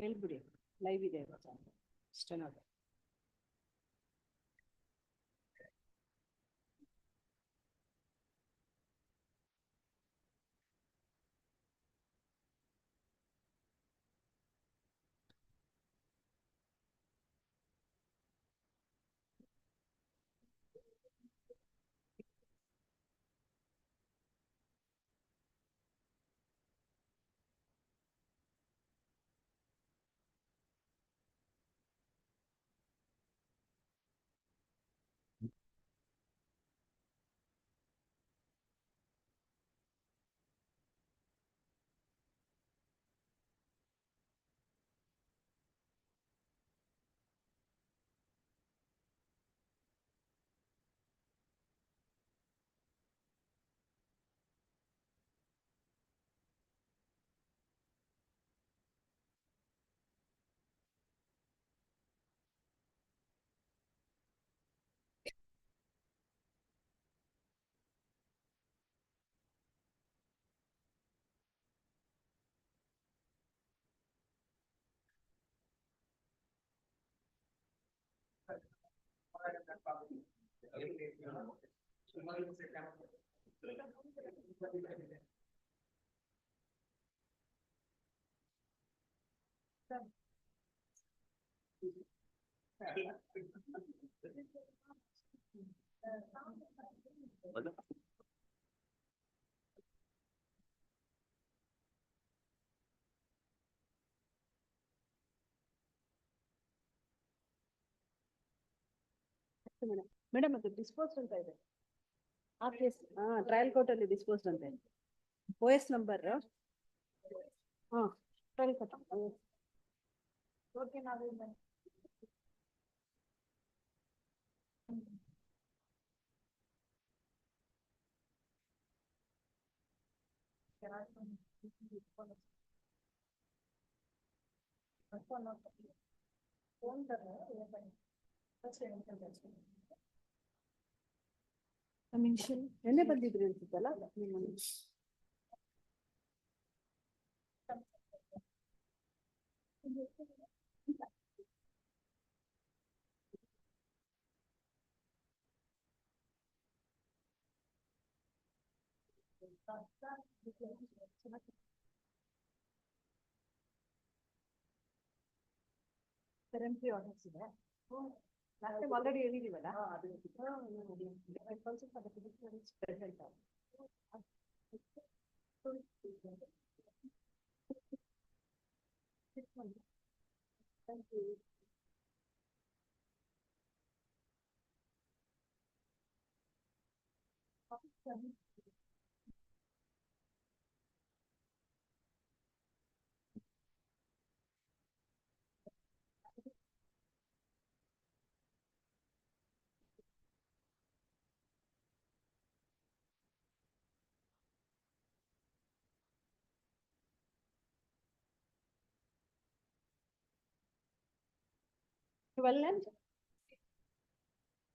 ಹೇಳ್ಬಿಡಿ ಲೈವ್ ಇದೆ ಅಷ್ಟೇ ನೋಡಿ. ಮೇಡಮ್ ಅದು ಡಿಸ್ಪೋಸ್ ಅಂತ ಇದೆ ಆ ಕೇಸ್. ಟ್ರಯಲ್ ಕೋರ್ಟ್ ಅಲ್ಲಿ ಡಿಸ್ಪೋಸ್ ಅಂತೆ. OS number trial court. Okay ನಾವು ಎಣ್ಣೆ ಬಂದಿದ್ರಿ ಅನ್ಸುತ್ತಲ್ಲ. ಕರೆನ್ಸಿ ಆರ್ಡರ್ಸ್ ಇದೆ. ಆಲ್ರೆಡಿ ಹೇಳಿದೀವಲ್ಲ.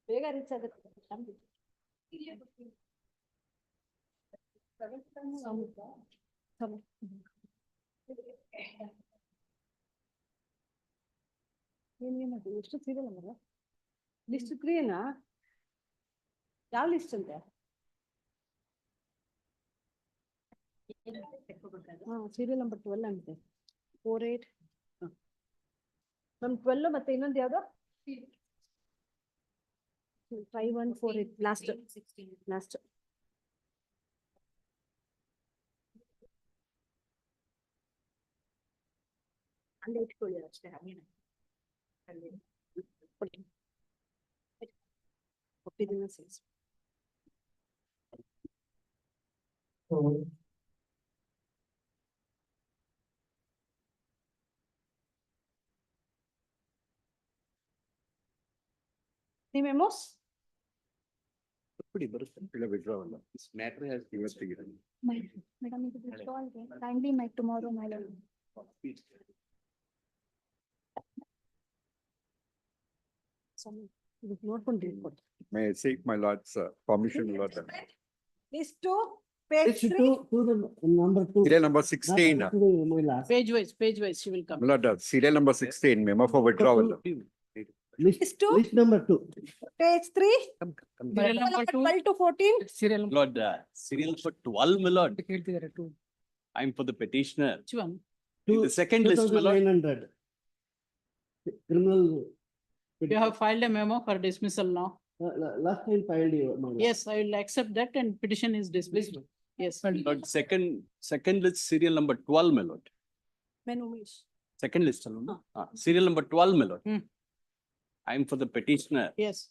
ಬೇಗ ರೀಚ್ ಆಗುತ್ತೆ. ಏನೇನದು ಎಷ್ಟು ಸೀರಿಯಲ್ ನಂಬರ್? ಲಿಸ್ಟ್ 3ನಾ? ಯಾವ ಲಿಸ್ಟ್ ಅಂತೆ? ಸೀರಿಯಲ್ ನಂಬರ್ 12 ಅಂತೆ. 48 ನಮ್ 12 ಮತ್ತೆ ಇನ್ನೊಂದು ಯಾವ್ದು? 5148 ಲಾಸ್ಟ್. ಅಲ್ಲೇ ಇಟ್ಕೊಳ್ಳಿ ಅಷ್ಟೇ. ಹಾಗೇನೆ ಕೊಟ್ಟಿದ್ದೀನಿ ಸೇರಿಸಿ. The memos? Withdrawal. This matter has investigated. Madam, it is withdrawal. Kindly make tomorrow, my lord. ನೋಡ್ಕೊಂಡು May I seek my lord's permission, Lord? List Page It's 3, to the number 2. Serial number 16. page wise, she will come. My lord, serial number 16, memo for withdrawal. List, two. list number 2. Page 3, Come. serial number 12 to 14. Lord, serial for 12, my lord. I'm for the petitioner. Which one? In the second list, my lord. 2900. Criminal. You have filed a memo for dismissal now. Last time filed you. my lord. Yes, I will accept that and petition is dismissed. Yes. Lord, second list, serial number 12, my lord. When Umesh? Second list, alone. Serial number 12, my lord. Hmm. I'm for the petitioner. Yes.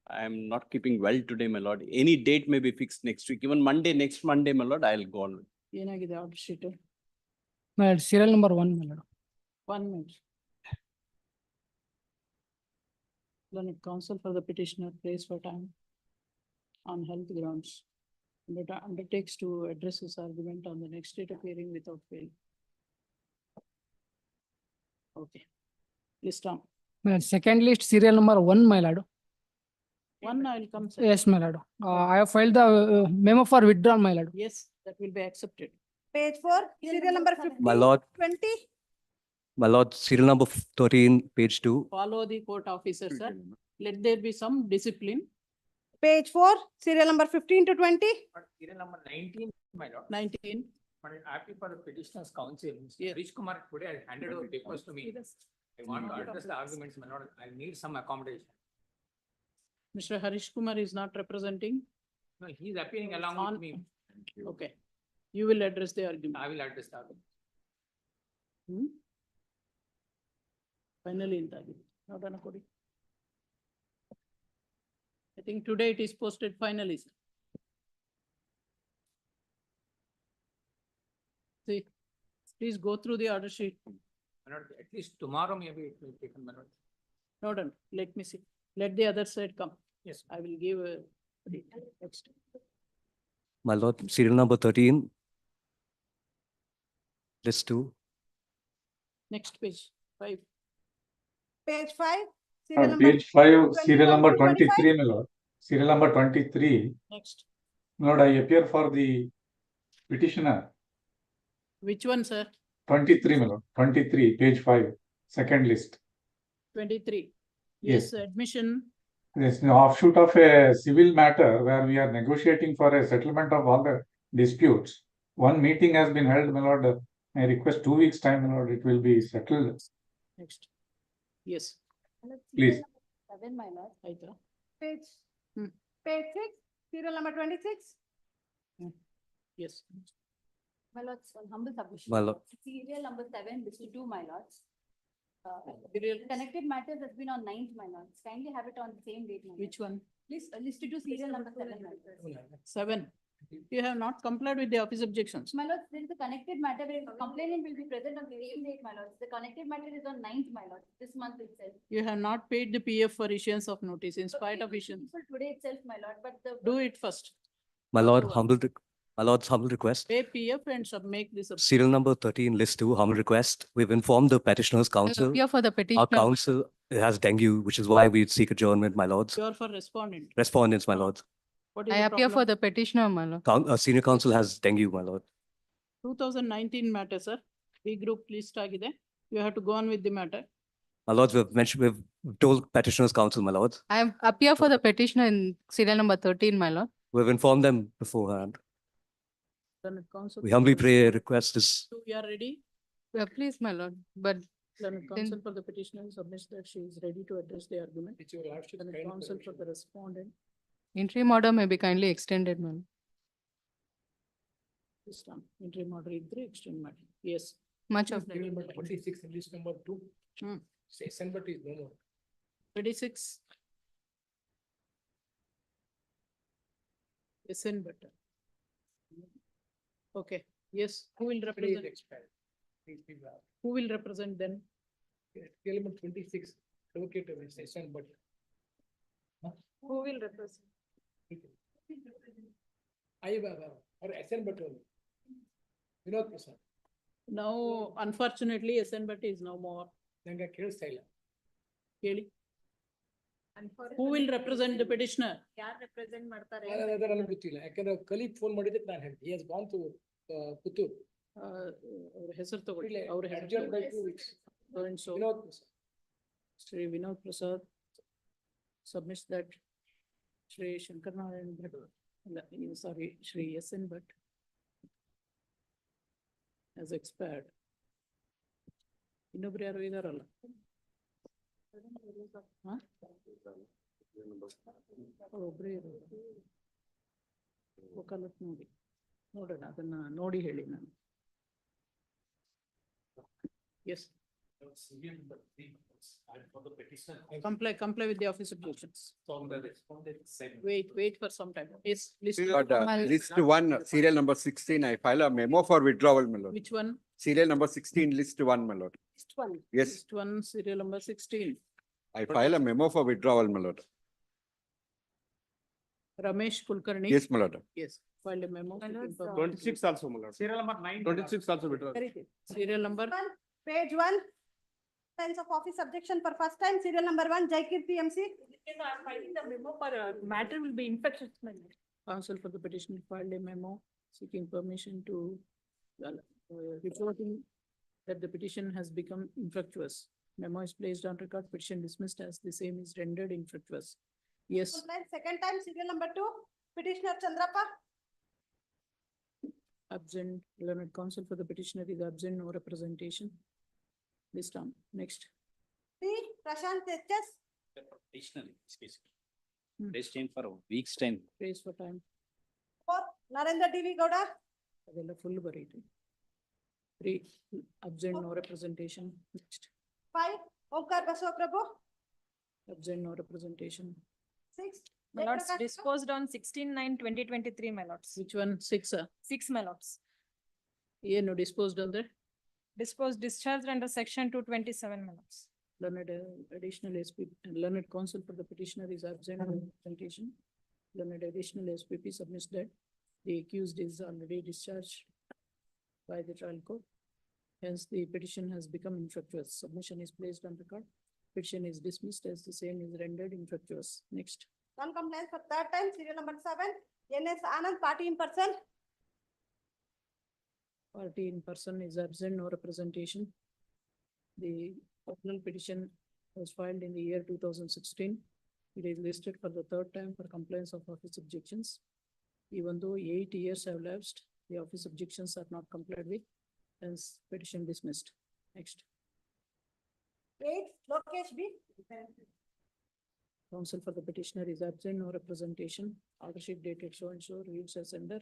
I'm not keeping well today, my lord. Any date may be fixed next week. Even next Monday, my lord, I'll go on. ಏನಾಗಿದೆ order sheet? serial number 1, my lord. 1 minute. Learned counsel for the petitioner prays for time on health grounds. But undertakes to address his argument on the next date of hearing without fail. Okay. List down. My lord, second list, serial number 1, my lord. 1 I will come. sir. Yes, my lord. I have filed the memo for withdrawal, my lord. Yes, that will be accepted. Page 4, serial number 15. My lord, 20. my lord, serial number 13, page 2. Follow the court officer, sir. Let there be some discipline. Page 4, serial number 15 to 20. Serial number 19, my lord. 19. But I'm happy for the petitioner's counsel. Yes. Rich Kumar today has handed over papers to me. I want to address the arguments, my lord. I need some accommodation. Mr. Harish Kumar is not representing. No, he is appearing along On- with me. Okay. You will address the argument. I will address the argument. Hmm? Finally, in the not an according. I think today it is posted finally. Sir. See, please go through the order sheet. My lord, at least tomorrow maybe it will be taken, my lord. No, done. Let me see. Let the other side come. Yes. I will give a next. My lord, serial number 13, list 2. Next page, 5. Page 5, serial number Page 5, serial 21 number to 25. 23, my lord. Serial number 23. Next. My lord, I appear for the petitioner. Which one, sir? 23, my lord. 23, page 5, second list. 23. Yes. Yes, admission. This is an offshoot of a civil matter where we are negotiating for a settlement of all the disputes. One meeting has been held, my lord. I request 2 weeks' time, my lord. It will be settled. Next. Yes. Please. 7, my lord. Aita. Page, Hmm. page 6, serial number 26. Yes. My lords, on humble submission. My lord. Serial number 7, list 2, my lords. Serial- Connected matters has been on 9th, my lords. Kindly have it on the same date. my Which one? List 2, serial number 7, my lords. 7. You have not complied with the office objections. My lords, there is a connected matter where the complainant will be present on the same date, my lords. The connected matter is on 9th, my lords, this month itself. You have not paid the PF for issuance of notice in spite of issuance. For today itself, my lord, but the. Do it first. My lord, Approval. my lord's humble request. Pay PF and make this. Serial number 13, list 2, humble request. We've informed the petitioner's counsel. Appear for the petitioner. Our counsel has dengue, which is why we seek adjournment, my lords. You are for respondent. Respondents, my lords. What is I the appear for problem? the petitioner, my lord. Senior counsel has dengue, my lord. 2019 matter, sir. B group list agide. You have to go on with the matter. My lords, we've told petitioner's counsel, my lords. I appear for the petitioner in serial number 13, my lord. We've informed them beforehand. Learned counsel. We humbly pray a request is You are ready? Please, my lord, but Learned counsel for the petitioner submits that she is ready to address the argument. It's your lordship. Learned counsel for the respondent. interim order may be kindly extended, my lord. This time, interim order iddre extend ಮಾಡಿ. Yes. Much of Serial number 26, list number 2. Hmm. Session but is no more. 26. SN better. Okay, yes, who will Today is represent, expired. Please be back. who will represent then? Serial number 26, advocate of session but. Who will represent? I have or SN but only. Vinod Prasad. Now, unfortunately, SN but is no more. ನಂಗೆ ಕೇಳಿಸ್ತಾ ಇಲ್ಲ. ಹೇಳಿ. Who will represent the petitioner? ಯಾರ್ represent ಮಾಡ್ತಾರೆ? ಅದರ ನನಗೆ ಗೊತ್ತಿಲ್ಲ ಯಾಕಂದ್ರೆ ಕಲೀಗ್ ಫೋನ್ ಮಾಡಿದ್ದಕ್ಕೆ ನಾನು ಹೇಳಿದೆ he has gone to Puttur. ಅವ್ರ ಹೆಸರು ತಗೊಳ್ಳಿ, ಅವ್ರ Adjourned by 2 weeks. So Vinod Prasad. Shri Vinod Prasad submits that Shri Shankar Narayan Bhatt, sorry, Shri SN Bhatt has expired. ಇನ್ನೊಬ್ರು ಯಾರು ಇದಾರಲ್ಲ? ಹ? ಒಬ್ರೇ ಇರೋದು. ವಕಾಲತ್ ನೋಡಿ, ನೋಡೋಣ ಅದನ್ನ ನೋಡಿ ಹೇಳಿ ನಾನು. Yes. Comply with the office objections. Wait for some time. Yes, list. But list one, serial number 16, I file a memo for withdrawal, my lord. Which one? Serial number 16, list one, my lord. List one. Yes, List one, serial number 16. I file a memo for withdrawal, my lord. Ramesh Kulkarni. Yes, my lord. Yes, filed a memo. seeking Manoj, permission. 26 also, my lord. Serial number 9. 26 also withdrawn. Very good. Serial number, One, page one. Complaints of office objection for first time, serial number one, Jaikir PMC. I am filing the memo for matter will be infectious. Counsel for the petition filed a memo seeking permission to reporting that the petition has become infructuous. Memo is placed on record, petition dismissed as the same is rendered infructuous. Yes, Complaint second time, serial number two, petitioner Chandrappa. absent, learned counsel for the petitioner is absent, no representation. This time, next. Three, Prashant HS. Additionally, basically. Hmm. They stayed for a week's time. Praise for time, Four, Narendra DV Gowda. ಅದೆಲ್ಲ full ಬರೀರಿ. Three, absent, no representation. Next, Five, Omkar Baswa Prabhu. absent, no representation. Six. My lords, Jaiprakash. disposed on 16/9/2023, my lords. Which one? Six, 6, my lords. ಏನು disposed ಅಂದ್ರೆ? Disposed, discharged under section 227, my lords. Learned additional SP, learned counsel for the petitioner is absent on representation. Learned additional SPP submits that the accused is already discharged by the trial court. Hence, the petition has become infructuous. Submission is placed on record. Petition is dismissed as the same is rendered infructuous. Next, One complaint for third time, serial number seven, NS Anand, party in person. party in person is absent, no representation. The original petition was filed in the year 2016. It is listed for the third time for complaints of office objections. Even though 8 years have elapsed, the office objections are not complied with, hence petition dismissed. Next, Eight, Lokesh B. counsel for the petitioner is absent, no representation. Order sheet dated so and so reads as under.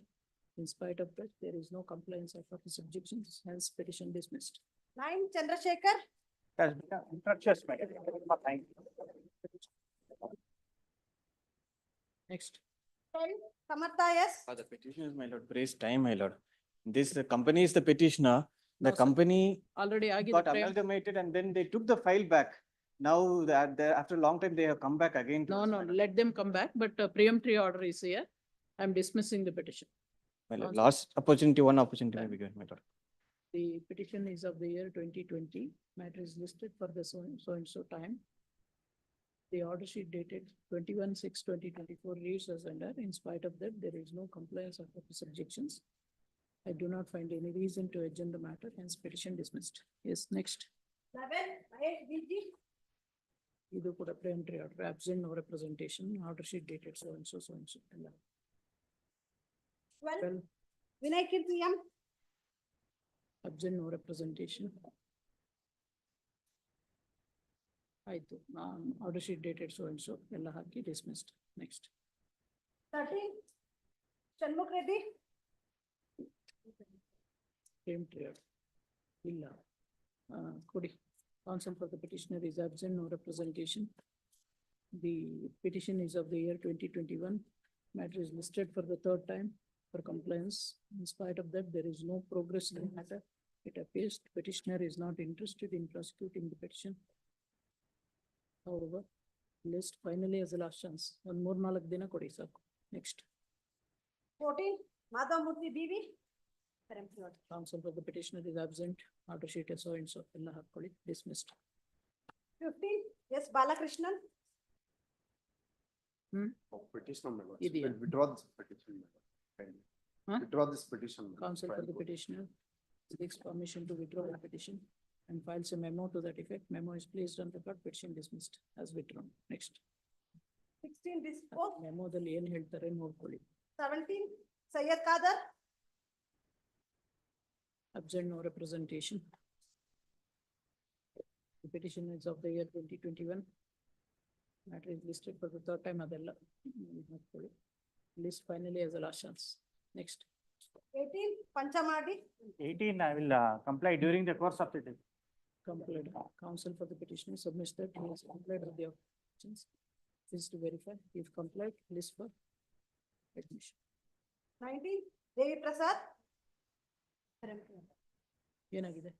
In spite of that, there is no compliance of office objections, hence petition dismissed. Nine, Chandrasekhar. Next, 10, Samartha S. The petitioners, my lord, praise time, my lord. This, the company is the petitioner, the No, sir. company already got agreed. amalgamated and then they took the file back. Now that, after a long time, they have come back again. to No, us, no, my lord. let them come back, but preemptory order is here. I am dismissing the petition. My lord, Counsel. last opportunity, one opportunity may be given, my lord. The petition is of the year 2020. Matter is listed for the so and so time. The order sheet dated 21/6/2024 reads as under. In spite of that, there is no compliance of office objections. I do not find any reason to adjourn the matter, hence petition dismissed. Yes, next. 11, Mahesh BG. ಇದು ಕೂಡ preemptory order, absent, no representation, order sheet dated so and so ಎಲ್ಲ. 12, 12, Vinay Kirti M. absent, no representation. ಆಯ್ತು, order sheet dated so and so ಎಲ್ಲ ಹಾಕಿ dismissed. Next. 13, Shanmukh Reddy. Preemptory order. ಇಲ್ಲ. ಕೊಡಿ. Counsel for the petitioner is absent, no representation. The petition is of the year 2021. Matter is listed for the third time for compliance. In spite of that, there is no progress in the matter. It appears petitioner is not interested in prosecuting the petition. However, list finally as a last chance. One more 4 ದಿನ ಕೊಡಿ ಸಾಕು. Next, 14, Madhav Murthy BV. counsel for the petitioner is absent, order sheet is so and so, ಎಲ್ಲ ಹಾಕೊಳ್ಳಿ, dismissed. 15, S. Balakrishnan. Petitioner, my lord. Idea. Withdraw this petition, my lord. Huh? Withdraw this petition. my lord. Counsel for Trial the court. petitioner seeks permission to withdraw the petition and files a memo to that effect. Memo is placed on record, petition dismissed as withdrawn. Next. 16 dispose. ಮೆಮೊದಲ್ಲಿ ಏನ್ ಹೇಳ್ತಾರೆ ನೋಡ್ಕೊಳ್ಳಿ. 17 Syed Kader. Absent, no representation. The petition is of the year 2021. Matter is listed for the third time ಅದೆಲ್ಲ ನೋಡ್ಕೊಳ್ಳಿ. List finally as a last chance. Next. 18 Panchamadi. 18, I will comply during the course of the day. Complied. Counsel for the petitioner submits that he has complied with the objections. Is to verify if complied, list for admission. 19 Devi Prasad. ಏನಾಗಿದೆ?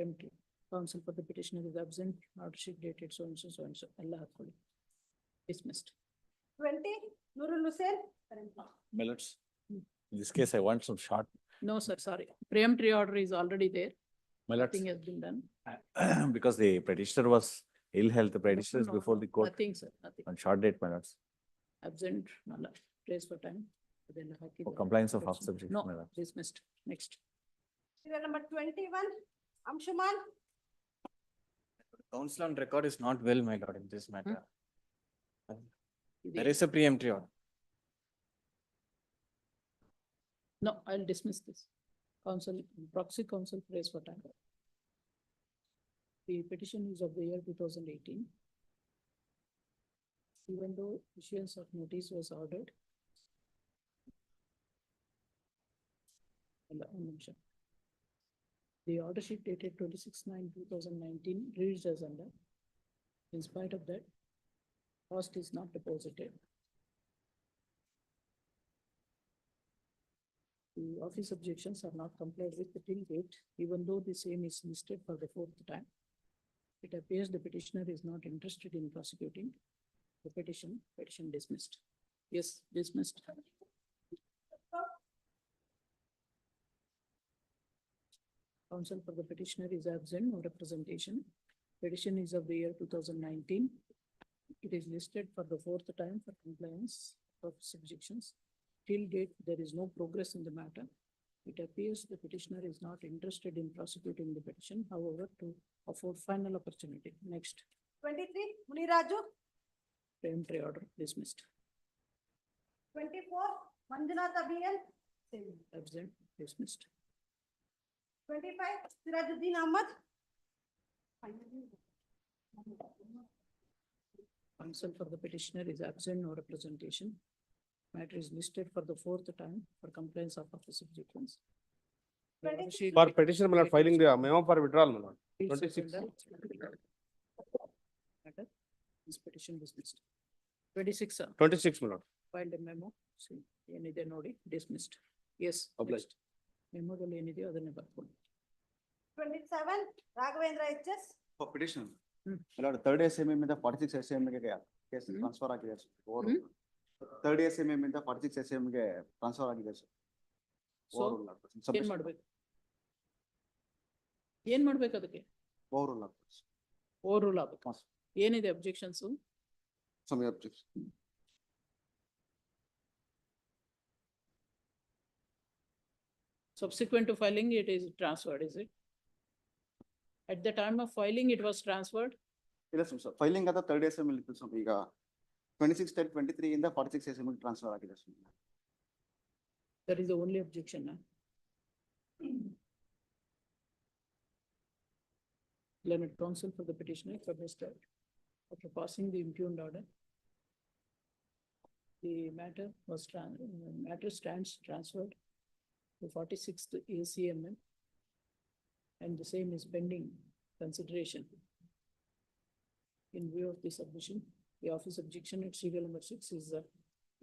Empty. Counsel for the petitioner is absent, order sheet dated so and so, so and so, ಎಲ್ಲ ಹಾಕೊಳ್ಳಿ. Dismissed. 20 Nurul Hussain. My lords, in this case, I want some short, No, sir, sorry. Preemptory order is already there. my lords, Nothing has been done. because the petitioner was ill health, the petitioner is No, before the court Nothing, sir, nothing. on short date, my lords, Absent, nala, praise for time. ಅದೆಲ್ಲ for ಹಾಕಿದ್ದಾರೆ. compliance of That's- subject, No, my lords. dismissed. Next. Serial number 21 Amshuman. Counsel on record is not well, my lord, in this matter. ಇದೆ. There is a preemptory order. No, I'll dismiss this. Counsel, proxy counsel praise for time. The petition is of the year 2018. Even though issuance of notice was ordered. ಅಲ್ಲ, ಒಂದ್ ನಿಮಿಷ. The order sheet dated 26/9/2019 reads as under. In spite of that, cost is not deposited. The office objections are not complied with till date, even though the same is listed for the fourth time. It appears the petitioner is not interested in prosecuting the petition dismissed. Yes, dismissed. Counsel for the petitioner is absent, no representation. Petition is of the year 2019. It is listed for the fourth time for compliance of subjections. Till date, there is no progress in the matter. It appears the petitioner is not interested in prosecuting the petition, however, to afford final opportunity. Next, 23 Muniraju. preemptory order dismissed. 24 Manjunath Abhiyan. Absent, dismissed. 25 Sirajuddin Ahmad. Counsel for the petitioner is absent, no representation. Matter is listed for the fourth time for compliance of office objections. The order sheet For petitioner, my lord, filing the memo for withdrawal, my lord. is 26. under- Matter, this petition dismissed. 26, sir. 26, my lord. Filed a memo, see, ಏನಿದೆ ನೋಡಿ, dismissed. Yes. Obliged. ಮೆಮೊದಲ್ಲಿ ಏನಿದೆಯೋ ಅದನ್ನೇ ಬರ್ಕೊಂಡು. 27 Raghavendra HS. For petition. Hmm. My lord, third SMM ಇಂದ 46 SMM ಗೆ case Hmm. Transfer ಆಗಿದೆ sir. Hmm. Third SMM ಇಂದ 46 SMM ಗೆ ಟ್ರಾನ್ಸ್ಫರ್ ಆಗಿದೆ ಸರ್. So, ಏನ್ ಮಾಡ್ಬೇಕು? ಏನ್ ಮಾಡ್ಬೇಕು ಅದಕ್ಕೆ? ಓವರ್ರೂಲ್ ಆಗ್ತದೆ. ಓವರ್ ರೂಲ್ ಆಗ್ಬೇಕು. ಏನಿದೆ objections? Some objection. Subsequent to filing, it is transferred, is it? At the time of filing, it was transferred? ಇಲ್ಲ ಸರ್, ಫೈಲಿಂಗ್ ಆದ ಥರ್ಡ್ SMM ಇತ್ತು ಸರ್. ಈಗ 26/10/23 ಇಂದ 46 SMM ಗೆ ಟ್ರಾನ್ಸ್ಫರ್ ಆಗಿದೆ sir. That is the only objection, huh? Learned counsel for the petitioner published that after passing the impugned order, the matter stands transferred to 46th ACMM, and the same is pending consideration. In view of this submission, the office objection at serial number 6 is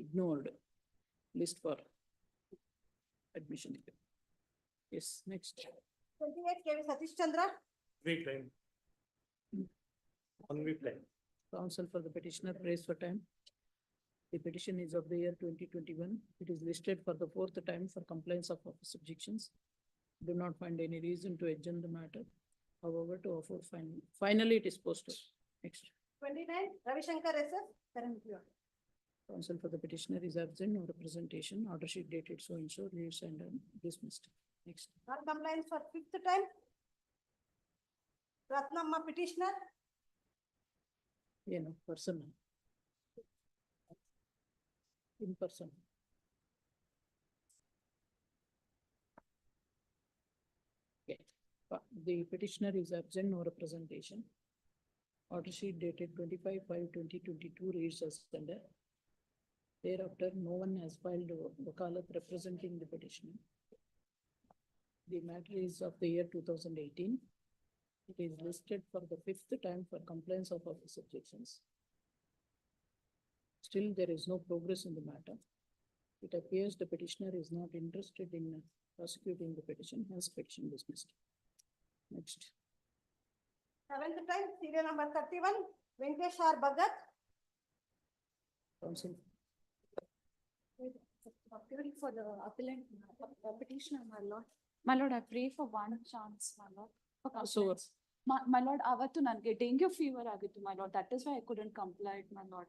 ignored. List for admission. Yes, next. 28 KV Satish Chandra. Week time. 1 week time. Counsel for the petitioner prays for time. The petition is of the year 2021. It is listed for the fourth time for compliance of office objections. Do not find any reason to adjourn the matter. However, to afford finally it is posted. Next. 29, Ravi Shankar SS, currently on. Counsel for the petitioner is absent, no representation, order sheet dated so and so, leaves and dismissed. Next. Non-compliance for fifth time. Ratnamma petitioner. Person. In person. Okay, the petitioner is absent, no representation. Order sheet dated 25/5/2022 reads as under. Thereafter, no one has filed wakalat representing the petitioner. The matter is of the year 2018. It is listed for the fifth time for compliance of office objections. Still, there is no progress in the matter. It appears the petitioner is not interested in prosecuting the petition, hence petition dismissed. Next. Seventh time, serial number 31, Venkatesh R. Bhagat. Counsel. Appearing for the appellant, petitioner, my lord. My lord, I pray for one chance, my lord. for So, compliance. My lord, avatu nange dengue fever ಆಗಿತ್ತು, my lord. That is why I couldn't comply, my lord.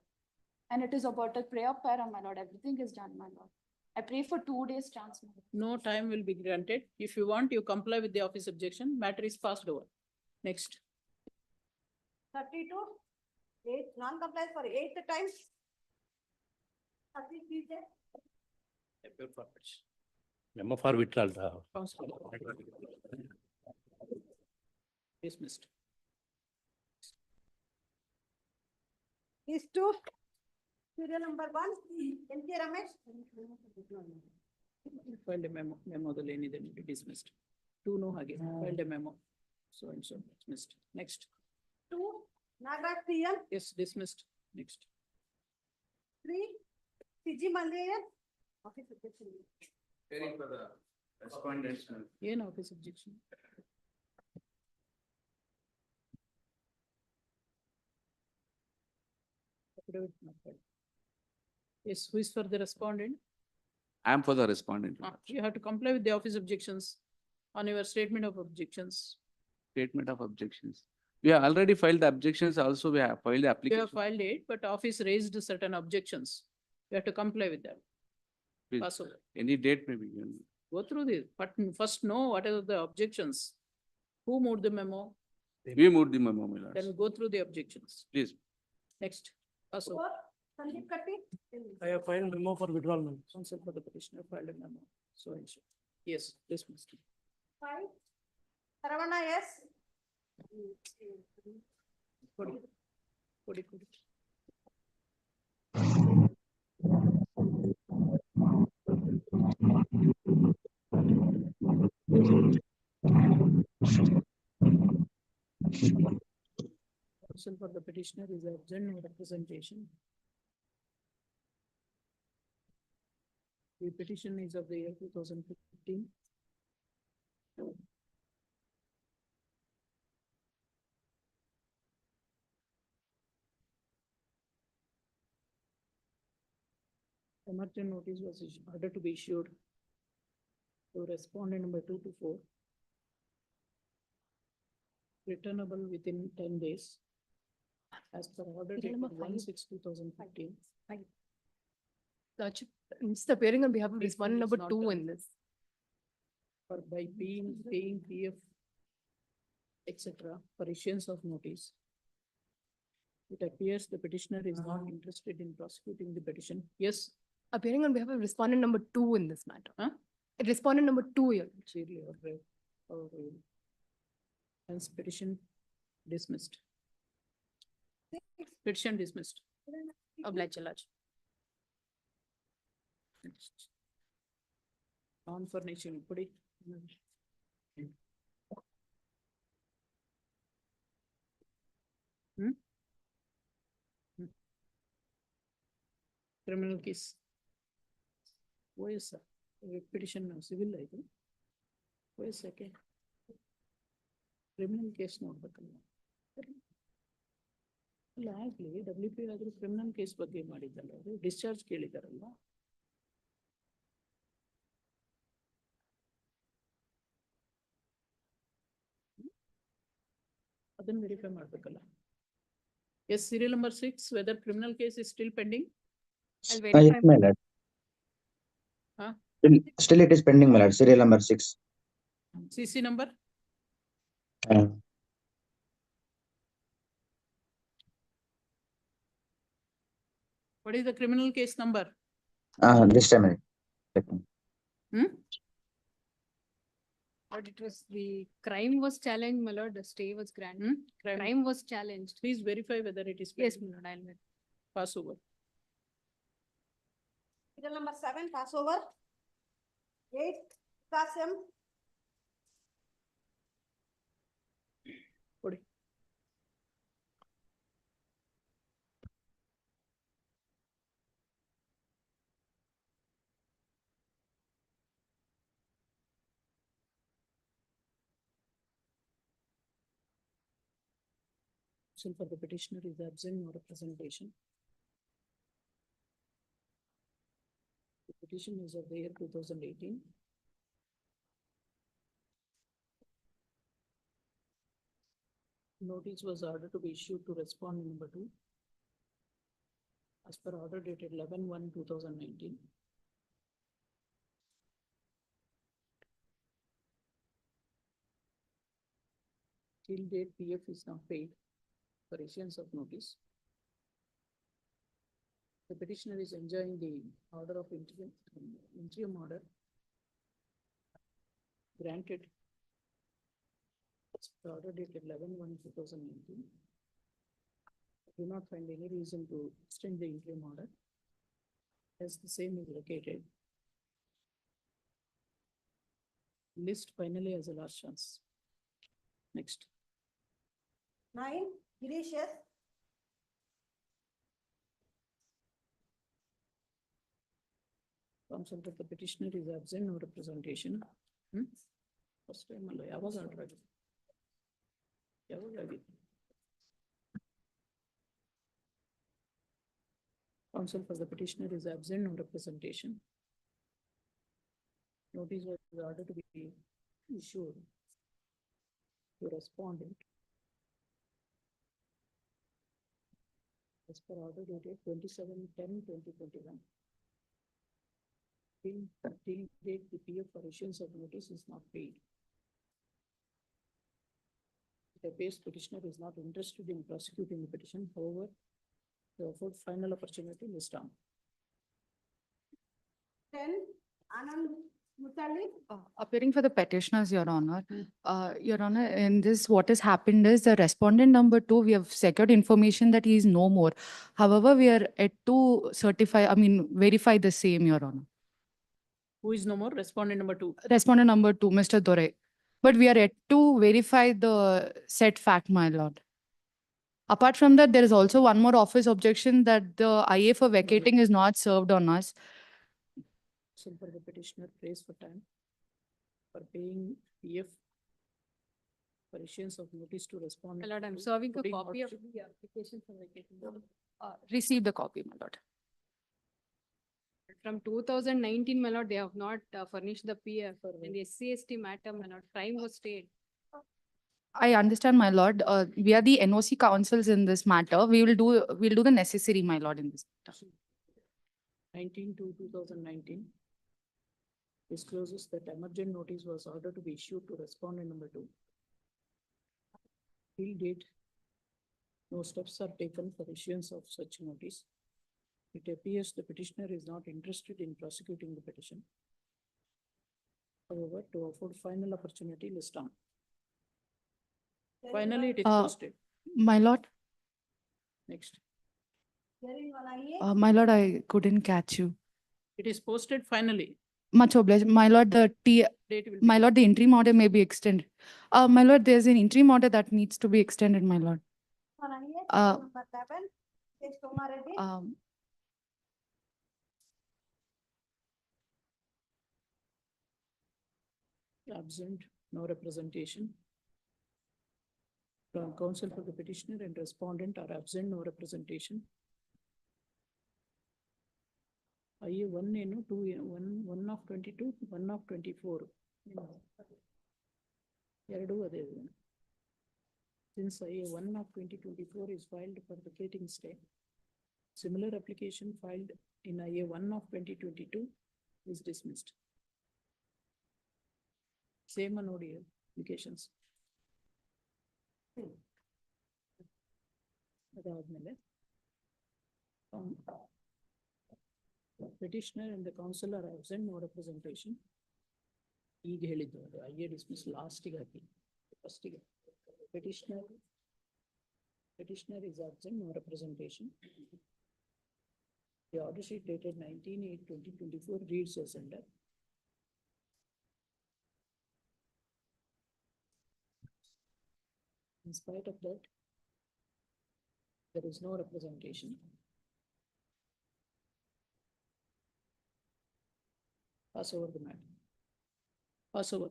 And it is about a prayer para, my lord. Everything is done, my lord. I pray for 2 days chance, my lord. no time will be granted. If you want, you comply with the office objection. Matter is passed over. Next. 32, non-compliance for eighth time. Sati PJ. Memo for withdrawal. Counsel. Dismissed. These two, serial number 1, NK Ramesh. Filed a memo the lane then dismissed. 2 no again, filed a memo. So and so dismissed. Next. 2, Nagaraj TM. Yes, dismissed. Next. 3, CG Malayan. Office objection. Hearing for the respondents. Office objection. Affidavit not filed. Yes, who is for the respondent? I am for the respondent. You have to comply with the office objections on your statement of objections. Statement of objections. We have already filed the objections, also we have filed the You application. have filed it, but office raised certain objections. You have to comply with them. Please, Pass over. any date may be given. Go through this, but first know what are the objections. Who moved the memo? We moved the memo, my lords. Then we go through the objections. Please. Next. Pass 4, over. Sandeep Katti. I have filed memo for withdrawal. Counsel for the petitioner filed a memo. So and so. Yes, dismissed. 5, Saravana S. Kodi. Kodi. Counsel for the petitioner is absent, no representation. The petition is of the year 2015. Emergent notice was ordered to be issued to respondent number 2 to 4. Returnable within 10 days. As per order Serial dated number 1/6/2015. It's appearing on behalf of If respondent it is number not 2 done. in this. For by paying PF, etc. for issuance of notice. It appears the petitioner is not interested in prosecuting the petition. Yes. Appearing on behalf of respondent number 2 in this matter. Huh? Respondent number 2 here. Serially or hence petition dismissed. Petition dismissed. Oblige, Lodge. Next. On furnishing, put it. Criminal case. OS, petition civil I think. OS okay. Criminal case ನೋಡ್ಬೇಕಲ್ಲ. ಅಲ್ಲ ಆಗ್ಲಿ WP ಆದ್ರೂ criminal case ಬಗ್ಗೆ ಮಾಡಿದ್ದಲ್ಲ ಅವರು discharge ಕೇಳಿದಾರಲ್ಲ. ಅದನ್ನ verify ಮಾಡ್ಬೇಕಲ್ಲ. Yes, serial number 6, whether criminal case is still pending? I'll Yes, verify. my lord. Huh? Still it is pending, my lord. Serial number 6. CC number? Uh, What is the criminal case number? this time, my lord. Hmm? But it was, the crime was challenged, my lord, the stay was granted. Crime was challenged. Please verify whether it is. Yes, pending. my lord, I'll verify. Pass over. Serial number 7, pass over. 8, Kasim. Kodi. So for the petitioner is absent, no representation. The petition is of the year 2018. Notice was ordered to be issued to respond number 2. As per order dated 11/1/2019. Till date, PF is not paid for issuance of notice. The petitioner is enjoying the order of interim order granted. The order dated 11/1/2019. Do not find any reason to extend the interim order, as the same is located. List finally as a last chance. Next. 9, Girish, yes. Counsel that the petitioner is absent, no representation. First time ಅಲ್ಲ, ಯಾವಾಗ order ಆಗಿದೆ? ಯಾವಾಗ ಆಗಿದೆ? Counsel for the petitioner is absent, no representation. Notice was ordered to be issued to respondent. As per order dated 27/10/2021. Till date, the PF for issuance of notice is not paid. The appears petitioner is not interested in prosecuting the petition, however, the afford final opportunity list down. 10, Anand Mutali. Appearing for the petitioners, Your Honor. Your Honor, in this, what has happened is the respondent number 2, we have secured information that he is no more. However, we are yet to verify the same, Your Honor. Who is no more? Respondent number 2. Respondent number 2, Mr. Dore. But we are yet to verify the said fact, my lord. Apart from that, there is also one more office objection that the IA for vacating is not served on us. So for the petitioner prays for time for paying PF for issuance of notice to respond. My lord, I'm serving a putting copy of out- the application for vacating. Receive the copy, my lord. From 2019, my lord, they have not furnished the PF and the SC/ST matter, my lord, crime was stayed. I understand, my lord. We are the NOC councils in this matter. We'll do the necessary, my lord, in this matter. 19/2/2019. Discloses that emergent notice was ordered to be issued to respondent number 2. Till date, no steps are taken for issuance of such notice. It appears the petitioner is not interested in prosecuting the petition. However, to afford final opportunity list down. Finally, it is posted. My lord, Next. Hearing on IA. my lord, I couldn't catch you. It is posted finally. Much obliged. My lord, Date will my lord, the interim order may be extended. My lord, there's an interim order that needs to be extended, my lord. On IA, Uh, number 11, K. Somareddy. absent, no representation. Counsel for the petitioner and respondent are absent, no representation. IA 1 ಏನು 2 1 of 22, 1 of 24. ಎರಡು ಅದೇ. Since IA-1 of 2024 is filed for vacating stay, similar application filed in IA-1 of 2022 is dismissed. Same on ODA applications. ಅದಾದ್ಮೇಲೆ petitioner and the counsel are absent, no representation. ಈಗ ಹೇಳಿದ್ದು ಅದು IA dismiss last ಗೆ ಹಾಕಿ first ಗೆ petitioner is absent, no representation. The order sheet dated 19/8/2024 reads as under. In spite of that, there is no representation. Pass over the matter. Pass over.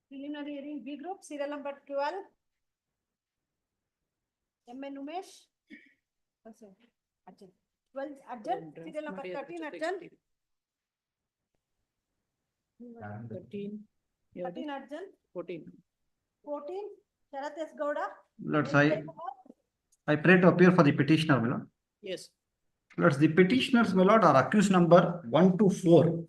Preliminary hearing B group, serial number 12. M.A. Umesh. 12 Arjun, serial number 13 Arjun. 13. 13 Arjun. 14. 14 Sharath S. Gowda. Lords, I pray to appear for the petitioner, my lord. Yes. Lords, the petitioners, my lord, are accused number 1 to 4.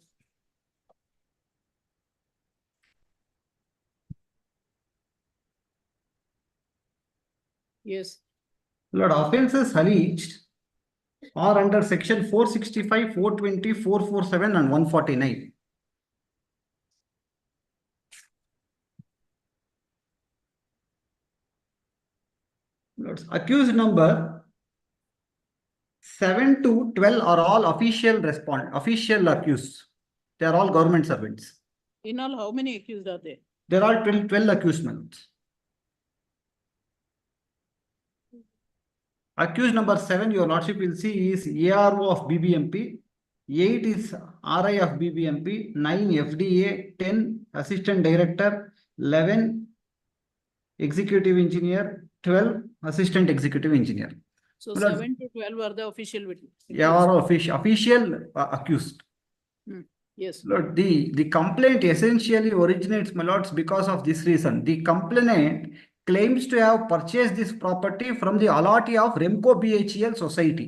Yes. Lord, offences alleged are under section 465, 420, 447 and 149. Lords, accused number 7 to 12 are all official accused. They are all government servants. In all, how many accused are there? There are 12 accused, my lords. Accused number 7, your lordship will see, is ARO of BBMP. 8 is RI of BBMP. 9 FDA. 10 assistant director. 11 executive engineer. 12 assistant executive engineer. So My lords, 7 to 12 are the official witness. Yeah, or official accused. Yes. Lord, the complaint essentially originates, my lords, because of this reason. The complainant claims to have purchased this property from the allotee of Remco BHEL society.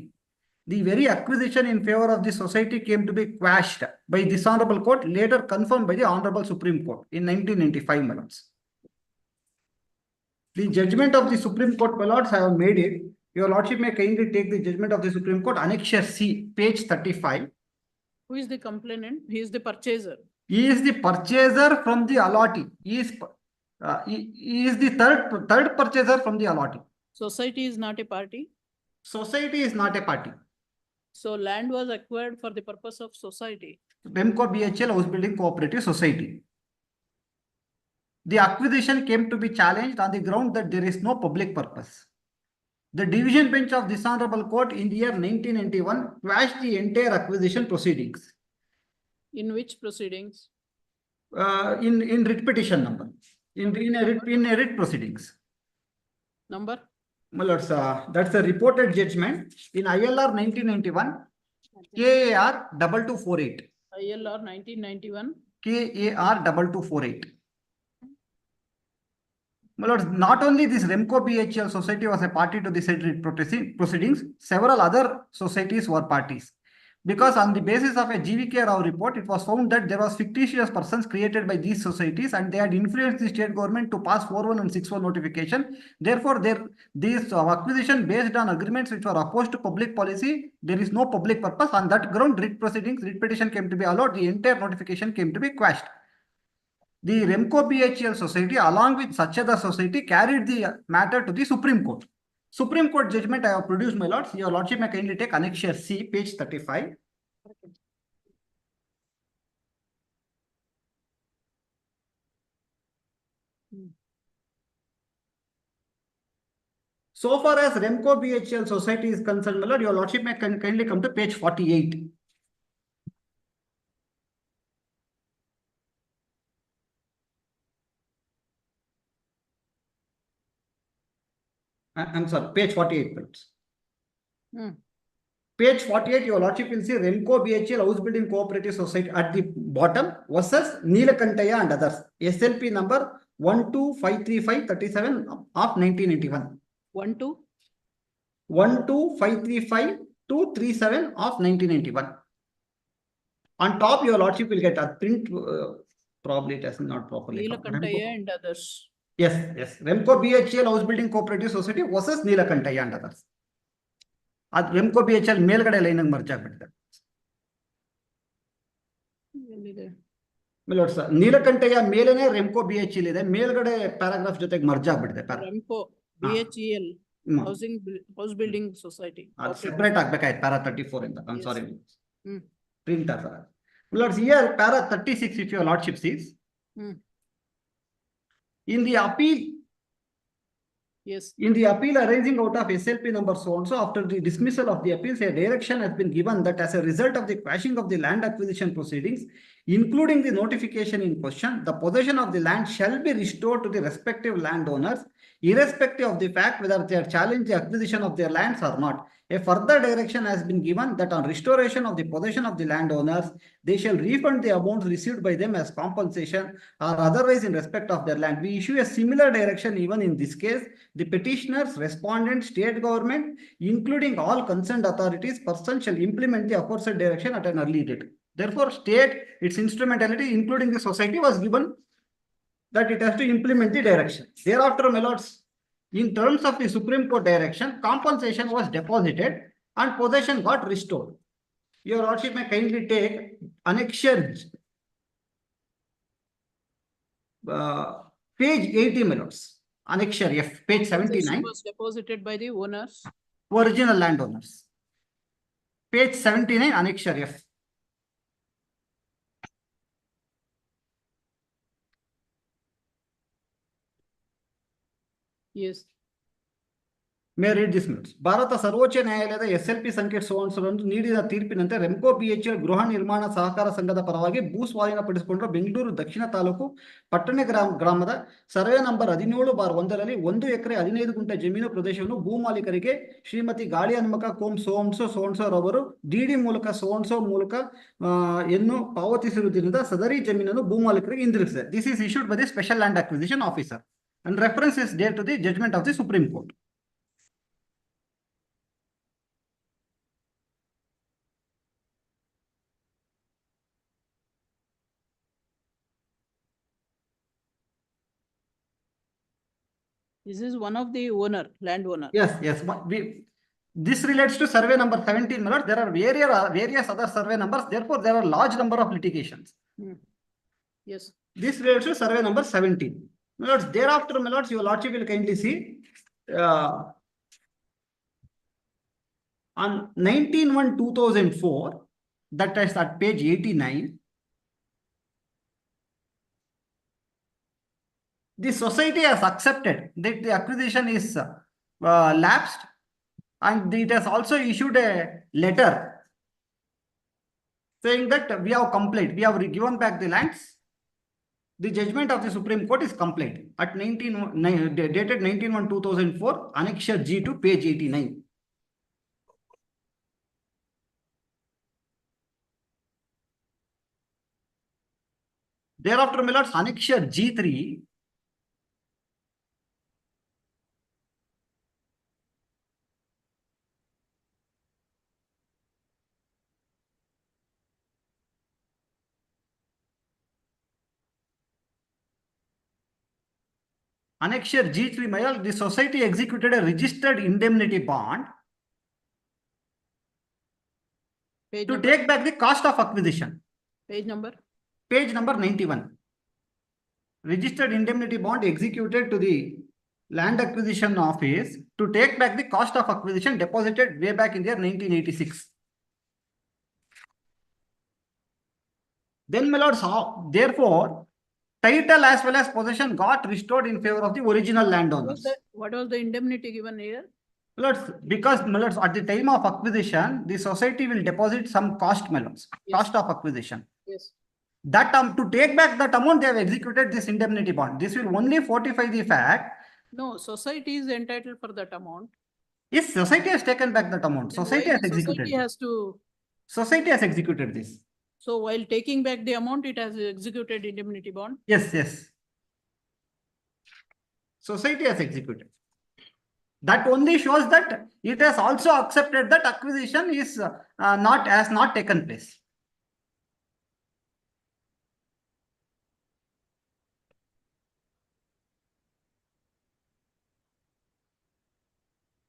The very acquisition in favor of the society came to be quashed by this honorable court, later confirmed by the honorable Supreme Court in 1995, my lords. The judgment of the Supreme Court, my lords, I have made it. Your lordship may kindly take the judgment of the Supreme Court, Annexure C, page 35. Who is the complainant? He is the purchaser. He is the purchaser from the allotee. He is the third purchaser from the allotee. Society is not a party. Society is not a party. So land was acquired for the purpose of society. Remco BHL House Building Cooperative Society. The acquisition came to be challenged on the ground that there is no public purpose. The division bench of this honorable court in the year 1991 quashed the entire acquisition proceedings. In which proceedings? In writ petition number. In a writ proceedings. Number? My lords, that's a reported judgment in ILR 1991, KAR 2248. ILR 1991. KAR 2248. My lords, not only this Remco BHL society was a party to the said writ proceedings, several other societies were parties. Because on the basis of a GVK Rao report, it was found that there was fictitious persons created by these societies and they had influenced the state government to pass 41 and 61 notification. Therefore, this acquisition based on agreements which were opposed to public policy, there is no public purpose. On that ground, writ petition came to be allowed. The entire notification came to be quashed. The Remco BHL society, along with such other society, carried the matter to the Supreme Court. Supreme Court judgment I have produced, my lords. Your lordship may kindly take Annexure C, page 35. So far as Remco BHL society is concerned, my lord, your lordship may kindly come to page 48. I'm sorry, page 48, please. Page 48, your lordship will see Remco BHL House Building Cooperative Society at the bottom versus Neelakantaya and others. SLP number 125353 of 1981. 12535-237 of 1981. On top, your lordship will get a print. Probably it has not properly come. Neelakantaya and others. Yes, yes. Remco BHL House Building Cooperative Society versus Neelakantaya and others. At Remco BHL ಮೇಲ್ಗಡೆ line merge ಆಗ್ಬಿಟ್ಟಿದೆ. Milords, Neelakantayya ಮೇಲೇನೆ ರೆಮ್ಕೋ BHL ಇದೆ, ಮೇಲ್ಗಡೆ paragraph ಜೊತೆಗೆ merge ಆಗ್ಬಿಟ್ಟಿದೆ. Remco BHEL House Building Society. ಅದು separate ಆಗ್ಬೇಕಾಯ್ತು para 34 ಇಂದ. I'm sorry. Hmm. Printer. Milords, here para 36 if your lordship sees. In the appeal. Yes. In the appeal arising out of SLP number so and so, after the dismissal of the appeals, a direction has been given that as a result of the quashing of the land acquisition proceedings, including the notification in question, the possession of the land shall be restored to the respective landowners, irrespective of the fact whether they are challenged the acquisition of their lands or not. A further direction has been given that on restoration of the possession of the landowners, they shall refund the amounts received by them as compensation or otherwise in respect of their land. We issue a similar direction even in this case. The petitioners, respondents, state government, including all concerned authorities, persons shall implement the aforesaid direction at an early date. Therefore, state, its instrumentality, including the society, was given that it has to implement the direction. Thereafter, my lords, in terms of the Supreme Court direction, compensation was deposited and possession got restored. Your lordship may kindly take annexure page 80, my lords. Annexure F, page 79. Was deposited by the owners. Original landowners. Page 79, annexure F. Yes. May I read this minutes? Bharat ಸರ್ವೋಚ್ಚ ನ್ಯಾಯಾಲಯದ SLP ಸಂಖ್ಯೆ ಸೋನ್ಸರಂದು ನೀಡಿದ ತೀರ್ಪಿನಂತೆ ರೆಮ್ಕೋ BHL ಗೃಹ ನಿರ್ಮಾಣ ಸಹಕಾರ ಸಂಘದ ಪರವಾಗಿ ಭೂ ಸ್ವಾಧೀನಪಡಿಸಿಕೊಂಡ ಬೆಂಗಳೂರು ದಕ್ಷಿಣ ತಾಲೂಕು ಪಟ್ಟಣ ಗ್ರಾಮದ ಸರ್ವೆ ನಂಬರ್ 17/1ರಲ್ಲಿ 1 ಎಕರೆ 15 ಗುಂಟೆ ಜಮೀನು ಪ್ರದೇಶವನ್ನು ಭೂ ಮಾಲೀಕರಿಗೆ ಶ್ರೀಮತಿ ಗಾಳಿ ಹನುಮಕ ಕೋಮ್ ಸೋನ್ಸೋ ರವರು ಡಿಡಿ ಮೂಲಕ ಸೋನ್ಸೋ ಮೂಲಕ ಎನ್ನು ಪಾವತಿಸಿರುವುದರಿಂದ ಸದರಿ ಜಮೀನನ್ನು ಭೂ ಮಾಲೀಕರಿಗೆ ಹಿಂದಿರುಗಿಸಿದೆ. This is issued by the Special Land Acquisition Officer and reference is there to the judgment of the Supreme Court. This is one of the landowner. Yes, yes. This relates to survey number 17, my lord. There are various other survey numbers. Therefore, there are large number of litigations. Yes. This relates to survey number 17. My lords, thereafter, my lords, your lordship will kindly see on 19/1/2004, that is at page 89. The society has accepted that the acquisition is lapsed, and it has also issued a letter saying that we have complied, we have given back the lands. The judgment of the Supreme Court is complete at dated 19/1/2004, annexure G to page 89. Thereafter, my lords, annexure G3. Annexure G3, my lord, the society executed a registered indemnity bond to take back the cost of acquisition. Page number? Page number 91. Registered indemnity bond executed to the Land Acquisition Office to take back the cost of acquisition deposited way back in the year 1986. Then, my lords, therefore, title as well as possession got restored in favor of the original landowners. What was the indemnity given here? Lords, because, my lords, at the time of acquisition, the society will deposit some cost, my lords, cost of acquisition. Yes. That to take back that amount, they have executed this indemnity bond. This will only fortify the fact. No, society is entitled for that amount. Yes, society has taken back that amount. Then Society why has the executed. society has to, Society has executed this. so while taking back the amount, it has executed indemnity bond? Yes, yes. Society has executed. That only shows that it has also accepted that acquisition is has not taken place.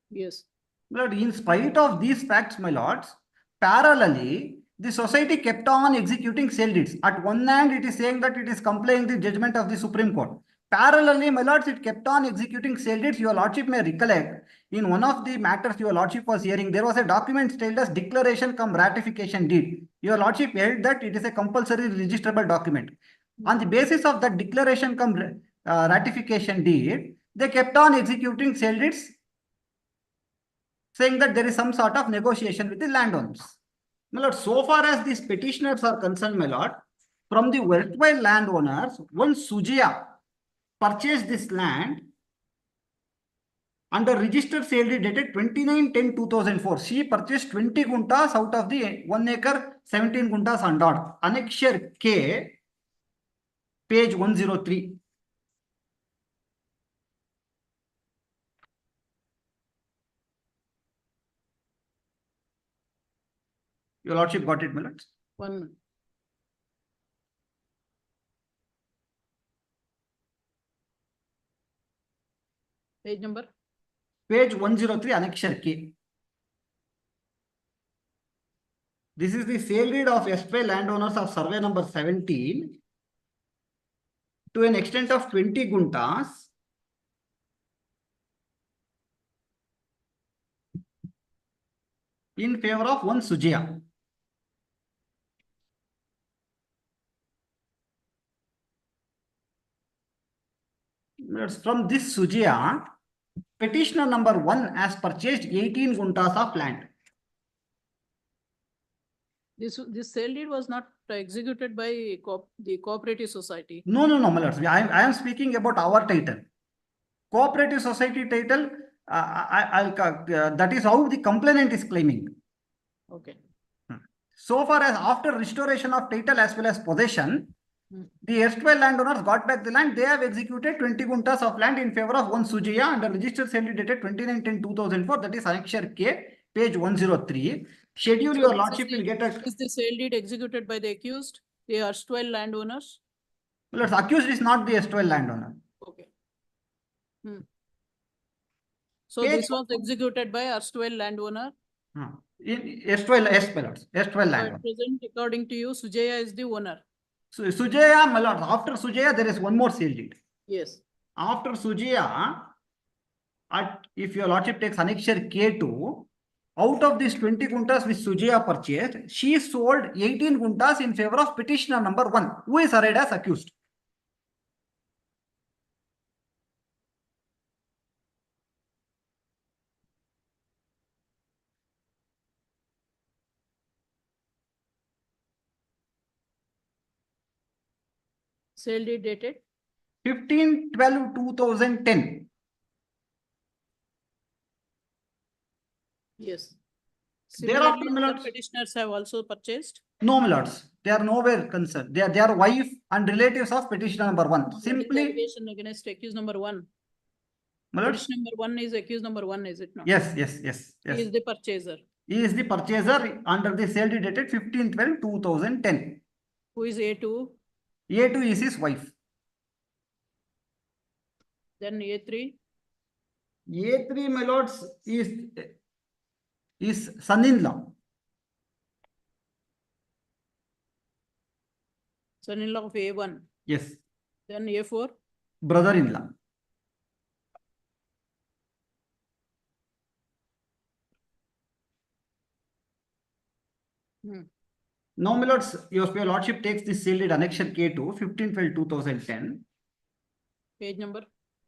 Yes. But in spite of these facts, my lords, parallelly, the society kept on executing sale deeds. At one hand, it is saying that it is complying the judgment of the Supreme Court. Parallelly, my lords, it kept on executing sale deeds. Your lordship may recollect, in one of the matters your lordship was hearing, there was a document styled as declaration cum ratification deed. Your lordship held that it is a compulsory registrable document. On the basis of that declaration cum ratification deed, they kept on executing sale deeds, saying that there is some sort of negotiation with the landowners. My lord, so far as these petitioners are concerned, my lord, from the worthwhile landowners, one Sujaya purchased this land under registered sale deed dated 29/10/2004. She purchased 20 guntas out of the 1 acre, 17 guntas undocked. Annexure K, page 103. Your lordship got it, my lords? One. Page number? Page 103, Annexure K. This is the sale deed of SY landowners of survey number 17 to an extent of 20 guntas in favor of one Sujaya. From this Sujaya, petitioner number 1 has purchased 18 guntas of land. This sale deed was not executed by the cooperative society. No, my lords. I am speaking about our title. Cooperative society title, that is how the complainant is claiming. Okay. So far as after restoration of title as well as possession, the erstwhile landowners got back the land. They have executed 20 guntas of land in favor of one Sujaya under registered sale deed dated 29/10/2004. That is Annexure K, page 103. Schedule, your lordship will get a. Is the sale deed executed by the accused, the erstwhile landowners? Well, accused is not the erstwhile landowner. Okay. So Page this was executed by erstwhile landowner? Erstwhile landowner. So at present, according to you, Sujaya is the owner? So Sujaya, my lord, after Sujaya, there is one more sale deed. Yes. After Sujaya, if your lordship takes Annexure K2, out of these 20 guntas which Sujaya purchased, she sold 18 guntas in favor of petitioner number 1, who is arrayed as accused. Sale deed dated? 15/12/2010. Yes. Thereafter, Similarly, other petitioners have also purchased? No, my lords. They are nowhere concerned. They are wife and relatives of petitioner number 1. Simply. Allegation against accused number 1. Petitioner number 1 is accused number 1, is it not? Yes. He is the purchaser. He is the purchaser under the sale deed dated 15/12/2010. Who is A2? A2 is his wife. Then A3? A3, my lords, is son-in-law. Son-in-law of A1? Yes. Then A4? Brother-in-law. Now, my lords, your lordship takes this sale deed Annexure K2, 15/12/2010. Page number?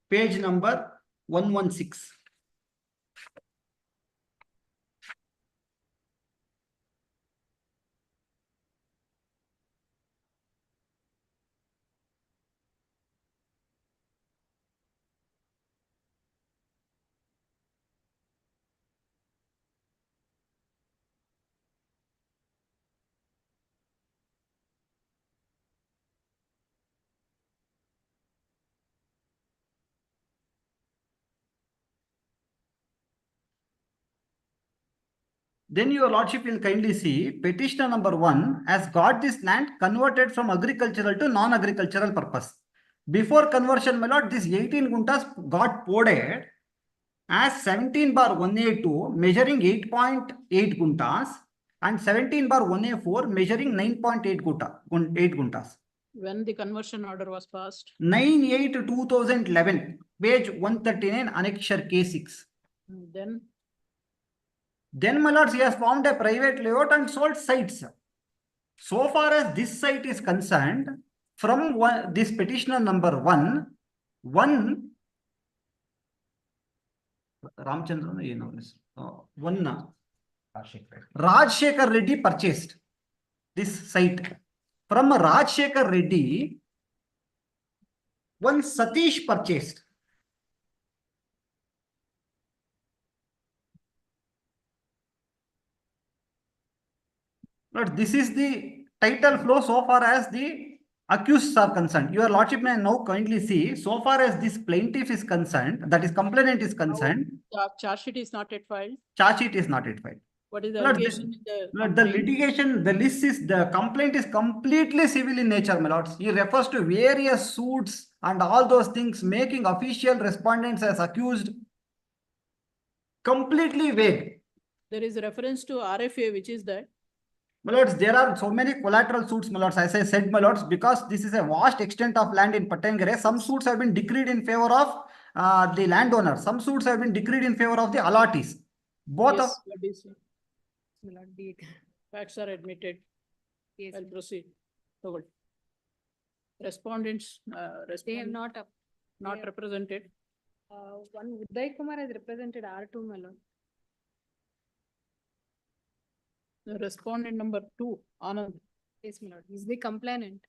Page number 116. then your lordship will kindly see petitioner number 1 has got this land converted from agricultural to non-agricultural purpose. Before conversion, my lord, this 18 guntas got poded as 17/1A2 measuring 8.8 guntas and 17/1A4 measuring 9.8 guntas. When the conversion order was passed? 9/8/2011, page 139, annexure K6. Then, my lords, he has formed a private layout and sold sites. So far as this site is concerned, from this petitioner number 1, Ramchandra, Rajshekar Reddy purchased this site. From Rajshekar Reddy, one Satish purchased. But this is the title flow so far as the accused are concerned. Your lordship may now kindly see, so far as this plaintiff is concerned, that is complainant is concerned. The charge sheet is not yet filed. Charge sheet is not yet filed. What is the Lord, allegation in the the complaint? litigation, the list is, the complaint is completely civil in nature, my lords. He refers to various suits and all those things, making official respondents as accused. Completely vague. There is a reference to RFA, which is that. My lords, there are so many collateral suits, my lords, as I said, my lords, because this is a vast extent of land in Patangere. Some suits have been decreed in favor of the landowner. Some suits have been decreed in favor of the allottees. Both Yes, of. what is it? Facts are admitted. Yes. I'll proceed. So good. Respondents, They have not not have- represented. one Uday Kumar has represented R2, my lord. The respondent number 2, Anand, Yes, my lord. He's the complainant,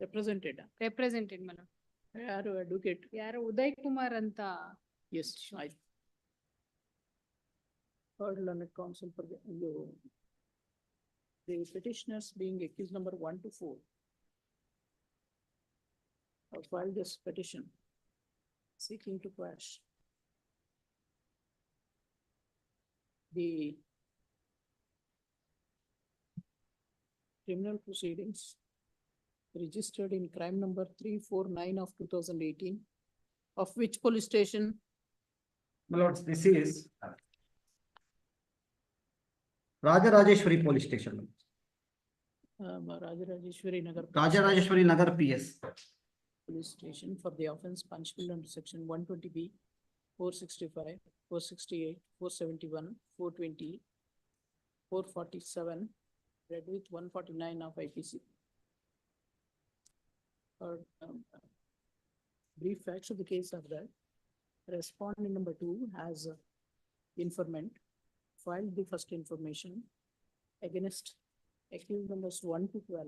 represented. represented, my lord. Yaru advocate. Yaro Uday Kumar anta. Yes, I. Third learned counsel for the petitioners being accused number 1 to 4 have filed this petition seeking to quash the criminal proceedings registered in crime number 349 of 2018, of which police station? My lords, this is Rajarajeshwari Police Station. Rajarajeshwari Nagar. Rajarajeshwari Nagar PS. Police station for the offense punishable under section 120B, 465, 468, 471, 420, 447, read with 149 of IPC. Brief facts of the case are that respondent number 2 has informant filed the first information against accused numbers 1 to 12,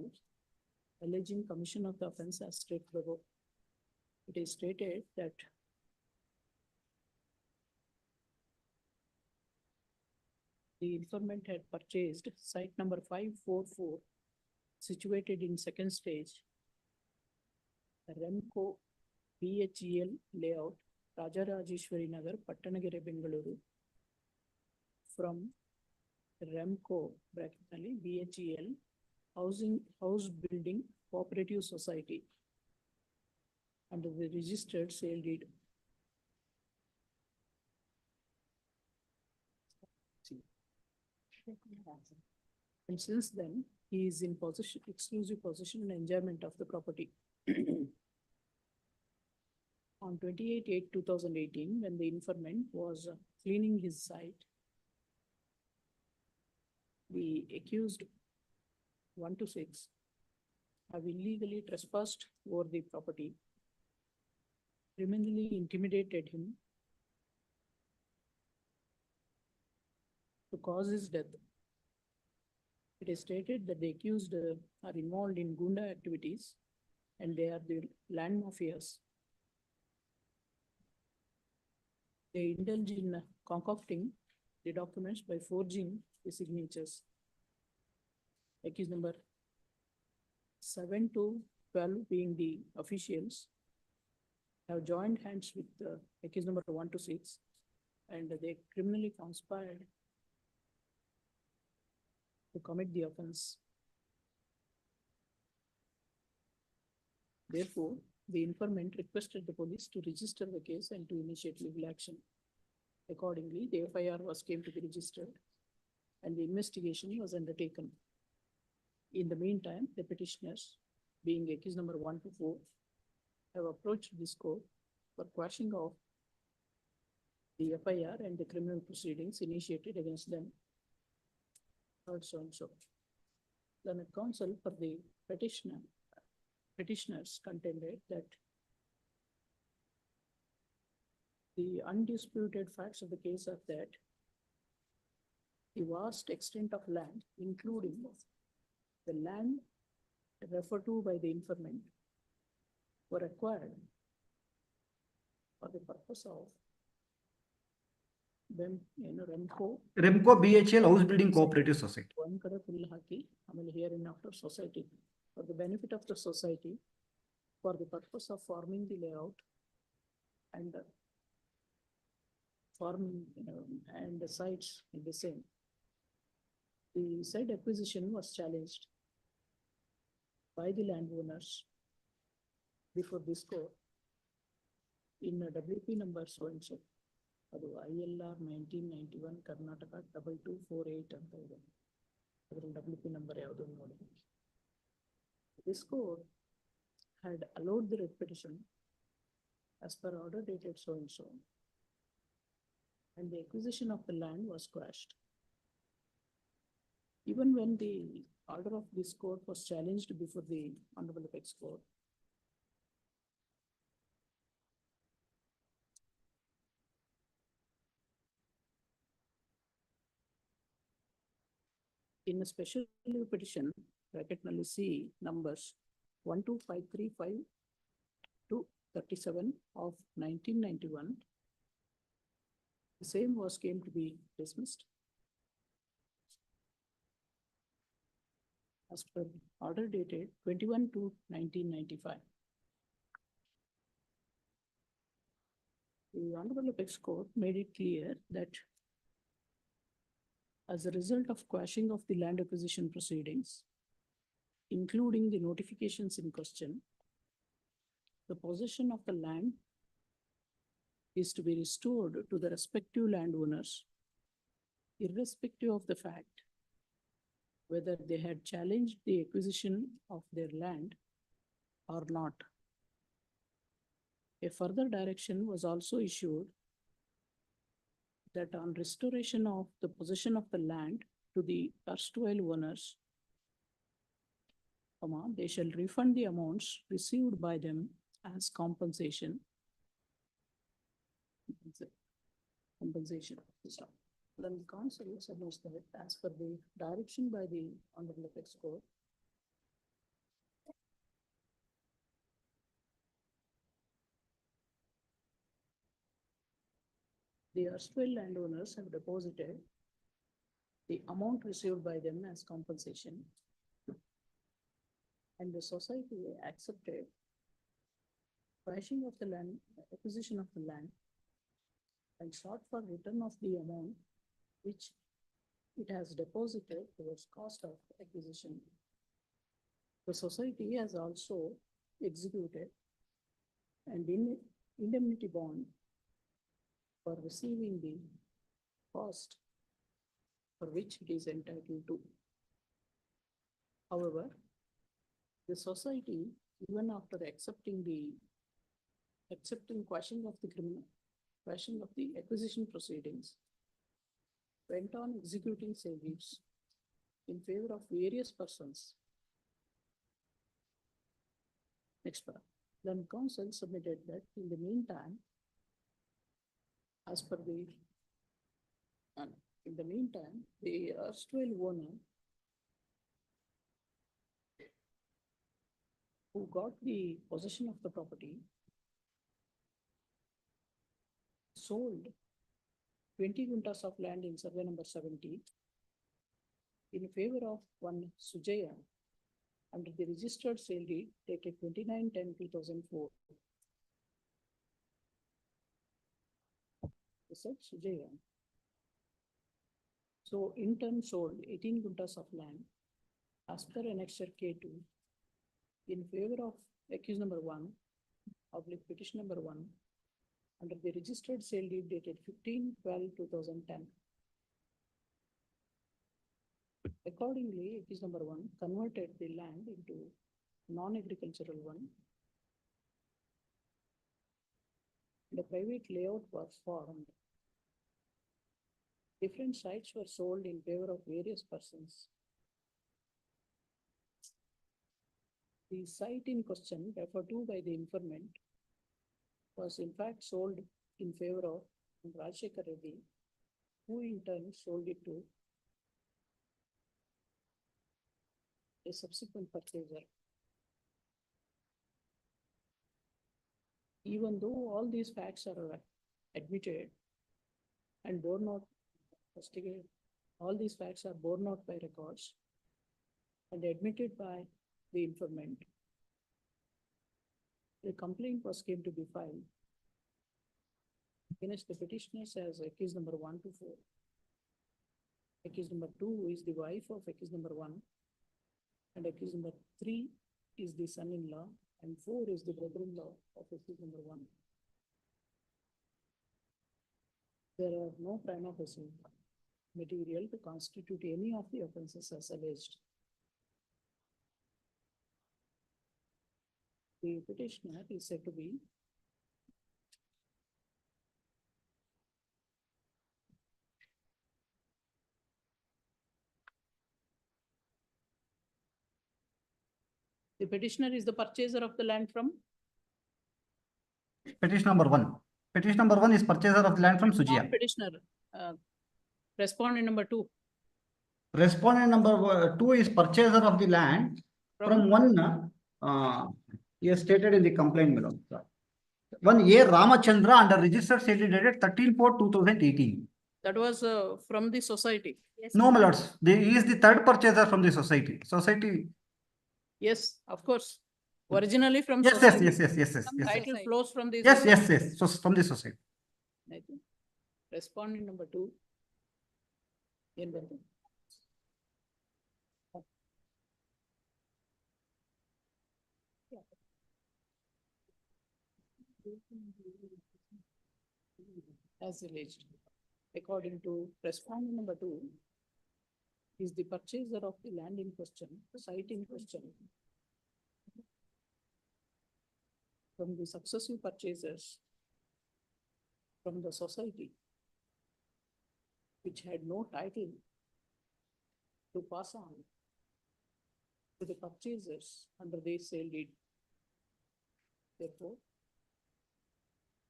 alleging commission of the offense as stated above. It is stated that the informant had purchased site number 544 situated in second stage, Remco BHEL layout, Rajarajeshwari Nagar, Pattanagere, Bengaluru, from Remco BHEL House Building Cooperative Society under the registered sale deed. And since then, he is in possession, exclusive possession and enjoyment of the property. On 28/8/2018, when the informant was cleaning his site, the accused 1 to 6 have illegally trespassed over the property, criminally intimidated him to cause his death. It is stated that the accused are involved in Gunda activities and they are the land mafias. They indulge in concocting the documents by forging the signatures. Accused number 7 to 12 being the officials have joined hands with accused number 1 to 6, and they criminally conspired to commit the offense. Therefore, the informant requested the police to register the case and to initiate legal action. Accordingly, the FIR came to be registered and the investigation was undertaken. In the meantime, the petitioners, being accused number 1 to 4, have approached this court for quashing of the FIR and the criminal proceedings initiated against them. Also, the counsel for the petitioners contended that the undisputed facts of the case are that the vast extent of land, including the land referred to by the informant, were acquired for the purpose of Remco BHL House Building Cooperative Society. One kada full haki, here in after society, for the benefit of the society, for the purpose of forming the layout and forming and the sites in the same. The site acquisition was challenged by the landowners before this court in a WP number so and so. ILR 1991 Karnataka 2248 ಅಂತ ಇದೆ. ಅದರ WP number ಯಾವುದು ನೋಡಿ. This court had allowed the writ petition as per order dated so and so, and the acquisition of the land was quashed. Even when the order of this court was challenged before the Honorable Apex Court, in a special petition, bracket null C numbers 12535 to 37 of 1991, the same came to be dismissed as per order dated 21 to 1995. The Honorable Apex Court made it clear that as a result of quashing of the land acquisition proceedings, including the notifications in question, the possession of the land is to be restored to the respective landowners, irrespective of the fact whether they had challenged the acquisition of their land or not. A further direction was also issued that on restoration of the possession of the land to the erstwhile owners, they shall refund the amounts received by them as compensation. Then the council submits that as per the direction by the Honorable Apex Court, the erstwhile landowners have deposited the amount received by them as compensation, and the society accepted quashing of the land, acquisition of the land, and sought for return of the amount which it has deposited towards cost of acquisition. The society has also executed an indemnity bond for receiving the cost for which it is entitled to. However, the society, even after accepting quashing of the acquisition proceedings, went on executing sale-leases in favor of various persons. Next part. Then council submitted that in the meantime, the erstwhile owner who got the possession of the property sold 20 guntas of land in survey number 70 in favor of one Sujaya under the registered sale deed dated 29/10/2004. The said Sujaya So in turn sold 18 guntas of land as per annexure K2 in favor of accused number 1, oblique petition number 1, under the registered sale deed dated 15/12/2010. Accordingly, accused number 1 converted the land into non-agricultural one. The private layout was formed. Different sites were sold in favor of various persons. The site in question referred to by the informant was in fact sold in favor of Rajshekar Reddy, who in turn sold it to a subsequent purchaser. Even though all these facts are admitted and borne out, all these facts are borne out by records and admitted by the informant, the complaint came to be filed against the petitioners as accused number 1 to 4. Accused number 2 is the wife of accused number 1, and accused number 3 is the son-in-law, and 4 is the brother-in-law of accused number 1. There are no prima facie material to constitute any of the offences as alleged. The petitioner is said to be the petitioner is the purchaser of the land from Petition number 1. Petition number 1 is purchaser of the land from Sujia. not petitioner. Respondent number 2. Respondent number 2 is purchaser of the land from 1, he has stated in the complaint below. 1 A. Ramachandra under registered sale deed dated 13/4/2018. That was from the society. No, my lords, he is the third purchaser from the society. Society. Yes, of course. Originally from Yes, society. yes. Title flows from the Yes, society. yes. So from the society. I think. Respondent number 2. As alleged, according to respondent number 2, is the purchaser of the land in question, the site in question, from the successive purchasers from the society, which had no title to pass on to the purchasers under the sale deed. Therefore,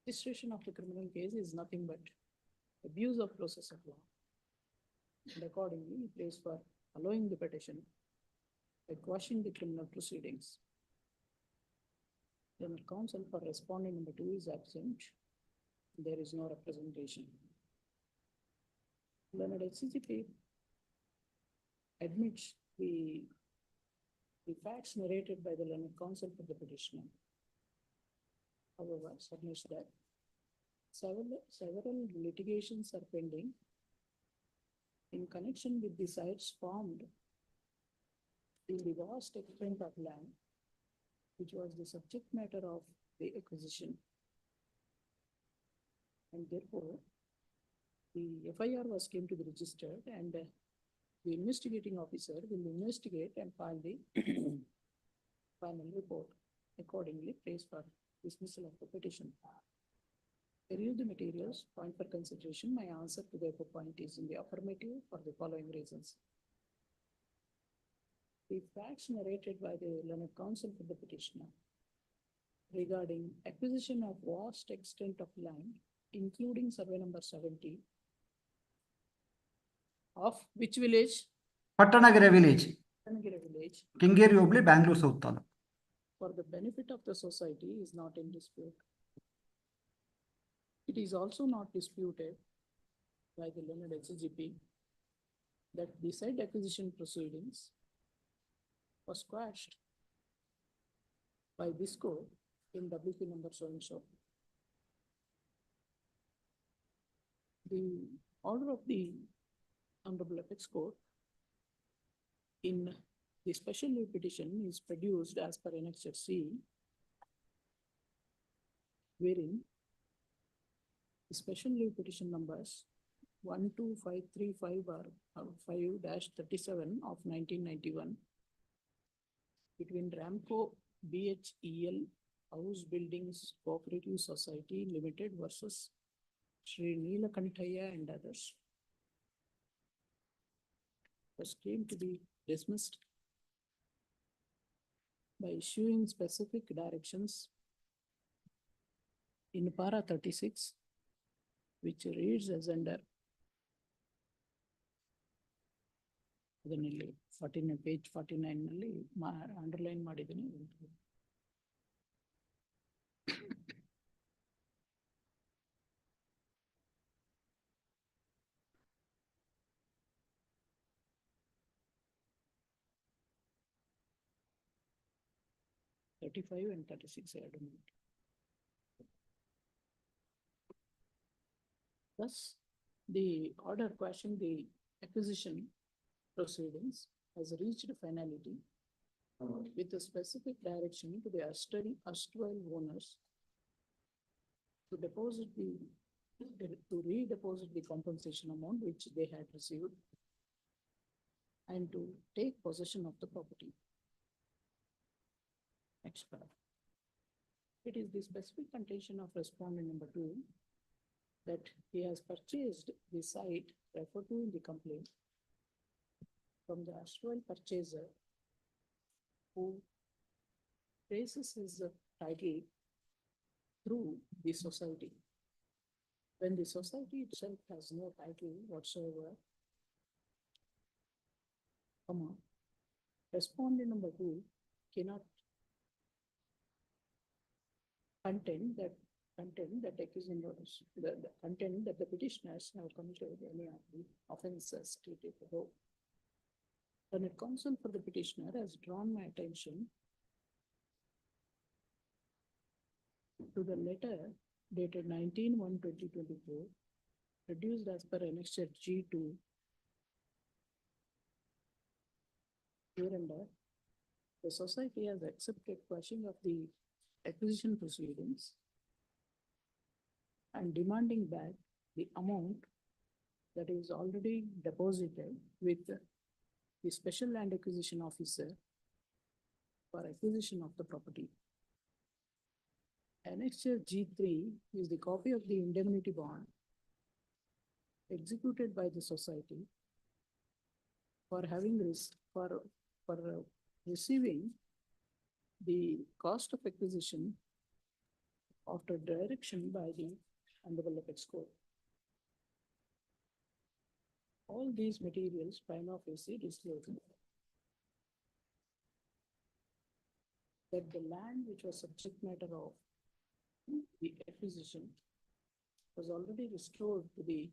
registration of the criminal case is nothing but abuse of process of law. And accordingly, he prays for allowing the petition by quashing the criminal proceedings. Then counsel for respondent number 2 is absent. There is no representation. Learned HCGP admits the facts narrated by the learned counsel for the petitioner. However, submits that several litigations are pending in connection with the sites formed in the vast extent of land, which was the subject matter of the acquisition. And therefore, the FIR came to be registered, and the investigating officer will investigate and file the final report. Accordingly, prays for dismissal of the petition. I review the materials, point for consideration. My answer to the above point is in the affirmative for the following reasons. The facts narrated by the learned counsel for the petitioner regarding acquisition of vast extent of land, including survey number 70, of which village? Pattanagere village. Pattanagere village. Kingeri Obli, Bangalore South Taluk. For the benefit of the society is not in dispute. It is also not disputed by the learned HCGP that the said acquisition proceedings was quashed by this court in WP number so and so. The order of the Honorable Apex Court in the special leave petition is produced as per Annexure C, wherein the special leave petition numbers 12535 are 5-37 of 1991 between Ramco BHEL House Buildings Cooperative Society Limited versus Sri Neelakantaya and others was came to be dismissed by issuing specific directions in para 36, which reads as under ಅದನ್ನಲ್ಲಿ 49 page 49 ನಲ್ಲಿ underline ಮಾಡಿದ್ದೀನಿ. $35 and $36 ಎರಡು minute. Thus, the order quashing the acquisition proceedings has reached finality with a specific direction to the erstwhile owners to redeposit the compensation amount which they had received and to take possession of the property. Next paragraph. It is the specific contention of respondent number 2 that he has purchased the site referred to in the complaint from the erstwhile purchaser who traces his title through the society. When the society itself has no title whatsoever, respondent number 2 cannot contend that the petitioners have committed any of the offences stated below. The counsel for the petitioner has drawn my attention to the letter dated 19/1/2024, produced as per Annexure G2, hereunder the society has accepted quashing of the acquisition proceedings and demanding back the amount that is already deposited with the special land acquisition officer for acquisition of the property. Annexure G3 is the copy of the indemnity bond executed by the society for having receiving the cost of acquisition after direction by the Honorable Apex Court. All these materials prima facie disclose that the land which was subject matter of the acquisition was already restored to the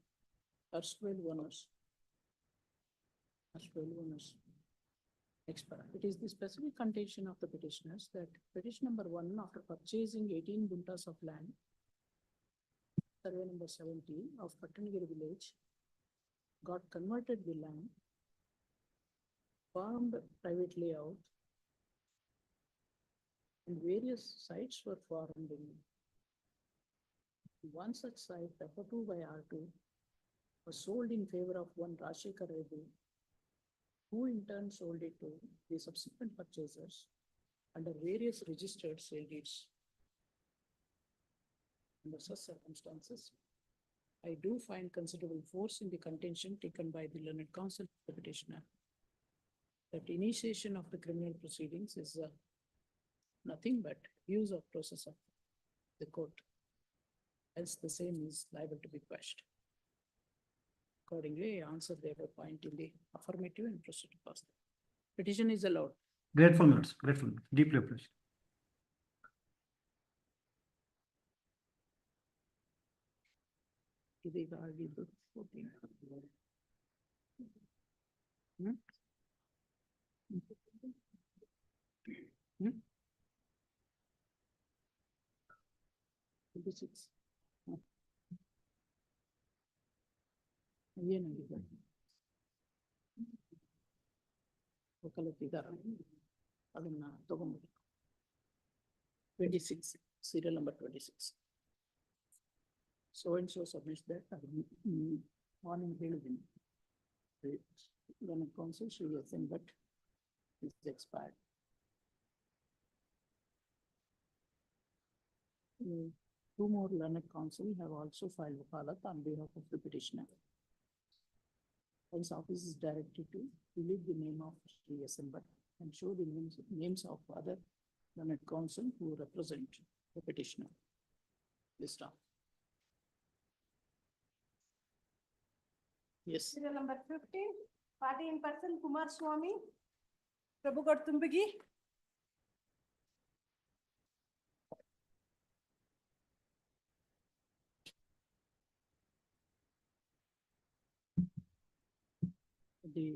erstwhile owners. It is the specific contention of the petitioners that petition number 1, after purchasing 18 guntas of land, survey number 70 of Pattanagiri village, got converted the land, formed private layout, and various sites were formed in. One such site, referred to by R2, was sold in favor of one Rashekar Reddy, who in turn sold it to the subsequent purchasers under various registered sale deeds. Under such circumstances, I do find considerable force in the contention taken by the learned counsel of the petitioner that initiation of the criminal proceedings is nothing but use of process of the court, else the same is liable to be quashed. Accordingly, I answer the above point in the affirmative and proceed to pass. Petition is allowed. Grateful minutes, deeply appreciated. ಇದೀಗ ಆಗಿದ್ದು 14. Hmm? 26. ಏನಾಗಿದೆ ಒಕ್ಕಲತ್ತಿದಾರ ಅದನ್ನ ತಗೊಂಡ್ಬಿಡಿ. 26, serial number 26. So and so submits that morning ಹೇಳಿದ್ದೀನಿ. Then council should assign, but it's expired. Two more learned counsel have also filed wakalat on behalf of the petitioner. His office is directed to delete the name of Shri S.N. Bhatt and show the names of other learned counsel who represent the petitioner. List down. Yes. Serial number 15, party in person, Kumar Swami, Prabhugat Tumbagi. The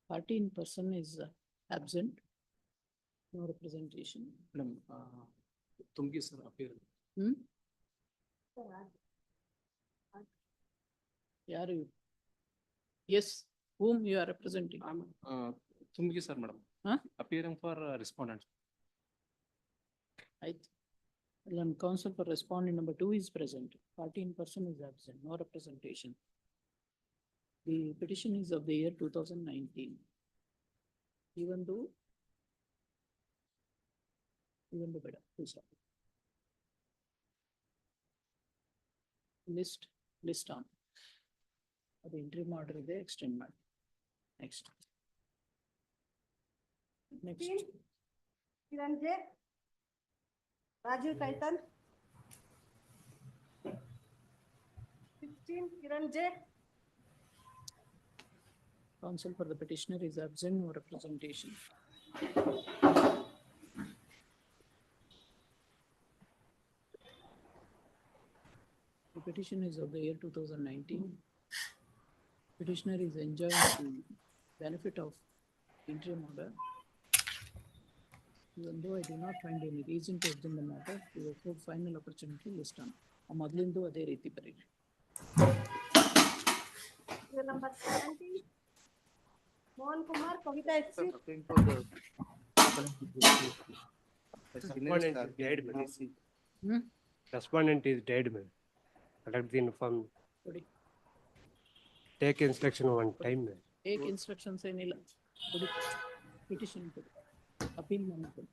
party in person is absent. No representation. Madam, Tumgi sir appear. Yaru? Yes, whom you are representing? Tumgi sir, madam. Huh? Appearing for respondent. Then counsel for respondent number 2 is present. Party in person is absent. No representation. The petition is of the year 2019. Even though better, full stop. List on. The interim order is extend man. Next. 15, Kiran J. Rajiv Kaitan. 16, Kiran J. Counsel for the petitioner is absent, no representation. The petition is of the year 2019. Petitioner is enjoying the benefit of interim order. Even though I do not find any reason to extend the matter, we will afford final opportunity list on. ಮೊದಲಿಂದು ಅದೇ ರೀತಿ ಬರೀರಿ. Serial number 17, Mohan Kumar, Kavita HC. Respondent is dead, ma'am. Respondent is dead, ma'am. Let the inform. Take instruction one time, ma'am. Take instructions ಏನಿಲ್ಲ. Petition ಕೊಡಿ. Appeal ಮಾಡ್ಕೊಳ್ಳಿ.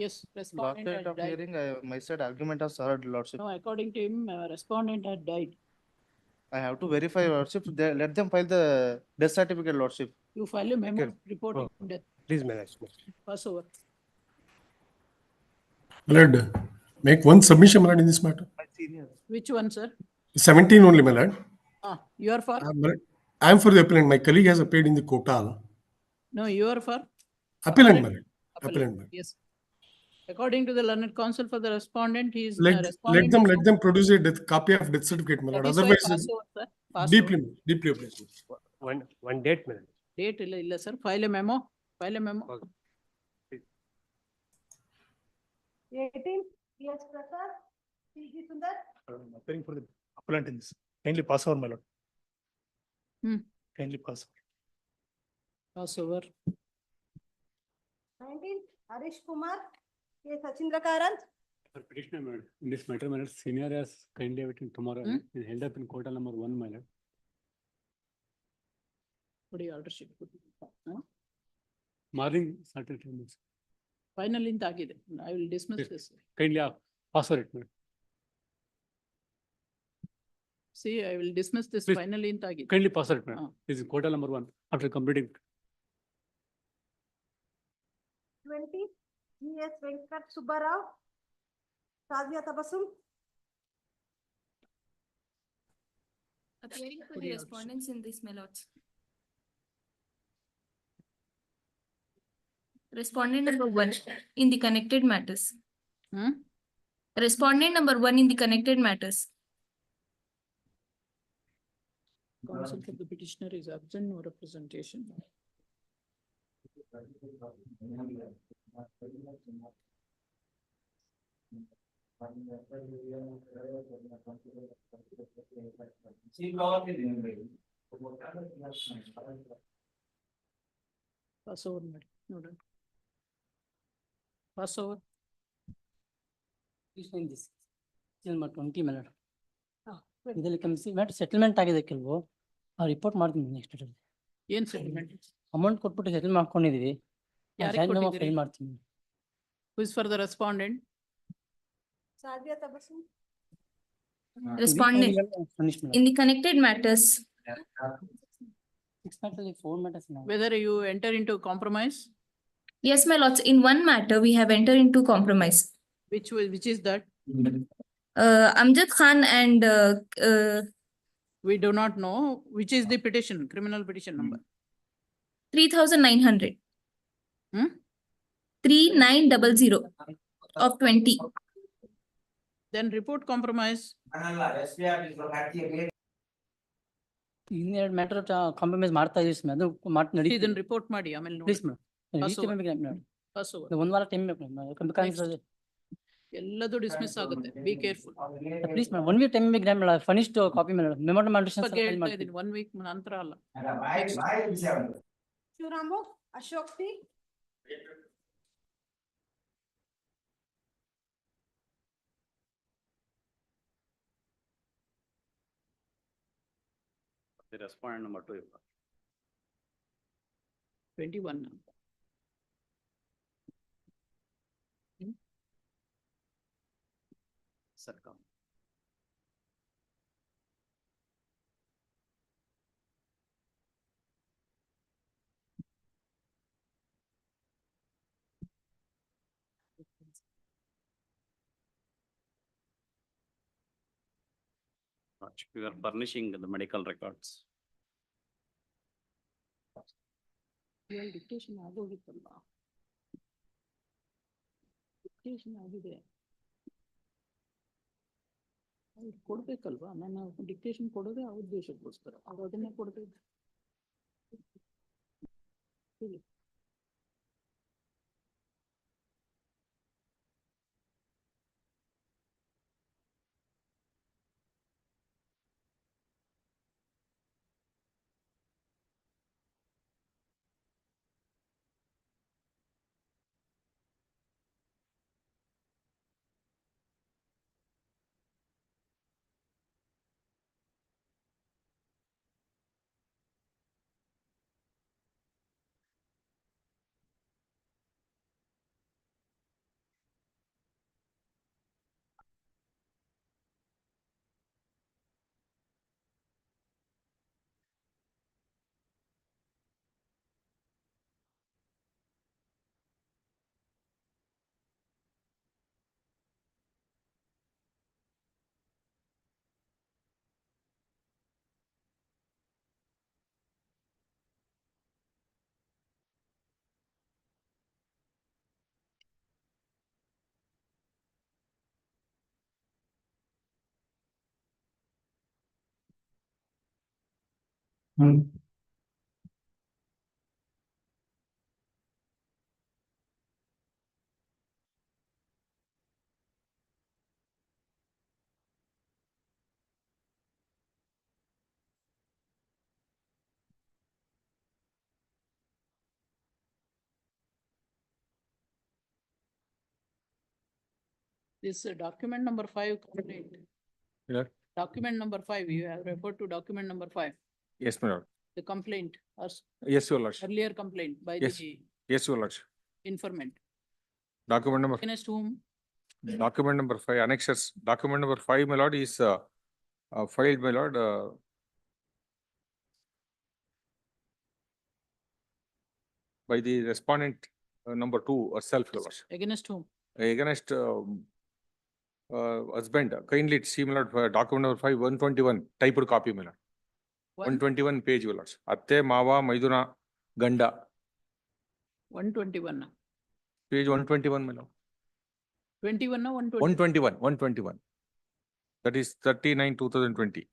Yes, respondent had died. Hearing, my side argument has heard, Lordship. No, according to him, respondent had died. I have to verify, Lordship. Let them file the death certificate, Lordship. You file a memo Okay. reporting death. Please, ma'am. Pass over. My lord, make one submission, my lord, in this matter. Which one, sir? 17 only, my lord. You are for? My lord, I am for the appellant. My colleague has appeared in the Kotal. No, you are for? Appellant, my lord. Appellant, my lord. Yes. According to the learned counsel for the respondent, he is Let them produce a copy of death certificate, my lord. That is why Otherwise, pass over, sir. Pass deeply over. obliged. One date, ma'am. Date illa sir. File a memo. File a memo. Okay. 18, P.S. Prasad, P.G. Sundar. Appearing for the appellant in this. Kindly pass over, my lord. Kindly pass over. Pass over. 19, Harish Kumar, K. Sachindra Karant. For petitioner, my lord, in this matter, my lord, senior has kindly awaiting tomorrow. Is held up in quota number 1, my lord. What do you order sheet? Morning, certain time. Final in ಆಗಿದೆ. I will dismiss Yes. this. Kindly pass over it, madam. See, I will dismiss this Please. final in ಆಗಿದೆ. Kindly pass over it, madam. This is quota number 1 after completing. 20, G.S. Venkat Subbarao, Sazia Tabassum. Appearing for the respondents in this, my lords. Respondent number 1 in the connected matters. Respondent number 1 in the connected matters. Counsel for the petitioner is absent, no representation. Pass over, madam. Noted. Pass over. This number 20 minute. Well, ಇದರಲ್ಲಿ ಕಮಿಸಿ mat settlement ಆಗಿದೆ ಕೆಲವು report ಮಾಡ್ತೀನಿ next ಏನ್ settlement? Amount ಕೊಟ್ಬಿಟ್ಟು settle ಮಾಡ್ಕೊಂಡಿದೀವಿ ಯಾರಿಗೆ ಕೊಟ್ಟಿದ್ದೀರಿ? File ಮಾಡ್ತೀನಿ Who is for the respondent? Sadia Tabassum. Respondent, in the connected matters, 6 matters 4 matters now. Whether you enter into compromise, yes, my lords, in one matter, we have entered into compromise. which is that? Amjad Khan and We do not know which is the petition, criminal petition number. 3,900. Hmm? 3900 of 20. Then report compromise. ಇನ್ನೆರಡು matter compromise ಮಾಡ್ತಾ ಇದೀವಿ ಸ್ವಾಮಿ ಅದು ನಡೀತಿದೆ ಇದನ್ನ report ಮಾಡಿ ಆಮೇಲೆ please ನೋಡಿ. Pass over. Pass over. ಒಂದು ವಾರ ಟೈಮ್ ಬೇಕು ಮೇಡಮ್ ಎಲ್ಲದೂ ಡಿಸ್ಮಿಸ್ ಆಗುತ್ತೆ. Be careful. Please madam 1 week time ಬೇಕು madam finished copy madam memorandum understand ಬಗ್ಗೆ ಹೇಳ್ತಾ ಇದ್ದೀನಿ 1 week ನಂತರ ಅಲ್ಲ. Shivramu, Ashok T. The respondent number 2. 21 now. Sarkam. We are furnishing the medical records. ಇವಾಗ ಡಿಕ್ಟೇಷನ್ ಆಗೋಗಿತ್ತಲ್ವಾ? ಡಿಕ್ಟೇಷನ್ ಆಗಿದೆ. ಅವ್ರು ಕೊಡ್ಬೇಕಲ್ವಾ? ನಾನು ಡಿಕ್ಟೇಷನ್ ಕೊಡೋದೇ ಆ ಉದ್ದೇಶಕ್ಕೋಸ್ಕರ. ಅವ್ರು ಅದನ್ನೇ ಕೊಡ್ಬೇಕು. This document number 5 complaint. Yeah. Document number 5, you have referred to document number 5, Yes, my lord. the complaint or Yes, your lordship. earlier complaint by Yes. the Yes, your lordship. informant. Document number, Against whom? document number 5, annexures, document number 5, my lord, is filed, my lord, by the respondent number 2 herself, your lordship. Against whom? Against husband, kindly see, my lord, document number 5, 121, typed copy, my lord. 121 page, your lordship. Atte, Mava, Maiduna, Ganda, 121. page 121, my lord. 21 na 120? 121, 121. That is 39/2020.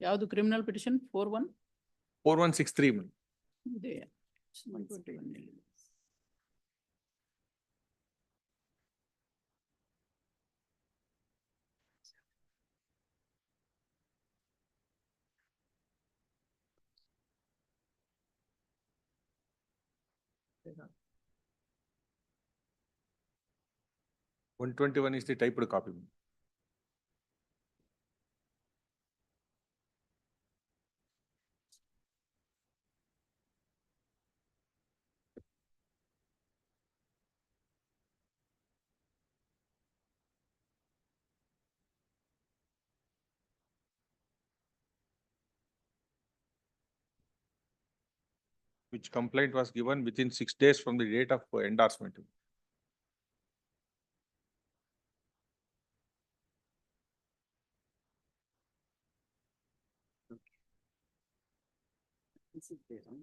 ಯಾವುದು criminal petition? 41? 4163, my lord. ಇದೆ. 121 ಇಲ್ಲಿ. 121 is the typed copy. Which complaint was given within 6 days from the date of endorsement. This is there, huh?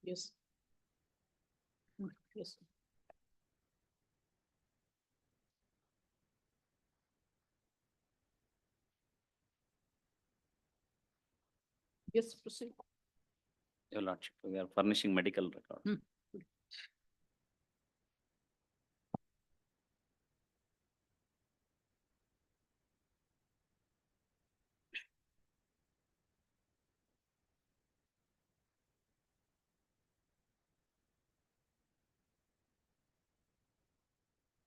Yes. Yes. Yes, proceed. Your Lordship, we are furnishing medical record.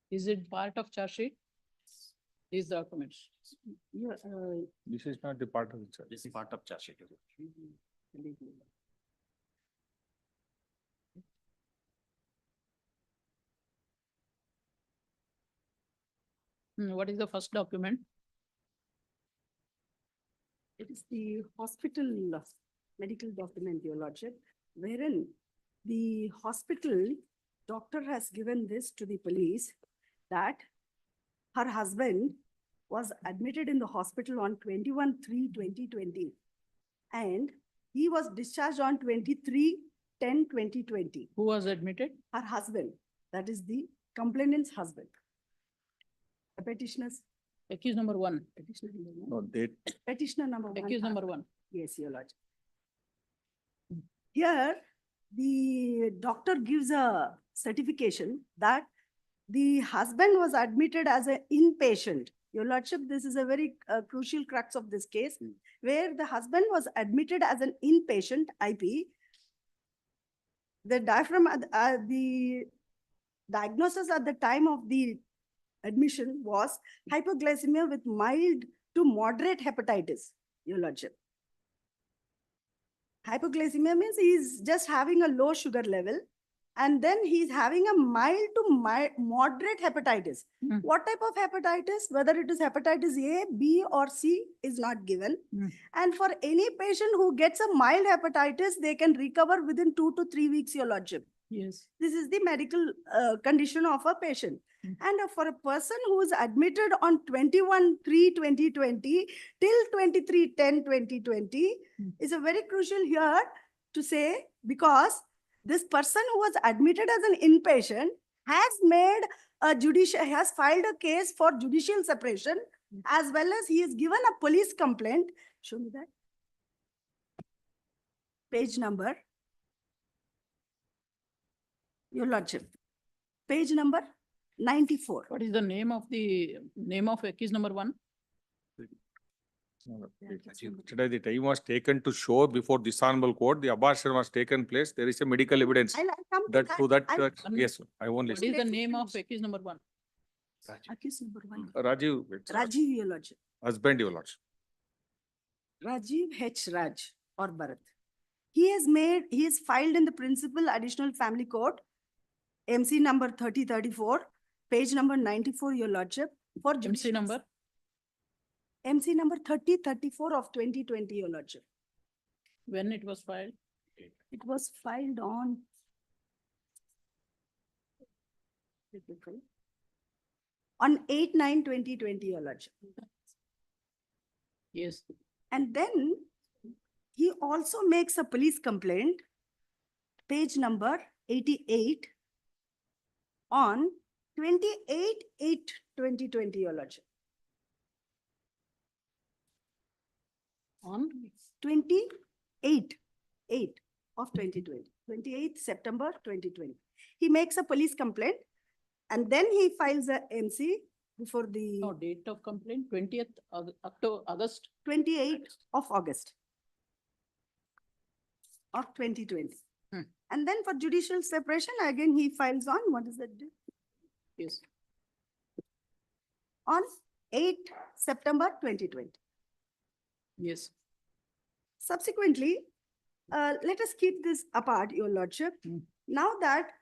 Is it part of charge sheet? These documents. Yeah, This is not the part of the charge. This is part of charge sheet. What is the first document? it is the hospital medical document, Your Lordship, wherein the hospital doctor has given this to the police that her husband was admitted in the hospital on 21/3/2020 and he was discharged on 23/10/2020. Who was admitted? Her husband, that is the complainant's husband. The petitioner's Accused number one. petitioner number one. No, date. Petitioner number one. Accused number one. Yes, Your Lordship. Here, the doctor gives a certification that the husband was admitted as an inpatient. Your Lordship, this is a very crucial crux of this case, where the husband was admitted as an inpatient IP. The diaphragm, the diagnosis at the time of the admission was hypoglycemia with mild to moderate hepatitis, Your Lordship. Hypoglycemia means he's just having a low sugar level and then he's having a mild to moderate hepatitis. What type of hepatitis, whether it is hepatitis A, B or C is not given. And for any patient who gets a mild hepatitis, they can recover within 2 to 3 weeks, Your Lordship. Yes. This is the medical condition of a patient. And for a person who is admitted on 21/3/2020 till 23/10/2020 is a very crucial here to say, because this person who was admitted as an inpatient has made has filed a case for judicial separation, as well as he has given a police complaint. Show me that. Page number. Your Lordship. Page number 94. What is the name of accused number one? Today, the time was taken to show before this honorable court, the abortion was taken place. There is a medical evidence I'll come to that to that, I'll- yes, I won't What listen. is the name of accused number one? Accused number one. Rajiv, Rajiv, Your Lordship. husband, your lordship. Rajiv H. Raj or Bharat. He has filed in the Principal Additional Family Court, MC number 3034, page number 94, Your Lordship, for MC judicial- number? MC number 3034 of 2020, Your Lordship. When it was filed? It was filed on on 8/9/2020, Your Lordship. Yes. And then he also makes a police complaint, page number 88, on 28/8/2020, Your Lordship. On 28/8 of 2020, 28th September 2020. He makes a police complaint and then he files a MC before the no date of complaint, 20th October, August. 28th of August of 2020. And then for judicial separation, again, he files on, what is that date? Yes. On 8 September 2020. Yes. Subsequently, let us keep this apart, Your Lordship. Now that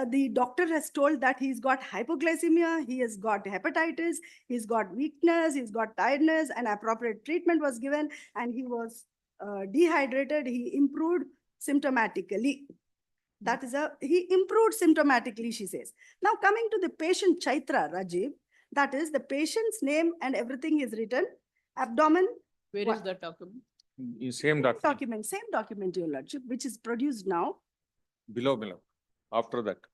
the doctor has told that he's got hypoglycemia, he has got hepatitis, he's got weakness, he's got tiredness, and appropriate treatment was given, and he was dehydrated, he improved symptomatically. That is he improved symptomatically, she says. Now coming to the patient Chaitra Rajiv, that is the patient's name and everything is written, abdomen. Where is that document? Same document. Same document, Your Lordship, which is produced now. Below. After that.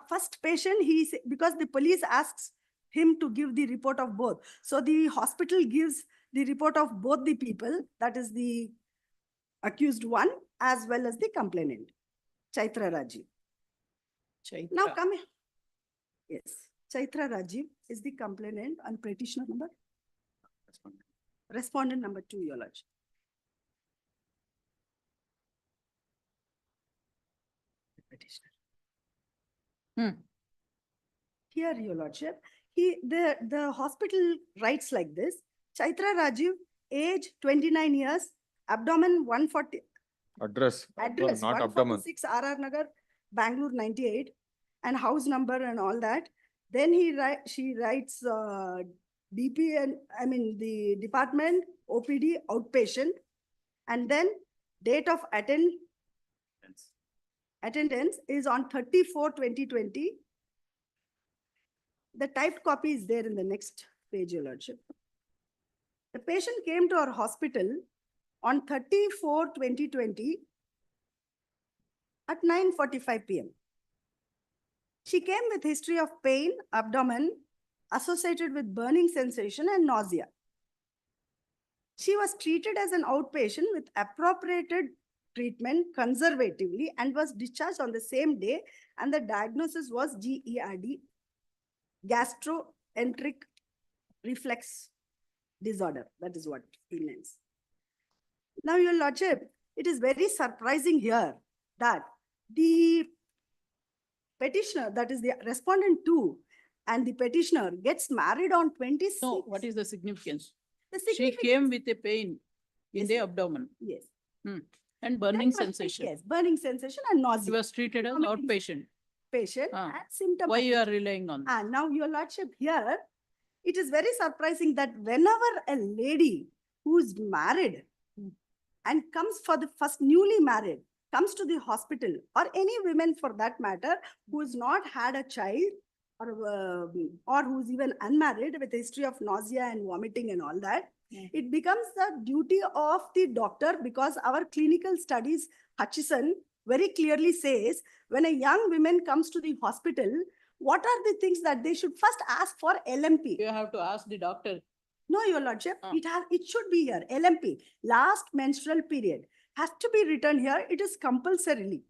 First patient, because the police asks him to give the report of both. So the hospital gives the report of both the people, that is the accused one, as well as the complainant, Chaitra Rajiv. Now come here. Yes, Chaitra Rajiv is the complainant and petitioner number? Respondent number 2, Your Lordship. Petitioner. Here, Your Lordship, the hospital writes like this: Chaitra Rajiv, age 29 years, abdomen 140. Address, not abdomen. 146 RR Nagar, Bangalore 98, and house number and all that. Then she writes DP and the department, OPD, outpatient, and then date of attendance is on 30/4/2020. The typed copy is there in the next page, Your Lordship. The patient came to our hospital on 30/4/2020 at 9:45 p.m. She came with history of pain, abdomen, associated with burning sensation and nausea. She was treated as an outpatient with appropriated treatment conservatively and was discharged on the same day, and the diagnosis was GERD, gastroenteric reflex disorder. That is what he means. Now, Your Lordship, it is very surprising here that the petitioner, that is the respondent 2, and the petitioner gets married on 26. No, what is the significance? The She significance- came with a pain in the abdomen. Yes. And burning That was- sensation. Yes, burning sensation and nausea. She was treated as Vomiting outpatient. Patient and symptom. Why you are relying on? And now, Your Lordship, here, it is very surprising that whenever a lady who is married and comes for the first newly married, comes to the hospital, or any women for that matter, who has not had a child or who's even unmarried with a history of nausea and vomiting and all that, it becomes the duty of the doctor, because our clinical studies, Hutchison very clearly says, when a young woman comes to the hospital, what are the things that they should first ask for? LMP. You have to ask the doctor. No, Your Lordship, it should be here. LMP, last menstrual period, has to be written here. It is compulsorily.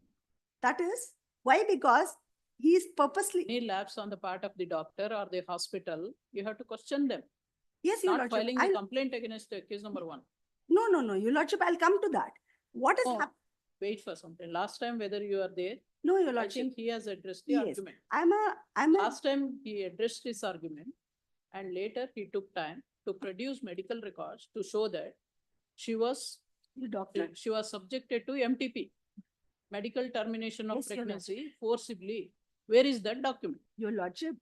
That is why, because he is purposely. Any lapse on the part of the doctor or the hospital, you have to question them. Yes, Your Not Lordship. filing a complaint against case number 1. No, Your Lordship, I'll come to that. What is happening? Wait for something. Last time, whether you are there, No, Your I Lordship. think he has addressed the Yes. argument. I'm a. Last time he addressed this argument, and later he took time to produce medical records to show that she was subjected to MTP, medical termination of Yes, Your pregnancy forcibly. Where is that document? Your Lordship,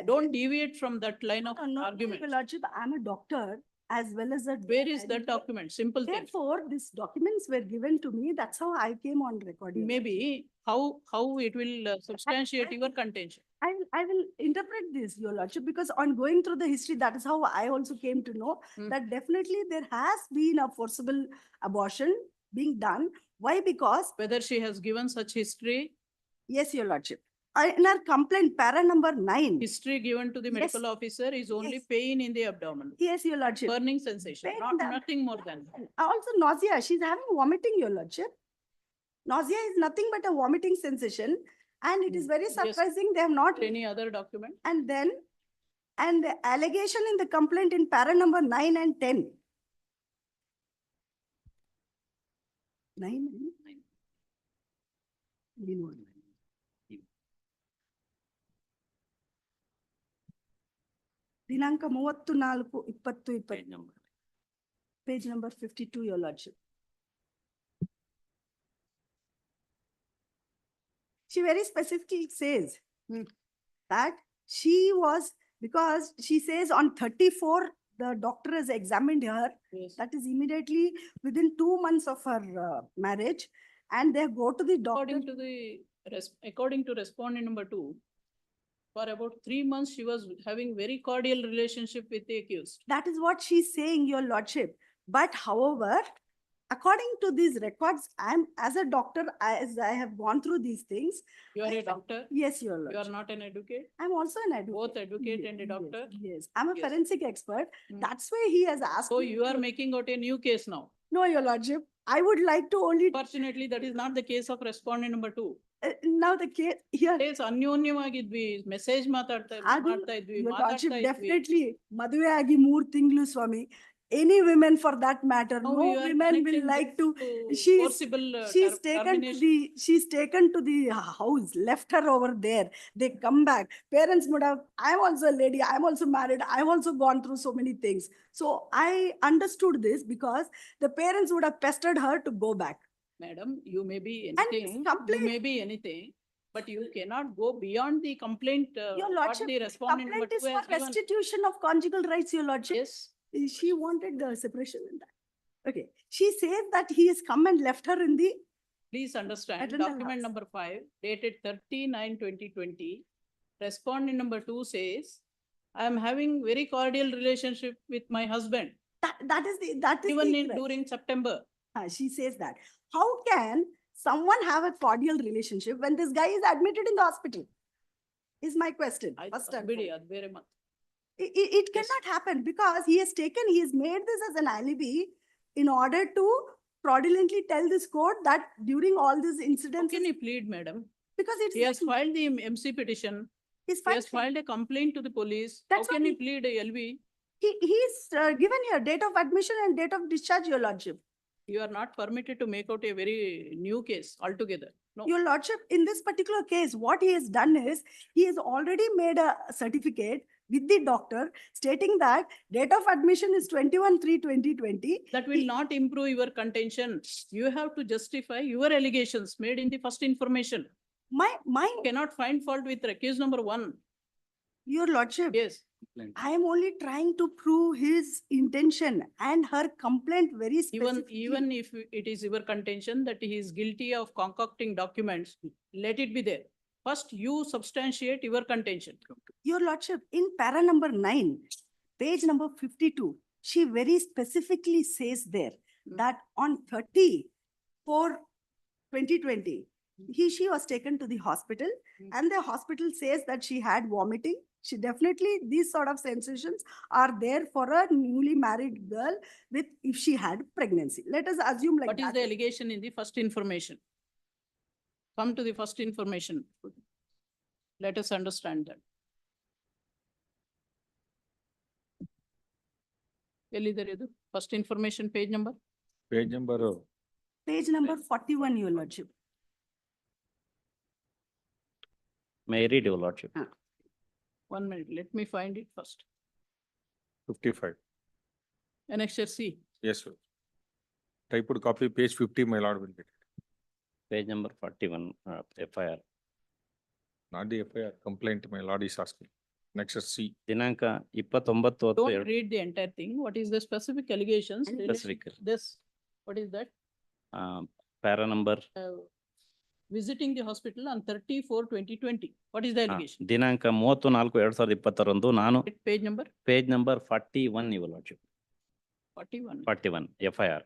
Don't deviate from that line of no, argument. Your Lordship, I'm a doctor. as well as the. Where is that document? Simple thing. Therefore, these documents were given to me. That's how I came on record. Your Lordship. Maybe how it will substantiate your contention. I will interpret this, Your Lordship, because on going through the history, that is how I also came to know that definitely there has been a forcible abortion being done. Why? Because. Whether she has given such history. Yes, Your Lordship. In our complaint, para number 9. History given to the medical officer is only Yes. pain in the abdomen. Yes, Your Lordship. Burning sensation, Pain not in the- nothing more than that. Also nausea. She's having vomiting, Your Lordship. Nausea is nothing but a vomiting sensation. And it is very Yes. surprising they have not. Any other document? And then, and the allegation in the complaint in para number 9 and 10. 9? ದಿನಾಂಕ 34/20/20. Page number 52, Your Lordship. She very specifically says that she was, because she says on 34, the doctor has examined her. Yes. That is immediately within 2 months of her marriage. And they go to the doctor. According to respondent number 2, for about 3 months, she was having very cordial relationship with the accused. That is what she's saying, Your Lordship. But however, according to these records, as a doctor, as I have gone through these things. You are a doctor? Yes, Your You Lordship. are not an advocate? I'm also an advocate. Both advocate and a doctor? Yes, I'm a Yes. forensic expert. That's why he has asked. So me you are to- making out a new case now. No, Your Lordship. I would like to only. Fortunately, that is not the case of respondent number 2. Now the case here. Case ಅನ್ಯೋನ್ಯವಾಗಿದ್ವಿ message ಮಾಡ್ತಾ ಇದ್ವಿ Your ಮಾತಾಡ್ತಾ Lordship, ಇದ್ವಿ. definitely ಮದುವೆ ಆಗಿ 3 ತಿಂಗಳು ಸ್ವಾಮಿ. Any women for that matter, Now no you are women will connecting like this to. to forcible, She's taken to the house, left her over there. They come back. Parents would have. I'm also a lady. I'm also married. I've also gone through so many things. So I understood this because the parents would have pestered her to go back. Madam, you may be And anything, you complaint. may be anything, but you cannot go beyond the complaint. Your What Lordship, the respondent number complaint is 2 has for given. restitution of conjugal rights, Your Lordship. Yes. She wanted the separation in that. Okay. She says that he has come and left her in the. Please understand, Addendum document house. number 5 dated 30/9/2020. Respondent number 2 says, I am having very cordial relationship with my husband. That is Even the in during September. She says that. How can someone have a cordial relationship when this guy is admitted in the hospital? Is my question. First and ಬಿಡಿ, foremost. ಅದು ಬೇರೆ ಮಾತು. It cannot happen because he has made this as an alibi in order to fraudulently tell this court that during all these How incidents. can he plead, madam? Because it's. He has filed the MC petition. He's He has filed a complaint to the police. That's How can what he plead a LV? He's given here date of admission and date of discharge, Your Lordship. You are not permitted to make out a very new case altogether. No. Your Lordship, in this particular case, what he has done is, he has already made a certificate with the doctor stating that date of admission is 21/3/2020. That will not improve your contention. You have to justify your allegations made in the first information. My. You cannot find fault with accused number 1. Your Lordship. Yes. I am only trying to prove his intention and her complaint very specifically. Even if it is your contention that he is guilty of concocting documents, let it be there. First, you substantiate your contention. Your Lordship, in para number 9, page number 52, she very specifically says there that on 30/4/2020, she was taken to the hospital and the hospital says that she had vomiting. She definitely, these sort of sensations are there for a newly married girl with, if she had pregnancy. Let us assume like What is the allegation in the first information? Come to the first information. Let us understand that. ಎಲ್ಲಿದ್ದಾರೆ ಇದು? First information page number? Page number. Page number 41, Your Lordship. May I read, Your Lordship? 1 minute, let me find it first. 55. Annexure C. Yes, sir. Typed copy, page 50, my lord will get it. Page number 41, FIR. Not the FIR, complaint, my lord is asking. Annexure C. ದಿನಾಂಕ 29/10. Don't read the entire thing. What is the specific allegations? related to Specific. This, what is that? Para number Visiting the hospital on 30/4/2020. What is the allegation? ದಿನಾಂಕ 30/4/2020 ನಾನು Page number page number 41 Your Lordship. 41. 41 FIR.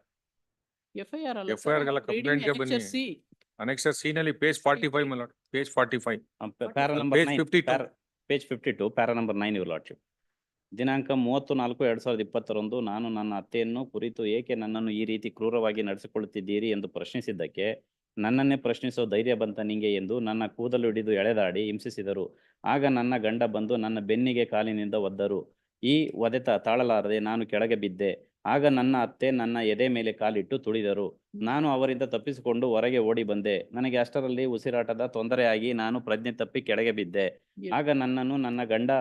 FIR ಅಲ್ಲ FIR sir. ಗೆಲ್ಲ Reading complaint ಗೆ annexure ಬನ್ನಿ. C. Annexure C ನಲ್ಲಿ page 45 my lord, page 45. Para number Page 52. Page 52 para number 9 Your Lordship. ದಿನಾಂಕ 30/4/2020 ನಾನು ನನ್ನ ಅತ್ತೆಯನ್ನು ಕುರಿತು ಏಕೆ ನನ್ನನ್ನು ಈ ರೀತಿ ಕ್ರೂರವಾಗಿ ನಡೆಸಿಕೊಳ್ಳುತ್ತಿದ್ದೀರಿ ಎಂದು ಪ್ರಶ್ನಿಸಿದ್ದಕ್ಕೆ ನನ್ನನ್ನೇ ಪ್ರಶ್ನಿಸೋ ಧೈರ್ಯ ಬಂತ ನಿಂಗೆ ಎಂದು ನನ್ನ ಕೂದಲು ಹಿಡಿದು ಎಳೆದಾಡಿ ಹಿಂಸಿಸಿದರು. ಆಗ ನನ್ನ ಗಂಡ ಬಂದು ನನ್ನ ಬೆನ್ನಿಗೆ ಕಾಲಿನಿಂದ ಒದ್ದರು. ಈ ಒದೆತ ತಾಳಲಾರದೆ ನಾನು ಕೆಳಗೆ ಬಿದ್ದೆ. ಆಗ ನನ್ನ ಅತ್ತೆ ನನ್ನ ಎದೆ ಮೇಲೆ ಕಾಲಿಟ್ಟು ತುಳಿದರು. ನಾನು ಅವರಿಂದ ತಪ್ಪಿಸಿಕೊಂಡು ಹೊರಗೆ ಓಡಿ ಬಂದೆ. ನನಗೆ ಅಷ್ಟರಲ್ಲಿ ಉಸಿರಾಟದ ತೊಂದರೆಯಾಗಿ ನಾನು ಪ್ರಜ್ಞೆ ತಪ್ಪಿ ಕೆಳಗೆ ಬಿದ್ದೆ. ಆಗ ನನ್ನನ್ನು ನನ್ನ ಗಂಡ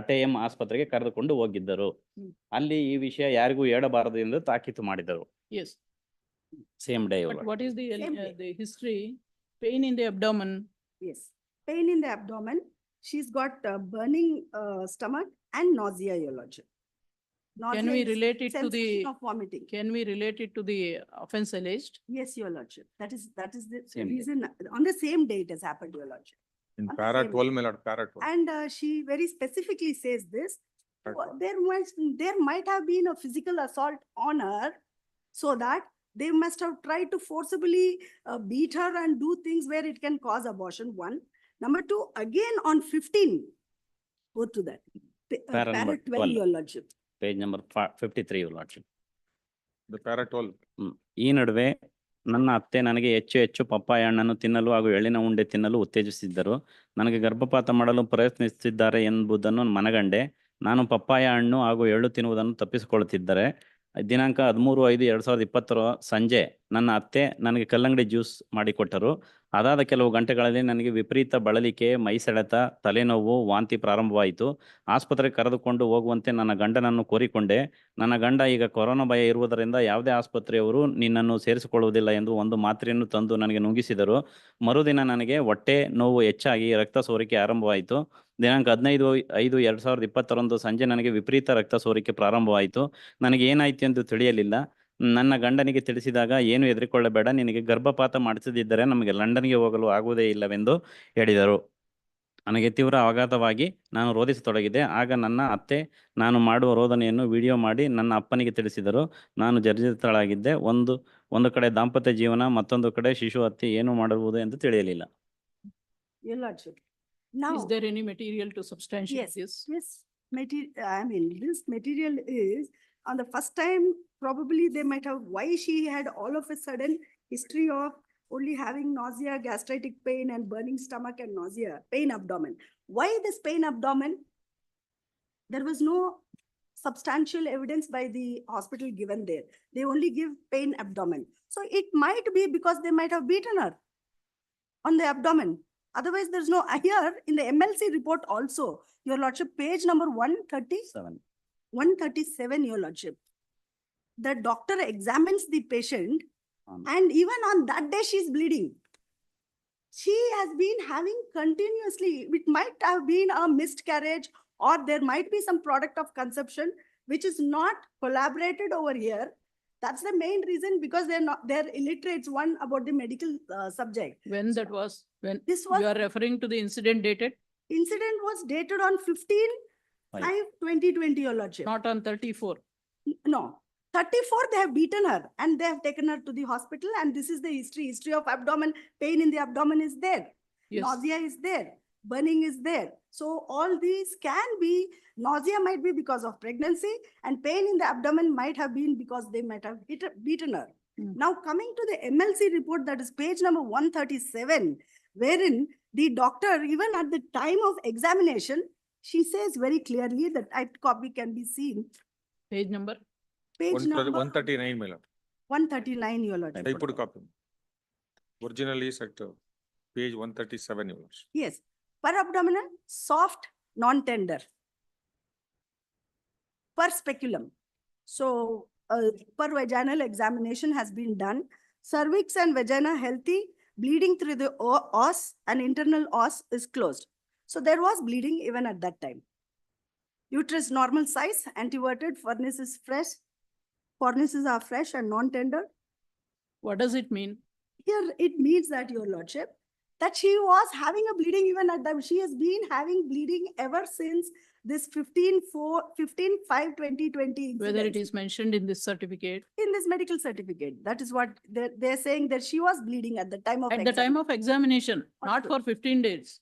ಅಟೆಎಂ ಆಸ್ಪತ್ರೆಗೆ ಕರೆದುಕೊಂಡು ಹೋಗಿದ್ದರು. ಅಲ್ಲಿ ಈ ವಿಷಯ ಯಾರಿಗೂ ಹೇಳಬಾರದು ಎಂದು ತಾಕೀತು ಮಾಡಿದರು. Yes. Same day. But what is Same day. the history? Pain in the abdomen. Yes, pain in the abdomen. She's got burning stomach and nausea, Your Lordship. Can we relate it to the, sensation of vomiting? can we relate it to the offense alleged? Yes, Your Lordship. That is the Same day. reason. On the same day it has happened, Your Lordship. In On the para same 12 day. my lord, para 12. And she very specifically says this. There might have been a physical assault on her, so that they must have tried to forcibly beat her and do things where it can cause abortion. One. Number two, again on 15. Go to that. Para number 12. Your Lordship. Page number 53 Your Lordship. The para 12. ಈ ನಡುವೆ ನನ್ನ ಅತ್ತೆ ನನಗೆ ಹೆಚ್ಚು ಹೆಚ್ಚು papaya ಹಣ್ಣನ್ನು ತಿನ್ನಲು ಹಾಗೂ ಎಳ್ಳಿನ ಉಂಡೆ ತಿನ್ನಲು ಉತ್ತೇಜಿಸಿದ್ದರು. ನನಗೆ ಗರ್ಭಪಾತ ಮಾಡಲು ಪ್ರಯತ್ನಿಸುತ್ತಿದ್ದಾರೆ ಎಂಬುದನ್ನು ಮನಗಂಡೆ. ನಾನು ಪಪ್ಪಾಯ ಹಣ್ಣು ಹಾಗೂ ಎಳ್ಳು ತಿನ್ನುವುದನ್ನು ತಪ್ಪಿಸಿಕೊಳ್ಳುತ್ತಿದ್ದರೆ ದಿನಾಂಕ 13/5/2020 ಸಂಜೆ ನನ್ನ ಅತ್ತೆ ನನಗೆ ಕಲ್ಲಂಗಡಿ ಜ್ಯೂಸ್ ಮಾಡಿಕೊಟ್ಟರು. ಅದಾದ ಕೆಲವು ಗಂಟೆಗಳಲ್ಲಿ ನನಗೆ ವಿಪರೀತ ಬಳಲಿಕೆ, ಮೈ ಸೆಳೆತ, ತಲೆನೋವು, ವಾಂತಿ ಪ್ರಾರಂಭವಾಯಿತು. ಆಸ್ಪತ್ರೆಗೆ ಕರೆದುಕೊಂಡು ಹೋಗುವಂತೆ ನನ್ನ ಗಂಡನನ್ನು ಕೋರಿಕೊಂಡೆ. ನನ್ನ ಗಂಡ ಈಗ ಕೊರೋನಾ ಭಯ ಇರುವುದರಿಂದ ಯಾವುದೇ ಆಸ್ಪತ್ರೆಯವರು ನಿನ್ನನ್ನು ಸೇರಿಸಿಕೊಳ್ಳುವುದಿಲ್ಲ ಎಂದು ಒಂದು ಮಾತ್ರೆಯನ್ನು ತಂದು ನನಗೆ ನುಂಗಿಸಿದರು. ಮರುದಿನ ನನಗೆ ಹೊಟ್ಟೆ ನೋವು ಹೆಚ್ಚಾಗಿ ರಕ್ತ ಸೋರಿಕೆ ಆರಂಭವಾಯಿತು. ದಿನಾಂಕ 15/5/2021 ಸಂಜೆ ನನಗೆ ವಿಪರೀತ ರಕ್ತ ಸೋರಿಕೆ ಪ್ರಾರಂಭವಾಯಿತು. ನನಗೆ ಏನಾಯಿತು ಎಂದು ತಿಳಿಯಲಿಲ್ಲ. ನನ್ನ ಗಂಡನಿಗೆ ತಿಳಿಸಿದಾಗ ಏನು ಹೆದರಿಕೊಳ್ಳಬೇಡ, ನಿನಗೆ ಗರ್ಭಪಾತ ಮಾಡಿಸದಿದ್ದರೆ ನಮಗೆ ಲಂಡನ್ಗೆ ಹೋಗಲು ಆಗುವುದೇ ಇಲ್ಲವೆಂದು ಹೇಳಿದರು. ನನಗೆ ತೀವ್ರ ಆಘಾತವಾಗಿ ನಾನು ರೋಧಿಸತೊಡಗಿದೆ. ಆಗ ನನ್ನ ಅತ್ತೆ ನಾನು ಮಾಡುವ ರೋದನೆಯನ್ನು ವಿಡಿಯೋ ಮಾಡಿ ನನ್ನ ಅಪ್ಪನಿಗೆ ತಿಳಿಸಿದರು. ನಾನು ಜರ್ಜರಿತಳಾಗಿದ್ದೆ. ಒಂದು ಕಡೆ ದಾಂಪತ್ಯ ಜೀವನ, ಮತ್ತೊಂದು ಕಡೆ ಶಿಶು ಹತ್ಯೆ, ಏನು ಮಾಡುವುದು ಎಂದು ತಿಳಿಯಲಿಲ್ಲ. Your Lordship. Now, Is there any material to substantiate this? Yes, this material is on the first time, probably they might have, why she had all of a sudden history of only having nausea, gastritic pain and burning stomach and nausea, pain abdomen. Why this pain abdomen? There was no substantial evidence by the hospital given there. They only give pain abdomen. So it might be because they might have beaten her on the abdomen. Otherwise, there's no, here in the MLC report also, Your Lordship, page number 137, Your Lordship. The doctor examines the patient and even on that day she's bleeding. She has been having continuously, it might have been a miscarriage or there might be some product of conception which is not collaborated over here. That's the main reason, because they're illiterates, one about the medical subject. When that was, when This was, you are referring to the incident dated, incident was dated on 15/5/2020, Your Lordship. not on 34. No, 34, they have beaten her and they have taken her to the hospital, and this is the history of abdomen, pain in the abdomen is there. Yes. Nausea is there, burning is there. So all these can be, nausea might be because of pregnancy and pain in the abdomen might have been because they might have beaten her. Now coming to the MLC report, that is page number 137, wherein the doctor, even at the time of examination, she says very clearly that typed copy can be seen. Page number? Page number 139 my lord. 139, Your Lordship. Typed copy. Original is at page 137 Your Lordship. Yes, per abdominal, soft, non-tender. Per speculum. So, per vaginal examination has been done. Cervix and vagina healthy, bleeding through the os and internal os is closed. So there was bleeding even at that time. Uterus normal size, anteverted, furnaces fresh. Furnaces are fresh and non-tender. What does it mean? Here it means that, your lordship, that she was having a bleeding even at that. She has been having bleeding ever since this 15/5/2020. Whether it is mentioned in this certificate? In this medical certificate, that is what they're saying, that she was bleeding at the time of At the time of examination, not for 15 days.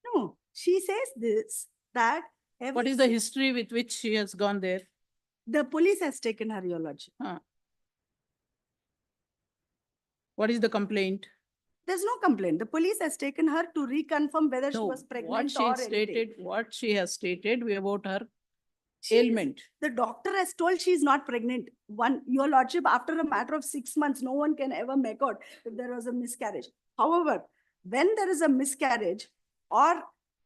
No, she says this, that What is the history with which she has gone there? the police has taken her, your lordship. What is the complaint? There's no complaint. The police has taken her to reconfirm whether she No, was pregnant what she or has anything. stated, what she has stated about her She is- ailment. The doctor has told she is not pregnant. Your lordship, after a matter of 6 months, no one can ever make out if there was a miscarriage. However, when there is a miscarriage, or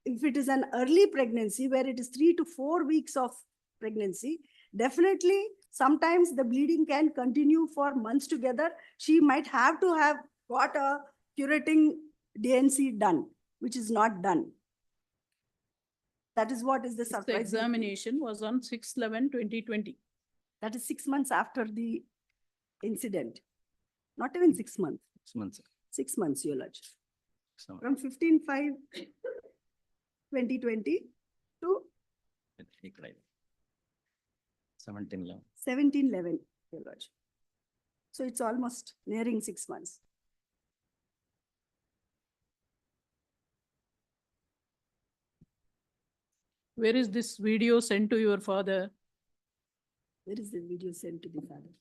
if it is an early pregnancy where it is 3 to 4 weeks of pregnancy, definitely sometimes the bleeding can continue for months together. She might have to have got a curating DNC done, which is not done. That is what is the The surprise. examination was on 6/11/2020. That is 6 months after the incident. Not even 6 months. 6 months. 6 months, your lordship. So, From 15/5/2020 to 17 17/11, your lordship. So it's almost nearing 6 months. Where is this video sent to your father? Where is the video sent to the father?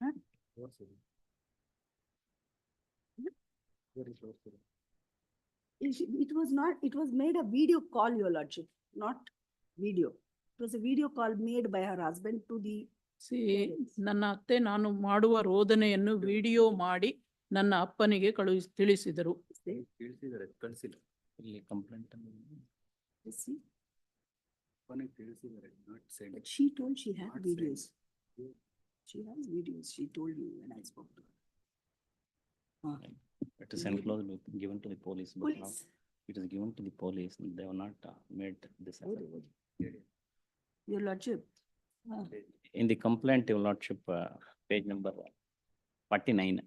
Huh? It was not, it was made a video call, your lordship, not video. It was a video call made by her husband to the See, ನನ್ನ ಅತ್ತೆ ನಾನು ಮಾಡುವ ರೋದನೆಯನ್ನು video ಮಾಡಿ ನನ್ನ ಅಪ್ಪನಿಗೆ ತಿಳಿಸಿದರು. ಕಳಿಸಿಲ್ಲ ಇಲ್ಲಿ complaint See? But she told she had videos. She has videos. She told you when I spoke to her. It is enclosed with, given to the police, but now Police. it is given to the police. They have not made this. Your lordship. In the complaint, your lordship, page number 49.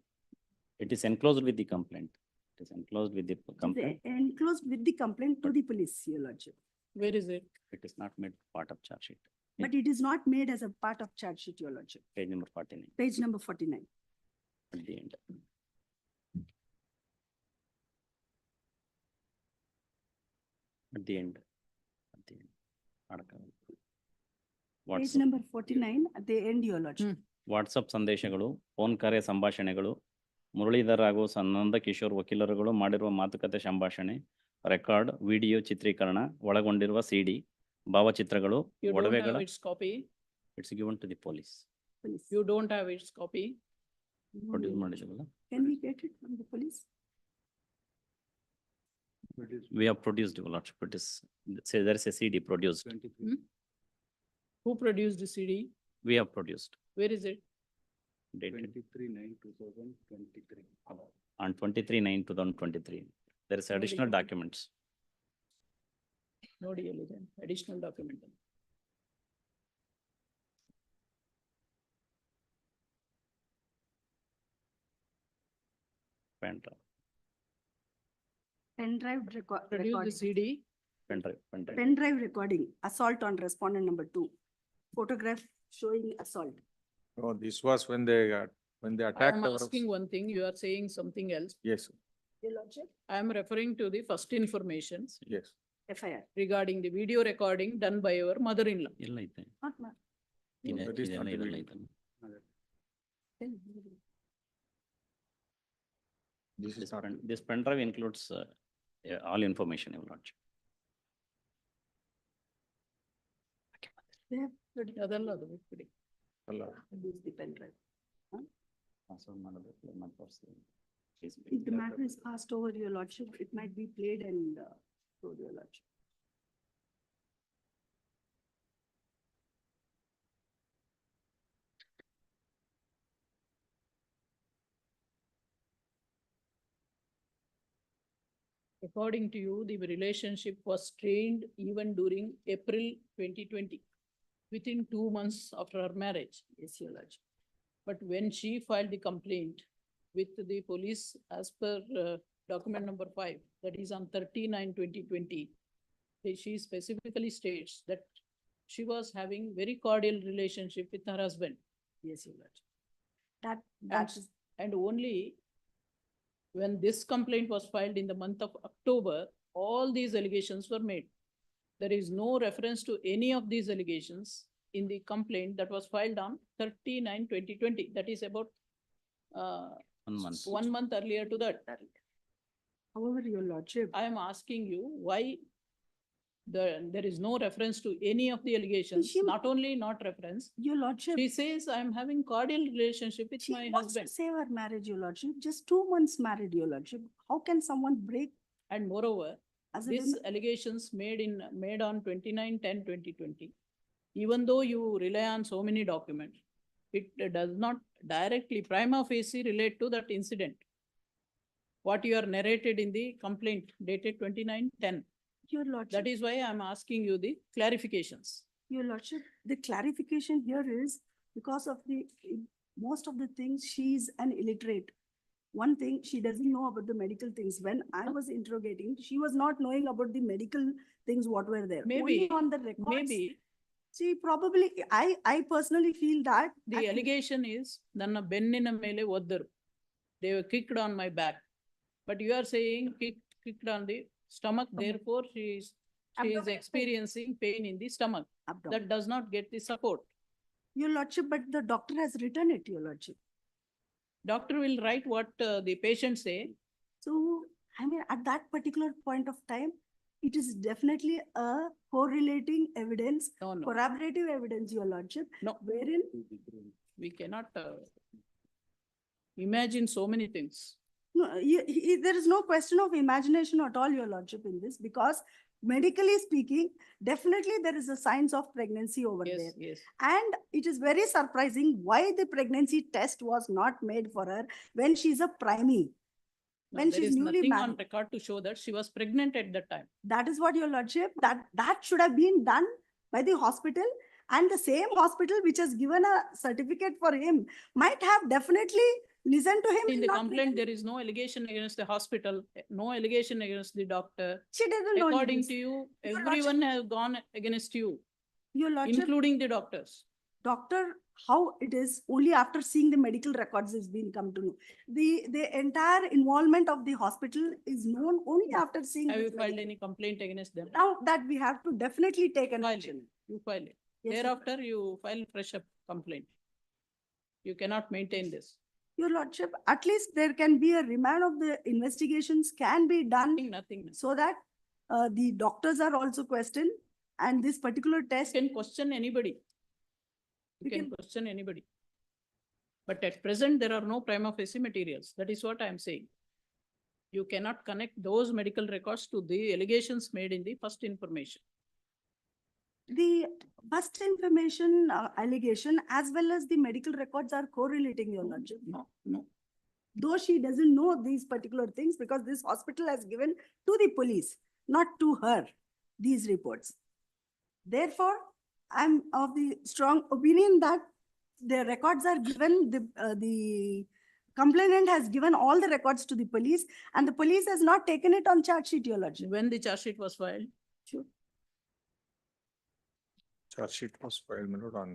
It is enclosed with the complaint. It is enclosed with the complaint. Enclosed with the complaint to the police, your lordship. Where is it? It is not made part of charge sheet. But it is not made as a part of charge sheet, your lordship. Page number 49 Page number 49. at the end. At the end. At the end. Article. Page WhatsApp. number 49 at the end, your lordship. WhatsApp ಸಂದೇಶಗಳು, phone ಕರೆ ಸಂಭಾಷಣೆಗಳು, ಮುರಳೀಧರ್ ಹಾಗೂ ನಂದ ಕಿಶೋರ್ ವಕೀಲರುಗಳು ಮಾಡಿರುವ ಮಾತುಕತೆ ಸಂಭಾಷಣೆ, record, video ಚಿತ್ರೀಕರಣ ಒಳಗೊಂಡಿರುವ ಸಿಡಿ, ಭಾವಚಿತ್ರಗಳು, You don't ಒಡವೆಗಳ. have its copy. It's given to the police. Police. You don't have its copy. Produce ಮಾಡಿಸಲ್ಲ. Can we get it from the police? We have produced, your lordship. It is, say there is a CD produced. Who produced the CD? We have produced. Where is it? Dated on 23/9/2023. There is additional documents. ನೋಡಿ ಎಲ್ಲಿದೆ additional document. Pen drive, Pen drive Produce the recording. CD. pen drive. Pen drive recording, assault on respondent number 2. Photograph showing assault. Oh, this was when they I attacked am our. asking one thing, you are saying something else. Yes, Your lordship, I am referring to the first informations yes. FIR. regarding the video recording done by your mother-in-law. ಎಲ್ಲ ಐತೆ. Not ma- ಇದೆ, that is ಇದೆ, not the ಇದೆಲ್ಲ video. ಐತೆ. This is not. This pen drive includes all information, your lordship. They have ಅದೆಲ್ಲ ಅದು ಬಿಟ್ಬಿಡಿ. ಅಲ್ಲ. produced the pen drive. Password ಮಾಡಬೇಕು, ಮತ್ತೆ ತೋರಿಸ್ತೀನಿ. If the matter is passed over, your lordship, it might be played and told, your lordship. According to you, the relationship was strained even during April 2020, within 2 months after her marriage. Yes, Your Lordship. But when she filed the complaint with the police as per document number 5, that is on 30/9/2020, she specifically states that she was having very cordial relationship with her husband. Yes, Your Lordship. And only when this complaint was filed in the month of October, all these allegations were made. There is no reference to any of these allegations in the complaint that was filed on 30/9/2020. That is about 1 month. 1 month earlier to that. However, Your Lordship, I am asking you why there is no reference to any of the allegations, She- not only not reference. Your Lordship, She says I am having cordial relationship with she my wants to husband. save her marriage, Your Lordship. Just 2 months married, Your Lordship. How can someone break And moreover, as a these woman? allegations made on 29/10/2020, even though you rely on so many documents, it does not directly prima facie relate to that incident. What you are narrated in the complaint dated 29/10. Your Lordship. That is why I am asking you the clarifications. Your Lordship, the clarification here is because of most of the things, she is an illiterate. One thing, she doesn't know about the medical things. When I was interrogating, she was not knowing about the medical things, what were there. Maybe, Only on the records. maybe See, probably, I personally feel that. the allegation is, ನನ್ನ ಬೆನ್ನಿನ ಮೇಲೆ ಒದ್ದರು. They were kicked on my back. But you are saying kicked on the stomach, therefore she is Abdominal experiencing pain in the stomach. Abdomen. That does not get the support. Your Lordship, but the doctor has written it, Your Lordship. Doctor will write what the patient say. So, I mean, at that particular point of time, it is definitely a correlating evidence, No, no, corroborative evidence, Your Lordship, no, wherein we cannot imagine so many things. no, there is no question of imagination at all, Your Lordship, in this, because medically speaking, definitely there is a signs of pregnancy over Yes, there. yes. And it is very surprising why the pregnancy test was not made for her when she's a primey. No, When there she's is newly nothing on married. record to show that she was pregnant at that time. That is what, Your Lordship, that should have been done by the hospital, and the same hospital which has given a certificate for him might have definitely listened to him. In and the not complaint, written- there is no allegation against the hospital, no allegation against the doctor. She doesn't know According this. to you, Your everyone has gone against you, Your Lordship, including the doctors. doctor, how it is only after seeing the medical records is being come to know. The entire involvement of the hospital is known only after seeing. Have you this filed medical- any complaint against them? Now that we have to definitely take an File action. it. You file it. Yes, Your Thereafter, you file fresh up complaint. You cannot maintain this. Your Lordship, at least there can be a remand of the investigations can be done Nothing. so that the doctors are also questioned, and this particular test. You can question anybody. You We can can- question anybody. But at present, there are no prima facie materials. That is what I am saying. You cannot connect those medical records to the allegations made in the first information. The first information allegation as well as the medical records are correlating, Your Lordship. No, no. Though she doesn't know these particular things because this hospital has given to the police, not to her, these reports. Therefore, I'm of the strong opinion that the records are given, the complainant has given all the records to the police, and the police has not taken it on charge sheet, Your Lordship. When the charge sheet was filed? Sure. Charge sheet was filed, my lord, on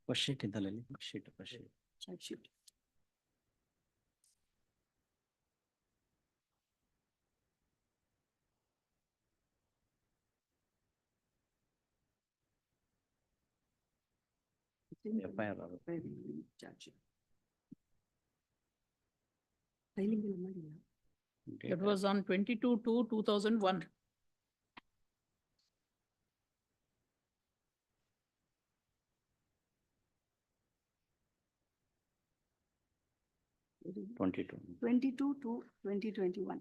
first sheet ಇದ್ದಲ್ಲ ಇಲ್ಲಿ first sheet. Charge sheet. FIR ಅದು. Charge sheet. Filing ಎಲ್ಲ ಮಾಡಿಲ್ಲ. That was on 22/2/2001. 22. 22 to 2021.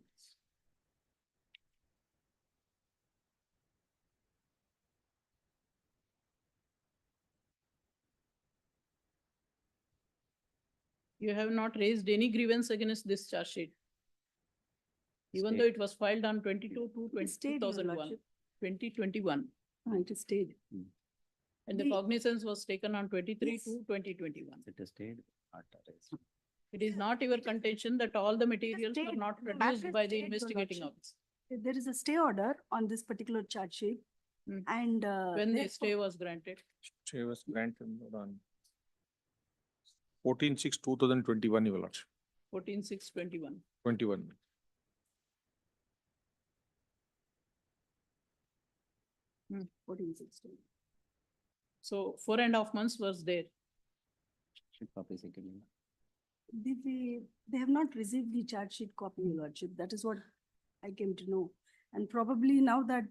You have not raised any grievance against this charge sheet. Even though it was filed on 22 to It stayed, Your 2001, Lordship. 2021. It is stayed. And the The- cognizance was taken on 23 Yes. to 2021. It is stayed. Not raised. It is not your contention that all the materials were stayed. not The matter produced is by the stayed, Your investigating Lordship. office. There is a stay order on this particular charge sheet. Hmm. And When the therefore- stay was granted. Stay was granted on 14/6/2021, Your Lordship. 14/6/21. 21. Hmm. 14/16. So 4.5 months was there. Copy second. They have not received the charge sheet copy, Your Lordship. That is what I came to know. And probably now that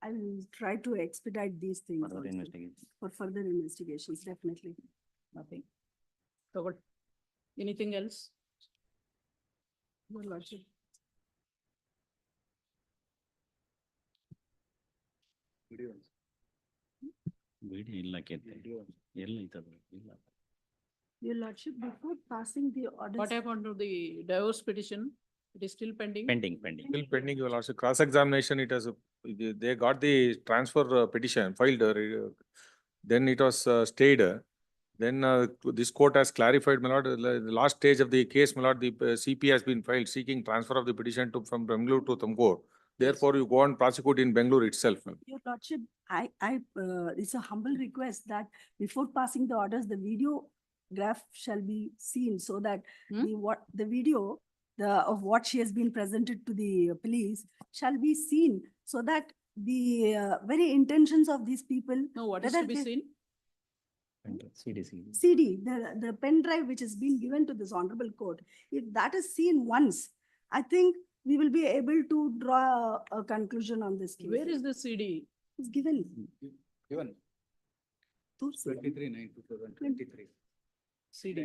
I will try to expedite these things Further also investigation. for further investigations, definitely. Nothing. So what? Anything else? Your Lordship. ಬಿಡಿ ಇಲ್ಲ ಕೆತ್ತೆ ಎಲ್ಲ ಇದ್ದದ್ದು ಇಲ್ಲ. Your Lordship, before passing the orders. What happened to the divorce petition? It is still pending? Pending. Still pending, Your Lordship. Cross-examination, it has, they got the transfer petition filed, then it was stayed. Then this court has clarified, my lord, the last stage of the case, my lord, the CP has been filed seeking transfer of the petition from Bangalore to Tumkur. Therefore, you go and prosecute in Bangalore itself. Your Lordship, it's a humble request that before passing the orders, the video graph shall be seen so that the video of what she has been presented to the police shall be seen so that the very intentions of these people. No, what is whether to be they- seen? CD, the pen drive which is being given to this honorable court, if that is seen once, I think we will be able to draw a conclusion on this case. Where is the CD? It's given. Given. Tools. 23/9/2023. CD.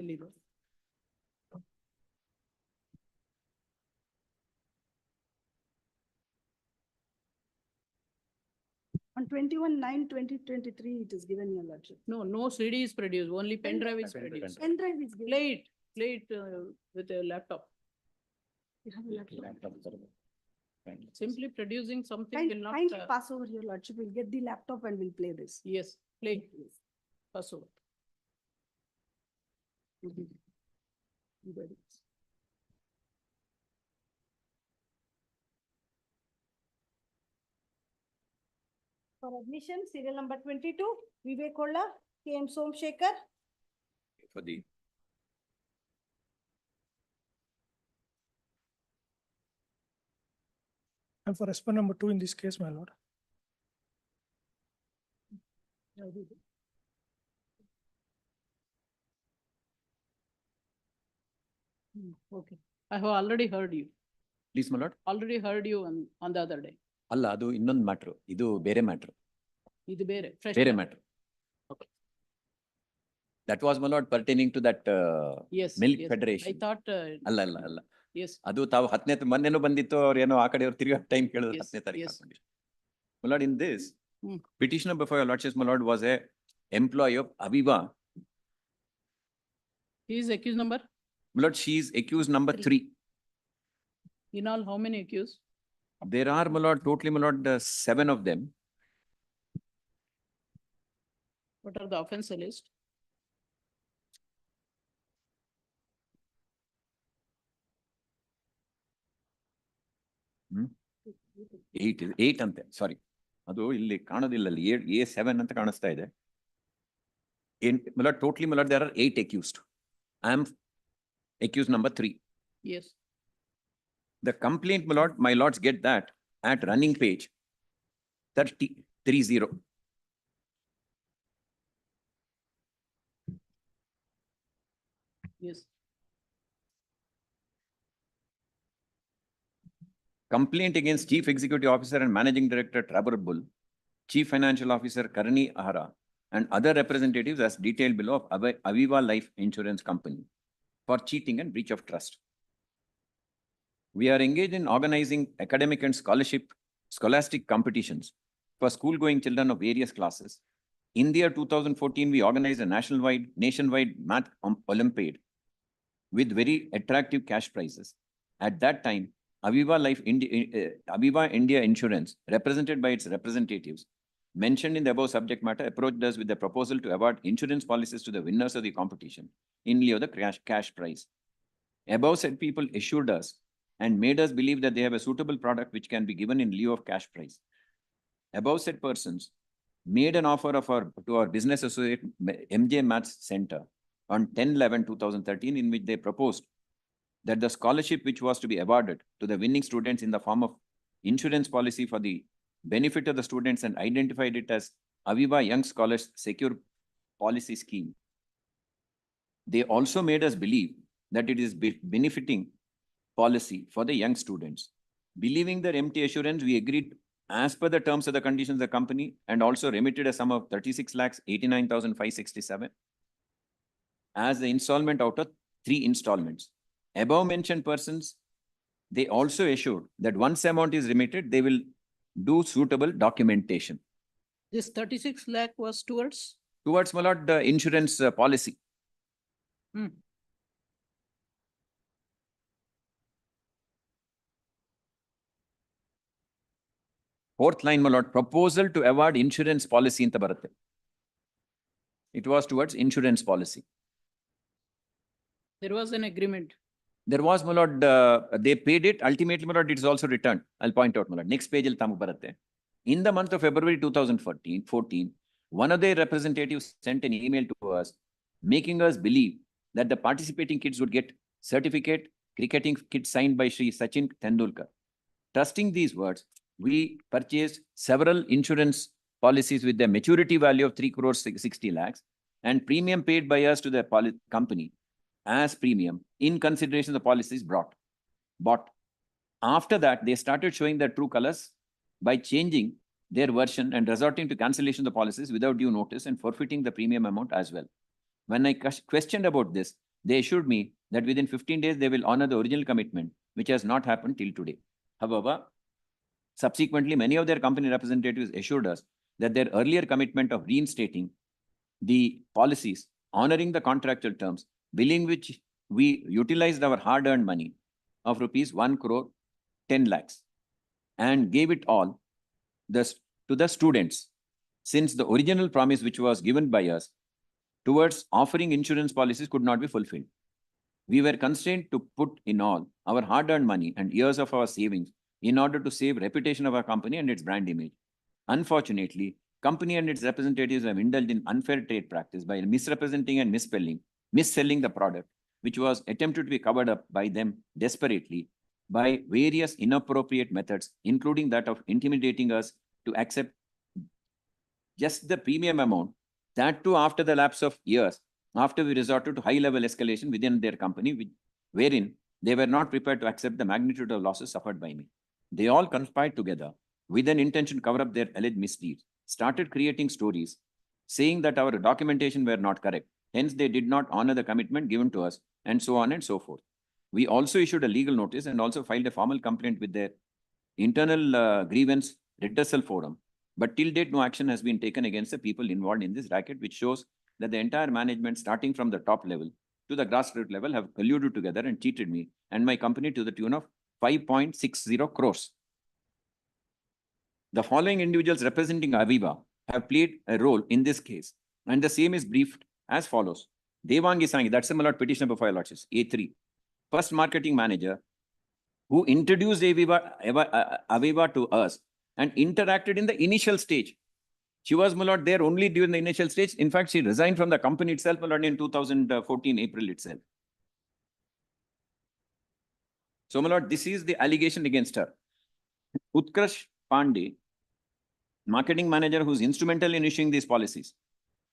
ಎಲ್ಲಿದೆ? On 21/9/2023, it is given, Your Lordship. No CD is produced, only pen drive is Pen drive. produced. Pen drive is given. Play it with a laptop. You have a laptop. Simply producing something will not. Kindly pass over, Your Lordship. We'll get the laptop and we'll play this. Yes, play it. Pass over. For admission, serial number 22, Vivek Holla, KM Somshekhar. For the. And for respondent number 2 in this case, my lord. Okay, I have already heard you. Please, my lord. Already heard you on the other day. ಅಲ್ಲ, ಅದು ಇನ್ನೊಂದು matter, ಇದು ಬೇರೆ matter, ಇದು ಬೇರೆ. fresh ಬೇರೆ matter. Matter. That was, my lord, pertaining to that Yes. Milk yes. Federation. I thought. ಅಲ್ಲ. Yes. ಅದು ತಾವು 10ನೇ ಮೊನ್ನೆನೂ ಬಂದಿತ್ತು, ಅವ್ರು ಏನೋ ಆ ಕಡೆ ಅವ್ರು ತಿರುಗೋ ಟೈಮ್ ಕೇಳಿದ್ರು Yes, 10ನೇ ತಾರೀಕು yes. ಹಾಕೊಂಡಿದ್ರು. My lord, in this Hmm. petitioner before your lordship, my lord, was a employee of Aviva. He is accused number? My lord, she is accused number 3. In all, how many accused? There are, my lord, totally, my lord, 7 of them. What are the offense list? Hmm? 8 ಅಂತೆ, ಸಾರಿ, ಅದು ಇಲ್ಲಿ ಕಾಣೋದಿಲ್ಲ, ಅಲ್ಲಿ A7 ಅಂತ ಕಾಣಿಸ್ತಾ ಇದೆ. My lord, totally, my lord, there are 8 accused. I am accused number 3. Yes. The complaint, my lords get that at running page 30. Yes. Complaint against Chief Executive Officer and Managing Director Trevor Bull, Chief Financial Officer Karni Ahara, and other representatives as detailed below of Aviva Life Insurance Company for cheating and breach of trust. We are engaged in organizing academic and scholastic competitions for school-going children of various classes. In the year 2014, we organized a nationwide math Olympiad with very attractive cash prizes. At that time, Aviva India Insurance, represented by its representatives, mentioned in the above subject matter, approached us with the proposal to award insurance policies to the winners of the competition in lieu of the cash prize. Above said people assured us and made us believe that they have a suitable product which can be given in lieu of cash prize. Above said persons made an offer to our business associate MJ Maths Center on 10/11/2013, in which they proposed that the scholarship which was to be awarded to the winning students in the form of insurance policy for the benefit of the students, and identified it as Aviva Young Scholars Secure Policy Scheme. They also made us believe that it is benefiting policy for the young students. Believing their empty assurance, we agreed as per the terms of the conditions of the company, and also remitted a sum of 36,89,567 as the installment out of 3 installments. Above mentioned persons, they also assured that once the amount is remitted, they will do suitable documentation. This 36 lakh was towards? Towards, my lord, the insurance policy. Fourth line, my lord, proposal to award insurance policy in Bharat. It was towards insurance policy. There was an agreement. There was, my lord, they paid it. Ultimately, my lord, it is also returned. I'll point out, my lord. Next page, in the month of February 2014, one of their representatives sent an email to us, making us believe that the participating kids would get certificate cricketing kit signed by Sri Sachin Tendulkar. Trusting these words, we purchased several insurance policies with the maturity value of 3 crores 60 lakhs and premium paid by us to the company as premium in consideration of the policies bought. After that, they started showing their true colors by changing their version and resorting to cancellation of the policies without due notice and forfeiting the premium amount as well. When I questioned about this, they assured me that within 15 days, they will honor the original commitment, which has not happened till today. However, subsequently, many of their company representatives assured us that their earlier commitment of reinstating the policies, honoring the contractual terms, billing which we utilized our hard-earned money of rupees 1 crore 10 lakhs and gave it all to the students, since the original promise which was given by us towards offering insurance policies could not be fulfilled. We were constrained to put in all our hard-earned money and years of our savings in order to save reputation of our company and its brand image. Unfortunately, company and its representatives have indulged in unfair trade practice by misrepresenting and misselling the product, which was attempted to be covered up by them desperately by various inappropriate methods, including that of intimidating us to accept just the premium amount, that too after the lapse of years, after we resorted to high-level escalation within their company, wherein they were not prepared to accept the magnitude of losses suffered by me. They all conspired together with an intention to cover up their alleged misdeeds, started creating stories, saying that our documentation were not correct. Hence, they did not honor the commitment given to us, and so on and so forth. We also issued a legal notice and also filed a formal complaint with their internal grievance redressal forum. But till date, no action has been taken against the people involved in this racket, which shows that the entire management, starting from the top level to the grassroots level, have colluded together and cheated me and my company to the tune of 5.60 crores. The following individuals representing Aviva have played a role in this case, and the same is briefed as follows. Devangi Sangi, that's a lot petition before your lordships, A3. First marketing manager who introduced Aviva to us and interacted in the initial stage. She was, my lord, there only during the initial stage. In fact, she resigned from the company itself, my lord, in 2014, April itself. So, my lord, this is the allegation against her. Utkarsh Pandey, marketing manager who's instrumental in issuing these policies,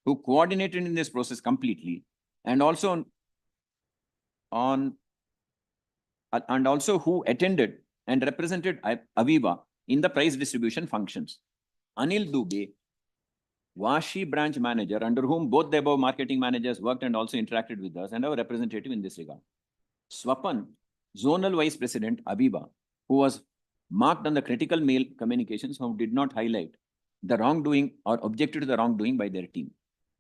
who coordinated in this process completely, and also who attended and represented Aviva in the price distribution functions. Anil Dubey, Vashi branch manager, under whom both the above marketing managers worked and also interacted with us, and our representative in this regard. Swapan, zonal vice president, Abiba, who was marked on the critical mail communications, who did not highlight the wrongdoing or objected to the wrongdoing by their team.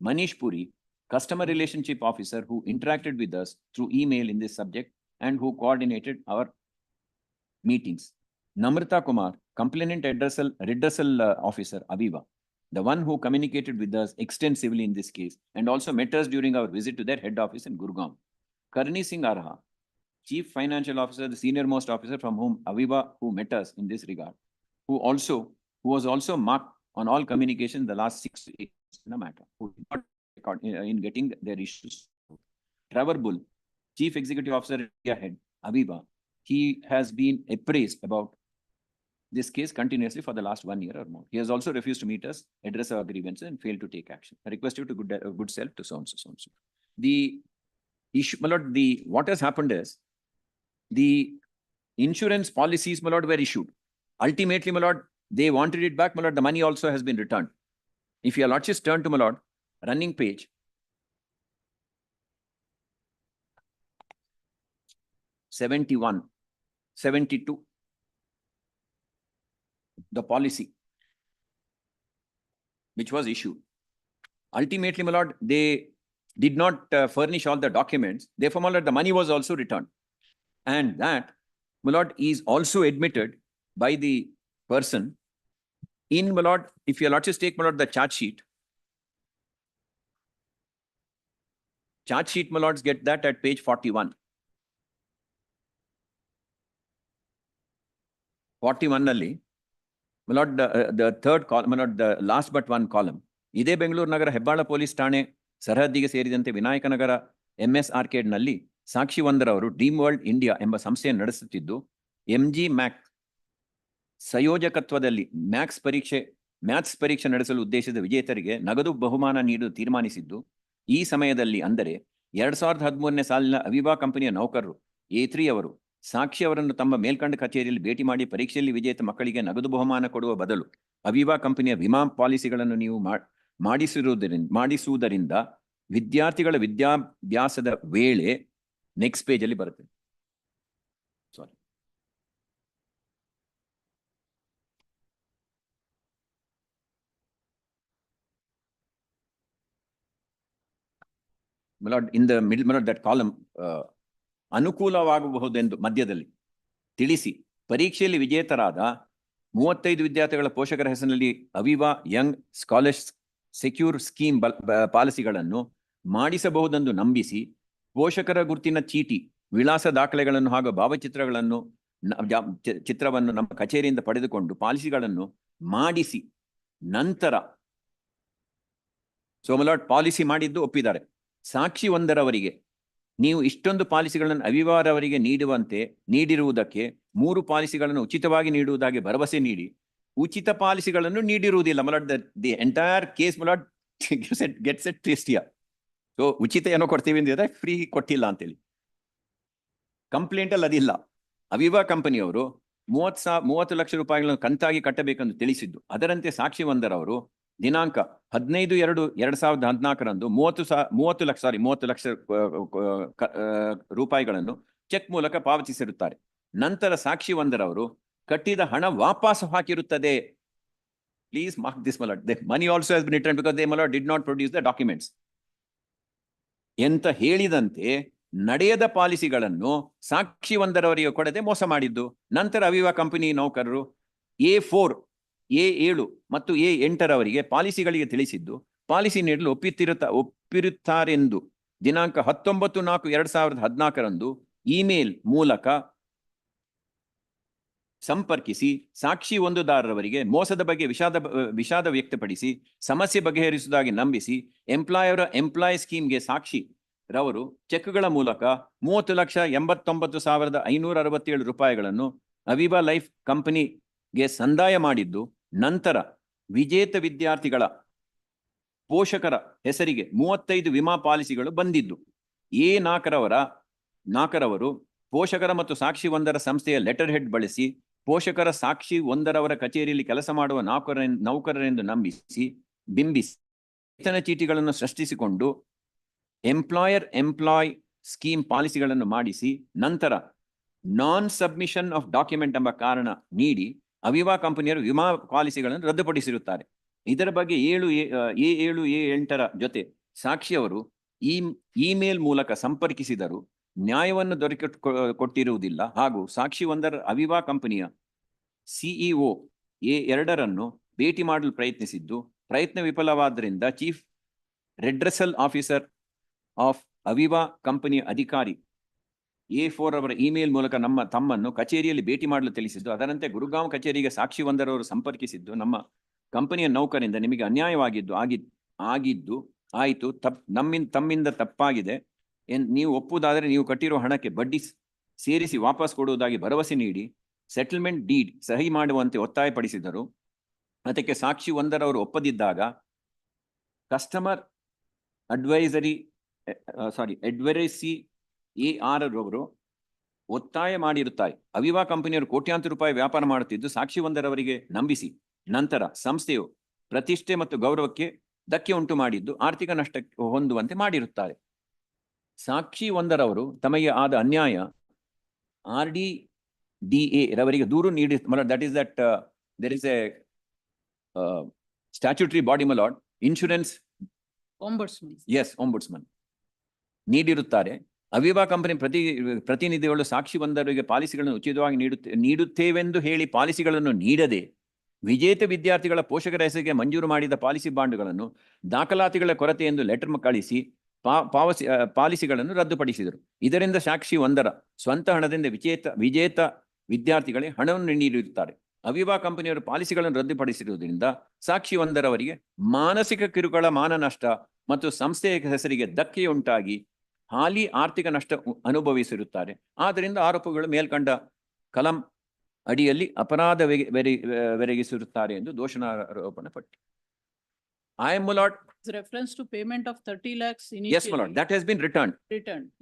Manish Puri, customer relationship officer, who interacted with us through email in this subject and who coordinated our meetings. Namrata Kumar, complainant redressal officer, Abiba, the one who communicated with us extensively in this case and also met us during our visit to their head office in Gurgaon. Karni Singh Arha, chief financial officer, the senior most officer from whom Abiba, who met us in this regard, who was also marked on all communication the last 6 weeks in a matter, who did not record in getting their issues. Trevor Bull, chief executive officer, head, Abiba, he has been appraised about this case continuously for the last 1 year or more. He has also refused to meet us, address our grievances, and failed to take action. I request you to good self to so and so. The issue, my lord, what has happened is the insurance policies, my lord, were issued. Ultimately, my lord, they wanted it back, my lord. The money also has been returned. If your lordships turn to, my lord, running page 71, 72, the policy which was issued. Ultimately, my lord, they did not furnish all the documents. Therefore, my lord, the money was also returned. And that, my lord, is also admitted by the person in, my lord, if your lordships take, my lord, the charge sheet. Charge sheet, my lords, get that at page 41. 41 nalli, my lord, the third column, my lord, the last but one column. Ide Bengaluru Nagara Hebbala Police Thane ಸರಹದ್ದಿಗೆ ಸೇರಿದಂತೆ Vinayakanagara MS arcade ನಲ್ಲಿ ಸಾಕ್ಷಿ ಒಂದರವರು dream world India ಎಂಬ ಸಂಸ್ಥೆಯನ್ನು ನಡೆಸುತ್ತಿದ್ದು MG ಮ್ಯಾಕ್ ಸಂಯೋಜಕತ್ವದಲ್ಲಿ maths ಪರೀಕ್ಷೆ ನಡೆಸಲು ಉದ್ದೇಶಿಸಿದ ವಿಜೇತರಿಗೆ ನಗದು ಬಹುಮಾನ ನೀಡಲು ತೀರ್ಮಾನಿಸಿದ್ದು ಈ ಸಮಯದಲ್ಲಿ ಅಂದರೆ 2013ನೇ ಸಾಲಿನ ಅವಿವಾ ಕಂಪನಿಯ ನೌಕರರು A3 ಅವರು ಸಾಕ್ಷಿ ಅವರನ್ನು ತಮ್ಮ ಮೇಲ್ಕಂಡ ಕಚೇರಿಯಲ್ಲಿ ಭೇಟಿ ಮಾಡಿ ಪರೀಕ್ಷೆಯಲ್ಲಿ ವಿಜೇತ ಮಕ್ಕಳಿಗೆ ನಗದು ಬಹುಮಾನ ಕೊಡುವ ಬದಲು ಅವಿವಾ ಕಂಪನಿಯ ವಿಮಾ ಪಾಲಿಸಿಗಳನ್ನು ನೀವು ಮಾಡಿಸುವುದರಿಂದ ವಿದ್ಯಾರ್ಥಿಗಳ ವಿದ್ಯಾಭ್ಯಾಸದ ವೇಳೆ ನೆಕ್ಸ್ಟ್ ಪೇಜ್ ಅಲ್ಲಿ ಬರುತ್ತೆ. ಸಾರಿ, in the middle, that column, ಅನುಕೂಲವಾಗಬಹುದೆಂದು ಮಧ್ಯದಲ್ಲಿ ತಿಳಿಸಿ ಪರೀಕ್ಷೆಯಲ್ಲಿ ವಿಜೇತರಾದ 35 ವಿದ್ಯಾರ್ಥಿಗಳ ಪೋಷಕರ ಹೆಸರಿನಲ್ಲಿ Aviva young scholars secure scheme ಪಾಲಿಸಿಗಳನ್ನು ಮಾಡಿಸಬಹುದೆಂದು ನಂಬಿಸಿ ಪೋಷಕರ ಗುರುತಿನ ಚೀಟಿ, ವಿಳಾಸ ದಾಖಲೆಗಳನ್ನು ಹಾಗೂ ಚಿತ್ರವನ್ನು ನಮ್ಮ ಕಚೇರಿಯಿಂದ ಪಡೆದುಕೊಂಡು ಪಾಲಿಸಿಗಳನ್ನು ಮಾಡಿಸಿ ನಂತರ ಸೋಮಲಾಟ್ ಪಾಲಿಸಿ ಮಾಡಿದ್ದು ಒಪ್ಪಿದ್ದಾರೆ. ಸಾಕ್ಷಿ ಒಂದರವರಿಗೆ ನೀವು ಇಷ್ಟೊಂದು ಪಾಲಿಸಿಗಳನ್ನು ಅವಿವಾರವರಿಗೆ ನೀಡಿರುವುದಕ್ಕೆ 3 ಪಾಲಿಸಿಗಳನ್ನು ಉಚಿತವಾಗಿ ನೀಡುವುದಾಗಿ ಭರವಸೆ ನೀಡಿ ಉಚಿತ ಪಾಲಿಸಿಗಳನ್ನು ನೀಡಿರುವುದಿಲ್ಲ. ಮಲಾಟ್ ದಿ ಎಂಟೈರ್ ಕೇಸ್ ಮಲಾಟ್ ಗೆಟ್ಸ್ ಎಟ್ ಟ್ವಿಸ್ಟ್. ಸೊ ಉಚಿತ ಏನೋ ಕೊಡ್ತೀವಿ ಅಂದಿದ್ರೆ ಫ್ರೀ ಕೊಟ್ಟಿಲ್ಲ ಅಂತೇಳಿ ಕಂಪ್ಲೇಂಟ್ ಅಲ್ಲಿ ಅದಿಲ್ಲ. ಅವಿವಾ ಕಂಪನಿಯವರು 30 ಲಕ್ಷ ರೂಪಾಯಿಗಳನ್ನು ಕಂತಾಗಿ ಕಟ್ಟಬೇಕೆಂದು ತಿಳಿಸಿದ್ದು. ಅದರಂತೆ ಸಾಕ್ಷಿ ಒಂದರವರು ದಿನಾಂಕ 15/2/2014 30 ಲಕ್ಷ ರೂಪಾಯಿಗಳನ್ನು ಚೆಕ್ ಮೂಲಕ ಪಾವತಿಸಿರುತ್ತಾರೆ. ನಂತರ ಸಾಕ್ಷಿ ಒಂದರವರು ಕಟ್ಟಿದ ಹಣ ವಾಪಸ್ ಹಾಕಿರುತ್ತದೆ. ಪ್ಲೀಸ್ ಮಾರ್ಕ್ ದಿಸ್ ಮಲಾಟ್. The money also has been return because they ಮಲಾಟ್ did not produce the documents ಎಂತ ಹೇಳಿದಂತೆ ನಡೆಯದ ಪಾಲಿಸಿಗಳನ್ನು ಸಾಕ್ಷಿ ಒಂದರವರಿಗೆ ಕೊಡದೆ ಮೋಸ ಮಾಡಿದ್ದು. ನಂತರ ಅವಿವಾ ಕಂಪನಿ ನೌಕರರು A4, A7 ಮತ್ತು A8ರವರಿಗೆ ಪಾಲಿಸಿಗಳಿಗೆ ತಿಳಿಸಿದ್ದು ಪಾಲಿಸಿ ನೀಡಲು ಒಪ್ಪಿರುತ್ತಾರೆಂದು ದಿನಾಂಕ 19/4/2014 ಇಮೇಲ್ ಮೂಲಕ ಸಂಪರ್ಕಿಸಿ ಸಾಕ್ಷಿ ಒಂದುದಾರರವರಿಗೆ ಮೋಸದ ಬಗ್ಗೆ ವಿಷಾದ ವ್ಯಕ್ತಪಡಿಸಿ ಸಮಸ್ಯೆ ಬಗೆಹರಿಸುವುದಾಗಿ ನಂಬಿಸಿ ಎಂಪ್ಲಾಯ್ ಸ್ಕೀಮ್ಗೆ ಸಾಕ್ಷಿ ರವರು ಚೆಕ್ಗಳ ಮೂಲಕ 30,89,567 ರೂಪಾಯಿಗಳನ್ನು ಅವಿವಾ ಲೈಫ್ ಕಂಪನಿಗೆ ಸಂದಾಯ ಮಾಡಿದ್ದು. ನಂತರ ವಿಜೇತ ವಿದ್ಯಾರ್ಥಿಗಳ ಪೋಷಕರ ಹೆಸರಿಗೆ 35 ವಿಮಾ ಪಾಲಿಸಿಗಳು ಬಂದಿದ್ದು. A4ರವರು ಪೋಷಕರ ಮತ್ತು ಸಾಕ್ಷಿ ಒಂದರ ಸಂಸ್ಥೆಯ ಲೆಟರ್ ಹೆಡ್ ಬಳಸಿ ಪೋಷಕರ ಸಾಕ್ಷಿ ಒಂದರವರ ಕಚೇರಿಯಲ್ಲಿ ಕೆಲಸ ಮಾಡುವ ನೌಕರರೆಂದು ಬಿಂಬಿಸಿ ವೇತನ ಚೀಟಿಗಳನ್ನು ಸೃಷ್ಟಿಸಿಕೊಂಡು ಎಂಪ್ಲಾಯ್ ಸ್ಕೀಮ್ ಪಾಲಿಸಿಗಳನ್ನು ಮಾಡಿಸಿ ನಂತರ ನಾನ್ ಸಬ್ಮಿಷನ್ ಆಫ್ ಡಾಕ್ಯುಮೆಂಟ್ ಎಂಬ ಕಾರಣ ನೀಡಿ ಅವಿವಾ ಕಂಪನಿಯರು ವಿಮಾ ಪಾಲಿಸಿಗಳನ್ನು ರದ್ದುಪಡಿಸಿರುತ್ತಾರೆ. ಇದರ ಬಗ್ಗೆ 7A8 ಜೊತೆ ಸಾಕ್ಷಿಯವರು ಇಮೇಲ್ ಮೂಲಕ ಸಂಪರ್ಕಿಸಿದರು, ನ್ಯಾಯವನ್ನು ಕೊಟ್ಟಿರುವುದಿಲ್ಲ ಹಾಗೂ ಸಾಕ್ಷಿ ಒಂದರ ಅವಿವಾ ಕಂಪನಿಯ ಸಿಇಒ A2 ಭೇಟಿ ಮಾಡಲು ಪ್ರಯತ್ನ ವಿಫಲವಾದ್ದರಿಂದ chief redressal officer of Aviva ಕಂಪನಿಯ ಅಧಿಕಾರಿ A4 ಅವರ ಇಮೇಲ್ ಮೂಲಕ ತಮ್ಮನ್ನು ಕಚೇರಿಯಲ್ಲಿ ಭೇಟಿ ಮಾಡಲು ತಿಳಿಸಿದ್ದು, ಅದರಂತೆ ಗುರುಗಾಂವ್ ಕಚೇರಿಗೆ ಸಾಕ್ಷಿ ಒಂದರವರು ಸಂಪರ್ಕಿಸಿದ್ದು, ನಮ್ಮ ಕಂಪನಿಯ ನೌಕರಿಂದ ನಿಮಗೆ ಅನ್ಯಾಯವಾಗಿದ್ದು ಆಯಿತು, ತಮ್ಮಿಂದ ತಪ್ಪಾಗಿದೆ, ನೀವು ಒಪ್ಪುವುದಾದರೆ ನೀವು ಕಟ್ಟಿರುವ ಹಣಕ್ಕೆ ಬಡ್ಡಿ ಸೇರಿಸಿ ವಾಪಸ್ ಕೊಡುವುದಾಗಿ ಭರವಸೆ ನೀಡಿ ಸೆಟಲ್ಮೆಂಟ್ ಡೀಡ್ ಸಹಿ ಮಾಡುವಂತೆ ಒತ್ತಾಯಪಡಿಸಿದರು. ಅದಕ್ಕೆ ಸಾಕ್ಷಿ ಒಂದರವರು ಒಪ್ಪದಿದ್ದಾಗ ಕಸ್ಟಮರ್ ಅಡ್ವೈಸರಿ AR ರವರು ಒತ್ತಾಯ ಮಾಡಿರುತ್ತಾರೆ. ಅವಿವಾ ಕಂಪನಿಯವರು ಕೋಟ್ಯಾಂತರ ರೂಪಾಯಿ ವ್ಯಾಪಾರ ಮಾಡುತ್ತಿದ್ದು ಸಾಕ್ಷಿ ಒಂದರವರಿಗೆ ನಂಬಿಸಿ ನಂತರ ಸಂಸ್ಥೆಯು ಪ್ರತಿಷ್ಠೆ ಮತ್ತು ಗೌರವಕ್ಕೆ ಧಕ್ಕೆ ಉಂಟು ಮಾಡಿದ್ದು ಆರ್ಥಿಕ ನಷ್ಟ ಹೊಂದುವಂತೆ ಮಾಡಿರುತ್ತಾರೆ. ಸಾಕ್ಷಿ ಒಂದರವರು ತಮಗೆ ಆದ ಅನ್ಯಾಯ RDDA ರವರಿಗೆ ದೂರು ನೀಡಿ, that is that there is a statutory body ಮಲಾಡ್ ಇನ್ಶೂರೆನ್ಸ್ ombudsman ನೀಡಿರುತ್ತಾರೆ. ಅವಿವಾ ಕಂಪನಿ ಪ್ರತಿನಿಧಿಗಳು ಸಾಕ್ಷಿ ಒಂದರಿಗೆ ಪಾಲಿಸಿಗಳನ್ನು ಉಚಿತವಾಗಿ ನೀಡುತ್ತೇವೆಂದು ಹೇಳಿ ಪಾಲಿಸಿಗಳನ್ನು ನೀಡದೆ ವಿಜೇತ ವಿದ್ಯಾರ್ಥಿಗಳ ಪೋಷಕರ ಹೆಸರಿಗೆ ಮಂಜೂರು ಮಾಡಿದ ಪಾಲಿಸಿ ಬಾಂಡ್ಗಳನ್ನು ದಾಖಲಾತಿಗಳ ಕೊರತೆ ಎಂದು ಲೆಟರ್ ಕಳಿಸಿ ಪಾಲಿಸಿಗಳನ್ನು ರದ್ದುಪಡಿಸಿದರು. ಇದರಿಂದ ಸಾಕ್ಷಿ ಒಂದರ ಸ್ವಂತ ಹಣದಿಂದ ವಿಜೇತ ವಿದ್ಯಾರ್ಥಿಗಳಿಗೆ ಹಣವನ್ನು ನೀಡಿರುತ್ತಾರೆ. ಅವಿವಾ ಕಂಪನಿಯವರು ಪಾಲಿಸಿಗಳನ್ನು ರದ್ದುಪಡಿಸಿರುವುದರಿಂದ ಸಾಕ್ಷಿ ಒಂದರವರಿಗೆ ಮಾನಸಿಕ ಕಿರುಕುಳ, ಮಾನನಷ್ಟ ಮತ್ತು ಸಂಸ್ಥೆಯ ಹೆಸರಿಗೆ ಧಕ್ಕೆಯುಂಟಾಗಿ ಹಾಲಿ ಆರ್ಥಿಕ ನಷ್ಟ ಅನುಭವಿಸಿರುತ್ತಾರೆ. ಆದ್ದರಿಂದ ಆರೋಪಗಳು ಮೇಲ್ಕಂಡ ಕಲಂ ಅಡಿಯಲ್ಲಿ ಅಪರಾಧವೆರಗಿಸಿರುತ್ತಾರೆ ಎಂದು ದೋಷಾರೋಪಣೆ ಪಟ್ಟಿ. I am, my lord. Reference to payment of 30 lakhs initially. Yes, my lord. That has been returned.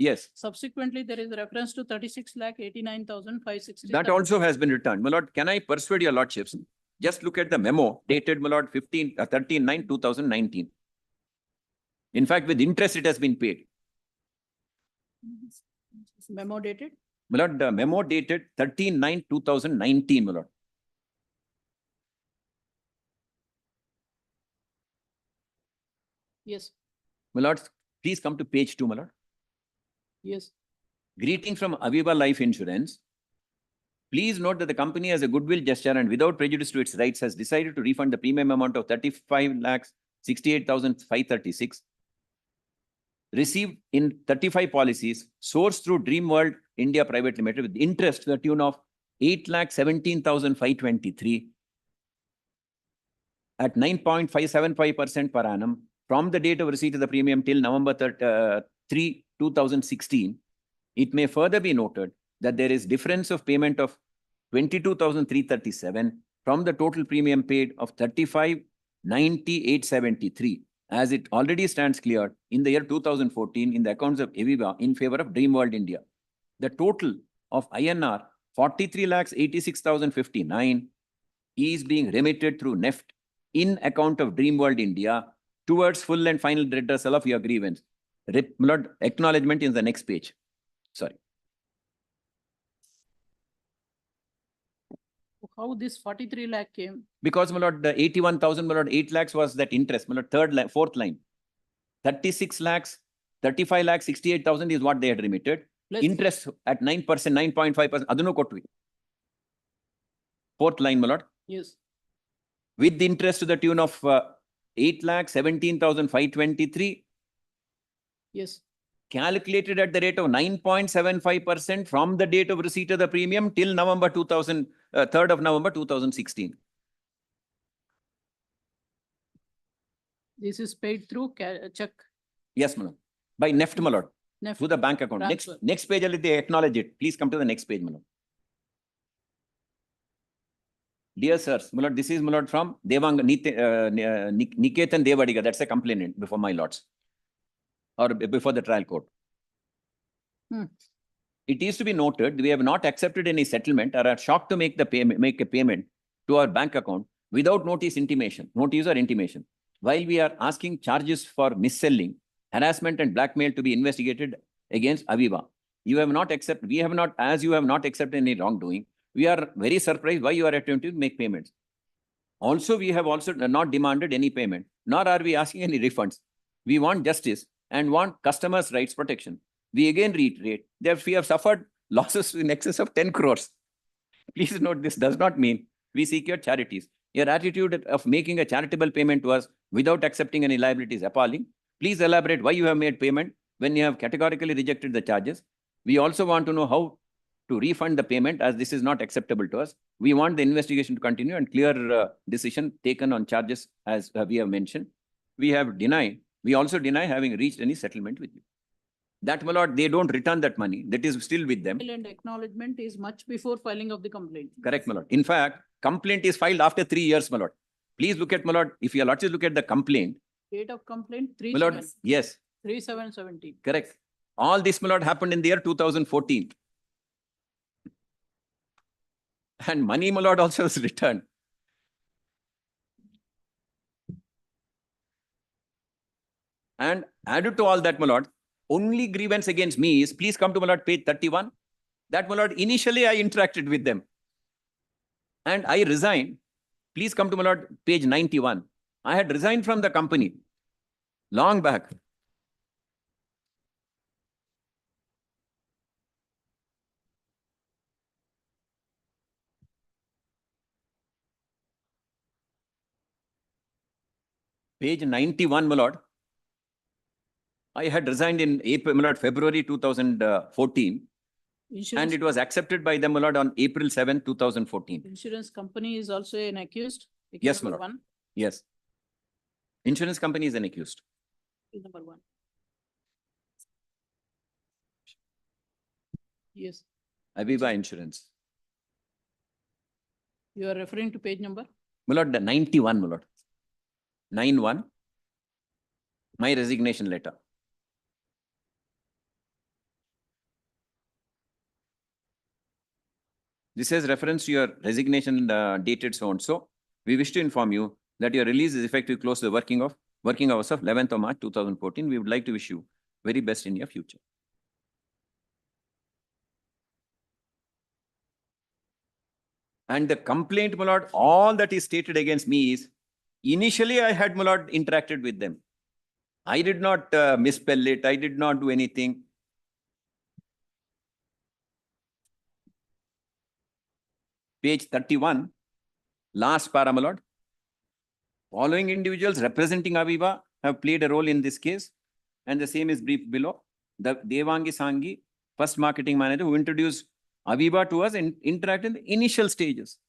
Yes. Subsequently, there is reference to 36,89,560. That also has been returned. My lord, can I persuade your lordships? Just look at the memo dated, my lord, 13/9/2019. In fact, with interest, it has been paid. Memo dated? My lord, the memo dated 13/9/2019, my lord. Yes. My lord, please come to page 2, my lord. Yes. Greetings from Aviva Life Insurance. Please note that the company, as a goodwill gesture and without prejudice to its rights, has decided to refund the premium amount of 35,68,536 received in 35 policies sourced through Dreamworld India Private Limited with interest to the tune of 8,17,523 at 9.575% per annum from the date of receipt of the premium till November 3, 2016. It may further be noted that there is difference of payment of 22,337 from the total premium paid of 35,9873, as it already stands cleared in the year 2014 in the accounts of Aviva in favor of Dreamworld India. The total of INR 43,86,059 is being remitted through NEFT in account of Dreamworld India towards full and final redressal of your grievance. Lord, acknowledgement is the next page. Sorry. How this 43 lakh came? Because, my lord, the 81,000, my lord, 8 lakhs was that interest, my lord, fourth line. 36 lakhs, 35 lakhs, 68,000 is what they had remitted. Interest at 9%, 9.5%. Adunu kotvi. Fourth line, my lord. Yes. With the interest to the tune of 8,17,523. Yes. Calculated at the rate of 9.75% from the date of receipt of the premium till November 3rd of November 2016. This is paid through check. Yes, my lord. By NEFT, my lord. NEFT. To the bank account. Transfer. Next page, they acknowledge it. Please come to the next page, my lord. Dear sirs, my lord, this is, my lord, from Niketan Devadiga. That's a complainant before my lords. Or before the trial court. It is to be noted, we have not accepted any settlement or are shocked to make a payment to our bank account without notice or intimation. while we are asking charges for mis-selling, harassment and blackmail to be investigated against Aviva. You have not accepted, we have not, as you have not accepted any wrongdoing, we are very surprised why you are attempting to make payments. Also, we have also not demanded any payment, nor are we asking any refunds. We want justice and want customers' rights protection. We again reiterate that we have suffered losses in excess of 10 crores. Please note, this does not mean we seek your charities. Your attitude of making a charitable payment to us without accepting any liability is appalling. Please elaborate why you have made payment when you have categorically rejected the charges. We also want to know how to refund the payment, as this is not acceptable to us. We want the investigation to continue and clear decision taken on charges, as we have mentioned. We also deny having reached any settlement with you. That, my lord, they don't return that money. That is still with them. And acknowledgement is much before filing of the complaint. Correct, my lord. In fact, complaint is filed after 3 years, my lord. Please look at, my lord, if your lordship look at the complaint. Date of complaint, My lord, yes, 3/7/17. correct. All this, my lord, happened in the year 2014. And money, my lord, also was returned. And added to all that, my lord, only grievance against me is, please come to, my lord, page 31. That, my lord, initially I interacted with them. And I resigned. Please come to, my lord, page 91. I had resigned from the company long back. Page 91, my lord. I had resigned in April, my lord, February 2014. And Insurance, it was accepted by them, my lord, on April 7, 2014. insurance company is also an accused. Yes, my Number lord. one, Yes. Insurance company is an accused. number one. Yes, Aviva Insurance. you are referring to page number? My lord, the 91, my lord. 91. My resignation letter. This has reference to your resignation dated so and so. We wish to inform you that your release is effective close to the working hours of 11th of March 2014. We would like to wish you very best in your future. And the complaint, my lord, all that is stated against me is, initially I had, my lord, interacted with them. I did not misspell it. I did not do anything. Page 31, last para, my lord. Following individuals representing Aviva have played a role in this case, and the same is briefed below. The Devangi Sangi, first marketing manager, who introduced Aviva to us and interacted in the initial stages.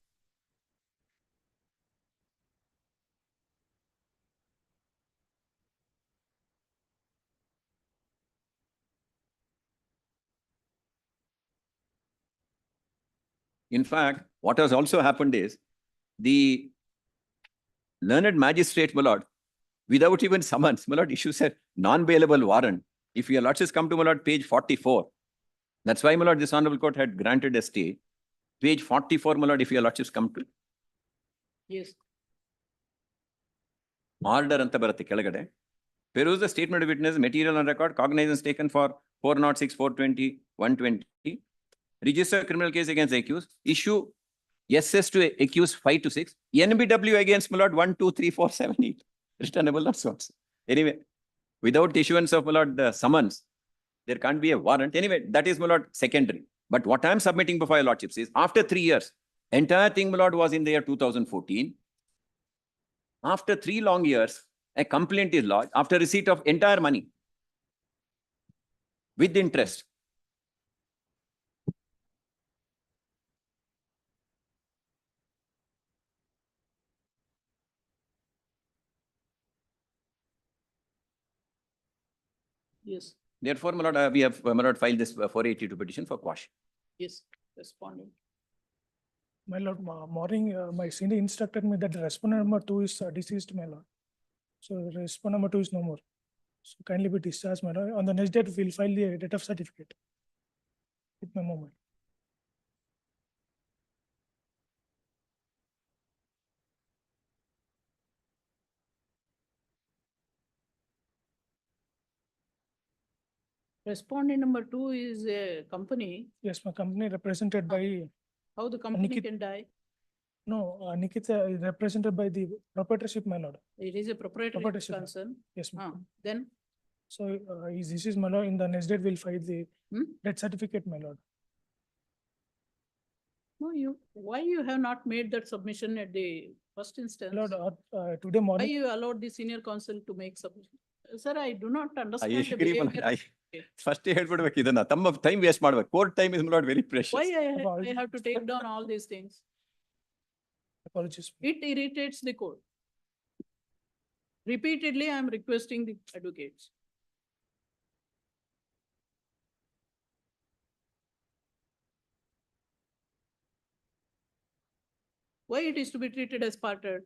In fact, what has also happened is the learned magistrate, my lord, without even summons, my lord, issues a non-bailable warrant. If your lordships come to, my lord, page 44, that's why, my lord, this honorable court had granted a stay. Page 44, my lord, if your lordships come to. Yes. Order anta baratte kelagade. Peruse the statement of witness, material on record, cognizance taken for 406, 420, 120. Register criminal case against the accused. Issue SS to accused 5 to 6. NBW against, my lord, 1, 2, 3, 4, 7, 8. Returnable not sorts. Anyway, without issuance of, my lord, summons, there can't be a warrant. Anyway, that is, my lord, secondary. But what I am submitting before your lordships is, after 3 years, entire thing, my lord, was in the year 2014. After 3 long years, a complaint is lodged after receipt of entire money with interest. Yes, Therefore, my lord, we have, my lord, filed this 482 petition for quash. yes, respondent. My lord, morning, my senior instructed me that the respondent number 2 is deceased, my lord. So respondent number 2 is no more. So kindly be discharged, my lord. On the next date, we'll file the death of certificate with my moment. Respondent number 2 is a company. Yes, my company represented by, How the company Nikit- can die? no, Nikita is represented by the proprietorship, my lord. It is a proprietary Proprietorship. concern. Yes, Ah, ma'am. then, So this is, my lord, in the next date we'll file the Hmm? death certificate, my lord. no, why you have not made that submission at the first instance? Lord, today Why morning, you allowed the senior counsel to make submission? Sir, I do not I understand the agree, my behavior. lord. First ಹೇಳ್ಬಿಡ್ಬೇಕು ಇದನ್ನ ತಮ್ಮ time waste ಮಾಡ್ಬೇಕು. Court time is not very Why precious. I have to take down all these things? apologies. It irritates the court. Repeatedly, I am requesting the advocates. Why it is to be treated as parted?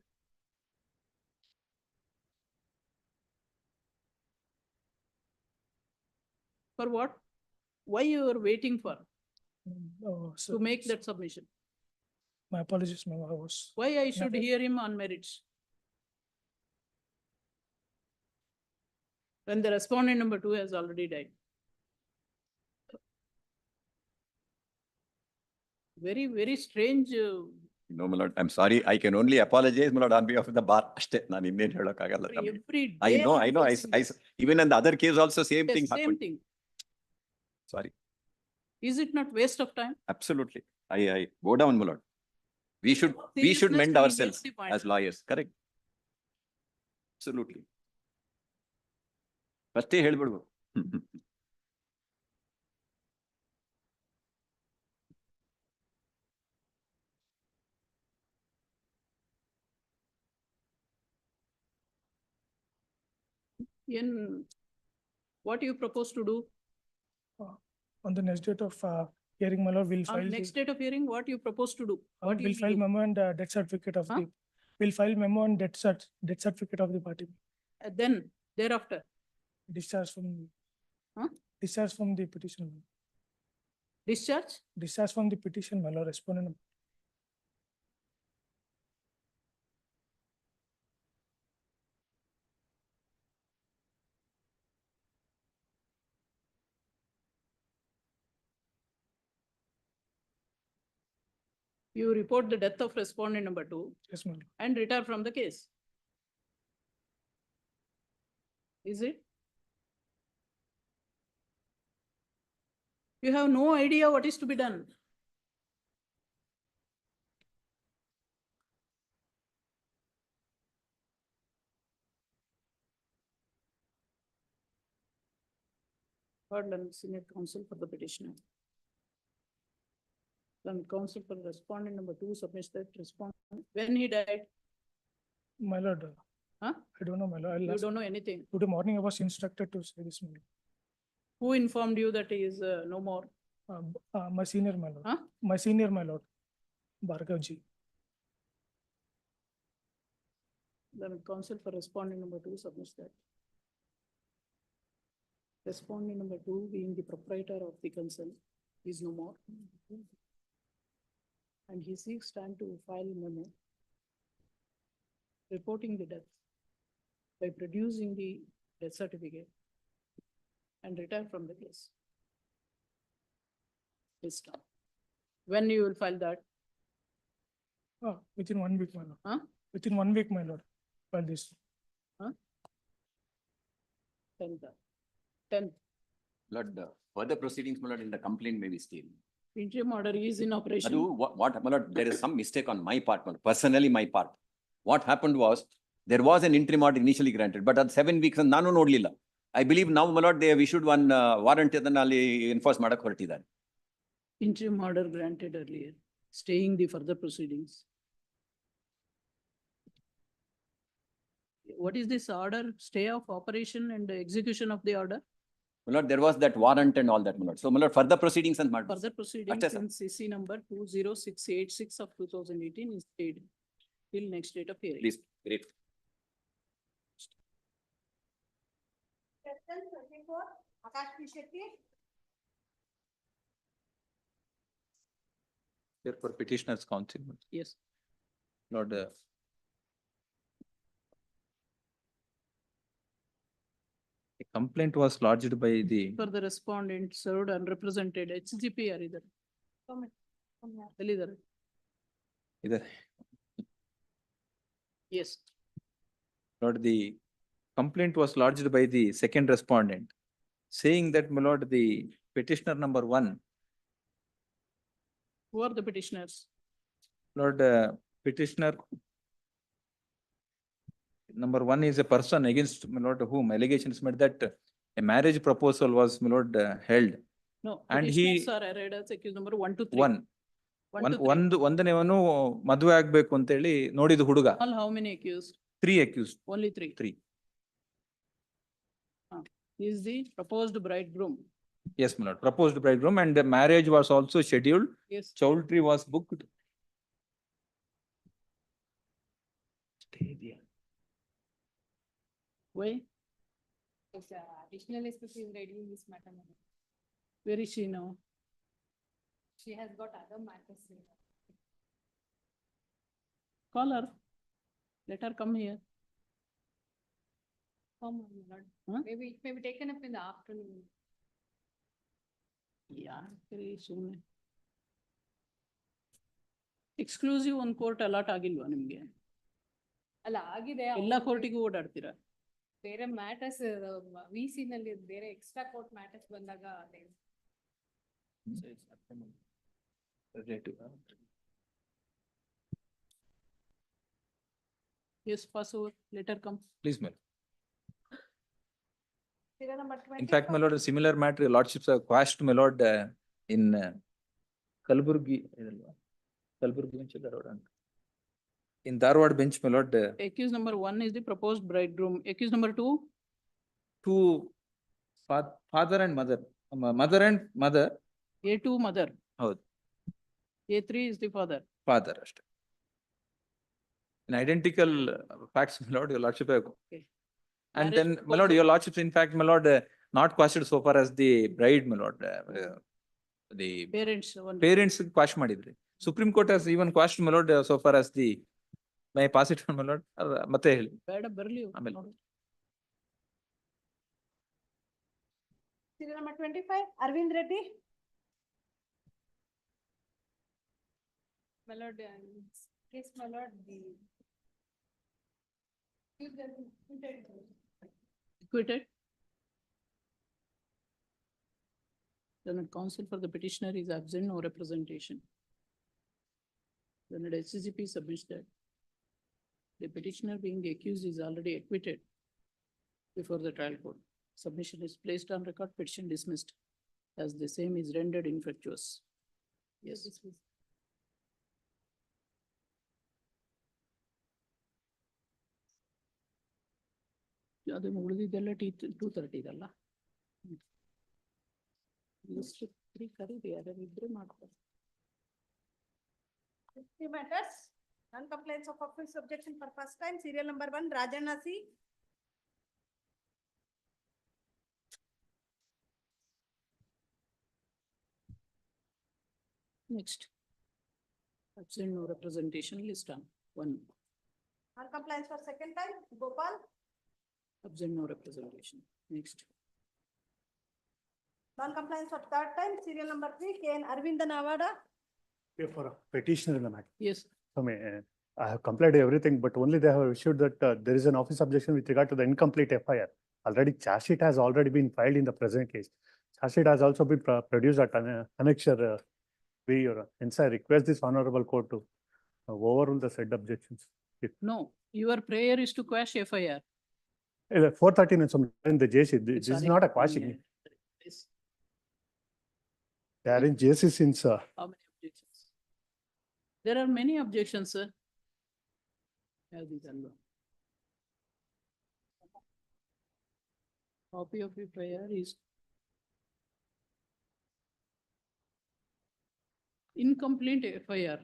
For what? Why you are waiting for So to make that submission? my apologies, ma'am, I was. Why I should hear him on merits? When the respondent number 2 has already died. Very, very strange. No, my lord, I'm sorry. I can only apologize, my lord, on behalf of the bar. ಅಷ್ಟೇ ನಾನು ಇನ್ನೇನು ಹೇಳೋಕ್ಕಾಗಲ್ಲ ತಮಗೆ. Every I day know, I'm I know. facing this. Even in the other case also same Yes, thing same happened. thing. Sorry. Is it not waste of time? Absolutely. I go down, my lord. We should Seriousness mend to me ourselves gets the point. as lawyers, correct? Absolutely. ಫಸ್ಟೇ ಹೇಳ್ಬಿಡ್ಬೇಕು. In what you propose to do? On the next date of hearing, my lord, we'll On file next the, date of hearing, what you propose to do? What you we'll will file do? memo and death certificate of Huh? the, we'll file memo and death certificate of the party. Then thereafter, Discharge from, Huh? discharge from the petition, discharge? discharge from the petition, my lord, respondent. You report the death of respondent number 2 Yes, my lord. and retire from the case. Is it? You have no idea what is to be done. Pardon, senior counsel for the petitioner. Then counsel for respondent number 2 submits that respondent. When he died, My lord, huh? I don't know, my lord. I'll You ask- don't know anything. Today morning I was instructed to say this, my lord. Who informed you that he is no more? My senior, my lord. Huh? My senior, my lord. Bhargavji. Then counsel for respondent number 2 submits that. Respondent number 2 being the proprietor of the concern is no more. And he seeks time to file memo reporting the death by producing the death certificate and retire from the case. This time. When you will file that? Within 1 week, my lord. Huh? Within 1 week, my lord. File this. 10th. Lord, further proceedings, my lord, in the complaint may be stayed. Interim order is in operation. Adu, what, my lord, there is some mistake on my part, my lord, personally my part. What happened was, there was an interim order initially granted, but at 7 weeks, ನಾನು ನೋಡ್ಲಿಲ್ಲ. I believe now, my lord, they have issued one warrant ಅದನ್ನ ಅಲ್ಲಿ enforce ಮಾಡಕ್ ಹೊರಟಿದ್ದಾರೆ. Interim order granted earlier, staying the further proceedings. What is this order? Stay of operation and execution of the order? My lord, there was that warrant and all that, my lord. So, my lord, further proceedings and matters. Further proceedings ಅಷ್ಟೇ sir. in CC number 20686 of 2018 is stayed till next date of hearing. Please, great. Therefore, petitioner's counsel. Yes. Lord, Complaint was lodged by the, For the respondent served unrepresented HGP ಯಾರಿದ್ದಾರೆ? ಎಲ್ಲಿದ್ದಾರೆ? either, Yes. Lord, the complaint was lodged by the second respondent, saying that, my lord, the petitioner number one, Who are the petitioners? Lord, petitioner number one is a person against, my lord, whom allegations made that a marriage proposal was, my lord, held. No, And he- petitioners are arrayed as accused number 1 to 3. One, 1 to 3. ಒಂದನೇವನು ಮದುವೆ ಆಗ್ಬೇಕು ಅಂತೇಳಿ ನೋಡಿದ ಹುಡುಗ. All how many accused? 3 accused. Only 3. 3. He is the proposed bridegroom. Yes, my lord. Proposed bridegroom, and the marriage was also scheduled. Yes. Chowdhury was booked. Why? Yes, additional SPP is ready in this matter, madam. Where is she now? She has got other matters. Call her. Let her come here. Come on, my lord. Huh? Maybe it may be taken up in the afternoon. Yeah, very soon. Exclusive on court allot ಆಗಿಲ್ವಾ ನಿಮ್ಗೆ? ಅಲ್ಲ ಆಗಿದೆ. ಎಲ್ಲಾ ಕೋರ್ಟಿಗೂ ಓಡಾಡ್ತೀರಾ? ಬೇರೆ matters VC ನಲ್ಲಿ ಬೇರೆ extra court matters ಬಂದಾಗ ಅದೇ. Yes, pass over. Let her come. Please, my lord. Serial number 20. In fact, my lord, a similar matter, your lordships have quashed, my lord, in Kalaburgi. Kalaburgi bench Dharwad. In Dharwad bench, my lord, Accused number 1 is the proposed bridegroom. Accused number 2? two father and mother, mother and mother, A2 mother. ಹೌದು. A3 is the father. Father ಅಷ್ಟೇ. In identical facts, my lord, your lordship have. Okay. And Marriage then, my lord, proposal. your lordships, in fact, my lord, not questioned so far as the bride, my lord, the Parents. One. parents quash ಮಾಡಿದ್ರಿ. Supreme Court has even quashed, my lord, so far as the, may I pass it on, my lord? ಮತ್ತೆ ಹೇಳಿ. ಬೇಡ ಬರ್ಲಿ. ಆಮೇಲೆ. ನೋಡು. Serial number 25, Arvind Reddy. My lord, in this case, my lord, the. Acquitted. Then a counsel for the petitioner is absent, no representation. Then the HCCP submits that the petitioner being the accused is already acquitted before the trial court. Submission is placed on record, petition dismissed, as the same is rendered infructuous. Yes. ಅದು ಉಳಿದಿದ್ದೆಲ್ಲ 2:30 ಇದಲ್ಲ. List 3 ಕರೀರಿ, ಯಾರು ಇದ್ರೆ ಮಾಡ್ತಾರೆ. 50 matters, non-compliance of office objection for first time, serial number 1, Rajanna C. Next. Absent, no representation, list on 1. Non-compliance for second time, Gopal. Absent, no representation. Next. Non-compliance for third time, serial number 3, KN Arvind Navada. For a petitioner in the matter. Yes. So I have complied everything, but only they have issued that there is an office objection with regard to the incomplete FIR. Already charge sheet has already been filed in the present case. Charge sheet has also been produced at annexure B. Hence, I request this honorable court to overrule the said objections. No, your prayer is to quash FIR. 413 and some in the JC. This is Sorry. not a quashing. Yes. They are in JC since. How many objections? There are many objections, sir. Have these alone. Copy of your prayer is incomplete FIR.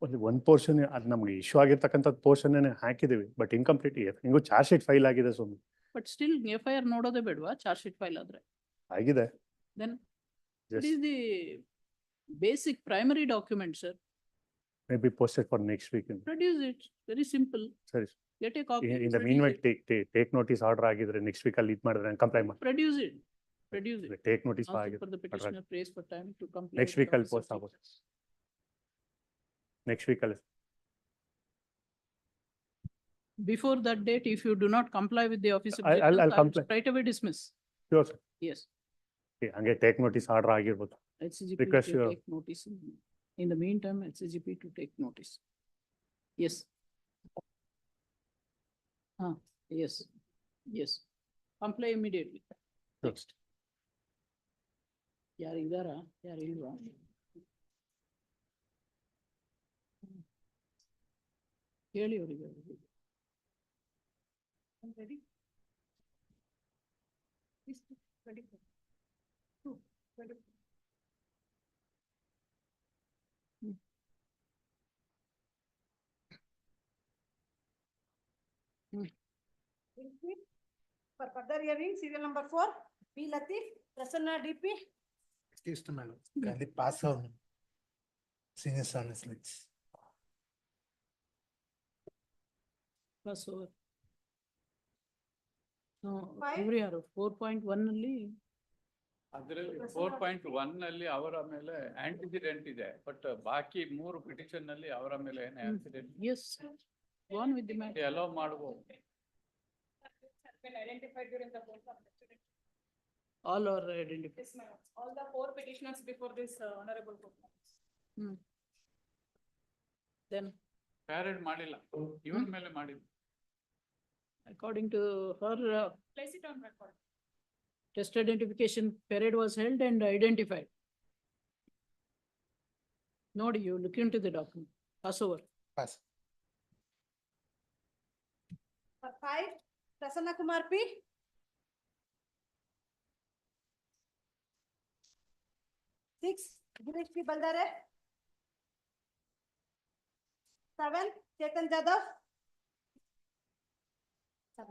Only one portion ನಮಗೆ issue ಆಗಿರ್ತಕ್ಕಂಥದ್ದು portion ಹಾಕಿದೀವಿ but incomplete ಹೆಂಗೋ charge sheet file ಆಗಿದೆ ಸುಮ್ಮನೆ But still FIR ನೋಡೋದೇ ಬೇಡವಾ charge sheet file ಆದ್ರೆ? ಆಗಿದೆ. Then it is the basic primary document, sir. Maybe posted for next week. Produce it. Very simple. Sorry. Get a copy. In the meanwhile, take notice order ಆಗಿದ್ರೆ next week ಅಲ್ಲಿ ಇದ್ ಮಾಡಿದ್ರೆ comply ಮಾಡಿ. Produce it. Produce it. Take notice Also for the petitioner prays for time to comply. Next with week the ಅಲ್ಲಿ office post of ಆಗ್ಬೋದು. justice. Next week ಅಲ್ಲಿ. Before that date, if you do not comply with the office of I'll justice, I will comply. straight away dismiss. Sure, sir. Yes. Okay, ಹಂಗೆ take notice order ಆಗಿರ್ಬೋದು. HCGP Because to you- take notice. In the meantime, HCGP to take notice. Yes. Yes, yes. Comply immediately. Next. ಯಾರು ಇದಾರಾ ಯಾರು ಇಲ್ವಾ? ಹೇಳಿ ಅವರಿಗೆ. Ready? Ready? Ready? For further hearing, serial number 4, P. Latif, Prasanna DP. Excuse me, madam. Kindly pass on senior service list. Pass over. No, Five. ಇವ್ರು ಯಾರು 4.1 ಅಲ್ಲಿ ಅದರಲ್ಲಿ 4.1 ನಲ್ಲಿ ಅವರ ಮೇಲೆ ಆಂಟಿಸಿಡೆಂಟ್ ಇದೆ ಬಟ್ ಬಾಕಿ 3 ಪಿಟಿಷನ್ ನಲ್ಲಿ ಅವರ ಮೇಲೆ ಏನು antecedent is one with the matter allow ಮಾಡಬಹುದು. Identified during the course of the all are identified. Yes, madam. All the 4 petitioners before this honorable court. Then ಪ್ಯಾರೆಡ್ ಮಾಡಿಲ್ಲ ಇವರ ಮೇಲೆ ಮಾಡಿದ್ರು. according to her Place it on record. test identification period was held and identified. Nodi, you look into the document. Pass over. Pass. For 5, Prasanna Kumar P. 6, Dinesh P. Baldare. 7, Chetan Jadhav. 7.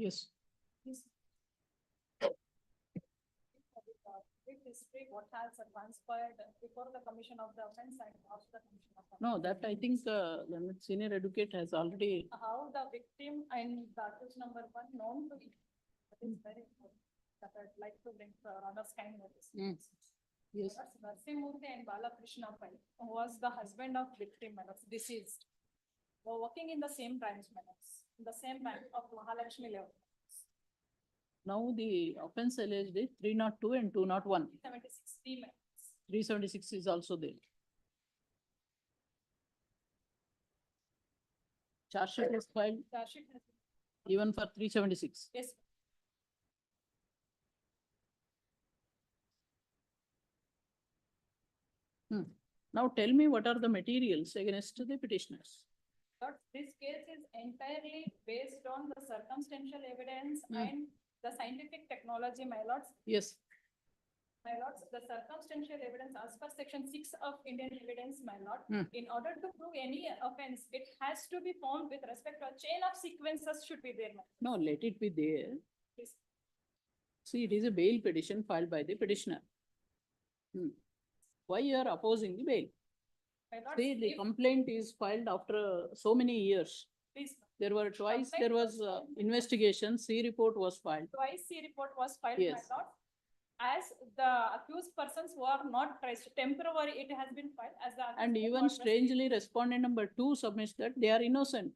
Yes. What has transpired before the commission of the offense and after the commission of the No, that I think the senior advocate has already, how the victim and the accused number one known to each. That is very important. That I'd like to bring Radha's kind notice. yes. Narsimurthy and Balakrishna Pai, who was the husband of victim, deceased, were working in the same branch, in the same bank of Mahalakshmi level. Now the offense alleged is 302 and 201. 76 females. 376 is also there. Charge sheet is filed Charge sheet has, even for 376. yes, Now tell me what are the materials against the petitioners? but this case is entirely based on the circumstantial evidence and the scientific technology, my lords. Yes. My lords, the circumstantial evidence as per section 6 of Indian evidence, my lord, in order to prove any offense, it has to be found with respect to a chain of sequences should be there. No, let it be there. Please. See, it is a bail petition filed by the petitioner. Why you are opposing the bail? My lord, See, the if- complaint is filed after so many years. please, There were twice, Complaint there was investigation, C report was filed. twice C report was filed, my Yes. lord. As the accused persons who are not traced, temporary, it has been filed as the. And accused even were traced. strangely, respondent number 2 submits that they are innocent.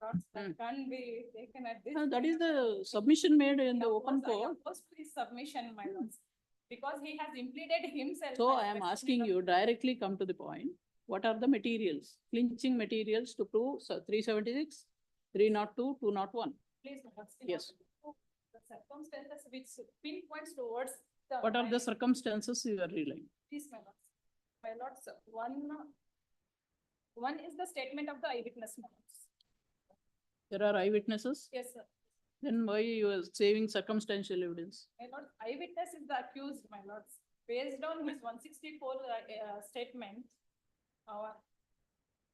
Lords, that can't be taken at this. That is point. the submission made in the I open oppose- I court. oppose to his submission, my lords, because he has implemented himself. So as I am respondent asking of- you directly come to the point. What are the materials, clinching materials to prove 376, 302, 201? Please, my lords, in Yes. order to prove the circumstances which pinpoints towards the. What are the crime. circumstances you are relying? Please, my lords. My lords, one is the statement of the eyewitness, my lords. There are eyewitnesses? Yes, sir. Then why you are saving circumstantial evidence? My lord, eyewitness is the accused, my lords, based on his 164 statement.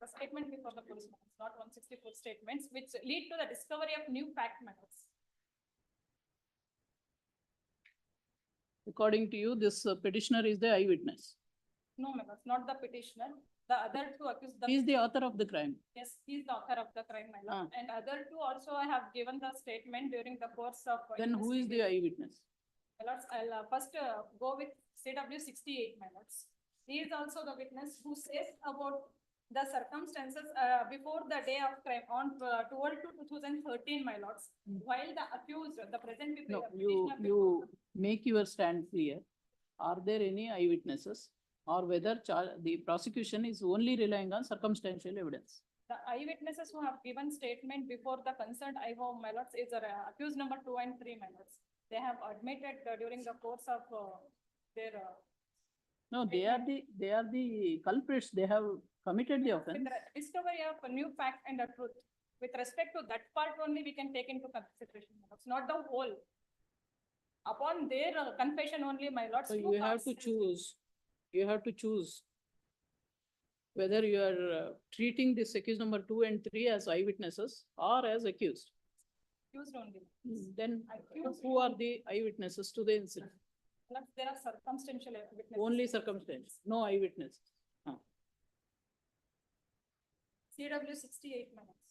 The statement before the police, my lords, not 164 statements, which lead to the discovery of new fact, my lords. According to you, this petitioner is the eyewitness. No, my lords, not the petitioner. The other two accused. He is the author of the crime. Yes, he is the author of the crime, my lord. And other two also have given the statement during the course of. Then who is the eyewitness? My lords, I'll first go with CW 68, my lords. He is also the witness who says about the circumstances before the day of crime on 12/2/2013, my lords. While the accused, the present. No, you make your stand clear. Are there any eyewitnesses? Or whether the prosecution is only relying on circumstantial evidence? The eyewitnesses who have given statement before the concerned IO, my lords, is accused number 2 and 3, my lords. They have admitted during the course of their. No, they are the culprits. They have committed the With offense. the discovery of a new fact and the truth. With respect to that part only, we can take into consideration, my lords, not the whole. Upon their confession only, my lords. So two you have to parts- choose. You have to choose whether you are treating this accused number 2 and 3 as eyewitnesses or as accused. Accused only. Then Accused. who are the eyewitnesses to the incident? Lords, there are circumstantial witnesses. Only circumstance, no eyewitness. CW 68, my lords.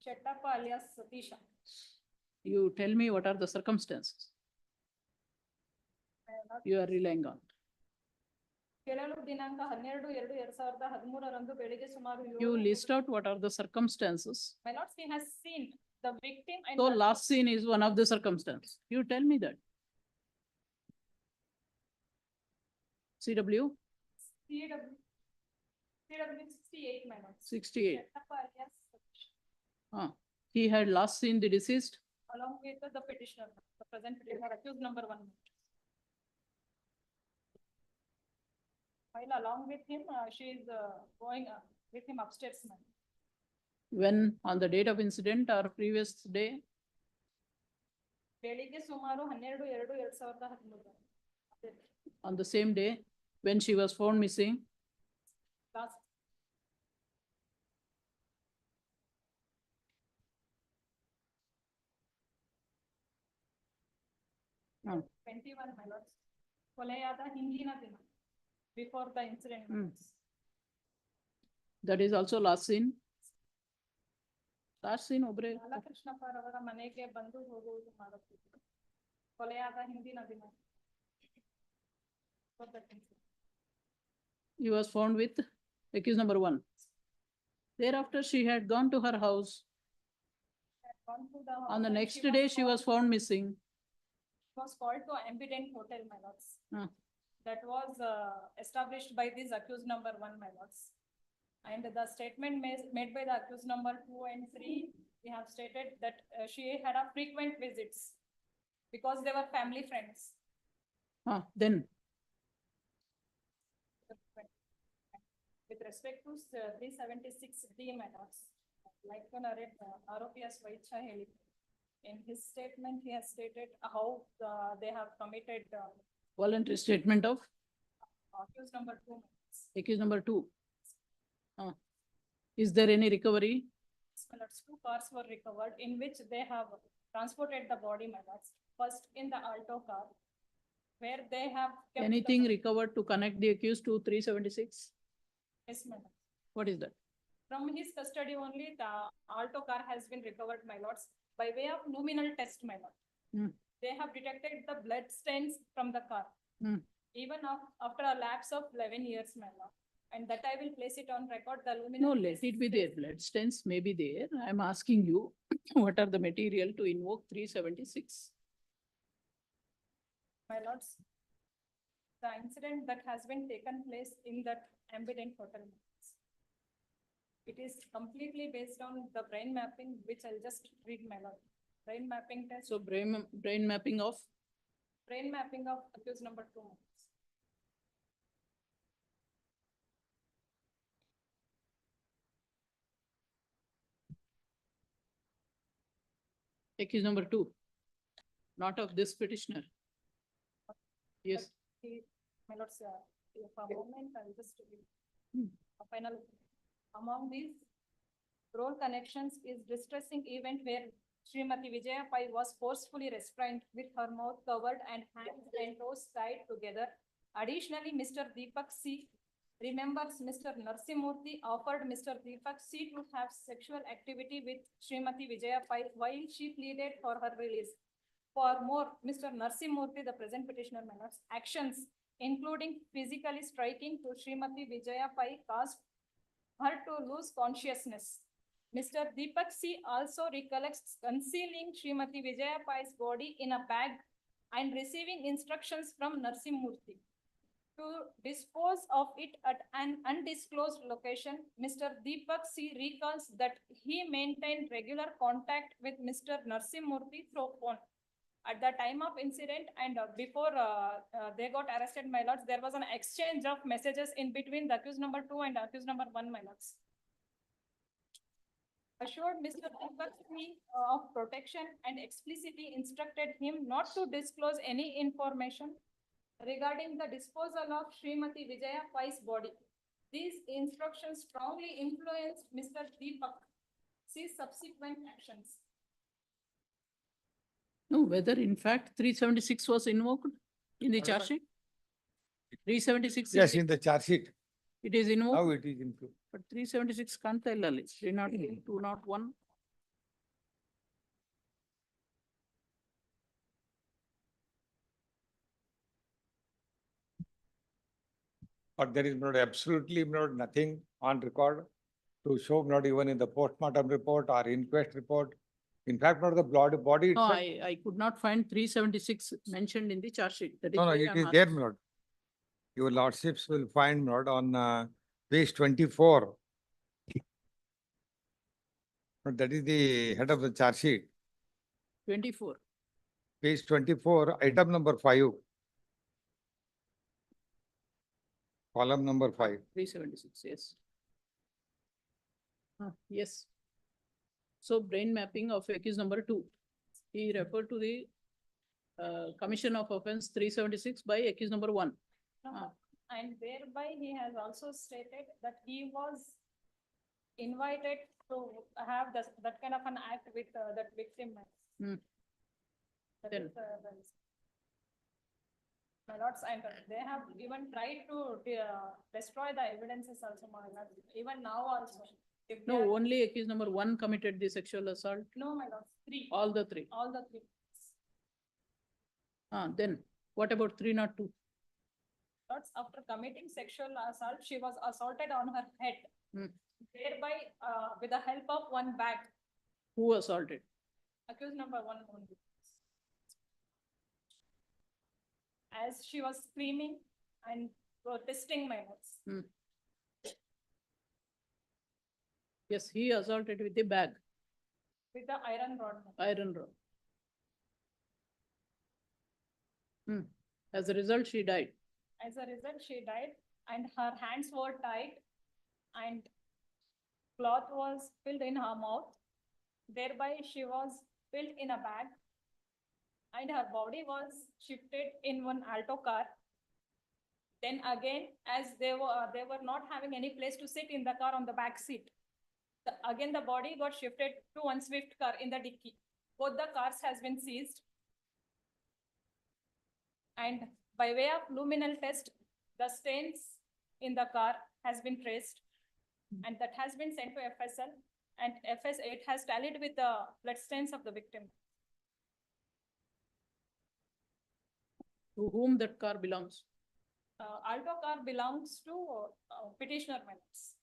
Chettappa alias Satisha. You tell me what are the circumstances you are relying on. ಕೆಲವು ದಿನಾಂಕ 12/2/2013 ಬೆಳಿಗ್ಗೆ ಸುಮಾರು You 7. list out what are the circumstances. My lords, he has seen the victim and. So the- last scene is one of the circumstances. You tell me that. CW CW 68, my lords. 68. Chettappa alias Satisha, He had last seen the deceased. along with the petitioner, the present petitioner, accused number 1. While along with him, she is going with him upstairs, ma'am. When on the date of incident or previous day? ಬೆಳಿಗ್ಗೆ ಸುಮಾರು 12/2/2013. On the same day when she was found missing. Last. 21, my lords. ಕೊಲೆಯಾದ ಹಿಂದಿನ ದಿನ, before the incident. my lords. That is also last scene. Last scene, obre. ಬಾಲಕೃಷ್ಣಪ್ಪರವರ ಮನೆಗೆ ಬಂದು ಹೋಗುವುದು ಮಾಡುತ್ತಿದ್ದರು. ಕೊಲೆಯಾದ ಹಿಂದಿನ ದಿನ. Before that incident. He was found with accused number 1. Thereafter, she had gone to her house. Had gone to the house On the and next day, she was found missing. Was called to Ambident Hotel, my lords. Ah. That was established by this accused number 1, my lords. And the statement made by the accused number 2 and 3, we have stated that she had a frequent visits because they were family friends. Then, With respect to 376D, my lords, I'd like to narrate Aropiya Swaicha Heli. In his statement, he has stated how they have committed voluntary statement of accused number 2. accused number 2. Is there any recovery? My lords, 2 cars were recovered in which they have transported the body, my lords. First in the Alto car, where they have kept Anything recovered to connect the accused to 376? Yes, my lords. What is that? From his custody only, the Alto car has been recovered, my lords, by way of luminal test, my lord. They have detected the blood stains from the car, even after a lapse of 11 years, my lord. And that I will place it on record, the luminal. No, let it be there. Blood stains may be there. I am asking you, what are the material to invoke 376? My lords, the incident that has been taken place in that Ambident Hotel. It is completely based on the brain mapping, which I'll just read, my lord. Brain mapping test. So brain mapping of? Brain mapping of accused number 2. Accused number 2, not of this petitioner. Yes. My lords, for a moment, I'll just read a final. Among these role connections is distressing event where Srimati Vijaya Pai was forcefully restrained with her mouth covered and hands and toes tied together. Additionally, Mr. Deepak C. remembers Mr. Narsimurthy offered Mr. Deepak C. to have sexual activity with Srimati Vijaya Pai while she pleaded for her release. For more, Mr. Narsimurthy, the present petitioner, managed actions including physically striking to Srimati Vijaya Pai caused her to lose consciousness. Mr. Deepak C. also recollects concealing Srimati Vijaya Pai's body in a bag and receiving instructions from Narsimurthy to dispose of it at an undisclosed location. Mr. Deepak C. recalls that he maintained regular contact with Mr. Narsimurthy through phone. At the time of incident and before they got arrested, my lords, there was an exchange of messages in between the accused number 2 and accused number 1, my lords. Assured Mr. Deepak C. of protection and explicitly instructed him not to disclose any information regarding the disposal of Srimati Vijaya Pai's body. These instructions strongly influenced Mr. Deepak C's subsequent actions. No, whether in fact 376 was invoked in the charge sheet? 376? Yes, in the charge sheet. It is invoked? Now it is included. But 376 can't tell, 303, 201. But there is not absolutely not nothing on record to show not even in the postmortem report or inquest report. In fact, not the body No, itself. I could not find 376 mentioned in the charge sheet. That is No, why it I'm is asking. there, my lord. Your lordships will find, my lord, on page 24. But that is the head of the charge sheet. 24. Page 24, item number 5. Column number 5. 376, yes. Yes. So brain mapping of accused number 2. He referred to the commission of offense 376 by accused number 1. And thereby he has also stated that he was invited to have that kind of an act with that victim. Then lords, and they have even tried to destroy the evidences also, my lord, even now also. If they No, are- only accused number one committed the sexual assault, No, my lord, three. all the three. All the three. Then what about 302? Lords, after committing sexual assault, she was assaulted on her head. Hmm. Thereby, with the help of one bag, Who assaulted? accused number one only. As she was screaming and protesting, my lords. Hmm. Yes, he assaulted with the bag, With the iron rod. my lord. iron rod. As a result, she died. As a result, she died and her hands were tied and cloth was filled in her mouth. Thereby, she was filled in a bag and her body was shifted in one Alto car. Then again, as they were not having any place to sit in the car on the back seat. Again, the body got shifted to one Swift car in the dicky. Both the cars has been seized. And by way of luminal test, the stains in the car has been traced and that has been sent to FSL and it has tallied with the blood stains of the victim. To whom that car belongs? Alto car belongs to petitioner members.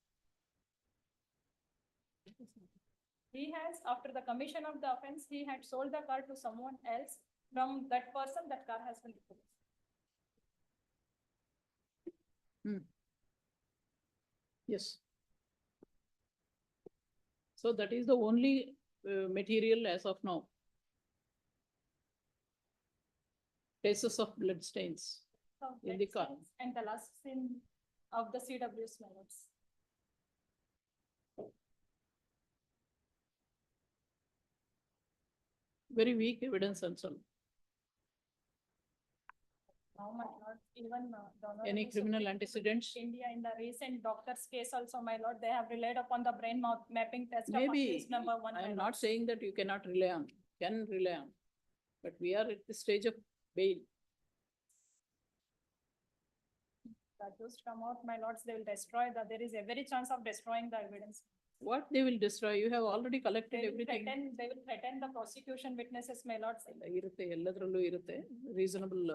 He has, after the commission of the offense, he had sold the car to someone else. From that person, that car has been removed. Yes. So that is the only material as of now. Traces of blood stains in the car. And the last scene of the CW smellers. Very weak evidence also. Oh my lord, even the Honorable Any criminal Supreme Court of antecedents? India in the recent doctor's case also, my lord, they have relied upon the brain mapping test of Maybe, accused number one. I my am lord. not saying that you cannot rely on, can rely on. But we are at the stage of bail. The accused come out, my lords, they will destroy there is a very chance of destroying the evidence. What they will destroy? You have already collected They will everything. threaten the prosecution witnesses, my lords. ಇರುತ್ತೆ, ಎಲ್ಲದರಲ್ಲೂ ಇರುತ್ತೆ. Reasonable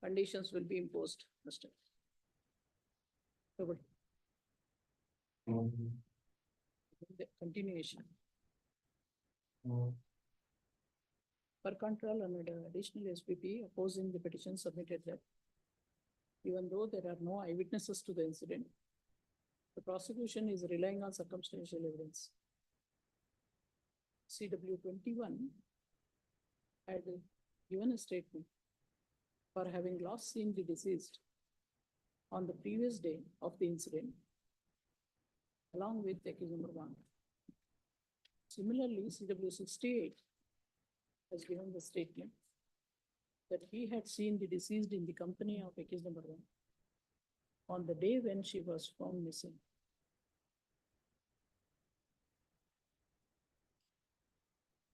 conditions will be imposed. Mr. The continuation. Per control and additional SPP opposing the petition submitted that even though there are no eyewitnesses to the incident, the prosecution is relying on circumstantial evidence. CW-21 had given a statement for having last seen the deceased on the previous day of the incident, along with accused number one. Similarly, CW-68 has given the statement that he had seen the deceased in the company of accused number one on the day when she was found missing.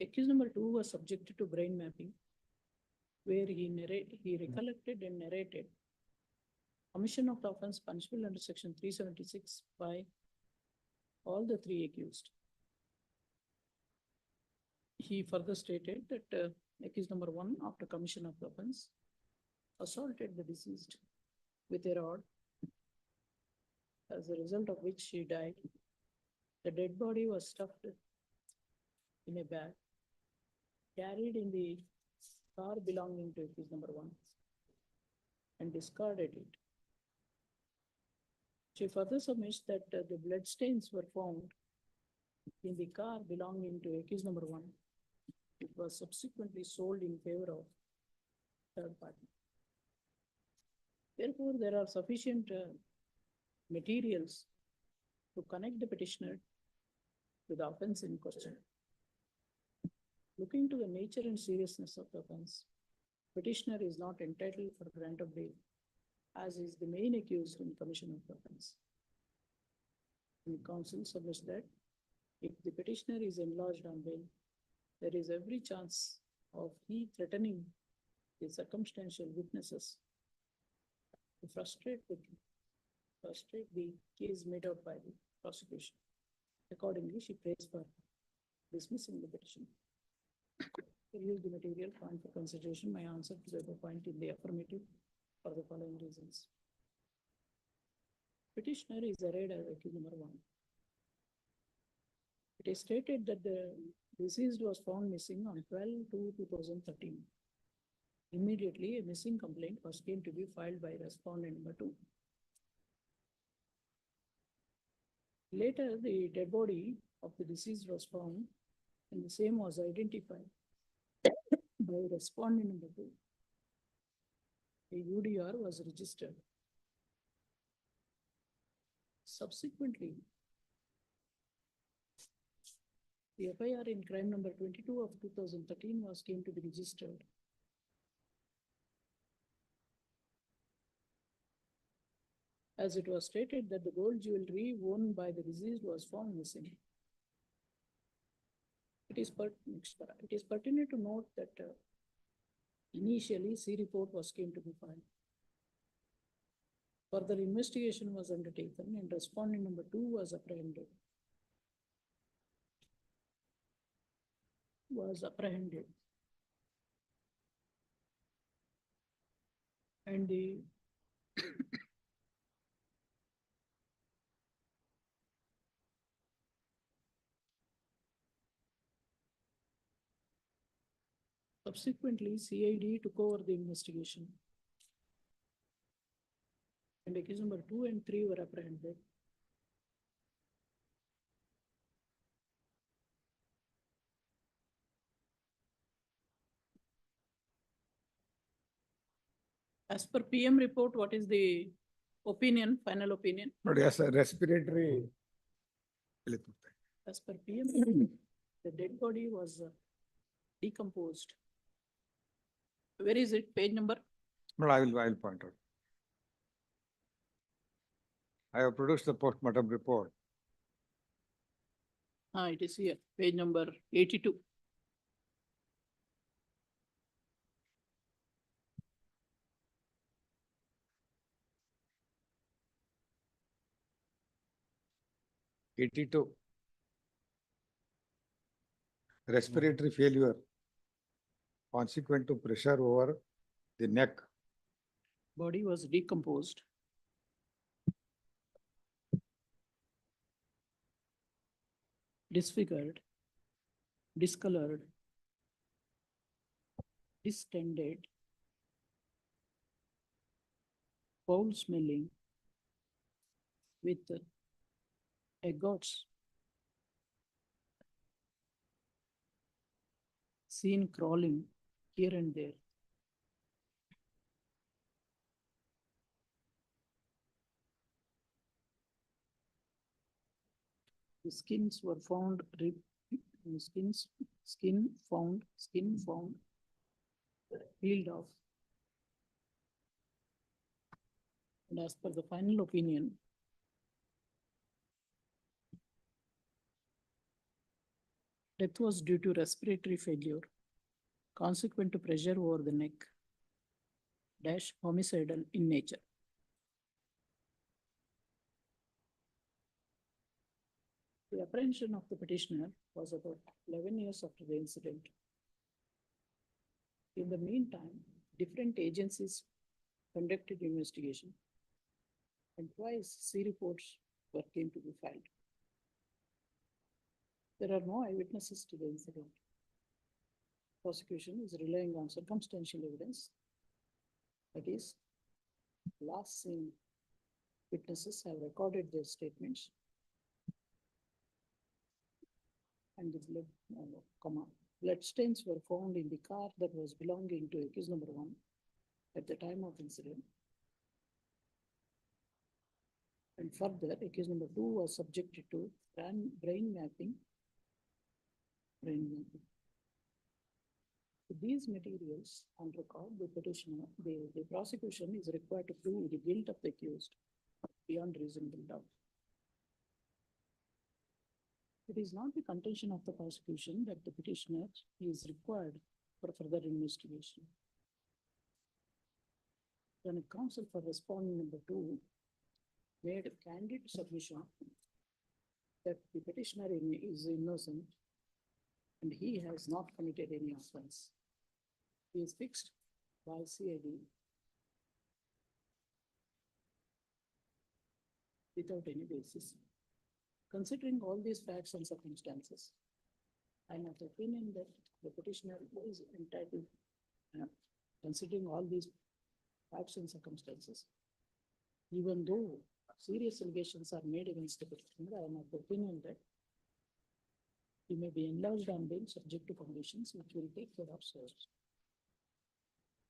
Accused number two was subjected to brain mapping, where he recollected and narrated commission of the offense punishable under section 376 by all the three accused. He further stated that accused number one, after commission of the offense, assaulted the deceased with a rod, as a result of which she died. The dead body was stuffed in a bag, carried in the car belonging to accused number one, and discarded it. She further submits that the blood stains were found in the car belonging to accused number one. It was subsequently sold in favor of third party. Therefore, there are sufficient materials to connect the petitioner to the offense in question. Looking to the nature and seriousness of the offense, petitioner is not entitled for grant of bail, as is the main accused in commission of the offense. And counsel submits that if the petitioner is enlarged on bail, there is every chance of he threatening the circumstantial witnesses to frustrate the case made out by the prosecution. Accordingly, she prays for dismissing the petition. Review the material, point for consideration. My answer to the above point in the affirmative for the following reasons. Petitioner is arraigned as accused number 1. It is stated that the deceased was found missing on 12/2/2013. Immediately, a missing complaint was came to be filed by respondent number 2. Later, the dead body of the deceased was found and the same was identified by respondent number 2. A UDR was registered. Subsequently, the FIR in crime number 22 of 2013 was came to be registered. As it was stated that the gold jewelry worn by the deceased was found missing. It is pertinent to note that initially C report was came to be filed. Further investigation was undertaken and respondent number 2 was apprehended. And the subsequently CID took over the investigation. And accused number 2 and 3 were apprehended. As per PM report, what is the opinion, final opinion? But yes, respiratory. As per PM, report, the dead body was decomposed. Where is it? Page number? But I will point out. I have produced the postmortem report. It is here, page number 82. Respiratory failure consequent to pressure over the neck. Body was decomposed. Disfigured, discolored, distended, foul smelling, with ergots seen crawling here and there. The skins were found, skin found, peeled off. And as per the final opinion, death was due to respiratory failure, consequent to pressure over the neck, homicidal in nature. The apprehension of the petitioner was about 11 years after the incident. In the meantime, different agencies conducted investigation and twice C reports came to be filed. There are no eyewitnesses to the incident. Prosecution is relying on circumstantial evidence. That is, last seen witnesses have recorded their statements. And the blood stains were found in the car that was belonging to accused number 1 at the time of incident. And further, accused number 2 was subjected to brain mapping. With these materials on record, the petitioner, the prosecution is required to prove the guilt of the accused beyond reasonable doubt. It is not the contention of the prosecution that the petitioner is required for further investigation. when a counsel for respondent number 2 made a candid submission that the petitioner is innocent and he has not committed any offense. He is fixed by CID without any basis. Considering all these facts and circumstances, I am of the opinion that the petitioner is entitled, considering all these facts and circumstances, even though serious allegations are made against the petitioner, I am of the opinion that he may be enlarged on bail subject to conditions which will take care of such.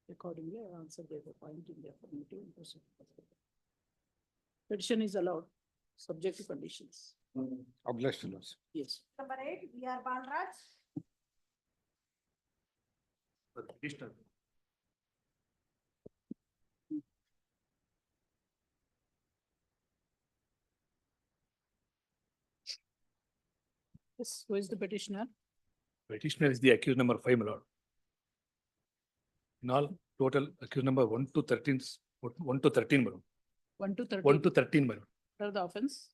Accordingly, I answer the point in the affirmative and proceed. Petition is allowed, subject to conditions. Obliged, Lords. Yes. Number 8, we are Balraj. Yes, who is the petitioner? Petitioner is the accused number 5, my lord. In all, total accused number 1 to 13, 1 to 13, my lord. 1 to 13. 1 to 13, my lord. What are the offense?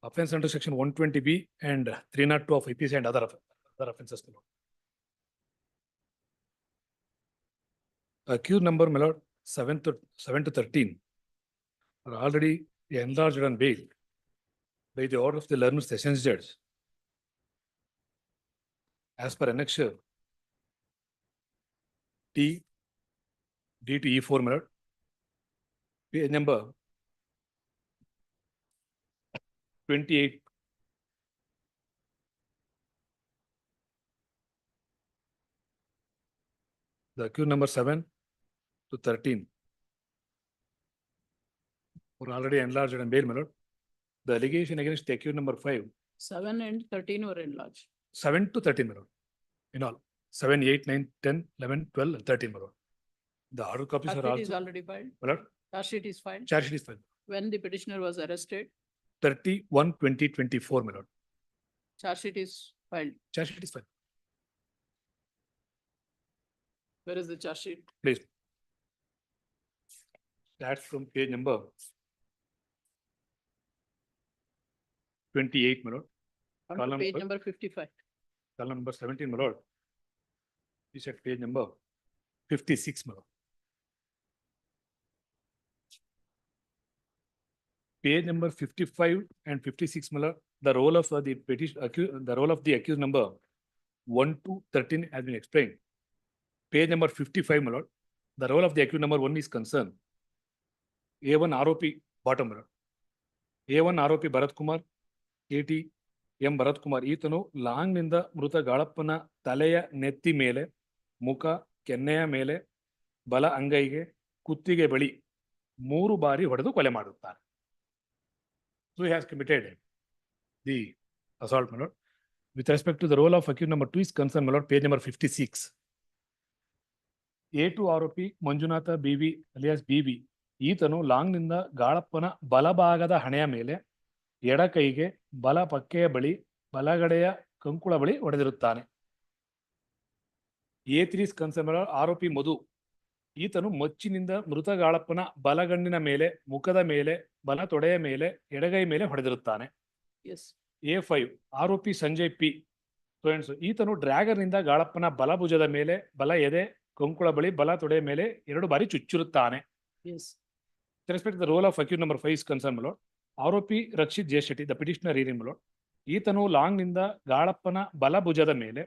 Offense under section 120B and 302 of IPC and other offenses, my lord. Accused number, my lord, 7 to 13 are already enlarged on bail by the order of the learned sessions judge. As per annexure D to E4, my lord, page number 28. The accused number 7 to 13 were already enlarged on bail, my lord. The allegation against the accused number 5, 7 and 13 were enlarged. 7 to 13, my lord. In all, 7, 8, 9, 10, 11, 12, and 13, my lord. The order copies Charge are sheet is also, already filed. my lord, Charge sheet is filed. charge sheet is filed. When the petitioner was arrested, 31/20/24, my lord. charge sheet is filed. Charge sheet is filed. Where is the charge sheet? Please. That's from page number 28, my lord. On to Column page number- number 55. Column number 17, my lord. Is at page number 56, my lord. Page number 55 and 56, my lord, the role of the petition, the role of the accused number 1 to 13 has been explained. Page number 55, my lord, the role of the accused number 1 is concerned. A1 ROP, bottom, my lord. A1 ROP Bharat Kumar, AT M Bharat Kumar ಈತನು long ನಿಂದ ಮೃತ ಗಾಳಪ್ಪನ ತಲೆಯ ನೆತ್ತಿ ಮೇಲೆ, ಮುಖ, ಕೆನ್ನೆಯ ಮೇಲೆ, ಬಲ ಅಂಗೈಗೆ, ಕುತ್ತಿಗೆ ಬಳಿ 3 ಬಾರಿ ಹೊಡೆದು ಕೊಲೆ ಮಾಡುತ್ತಾನೆ. So he has committed the assault, my lord. With respect to the role of accused number 2 is concerned, my lord, page number 56. A2 ಆರೋಪಿ ಮಂಜುನಾಥ ಬಿವಿ ಅಲಿಯಾಸ್ ಬಿವಿ ಈತನು ಲಾಂಗ್ ನಿಂದ ಗಾಳಪ್ಪನ ಬಲಭಾಗದ ಹಣೆಯ ಮೇಲೆ, ಎಡ ಕೈಗೆ, ಬಲ ಪಕ್ಕೆಯ ಬಳಿ, ಬಲಗಡೆಯ ಕಂಕುಳ ಬಳಿ ಹೊಡೆದಿರುತ್ತಾನೆ. A3 ಕನ್ಸರ್ನ್ ಆರೋಪಿ ಮಧು ಈತನು ಮಚ್ಚಿನಿಂದ ಮೃತ ಗಾಳಪ್ಪನ ಬಲಗಣ್ಣಿನ ಮೇಲೆ, ಮುಖದ ಮೇಲೆ, ಬಲ ತೊಡೆಯ ಮೇಲೆ, ಎಡಗೈ ಮೇಲೆ ಹೊಡೆದಿರುತ್ತಾನೆ. A5 ಆರೋಪಿ ಸಂಜಯ್ ಪಿ ಈತನು ಡ್ರ್ಯಾಗರ್ ನಿಂದ ಗಾಳಪ್ಪನ ಬಲಭುಜದ ಮೇಲೆ, ಬಲ ಎದೆ, ಕಂಕುಳ ಬಳಿ, ಬಲ ತೊಡೆಯ ಮೇಲೆ 2 ಬಾರಿ ಚುಚ್ಚಿರುತ್ತಾನೆ. With respect to the role of accused number 5 is concerned, my lord, ಆರೋಪಿ Rakshit J Shetty the petitioner hearing, my lord, ಈತನು ಲಾಂಗ್ ನಿಂದ ಗಾಳಪ್ಪನ ಬಲಭುಜದ ಮೇಲೆ,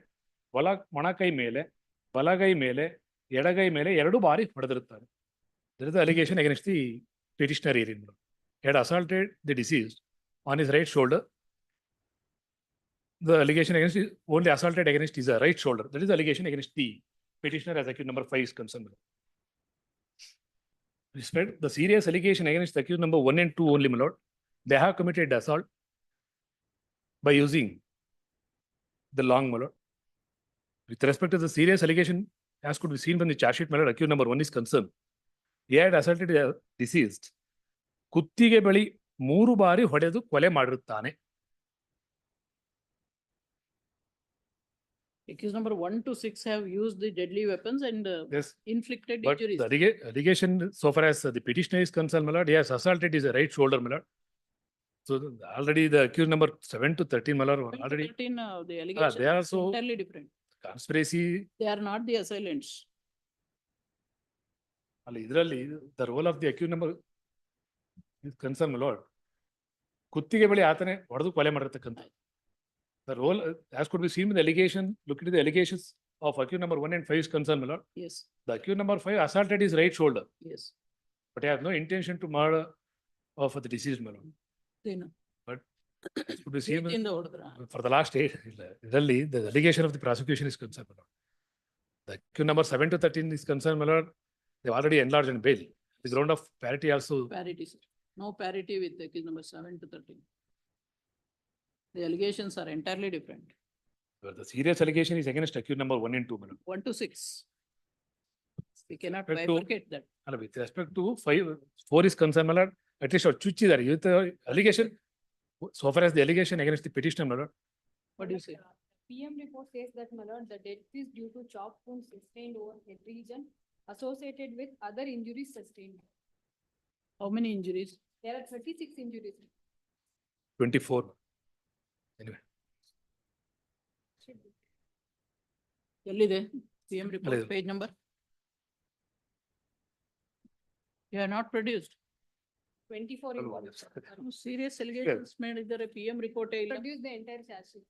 ಮೊಣಕೈ ಮೇಲೆ, ಬಲಗೈ ಮೇಲೆ, ಎಡಗೈ ಮೇಲೆ 2 ಬಾರಿ ಹೊಡೆದಿರುತ್ತಾನೆ. There is the allegation against the petitioner herein. He had assaulted the deceased on his right shoulder. The allegation against is only assaulted against his right shoulder. That is the allegation against the petitioner as accused number 5 is concerned. Respect the serious allegation against the accused number 1 and 2 only, my lord. They have committed assault by using the long, my lord. With respect to the serious allegation, as could be seen from the charge sheet, my lord, accused number 1 is concerned. He had assaulted the deceased. ಕುತ್ತಿಗೆ ಬಳಿ 3 ಬಾರಿ ಹೊಡೆದು ಕೊಲೆ ಮಾಡಿರುತ್ತಾನೆ. Accused number 1 to 6 have used the deadly weapons and Yes. inflicted But injuries. the allegation, so far as the petitioner is concerned, my lord, he has assaulted his right shoulder, my lord. So already the accused number 7 to 13, my lord, already 13, the allegation they are is also entirely different. conspiracy. They are not the assailants. The role of the accused number is concerned, my lord. ಕುತ್ತಿಗೆ ಬಳಿ ಆತನೇ ಹೊಡೆದು ಕೊಲೆ ಮಾಡಿರ್ತಕ್ಕಂಥ. The role, as could be seen in the allegation, look at the allegations of accused number 1 and 5 is concerned, my lord. Yes. The accused number 5 assaulted his right shoulder, Yes. but he has no intention to murder of the deceased, my lord. Then But as could be seen in the order. for the last 8, really, the allegation of the prosecution is concerned, my lord. The accused number 7 to 13 is concerned, my lord. They've already enlarged in bail. The ground of parity also. Parity, sir. No parity with accused number 7 to 13. The allegations are entirely different. The serious allegation is against accused number 1 and 2, my lord. 1 to 6. We cannot Respect to- bifurcate that. With respect to 4 is concerned, my lord, at least chuchidare. With the allegation, so far as the allegation against the petitioner, my lord, What do you say? PM report says that, my lord, the death is due to chop wounds sustained over head region associated with other injuries sustained. How many injuries? There are 36 injuries. 24. Anyway, ಎಲ್ಲಿದೆ PM report, ಅಲ್ಲಿದೆ. page number? You have not produced. 24 injuries. Serious allegations made ಇದ್ದಾರೆ PM report ಇಲ್ಲ. Produce the entire charge sheet.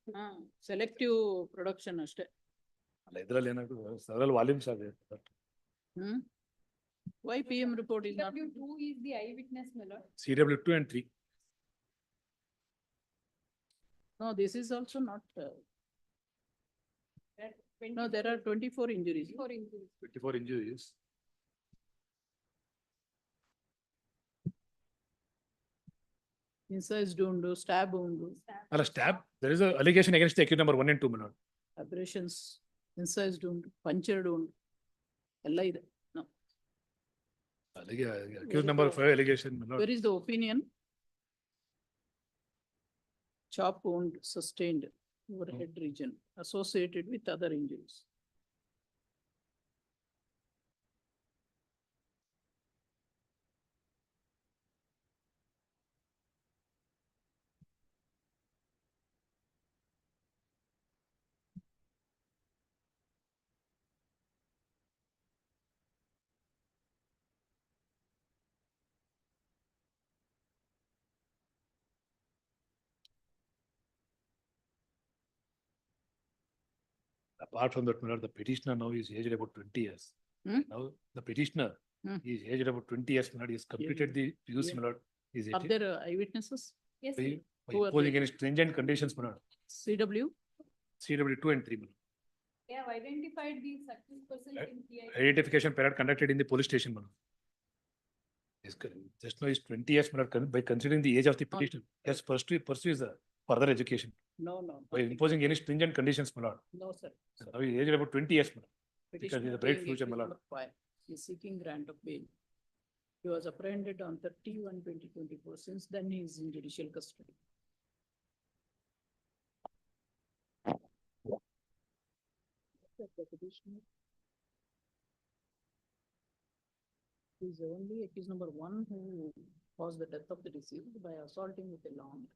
Selective production ಅಷ್ಟೇ. ಅಲ್ಲ ಇದರಲ್ಲಿ ಏನಾದ್ರು several volumes are there. Hmm? Why PM report is not? CW2 is the eyewitness, my lord. CW2 and 3. No, this is also not. No, there are 24 injuries. 24 injuries. 24 injuries. Incised wound, stab wound, Well, stab. There is an allegation against the accused number 1 and 2, my lord. abrasions, incised wound, punctured wound. ಎಲ್ಲ ಇದೆ. No. Accused number 5 allegation, my lord. Where is the opinion? Chop wound sustained over head region associated with other injuries. Apart from that, my lord, the petitioner now is aged about 20 years. Hmm? Now, the petitioner Hmm. is aged about 20 years, my lord. He has completed the use, my lord. Is Are there eyewitnesses? Yes, by, sir. by Who are imposing they? any stringent conditions, my lord. CW? CW2 and 3, my lord. They have identified the success person in PI. Identification period conducted in the police station, my lord. Yes, just now is 20 years, my lord, by considering the age of the petitioner. Yes, pursues the further education. No, no. By imposing any stringent conditions, my lord. No, sir. Now he is aged about 20 years, my lord. Because he has Petitioner a bright being future, my accused lord. number 5 is seeking grant of bail. He was apprehended on 30/1/2024. Since then, he is in judicial custody. The petitioner is only accused number 1 who caused the death of the deceased by assaulting with a long.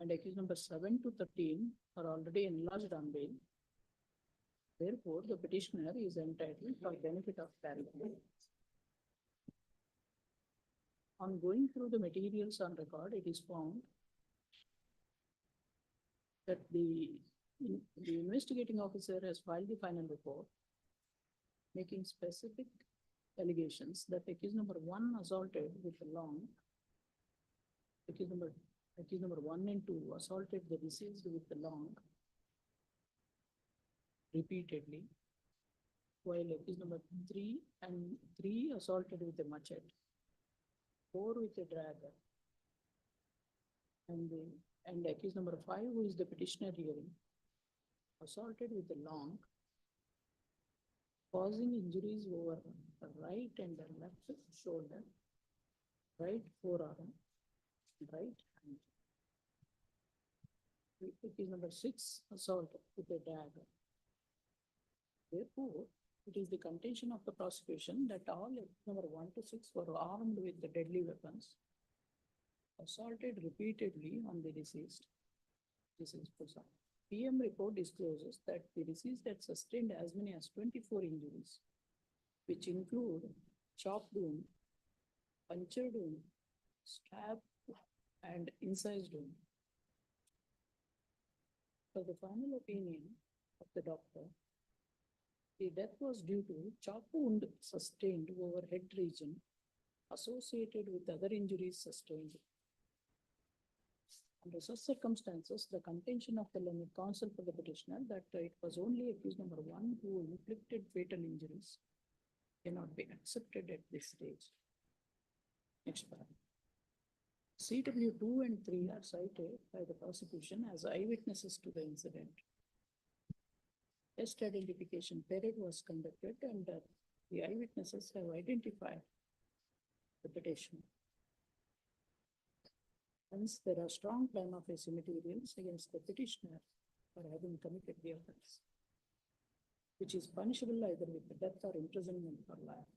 And accused number 7 to 13 are already enlarged on bail. Therefore, the petitioner is entitled for benefit of clarity. On going through the materials on record, it is found that the investigating officer has filed the final report making specific allegations that accused number 1 assaulted with a long, accused number 1 and 2 assaulted the deceased with the long repeatedly, while accused number 3 assaulted with a machete, 4 with a dagger, and accused number 5, who is the petitioner hearing, assaulted with a long, causing injuries over the right and the left shoulder, right forearm, right hand. Case number 6, assault with a dagger. Therefore, it is the contention of the prosecution that all number 1 to 6 were armed with the deadly weapons, assaulted repeatedly on the deceased. Deceased person. PM report discloses that the deceased had sustained as many as 24 injuries, which include chopped wound, punctured wound, stab, and incised wound. For the final opinion of the doctor, the death was due to chop wound sustained over head region associated with other injuries sustained. Under such circumstances, the contention of the learned counsel for the petitioner that it was only accused number 1 who inflicted fatal injuries cannot be accepted at this stage. Next paragraph. CW2 and 3 are cited by the prosecution as eyewitnesses to the incident. Test identification period was conducted and the eyewitnesses have identified the petitioner. Hence, there are strong prima facie materials against the petitioner for having committed the offense, which is punishable either with death or imprisonment for life.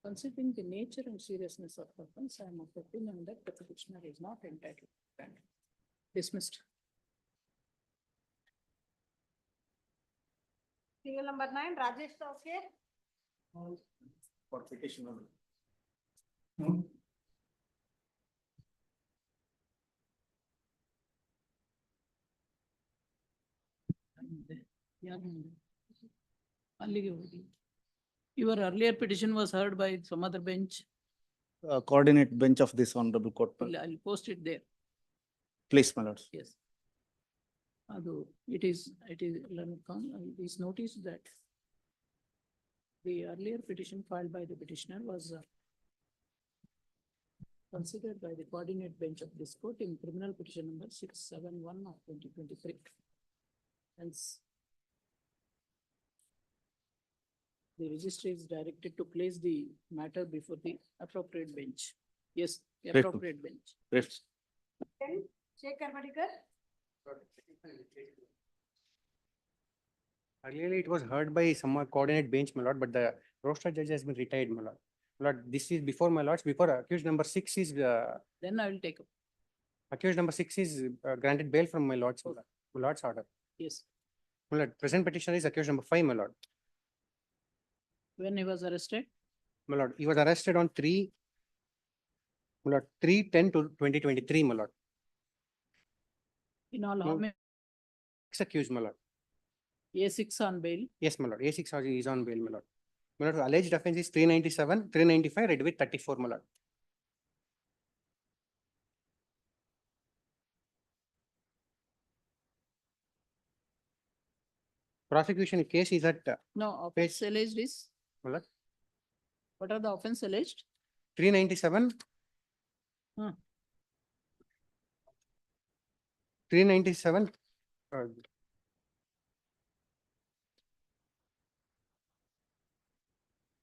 Considering the nature and seriousness of the offense, I am of the opinion that the petitioner is not entitled to bail. Dismissed. Serial number 9, Rajesh Tauke. For petitioner. ಅಲ್ಲಿಗೆ ಹೋಗಿ. Your earlier petition was heard by some other bench. Coordinate bench of this honorable court. I'll post it there. Please, my lords. Yes. It is noticed that the earlier petition filed by the petitioner was considered by the coordinate bench of this court in criminal petition number 671 of 2023. Hence, the registry is directed to place the matter before the appropriate bench. Yes, the appropriate bench. Shekhar Madikar. Earlier, it was heard by some coordinate bench, my lord, but the roster judge has been retired, my lord. My lord, this is before my lords, before accused number 6 is Then I will take up. accused number 6 is granted bail from my lord's order. Yes. My lord, present petitioner is accused number 5, my lord. When he was arrested? My lord, he was arrested on 3/10 to 2023, my lord. In all, how many? 6 accused, my lord. A6 on bail? Yes, my lord. A6 is on bail, my lord. My lord, alleged offense is 397, 395, read with 34, my lord. Prosecution case is at No, offense alleged is? my lord, What are the offense alleged? 397. 397.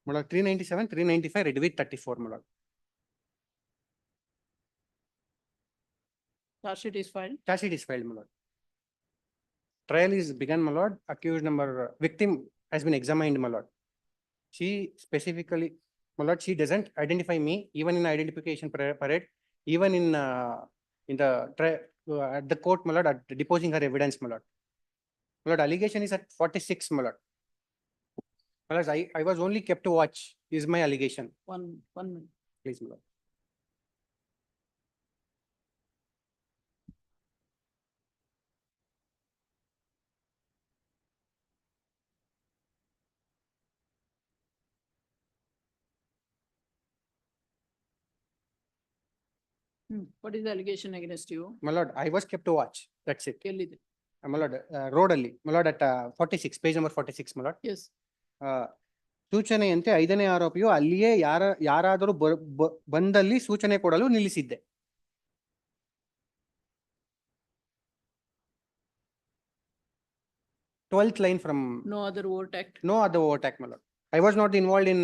My lord, 397, 395, read with 34, my lord. Charge sheet is filed? Charge sheet is filed, my lord. Trial is begun, my lord. Accused number, victim has been examined, my lord. She specifically, my lord, she doesn't identify me, even in identification parade, even in the at the court, my lord, at deposing her evidence, my lord. My lord, allegation is at 46, my lord. My lord, I was only kept to watch, is my allegation. One minute. Please, my lord. What is the allegation against you? My lord, I was kept to watch. That's it. ಎಲ್ಲಿದೆ? My lord, road ಅಲ್ಲಿ, my lord, at 46, page number 46, my lord. Yes. ಸೂಚನೆಯಂತೆ 5ನೇ ಆರೋಪಿಯು ಅಲ್ಲಿಯೇ ಯಾರಾದರೂ ಬಂದಲ್ಲಿ ಸೂಚನೆ ಕೊಡಲು ನಿಲ್ಲಿಸಿದ್ದೆ. Twelfth line from No other overtact? No other overtack, my lord. I was not involved in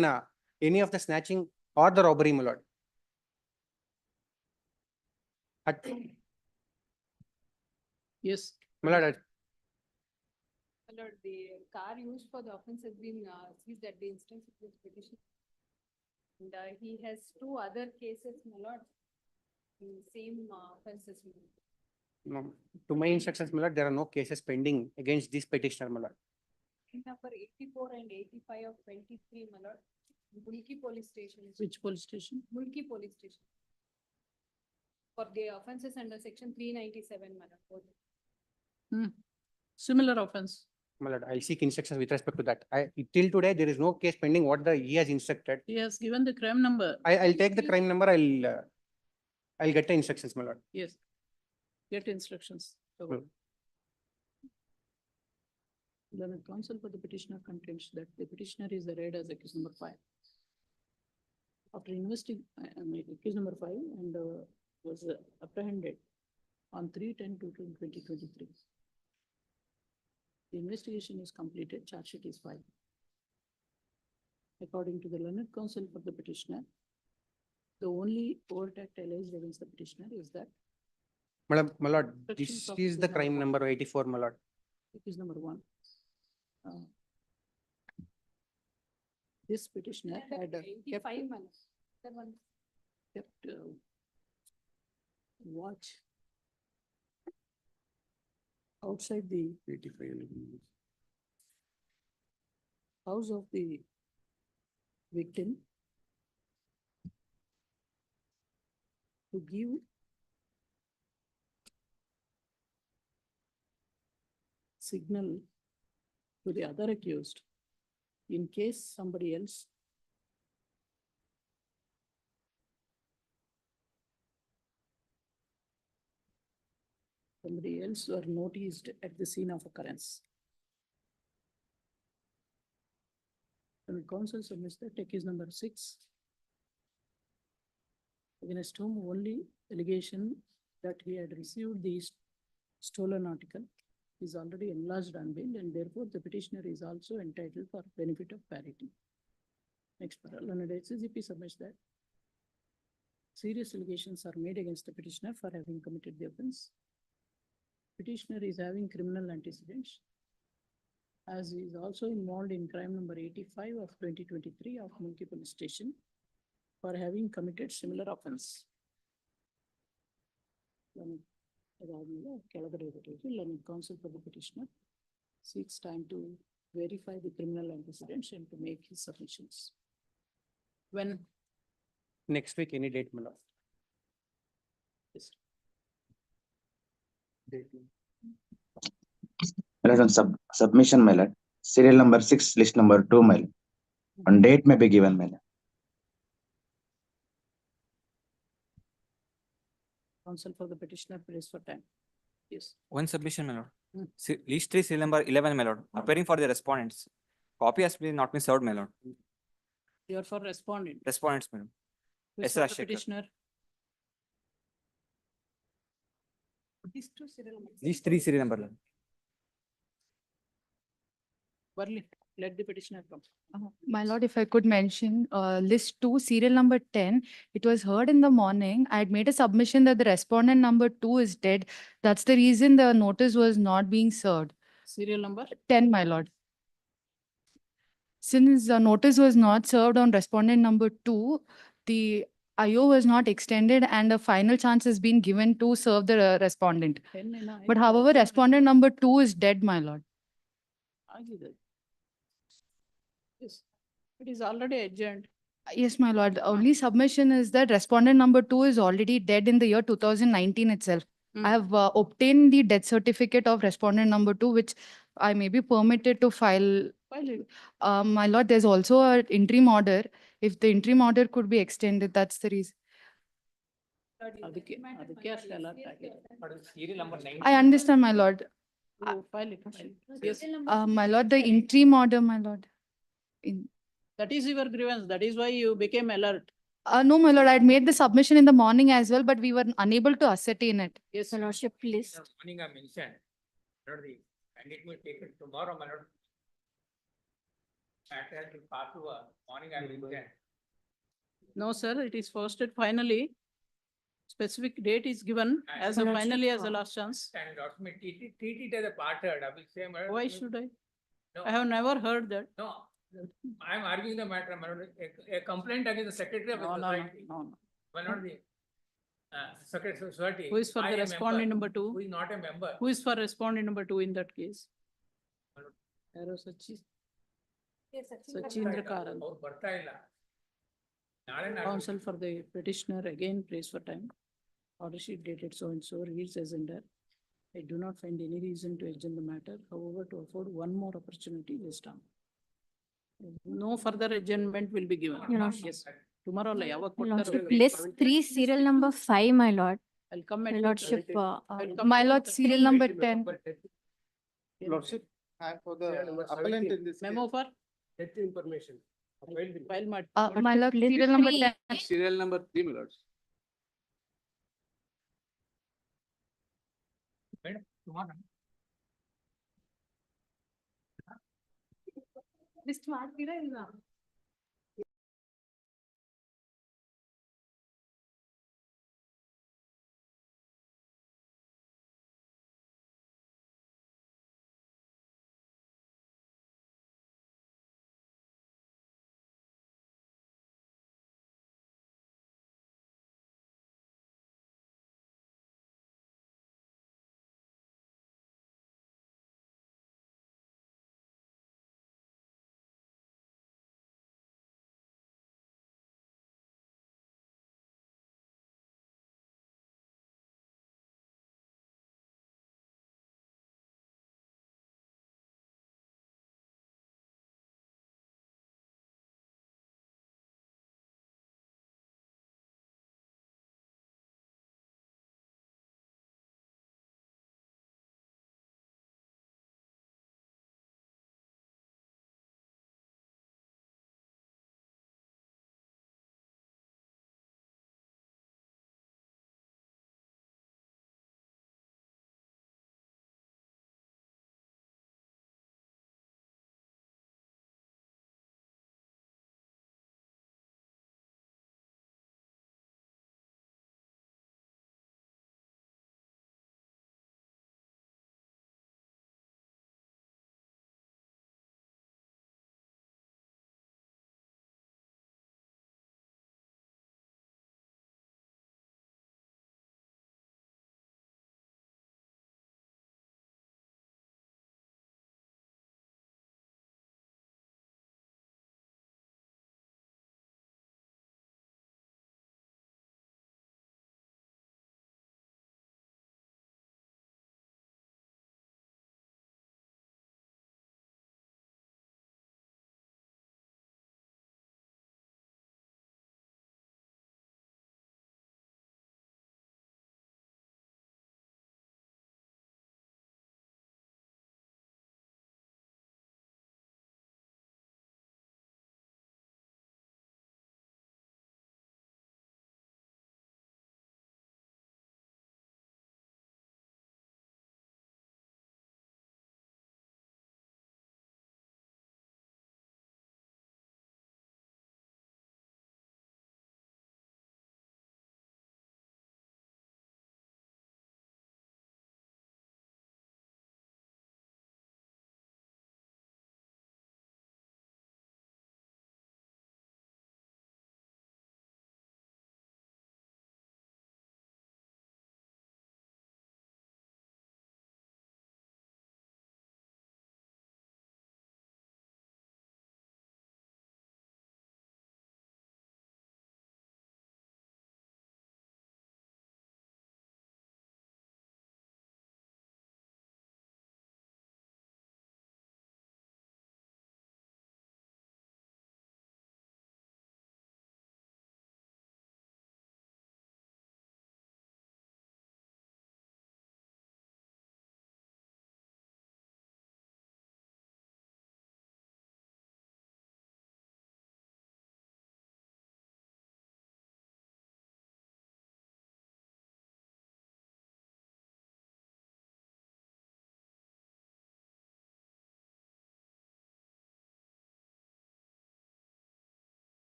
any of the snatching or the robbery, my lord. Yes. my lord, My lord, the car used for the offense has been seized at the instance of this petition. And he has two other cases, my lord, in same offenses. no, to my instructions, my lord, there are no cases pending against this petitioner, my lord. Number 84 and 85 of 23, my lord, Mulki Police Station. Which police station? Mulki Police Station. For the offenses under section 397, my lord. Both. Similar offense. My lord, I'll seek instructions with respect to that. Till today, there is no case pending what he has instructed. He has given the crime number. I'll take the crime number, I'll get the instructions, my lord. Yes. Get instructions. Hmm. Learned counsel for the petitioner contends that the petitioner is arraigned as accused number 5. After investigating, accused number 5 and was apprehended on 3/10/2023. The investigation is completed, charge sheet is filed. According to the learned counsel for the petitioner, the only overt act alleged against the petitioner is that Madam, my lord, Sections this of is the the crime number number 84, my lord. accused number 1. This petitioner had kept 85, my lord. That one. watch outside the 85. house of the victim to give signal to the other accused in case somebody else were noticed at the scene of occurrence. And counsel submits that accused number 6, against whom only allegation that he had received the stolen article is already enlarged on bail, and therefore the petitioner is also entitled for benefit of parity. Next parallel, and SCGP submits that serious allegations are made against the petitioner for having committed the offense. Petitioner is having criminal antecedents, as he is also involved in crime number 85 of 2023 of Mulki Police Station for having committed similar offense. Counsel for the petitioner seeks time to verify the criminal antecedents and to make his submissions. When? Next week, any date, my lord. Yes. My lord, on submission, my lord, serial number 6, list number 2, my lord. On date may be given, my lord. Counsel for the petitioner, please for time. Yes. One submission, my lord. Hmm. List 3, serial number 11, my lord, appearing for the respondents. Copy has not been served, my lord. You are for respondent. Respondents, my lord. Who is Yes, for the Rashekar. petitioner. List 3, serial number 11. Varli, let the petitioner come. My lord, if I could mention, list 2, serial number 10, it was heard in the morning. I had made a submission that the respondent number 2 is dead. That's the reason the notice was not being served. Serial number? 10, my lord. Since the notice was not served on respondent number 2, the IO was not extended and a final chance has been given to serve the respondent. But however, respondent number 2 is dead, my lord. Yes, it is already adjourned. Yes, my lord. The only submission is that respondent number 2 is already dead in the year 2019 itself. I have obtained the death certificate of respondent number 2, which I may be permitted to file. My lord, there's also an interim order. If the interim order could be extended, that's the reason. I understand, my lord. File it. Yes. My lord, the interim order, my lord. That is your grievance. That is why you became alert. No, my lord, I had made the submission in the morning as well, but we were unable to ascertain it. Yes, Your lordship, please. Morning I mentioned, Lord, and it will take it tomorrow, my lord. Matter has been passed over, morning I mentioned. No, sir, it is posted finally. specific date is given as a finally as a last chance. And document, treat it as a part heard, I will say, my lord. Why should I? No. I have never heard that. No, I am arguing the matter, my lord. A complaint against the secretary of the No, no, no, society. no, no. My lord, the secretary of society. Who is for I the a respondent member, number two? Who is not a member. Who is for respondent number two in that case? Yaru Sachindra Karan. ಅವ್ರು ಬರ್ತಾ ಇಲ್ಲ. ನಾಳೆ Counsel for the petitioner again prays for time. Order sheet dated so and so reads as under. I do not find any reason to adjourn the matter, however, to afford one more opportunity this time. No further adjournment will be given. Your Lordship. Yes, tomorrow la yavag Your kottaರೋ. Lordship, list 3, serial number 5, my lord. I'll come at Your 2:30. Lordship, I'll come My at lord, 2:30. serial number 10. Lordship, and for the appellant in this Memo case. for Death information. file mat. My lord, List serial number 3. 10. Serial number 3, my lords. Madam, tomorrow. List ಮಾಡ್ತೀರಾ ಇಲ್ಲ?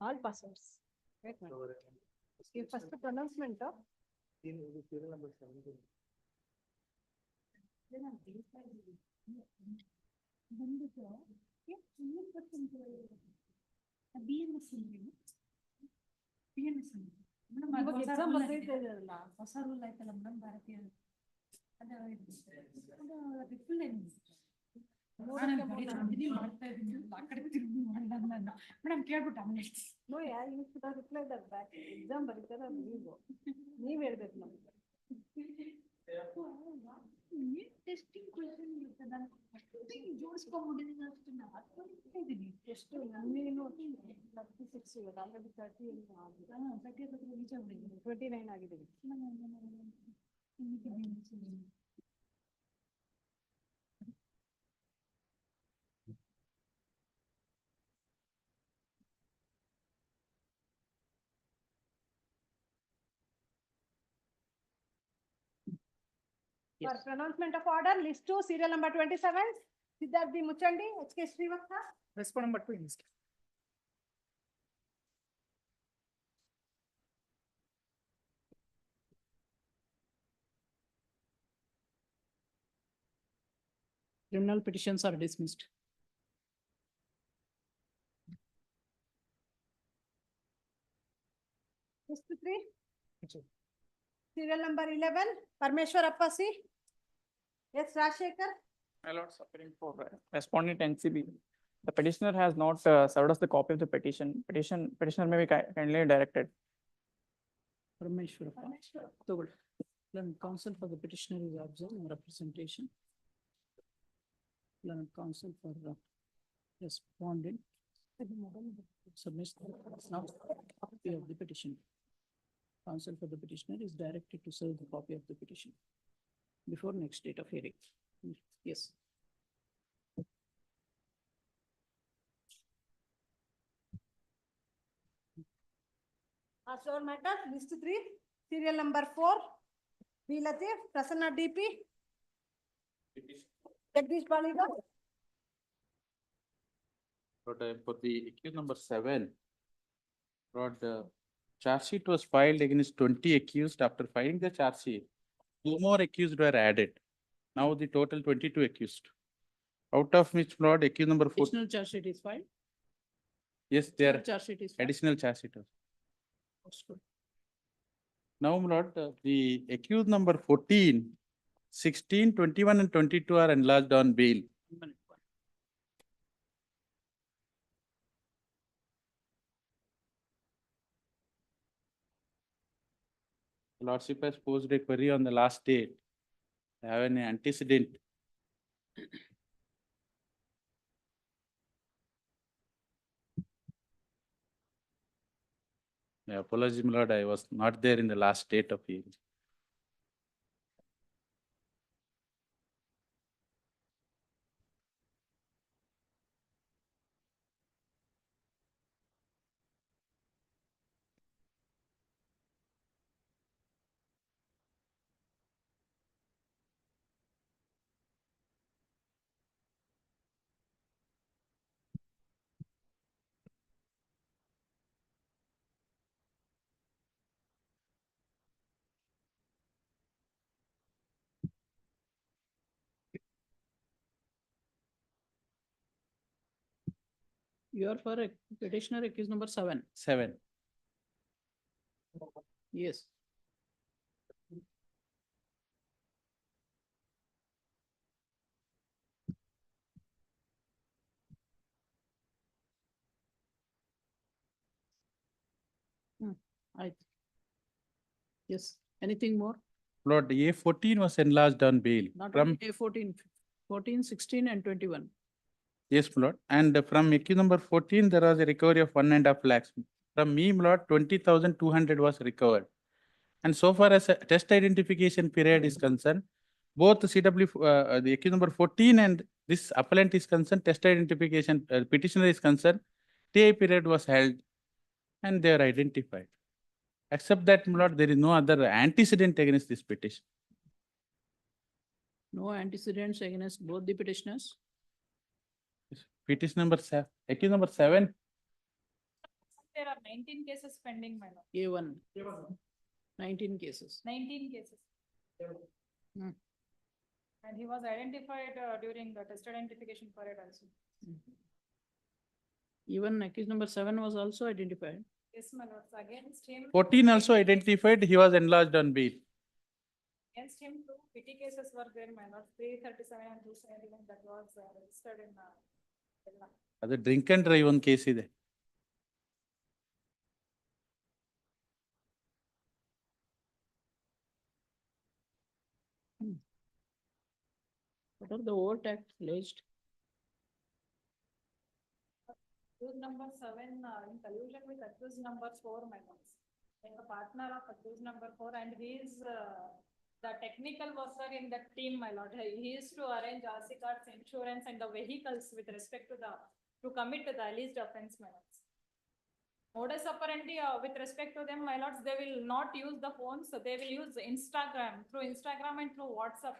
All passwords. Wait a minute. Okay, first pronouncement of. ಇವಾಗ exam ಬರ್ದೈತೆ ಇದೆಯಲ್ಲ, ಹೊಸ rule ಆಯ್ತಲ್ಲ madam ಭಾರತೀಯ. Madam ಕೇಳ್ಬಿಟ್ಟು ಆಮೇಲೆ no yeah you should have replied that back. Exam ಬರೀತಾರ ನೀವು ಹೇಳ್ಬೇಕು ನಮ್ಗೆ. ಟೆಸ್ಟಿಂಗ್ ಕ್ವೆಶ್ಚನ್ ಇರುತ್ತೆ, ನಾನು ಜೋಡಿಸ್ಕೊಂಡ್ಬಿಟ್ಟಿದ್ದೀನಿ ಅಷ್ಟು ನಾನು ಎಷ್ಟು ನನ್ನೇನು 36 ಇವತ್ತು ಆಲ್ರೆಡಿ 30 ರೀಚ್ ಆಗ್ಬಿಟ್ಟಿದ್ದೀನಿ, 29 ಆಗಿದ್ದೀನಿ. For pronouncement of order, list 2, serial number 27, Siddharth B. Muchandi, HK Srivastava. Respondent number 2 in this case. Criminal petitions are dismissed. List 3. Serial number 11, Parmeshwar Appasi. Yes, Rajshekar. My lords, appearing for respondent NCB. The petitioner has not served us the copy of the petition. Petitioner may be kindly directed. Parameshwar. Togol. Then counsel for the petitioner is absent, no representation. Then counsel for the respondent submits now copy of the petition. Counsel for the petitioner is directed to serve the copy of the petition before next date of hearing. Yes. As our matter, list 3, serial number 4, B. Latif, Prasanna DP. Jagdish Baliga. But for the accused number 7, Lord, the charge sheet was filed against 20 accused. After filing the charge sheet, 2 more accused were added. Now the total 22 accused. Out of which, Lord, accused number 4. Additional charge sheet is filed. Yes, there Charge sheet is filed. additional charge sheet. That's good. Now, Lord, the accused number 14, 16, 21 and 22 are enlarged on bail. Lordship has posed a query on the last date. I have an antecedent. My apology, my lord, I was not there in the last date of hearing. You are for a petitioner accused number 7. 7. Yes. Yes. Anything more? Lord, A14 was enlarged on bail. Not From only A14, 14, 16 and 21. yes, my lord. And from accused number 14, there was a recovery of 1.5 lakhs. From me, my lord, 20,200 was recovered. And so far as a test identification period is concerned, both the CW, the accused number 14 and this appellant is concerned, test identification petitioner is concerned, TI period was held and they are identified. Except that, my lord, there is no other antecedent against this petition. No antecedents against both the petitioners. Petition number 7, accused number 7. there are 19 cases pending, my lord. A1, 19 cases. 19 cases. Hmm. And he was identified during the test identification period also. Even accused number 7 was also identified. Yes, my lords, against him. 14 also identified, he was enlarged on bail. Against him, two petty cases were there, my lord, 337 and 271 that was registered in Kerala. ಅದು drink and drive ಒಂದು case ಇದೆ. What are the overtax alleged? Accused number 7 in collusion with accused number 4, my lords. Like a partner of accused number 4, and he is the technical worker in that team, my lord. He is to arrange RC cards, insurance, and the vehicles with respect to to commit the alleged offense, my lords. Modus operandi with respect to them, my lords, they will not use the phones, so they will use Instagram, through Instagram and through WhatsApp,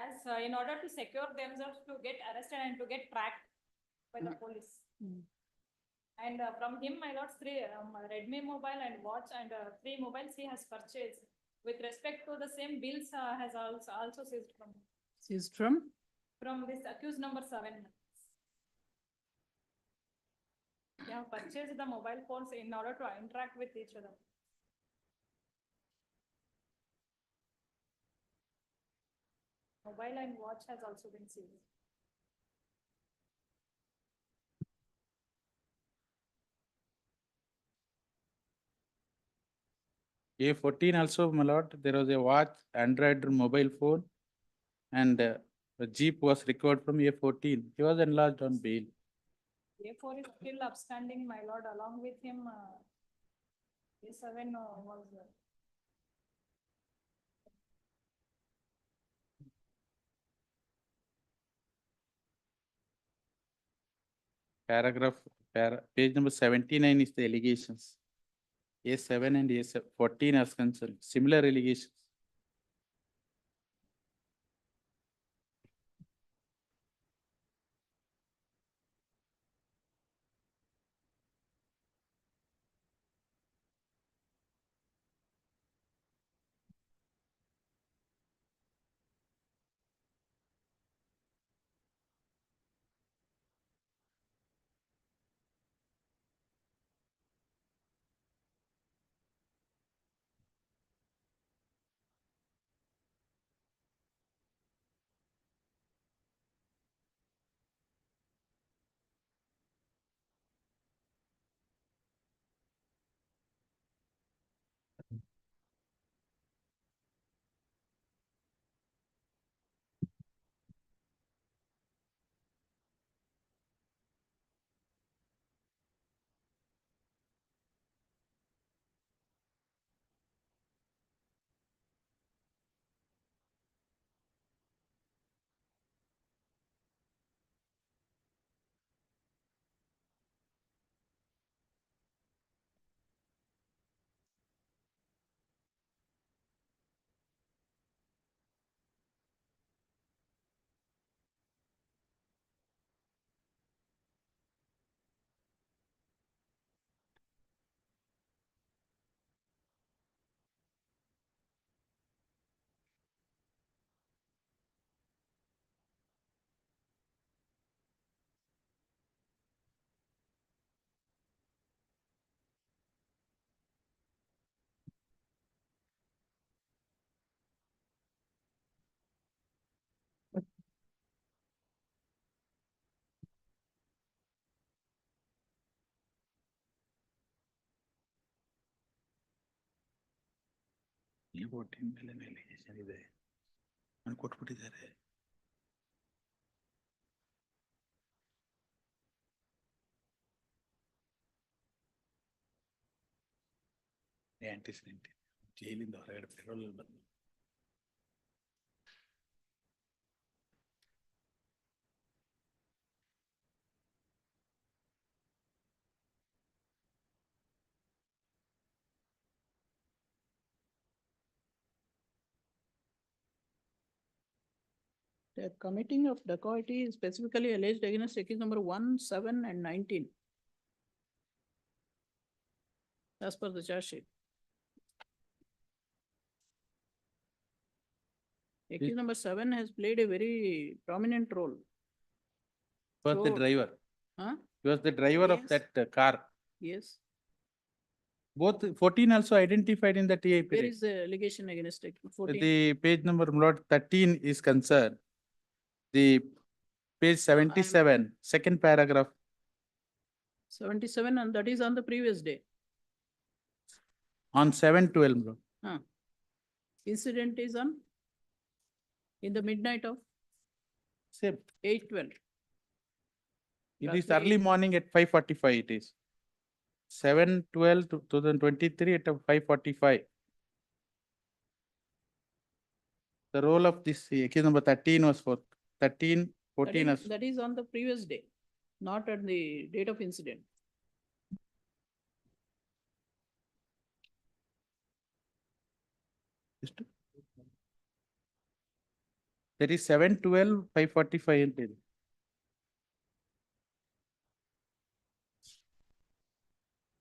as in order to secure themselves to get arrested and to get tracked by the police. And from him, my lords, 3 Redmi mobile and watch and 3 mobiles he has purchased. With respect to the same bills has also seized from him. Seized From this accused number 7. They have purchased the mobile phones in order to interact with each other. Mobile and watch has also been seized. A14 also, my lord, there was a watch, Android mobile phone, and a jeep was recovered from A14. He was enlarged on bail. A4 is still upstanding, my lord, along with him. A7 was. Page number 79 is the allegations. A7 and A14 as concerned, similar allegations. A14 ಮೇಲೆ allegation ಇದೆ. ನಾನು ಕೊಟ್ಬಿಟ್ಟಿದ್ದಾರೆ. ಆಂಟಿಸಿಡೆಂಟ್ ಜೈಲಿಂದ ಹೊರಗಡೆ petrol ಬಂದು The committing of dacoity is specifically alleged against accused number 1, 7, and 19. as per the charge sheet. Accused number 7 has played a very prominent role. Was the So- driver. Huh? He was the driver of Yes. that car. Yes. Both 14 also identified in the TI Where period. is the allegation against it? 14? The page number, my lord, 13 is concerned. The page 77, second paragraph. 77, and that is on the previous day. On 7/12, my lord. Huh. Incident is on in the midnight of Same. 8/12. It is early morning at 5:45 it is. 7/12/2023 at 5:45. The role of this accused number 13 was for 13, 14 as That is on the previous day, not at the date of incident. that is 7/12/5:45 it is.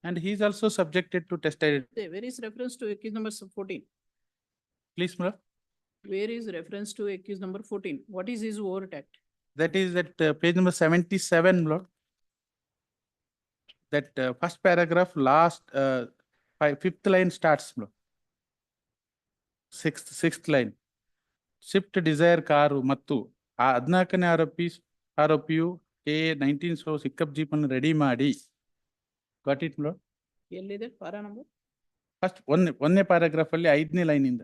And he is also subjected to test identity. Where is reference to accused number 14? Please, my lord. Where is reference to accused number 14? What is his overt act? That is at page number 77, my lord. That first paragraph, last fifth line starts, my lord. Sixth line. Swift Desire car ಮತ್ತು ಆ 14ನೇ ಆರೋಪಿಯು K19 ಸಿಕ್ಕಪ್ jeep ಅನ್ನು ready ಮಾಡಿ. Got it, my lord? ಎಲ್ಲಿದೆ ಪಾರ number? First ಒಂದನೇ paragraph ಅಲ್ಲಿ 5ನೇ line ಇಂದ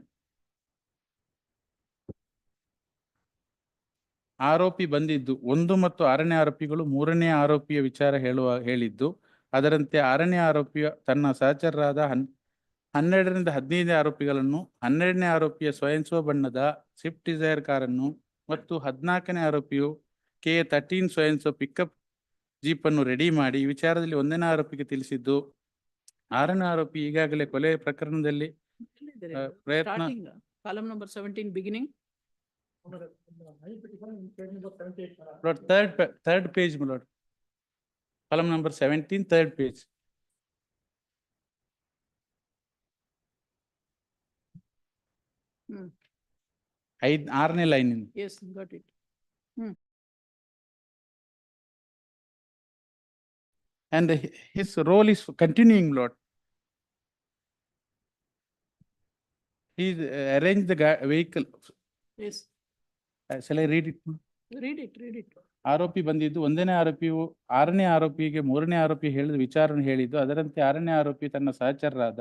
ಆರೋಪಿ ಬಂದಿದ್ದು 1 ಮತ್ತು 6ನೇ ಆರೋಪಿಗಳು 3ನೇ ಆರೋಪಿಯ ವಿಚಾರ ಹೇಳಿದ್ದು, ಅದರಂತೆ 6ನೇ ಆರೋಪಿಯ ತನ್ನ ಸಹಚರರಾದ 12ರಿಂದ 15 ಆರೋಪಿಗಳನ್ನು 12ನೇ ಆರೋಪಿಯ ಸ್ವಯಂಸ್ವ ಬಣ್ಣದ ಸ್ವಿಫ್ಟ್ ಡಿಸೈರ್ ಕಾರನ್ನು ಮತ್ತು 14ನೇ ಆರೋಪಿಯು K13 ಸ್ವಯಂಸ್ವ ಪಿಕಪ್ ಜೀಪ್ ಅನ್ನು ರೆಡಿ ಮಾಡಿ ಈ ವಿಚಾರದಲ್ಲಿ 1ನೇ ಆರೋಪಿಗೆ ತಿಳಿಸಿದ್ದು, 6ನೇ ಆರೋಪಿ ಈಗಾಗಲೇ ಕೊಲೆ ಪ್ರಕರಣದಲ್ಲಿ ಪ್ರಯತ್ನ. Column number 17 beginning. Third page, my lord. Column number 17, third page. ಆರನೇ line. Yes, got it. And his role is continuing, Lord. He arranged the vehicle. Yes. Shall I read it? Read it. ಆರೋಪಿ ಬಂದಿದ್ದು 1ನೇ ಆರೋಪಿಯು 6ನೇ ಆರೋಪಿಗೆ 3ನೇ ಆರೋಪಿ ಹೇಳಿದ ವಿಚಾರವನ್ನು ಹೇಳಿದ್ದು, ಅದರಂತೆ 6ನೇ ಆರೋಪಿ ತನ್ನ ಸಹಚರರಾದ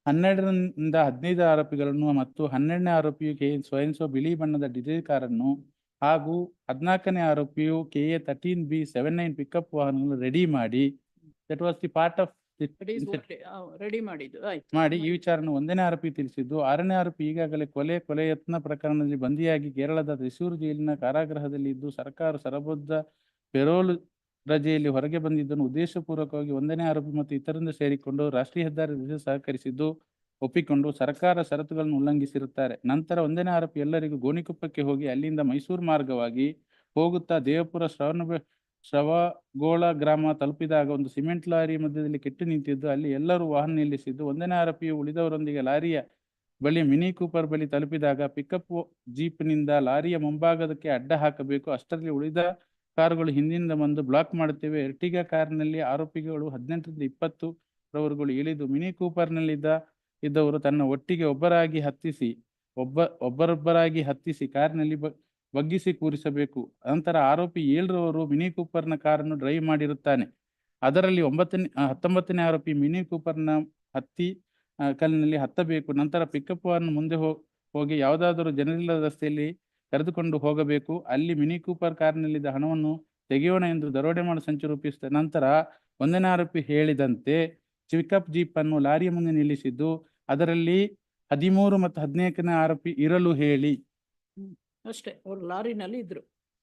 12ರಿಂದ 15 ಆರೋಪಿಗಳನ್ನು ಮತ್ತು 12ನೇ ಆರೋಪಿಯು ಸ್ವಯಂಸ್ವ ಬಿಳಿ ಬಣ್ಣದ ಡಿಸೈರ್ ಕಾರನ್ನು ಹಾಗೂ 14ನೇ ಆರೋಪಿಯು KA13B79 ಪಿಕಪ್ ವಾಹನವನ್ನು ರೆಡಿ ಮಾಡಿ. That was the part of ready ಮಾಡಿದ್ದು ಮಾಡಿ ಈ ವಿಚಾರವನ್ನು 1ನೇ ಆರೋಪಿ ತಿಳಿಸಿದ್ದು. 6ನೇ ಆರೋಪಿ ಈಗಾಗಲೇ ಕೊಲೆ ಯತ್ನ ಪ್ರಕರಣದಲ್ಲಿ ಬಂದಿಯಾಗಿ ಕೇರಳದ ತ್ರಿಶೂರು ಜೈಲಿನ ಕಾರಾಗೃಹದಲ್ಲಿ ಇದ್ದು ಸರ್ಕಾರ ಸರಬದ್ಧ ಪೆರೋಲ್ ರಜೆಯಲ್ಲಿ ಹೊರಗೆ ಬಂದಿದ್ದನ್ನು ಉದ್ದೇಶಪೂರ್ವಕವಾಗಿ 1ನೇ ಆರೋಪಿ ಮತ್ತು ಇತರರಿಂದ ಸೇರಿಕೊಂಡು ರಾಷ್ಟ್ರೀಯ ಹೆದ್ದಾರಿ ಸಹಕರಿಸಿದ್ದು ಒಪ್ಪಿಕೊಂಡು ಸರ್ಕಾರ ಷರತ್ತುಗಳನ್ನು ಉಲ್ಲಂಘಿಸಿರುತ್ತಾರೆ. ನಂತರ 1ನೇ ಆರೋಪಿ ಎಲ್ಲರಿಗೂ ಗೋಣಿಕೊಪ್ಪಕ್ಕೆ ಹೋಗಿ ಅಲ್ಲಿಂದ ಮೈಸೂರು ಮಾರ್ಗವಾಗಿ ಹೋಗುತ್ತಾ ದೇವಪುರ ಶ್ರವಗೋಳ ಗ್ರಾಮ ತಲುಪಿದಾಗ ಒಂದು ಸಿಮೆಂಟ್ ಲಾರಿ ಮಧ್ಯದಲ್ಲಿ ಕೆಟ್ಟು ನಿಂತಿದ್ದು, ಅಲ್ಲಿ ಎಲ್ಲರೂ ವಾಹನ ನಿಲ್ಲಿಸಿದ್ದು. 1ನೇ ಆರೋಪಿಯು ಉಳಿದವರೊಂದಿಗೆ ಲಾರಿಯ ಬಳಿ ಮಿನಿ ಕೂಪರ್ ಬಳಿ ತಲುಪಿದಾಗ ಪಿಕಪ್ ಜೀಪ್ನಿಂದ ಲಾರಿಯ ಮುಂಭಾಗದಕ್ಕೆ ಅಡ್ಡ ಹಾಕಬೇಕು, ಅಷ್ಟರಲ್ಲಿ ಉಳಿದ ಕಾರುಗಳು ಹಿಂದಿನಿಂದ ಬಂದು ಬ್ಲಾಕ್ ಮಾಡುತ್ತೇವೆ. ಎರ್ಟಿಗಾ ಕಾರಿನಲ್ಲಿ ಆರೋಪಿಗಳು 18ರಿಂದ 20 ರವರುಗಳು ಇಳಿದು ಮಿನಿ ಕೂಪರ್ನಲ್ಲಿದ್ದವರು ತನ್ನ ಒಟ್ಟಿಗೆ ಒಬ್ಬರೊಬ್ಬರಾಗಿ ಹತ್ತಿಸಿ ಕಾರಿನಲ್ಲಿ ಬಗ್ಗಿಸಿ ಕೂರಿಸಬೇಕು. ನಂತರ ಆರೋಪಿ 7ರವರು ಮಿನಿ ಕೂಪರ್ನ ಕಾರನ್ನು ಡ್ರೈವ್ ಮಾಡಿರುತ್ತಾನೆ. ಅದರಲ್ಲಿ 19ನೇ ಆರೋಪಿ ಮಿನಿ ಕೂಪರ್ನ ಕಲ್ಲಿನಲ್ಲಿ ಹತ್ತಬೇಕು. ನಂತರ ಪಿಕಪ್ ಅನ್ನು ಮುಂದೆ ಹೋಗಿ ಯಾವುದಾದರೂ ಜನರಿಲ್ಲದ ರಸ್ತೆಯಲ್ಲಿ ಕರೆದುಕೊಂಡು ಹೋಗಬೇಕು. ಅಲ್ಲಿ ಮಿನಿ ಕೂಪರ್ ಕಾರಿನಲ್ಲಿದ್ದ ಹಣವನ್ನು ತೆಗೆಯೋಣ ಎಂದು ದರೋಡೆ ಮಾಡಲು ಸಂಚು ರೂಪಿಸುತ್ತೆ. ನಂತರ 1ನೇ ಆರೋಪಿ ಹೇಳಿದಂತೆ ಪಿಕಪ್ ಜೀಪ್ ಅನ್ನು ಲಾರಿಯ ಮುಂದೆ ನಿಲ್ಲಿಸಿದ್ದು, ಅದರಲ್ಲಿ 13 ಮತ್ತು 14ನೇ ಆರೋಪಿ ಇರಲು ಹೇಳಿ. ಅಷ್ಟೇ, ಅವರು ಲಾರಿನಲ್ಲಿ ಇದ್ರು.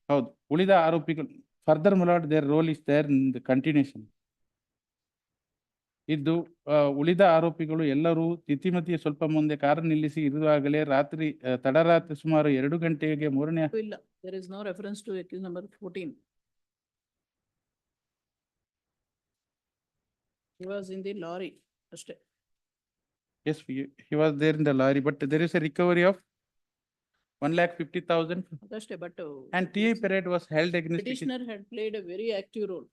ಹೌದು. ಉಳಿದ ಆರೋಪಿಗಳು ಫರ್ದರ್ ಮುಲಾಡ್ their role is there in the continuation ಇದ್ದು, ಉಳಿದ ಆರೋಪಿಗಳು ಎಲ್ಲರೂ ತಿಥಿಮತಿಯ ಸ್ವಲ್ಪ ಮುಂದೆ ಕಾರು ನಿಲ್ಲಿಸಿ ಇರುವಾಗಲೇ ತಡರಾತ್ರಿ ಸುಮಾರು 2 ಗಂಟೆಗೆ 3ನೇ ಇಲ್ಲ, there is no reference to accused number 14. He was in the lorry. ಅಷ್ಟೇ. Yes, he was there in the lorry, but there is a recovery of 1,50,000. ಅದಷ್ಟೇ, but And TA period was held against the petitioner had played a very active role.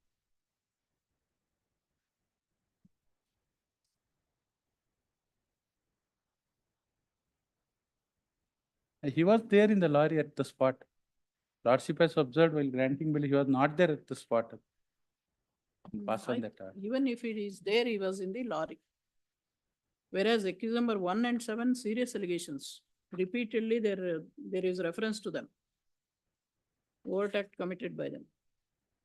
He was there in the lorry at the spot. Lordship has observed while granting bail, he was not there at the spot. Pass on that. Even if it is there, he was in the lorry. Whereas accused number 1 and 7, serious allegations. Repeatedly, there is reference to them. Overt act committed by them.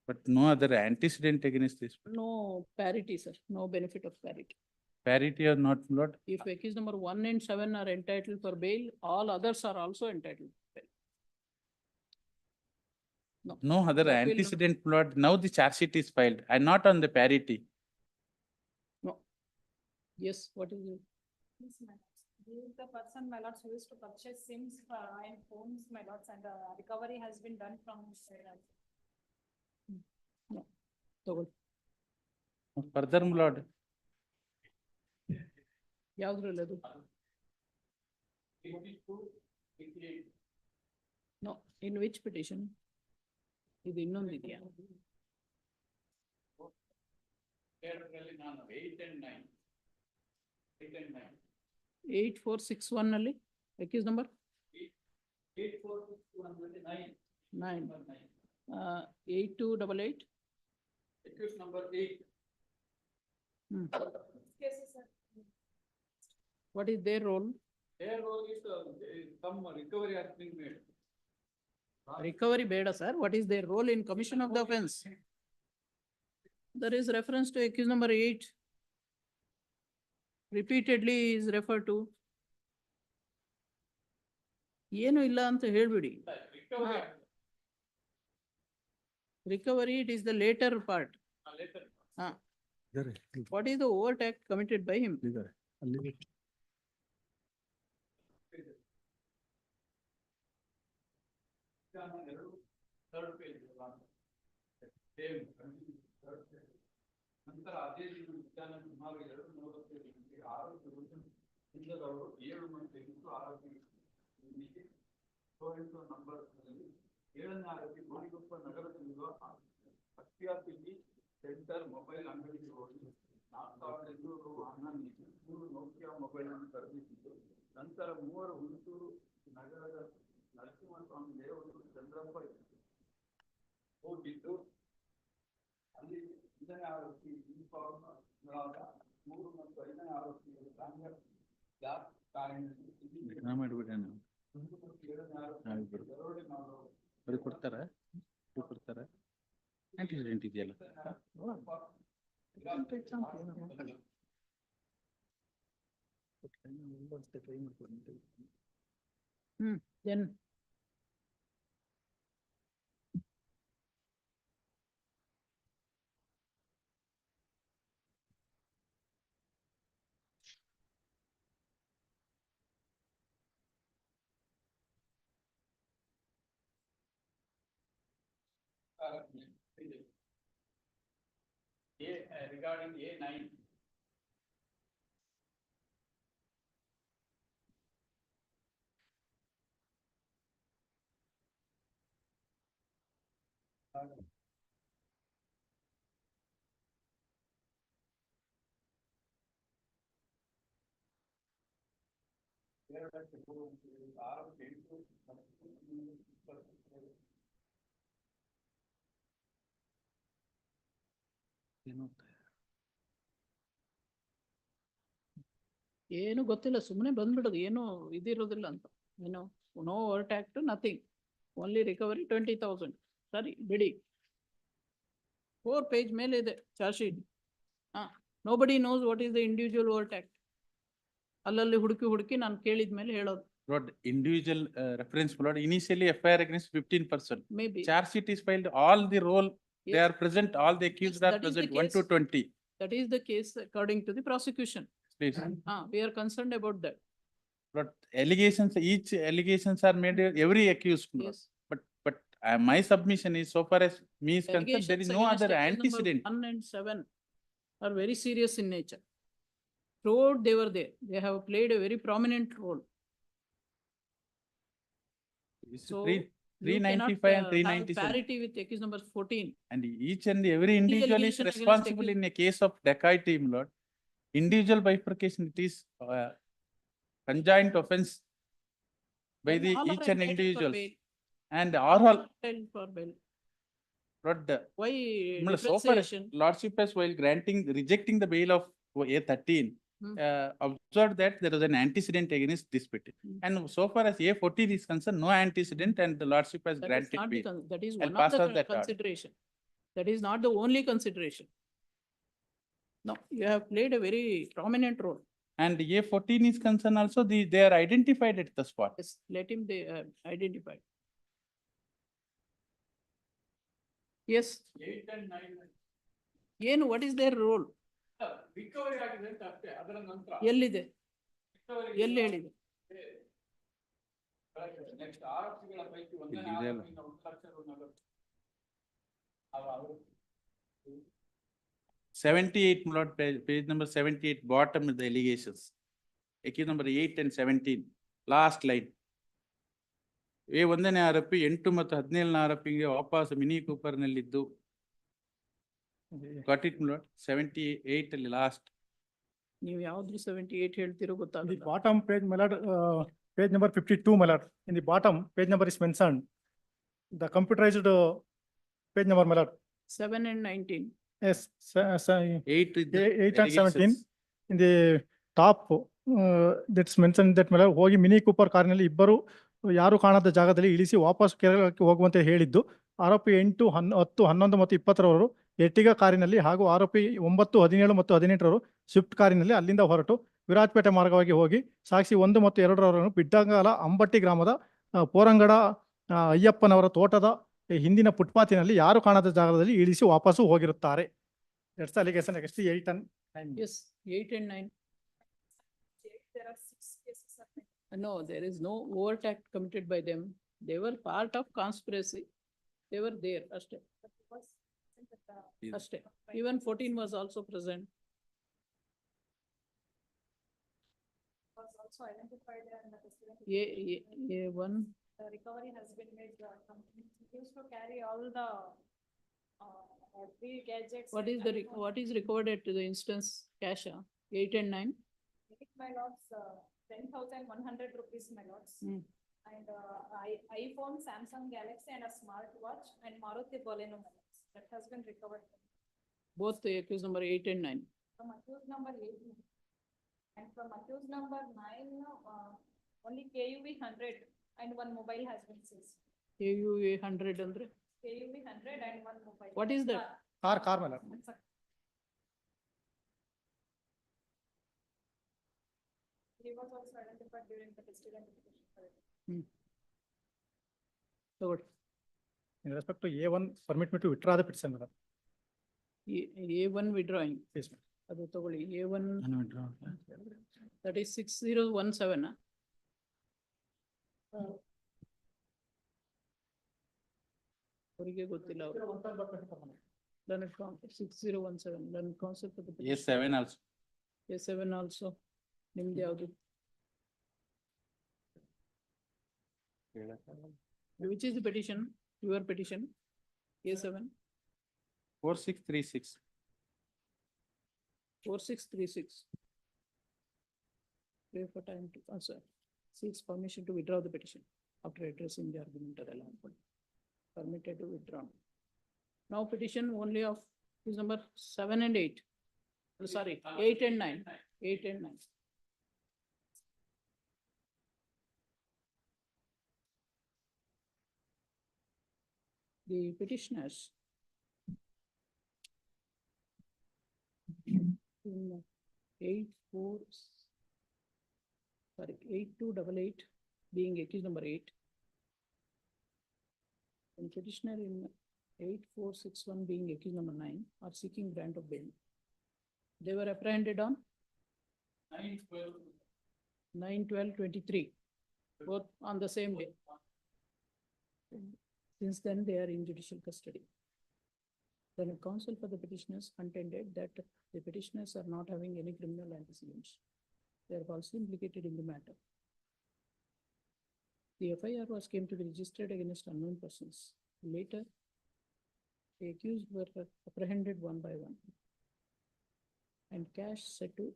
But no other antecedent against this. No parity, sir. No benefit of parity. Parity or not, Lord. If accused number 1 and 7 are entitled for bail, all others are also entitled for bail. No other that will not- antecedent, Lord. Now the charge sheet is filed and not on the parity. No. Yes, what is it? Yes, my lords. He is the person, my lords, who used to purchase SIMs and phones, my lords, and recovery has been done from his side. No. ತಗೊಳ್ಳಿ. Further, Lord. ಯಾವ್ದ್ರಲ್ಲಿ ಅದು? No, in which petition? ಇದು ಇನ್ನೊಂದಿದೆಯಾ? 8461 ಅಲ್ಲಿ accused number? 9. 8288? Accused number 8. Cases, sir. What is their role? Their role is some recovery has been made. Recovery beda, sir. What is their role in commission of the offense? There is reference to accused number 8. Repeatedly is referred to. ಏನು ಇಲ್ಲ ಅಂತ ಹೇಳ್ಬಿಡಿ. Recovery, it is the later part. What is the overt act committed by him? ನಂತರ ಅದೇ ವಿಚಾರಣೆ ಸುಮಾರು 246 ಚಿಲ್ಲದವರು 7 ಮಂದಿ ಆರೋಪಿ ನಂಬರ್ 7ನೇ ಆರೋಪಿ ಗೋಣಿಗೊಪ್ಪ ನಗರದಲ್ಲಿರುವ ಅತ್ಯಾಪಿಲಿ ಸೆಂಟರ್ ಮೊಬೈಲ್ ಅಂಗಡಿಗೆ ಹೋಗಿ 4,800 ಹಣ ನೀಡಿ 3 ನೋಕಿಯಾ ಮೊಬೈಲ್ ಅನ್ನು ಖರೀದಿಸಿದ್ದು. ನಂತರ 3 ಹುಣಸೂರು ನಗರದ ನರಸಿಂಹಸ್ವಾಮಿ ಲೇಔಟ್ ಚಂದ್ರಪ್ಪ ಹೋಗಿದ್ದು ಅಲ್ಲಿ 5ನೇ ಆರೋಪಿ ಗಳಾದ 3 ಮತ್ತು 5ನೇ ಆರೋಪಿಗಳು ಕಾಂಗ್ರೆಸ್ ಗ್ಯಾಸ್ ಕಾರಿನಲ್ಲಿ ಕೊಡ್ತಾರ ಆಂಟಿಸಿಡೆಂಟ್ ಇದೆಯಲ್ಲ. Then regarding A9. ಏನು ಗೊತ್ತಿಲ್ಲ, ಸುಮ್ಮನೆ ಬಂದ್ಬಿಡೋದು, ಏನು ಇದಿರೋದಿಲ್ಲ ಅಂತ. ಏನು no overt act, nothing, only recovery 20,000. ಸರಿ ಬಿಡಿ. 4 page ಮೇಲೆ ಇದೆ charge sheet. Nobody knows what is the individual overt act. ಅಲ್ಲಲ್ಲಿ ಹುಡುಕಿ ನಾನು ಕೇಳಿದ ಮೇಲೆ ಹೇಳೋದು. Lord, individual reference, Lord, initially FIR against 15%. Maybe. Charge sheet is filed, all the role, they Yes. are present, all the accused Yes, are that is the present, 1 to case. 20. That is the case according to the prosecution. Please. We are concerned about that. But allegations, each allegations are made, every accused. Lord. Yes. But my submission is, so far as me is concerned, there is Allegations no against other accused number antecedent. 1 and 7 are very serious in nature. Throughout they were there. They have played a very prominent role. So Three you cannot 395 and have 397. parity with accused number 14. And each and every individual is allegation against responsible accused- in a case of dacoity, my lord. Individual bifurcation, it is conjoint offense by Then the all are each and entitled for individuals. bail. And All oral, are entitled for bail. but Why so far differentiation? lordship has, while rejecting the bail of A13, observed that there was an antecedent against this petition. And so far as A14 is concerned, no antecedent, and the lordship has That is granted not the bail. that is I'll one of pass the out that order. consideration. That is not the only consideration. No, you have played a very prominent role. And A14 is concerned also, they are identified at the spot. Yes, let him identify. Yes. 8 and 9. ಏನು what is their role? Recovery ಆಗಿದೆ ಅಂತ ಅಷ್ಟೇ, ಅದರ ನಂತರ ಎಲ್ಲಿದೆ? ಎಲ್ಲಿ ಹೇಳಿದೆ? Next ಆರೋಪಿಗಳ ಪೈಕಿ ಒಂದನೇ ಆರೋಪಿಯಿಂದ 78, my lord, page number 78, bottom of the allegations. Accused number 8 and 17, last line. ಒಂದನೇ ಆರೋಪಿ 8 ಮತ್ತು 17ನೇ ಆರೋಪಿಗೆ ವಾಪಸ್ ಮಿನಿ ಕೂಪರ್ ನಲ್ಲಿದ್ದು got it, my lord, 78 ಅಲ್ಲಿ ಲಾಸ್ಟ್. ನೀವು ಯಾವ್ದು 78 ಹೇಳ್ತಿರೋ The ಗೊತ್ತಾಗಲ್ಲ. bottom page, my lord, page number 52, my lord. In the bottom, page number is mentioned. The computerized page number, my lord. 7 and 19. Yes, 8 with the 8 and 17. allegations. In the top, that's mentioned that, my lord, ಹೋಗಿ mini Cooper ಕಾರಿನಲ್ಲಿ ಇಬ್ಬರು ಯಾರು ಕಾಣದ ಜಾಗದಲ್ಲಿ ಇಳಿಸಿ ವಾಪಸ್ ಕೇರಳಕ್ಕೆ ಹೋಗುವಂತೆ ಹೇಳಿದ್ದು. ಆರೋಪಿ 8, 10, 11 ಮತ್ತು 20ರವರು ಎರ್ಟಿಗಾ ಕಾರಿನಲ್ಲಿ ಹಾಗೂ ಆರೋಪಿ 9, 17 ಮತ್ತು 18ರವರು ಸ್ವಿಫ್ಟ್ ಕಾರಿನಲ್ಲಿ ಅಲ್ಲಿಂದ ಹೊರಟು ವಿರಾಜಪೇಟೆ ಮಾರ್ಗವಾಗಿ ಹೋಗಿ ಸಾಕ್ಷಿ 1 ಮತ್ತು 2ರವರನ್ನು ಬಿಡ್ಡಂಗಾಲ ಅಂಬಟ್ಟಿ ಗ್ರಾಮದ ಪೋರಂಗಡ ಅಯ್ಯಪ್ಪನವರ ತೋಟದ ಹಿಂದಿನ ಫುಟ್ಪಾತಿನಲ್ಲಿ ಯಾರು ಕಾಣದ ಜಾಗದಲ್ಲಿ ಇಳಿಸಿ ವಾಪಸ್ಸು ಹೋಗಿರುತ್ತಾರೆ. That's the allegation against the 8 and 9. Yes, 8 and 9. There are 6 cases. No, there is no overt act committed by them. They were part of conspiracy. They were there. Ashte. Ashte. Even 14 was also present. Was also identified and A1. the recovery has been made. Used to carry all the three gadgets. What is recorded to the instance cash? 8 and 9. My lords, 10,100 rupees, my lords. And iPhone, Samsung Galaxy and a smartwatch and Maruti Baleno, my lords. That has been recovered. Both the accused number 8 and 9. From accused number 8. And from accused number 9, only KUV 100 and one mobile has been seized. KUA 100 andre. KUV 100 and one mobile. What is that? Car, my lord. He was also identified during the testing identification. So what? In respect to A1, permit me to withdraw the petition, madam. A1 withdrawing. Yes, ma'am. ಅದು ತಗೊಳ್ಳಿ A1. That is 6017. ಅವರಿಗೆ ಗೊತ್ತಿಲ್ಲ ಅವರು. Then it comes 6017. Then concept of the petition. A7 also. A7 also. ನಿಮ್ದು ಯಾವುದು? Which is the petition? Your petition? A7? 4636. 4636. Pray for time to answer. Seeks permission to withdraw the petition after addressing the argument of the law. Permitted to withdraw. Now petition only of is number 7 and 8. Sorry, 8 and 9. 8 and 9. The petitioners in 8288 being accused number 8. And petitioner in 8461 being accused number 9 are seeking grant of bail. They were apprehended on 9/12/23, both on the same day. Since then, they are in judicial custody. The counsel for the petitioners contended that the petitioners are not having any criminal antecedents. They are falsely implicated in the matter. The FIR was came to be registered against unknown persons. Later, the accused were apprehended one by one, and cash said to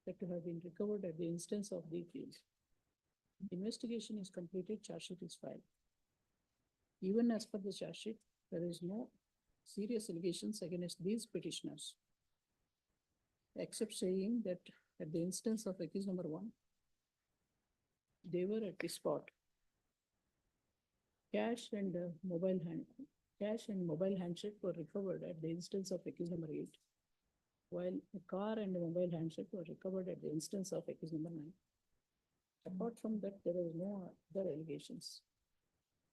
have been recovered at the instance of the accused. Investigation is completed, charge sheet is filed. Even as per the charge sheet, there is no serious allegations against these petitioners, except saying that at the instance of accused number 1, they were at the spot. Cash and mobile handset were recovered at the instance of accused number 8, while a car and a mobile handset were recovered at the instance of accused number 9. Apart from that, there is no other allegations.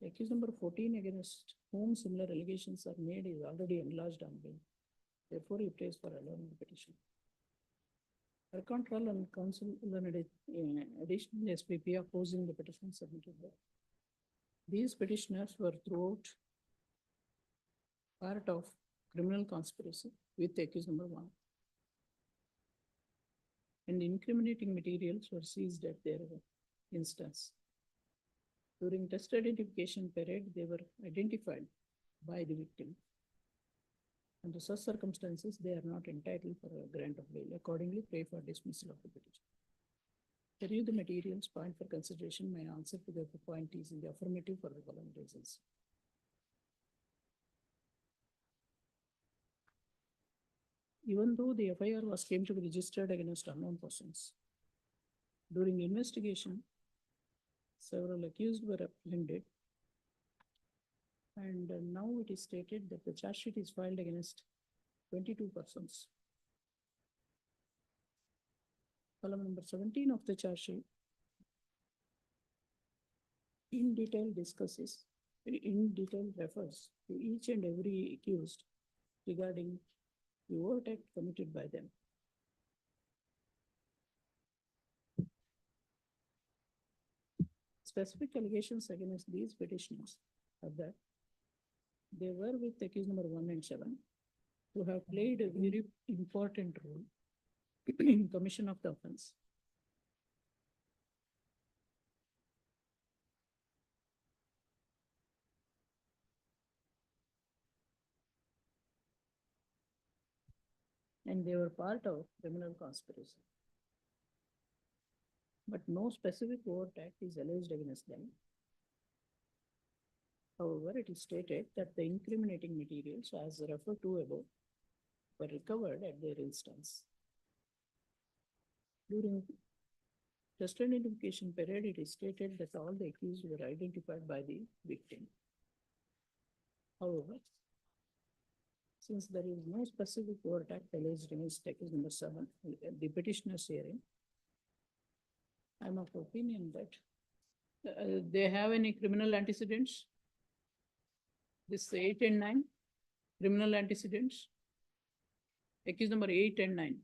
Accused number 14, against whom similar allegations are made, is already enlarged on bail. Therefore, he prays for alone petition. I control and counsel additional SPP opposing the petition submitted there. These petitioners were throughout part of criminal conspiracy with accused number 1. And incriminating materials were seized at their instance. During test identification period, they were identified by the victim. Under such circumstances, they are not entitled for a grant of bail. Accordingly, pray for dismissal of the petition. Review the materials, point for consideration. My answer to the point is in the affirmative for the following reasons. Even though the FIR was came to be registered against unknown persons, during investigation, several accused were apprehended, and now it is stated that the charge sheet is filed against 22 persons. Column number 17 of the charge sheet in detail refers to each and every accused regarding the overt act committed by them. Specific allegations against these petitioners are that they were with accused number 1 and 7, who have played a very important role in commission of the offense. And they were part of criminal conspiracy. But no specific overt act is alleged against them. However, it is stated that the incriminating materials, as referred to above, were recovered at their instance. During test identification period, it is stated that all the accused were identified by the victim. However, since there is no specific overt act alleged against accused number 7, the petitioner's hearing, I am of opinion that they have any criminal antecedents. This 8 and 9, criminal antecedents. Accused number 8 and 9.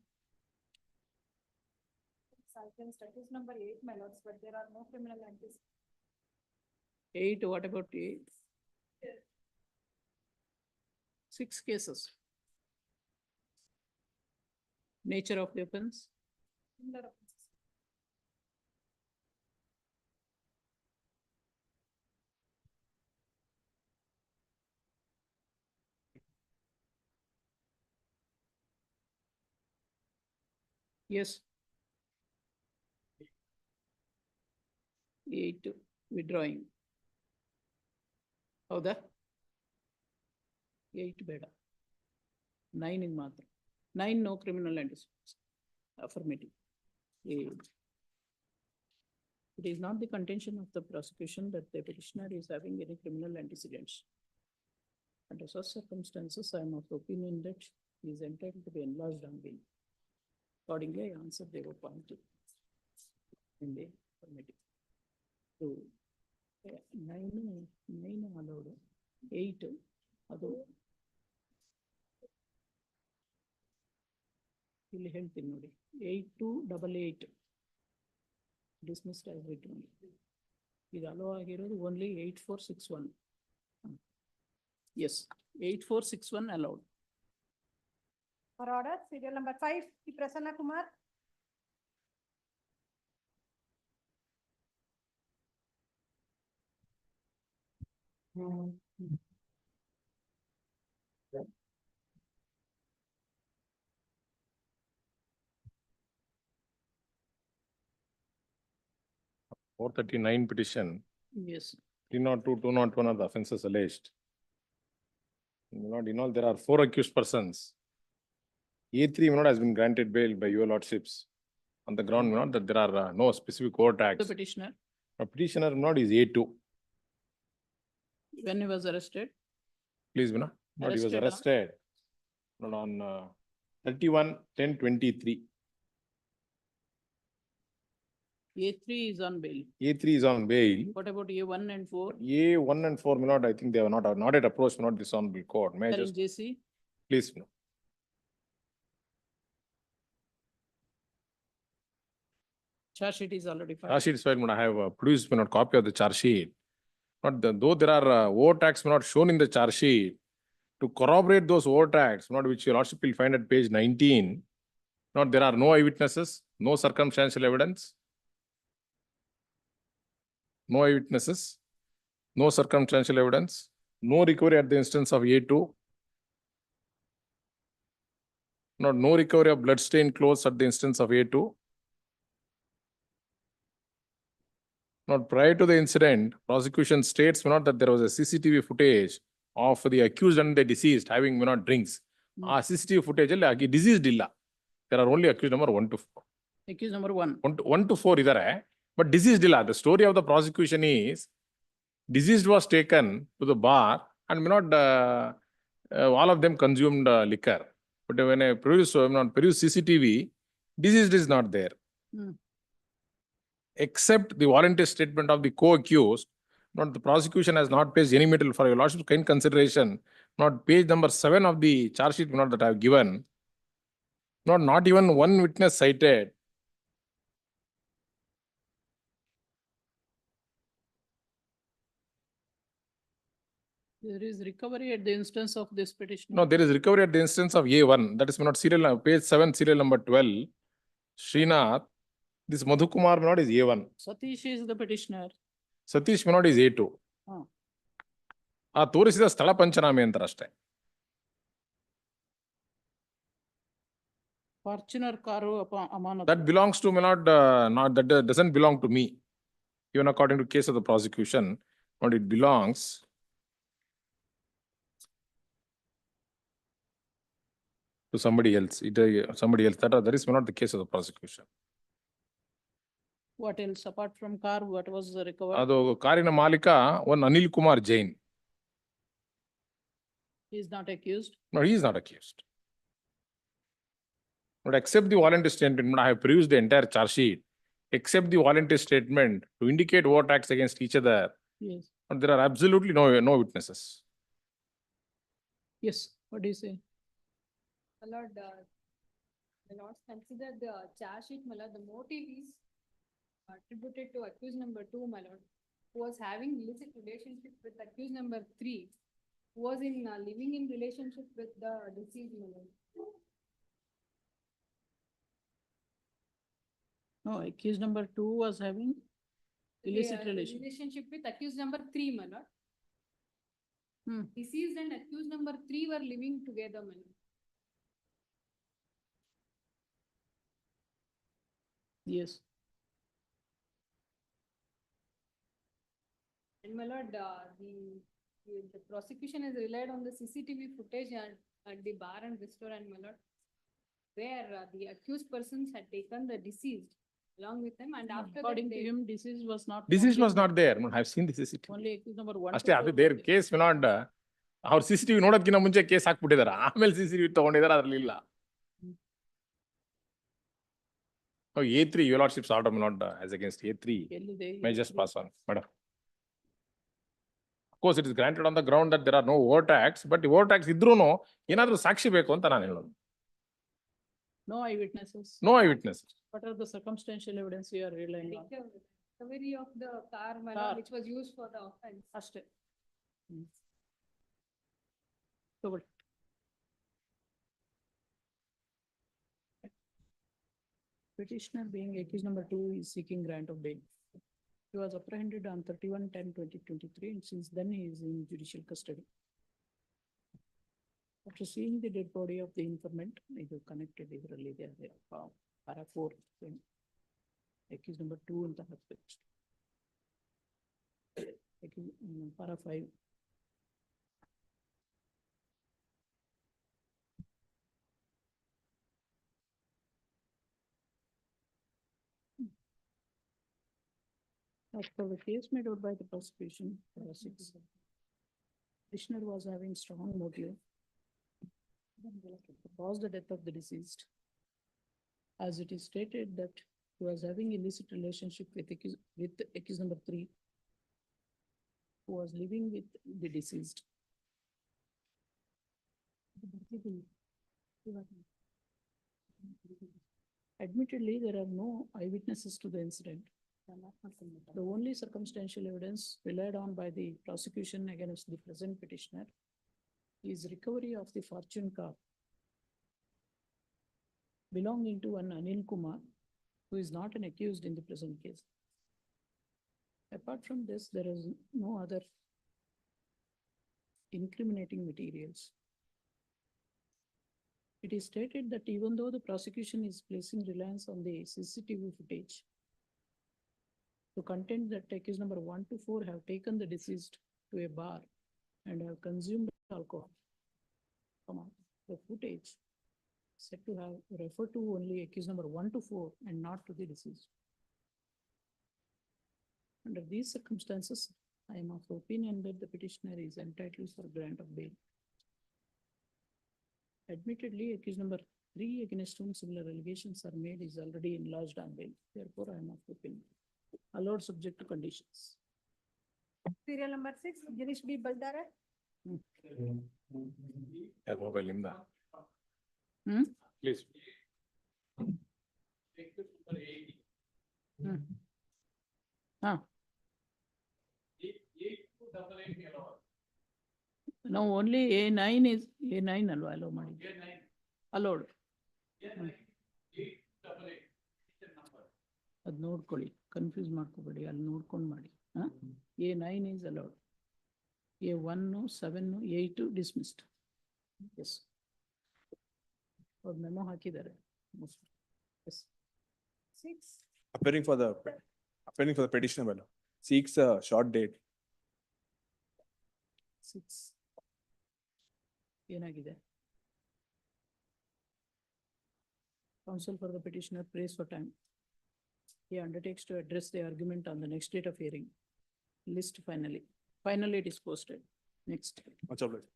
Accused number 8, my lords, but there are no criminal antecedents. 8, what about 8? 6 cases. Nature of the offense. Similar offenses. Yes. 8 withdrawing. Howda? 8 beda. 9 in matra. 9 no criminal antecedents. Affirmative. It is not the contention of the prosecution that the petitioner is having any criminal antecedents. Under such circumstances, I am of the opinion that he is entitled to be enlarged on bail. Accordingly, I answer they were pointed in the affirmative. So, 9 allowed, 8 ಅದು ಇಲ್ಲಿ ಹೇಳ್ತೀನಿ ನೋಡಿ 8288 dismissed as written. ಇದು hello ಆಗಿರೋದು only 8461. Yes, 8461 allowed. For order, serial number 5, P. Prasanna Kumar. Four 39 petition, Yes. 302, 201 are the offences alleged. In all, there are 4 accused persons. A3 has been granted bail by your lordships on the ground that there are no specific court The acts. petitioner, Petitioner is A2. when he was arrested, Please, he was Arrested on? arrested on 31/10/23. A3 is on bail. A3 is on bail. What about A1 and 4? A1 and 4, I think they have not yet approached this honorable court. May I Are in just, JC? please, Charge sheet is already filed. charge sheet is filed, I have produced copy of the charge sheet. Though there are overtax shown in the charge sheet, to corroborate those overtax, which your lordship will find at page 19, there are no eyewitnesses, no circumstantial evidence, no eyewitnesses, no circumstantial evidence, no recovery at the instance of A2, no recovery of bloodstained clothes at the instance of A2. Prior to the incident, prosecution states that there was a CCTV footage of the accused and the deceased having drinks. CCTV footage deceased illa. There are only accused number 1 to 4. Accused number 1. 1 to 4 idare, but deceased illa. The story of the prosecution is deceased was taken to the bar and all of them consumed liquor. But when I produce CCTV, deceased is not there. Except the voluntary statement of the co-accused, the prosecution has not placed any material for your lordship's kind consideration. Page number 7 of the charge sheet that I have given. Not even one witness cited. There is recovery at the instance of this petitioner. No, there is recovery at the instance of A1. That is serial page 7, serial number 12. Srinath. This Madhukumar is A1. Satish is the petitioner. Satish is A2. ತೋರಿಸಿದ ಸ್ಥಳ ಪಂಚನಾಮೆ ಅಂತಾರೆ ಅಷ್ಟೇ. Fortuner karu amanat. That belongs to that doesn't belong to me. Even according to case of the prosecution, but it belongs to somebody else. Somebody else. That is not the case of the prosecution. What else apart from car? What was recovered? ಅದು ಕಾರಿನ ಮಾಲೀಕ one Anil Kumar Jain. He is not accused. No, he is not accused. But except the voluntary statement, I have produced the entire charge sheet. Except the voluntary statement to indicate overtax against each other. Yes. But there are absolutely no witnesses. Yes. What do you say? My lord, the lords consider the charge sheet, my lord, the motive is attributed to accused number 2, my lord, who was having illicit relationship with accused number 3, who was in living in relationship with the deceased, my lord. No, accused number 2 was having illicit Relationship with accused number 3, my lord. Deceased and accused number 3 were living together, my lord. Yes. And my lord, the prosecution has relied on the CCTV footage at the bar and restaurant, my lord, where the accused persons had taken the deceased along with them, and after According that to him, deceased was not. Disease was not there. I have seen the CCTV. Only accused number 1. ಅಷ್ಟೇ ಅದು their case ಅವ್ರ CCTV ನೋಡೋದಕ್ಕಿಂತ ಮುಂಚೆ case ಹಾಕ್ಬಿಟ್ಟಿದಾರ, ಆಮೇಲೆ CCTV ತಗೊಂಡಿದಾರೆ, ಅದ್ರಲ್ಲಿ ಇಲ್ಲ. A3, your lordship's order as against A3. May I just pass on, madam? Of course, it is granted on the ground that there are no overtax, but overtax idruno ಏನಾದ್ರೂ ಸಾಕ್ಷಿ ಬೇಕು ಅಂತ ನಾನು ಹೇಳೋದು. No eyewitnesses. No eyewitnesses. What are the circumstantial evidence you are relying on? recovery of the car, my lord, which was used for the offense. ಅಷ್ಟೇ. ತಗೊಳ್ಳಿ. Petitioner being accused number 2 is seeking grant of bail. He was apprehended on 31/10/2023 and since then he is in judicial custody. After seeing the dead body of the informant, ಇದು connected ಇದರಲ್ಲಿ ಇದೆ para 4 accused number 2 ಅಂತ ಹಾಕ್ಬೇಕು. Para 5. As per the case made out by the prosecution, para 6. Petitioner was having strong motive to cause the death of the deceased. As it is stated that he was having illicit relationship with accused number 3, who was living with the deceased. Admittedly, there are no eyewitnesses to the incident. The only circumstantial evidence relied on by the prosecution against the present petitioner is recovery of the fortune car belonging to an Anil Kumar, who is not an accused in the present case. Apart from this, there is no other incriminating materials. It is stated that even though the prosecution is placing reliance on the CCTV footage to contend that accused number 1 to 4 have taken the deceased to a bar and have consumed alcohol, the footage said to have referred to only accused number 1 to 4 and not to the deceased. Under these circumstances, I am of the opinion that the petitioner is entitled for grant of bail. Admittedly, accused number 3 against whom similar allegations are made is already enlarged on bail. Therefore, I am of the opinion. Allowed subject to conditions. Serial number 6, Girish B. Baldara. Mobile in the. Please. Now only A9 is A9 allow ಮಾಡಿ. Allowed. ಅದ್ ನೋಡ್ಕೊಳ್ಳಿ, confuse ಮಾಡ್ಕೋಬೇಡಿ, ಅಲ್ಲಿ ನೋಡ್ಕೊಂಡು ಮಾಡಿ. A9 is allowed. A1, 7, 8 dismissed. Yes. ಅವ್ರು memo ಹಾಕಿದ್ದಾರೆ. Yes. 6. Appearing for the petitioner, madam, seeks a short date. 6. ಏನಾಗಿದೆ? Counsel for the petitioner prays for time. He undertakes to address the argument on the next date of hearing. List finally. Finally, it is posted. Next. Much obliged.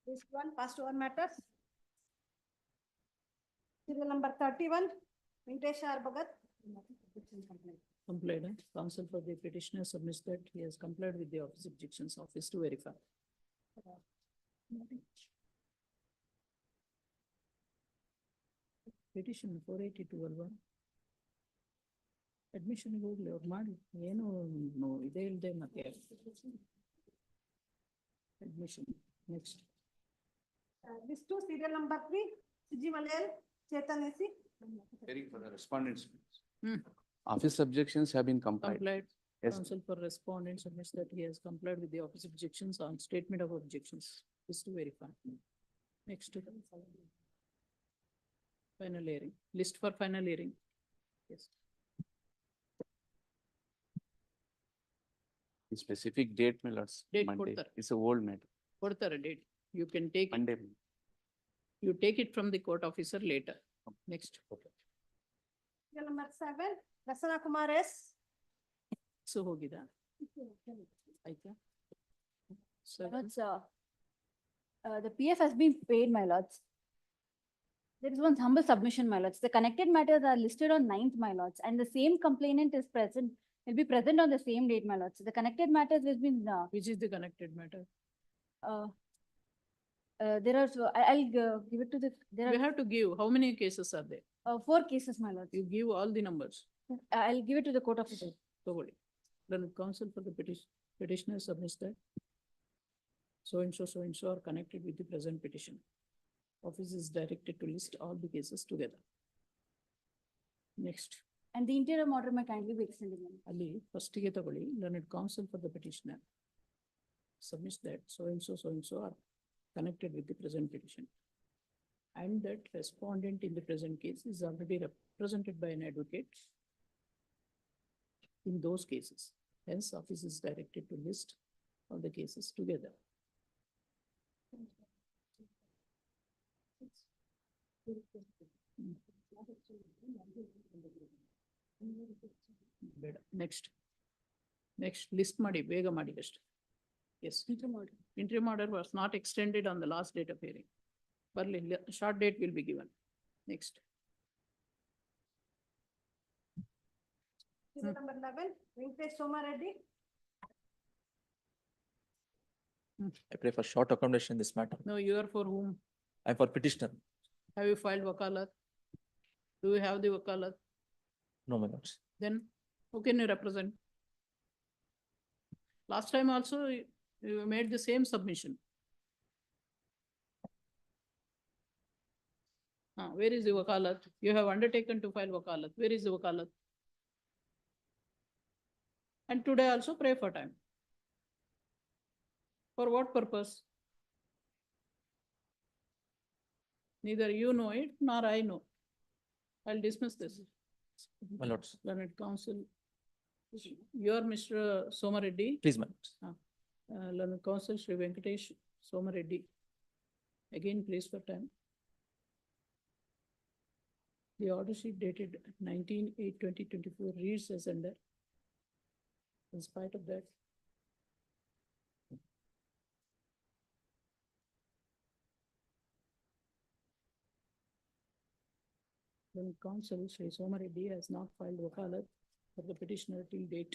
List 1, past 1 matters. Serial number 31, Venkatesh R. Bhagat. Complied. Counsel for the petitioner submits that he has complied with the office objections office to verify. Petition 482 admission ಹೋಗ್ಲಿ ಅವ್ರು ಮಾಡಿ, ಏನು ಇದೇ ಇಲ್ಲದೆ ಮತ್ತೆ admission. Next. List 2, serial number 3, Siji Malayal, Chetan AC. Hearing for the respondents. Office objections have been complied. Complied. Yes. Counsel for respondent submits that he has complied with the office objections on statement of objections. Is to verify. Next. Final hearing. List for final hearing. Yes. The specific date, my lords. Date Monday. ಕೊಡ್ತಾರೆ. It's a old matter. ಕೊಡ್ತಾರೆ date. You can take it. Monday. You take it from the court officer later. Next. Serial number 7, Rasana Kumar S. So ಹೋಗಿದ ಆಯ್ತಾ? Lords, the PF has been paid, my lords. There is one humble submission, my lords. The connected matters are listed on 9th, my lords, and the same complainant is present, will be present on the same date, my lords. The connected matters has been, Which is the connected matter? there are, I'll give it to the, there You are have to give, how many cases are there? 4 cases, my lords. You give all the numbers. I'll give it to the court officer. ತಗೊಳ್ಳಿ. Then counsel for the petitioner submits that so and so are connected with the present petition. Office is directed to list all the cases together. Next, And the interim order may kindly be extended. ma'am. ಅಲ್ಲಿ first ಗೆ ತಗೊಳ್ಳಿ, learned counsel for the petitioner submits that so and so are connected with the present petition. And that respondent in the present case is already represented by an advocate in those cases. Hence, office is directed to list all the cases together. ಬೇಡ. Next list ಮಾಡಿ, ಬೇಗ ಮಾಡಿ ಅಷ್ಟೇ. Yes. Interim order was not extended on the last date of hearing. Barli, short date will be given. Next. Serial number 11, Venkatesh Somareddy. I pray for short accommodation in this matter. No, you are for whom? I'm for petitioner. Have you filed wakalat? Do you have the wakalat? No, my lords. Then who can you represent? Last time also, you made the same submission. Where is the wakalat? You have undertaken to file wakalat. Where is the wakalat? And today also pray for time. For what purpose? Neither you know it, nor I know. I'll dismiss this. My lords. Learned counsel. You are Mr. Somareddy. Please, my lords. Learned counsel Shri Venkatesh Somareddy. Again, please for time. The order sheet dated 19/8/2024 reads as under. In spite of that, when counsel Shri Somareddy has not filed wakalat for the petitioner till date,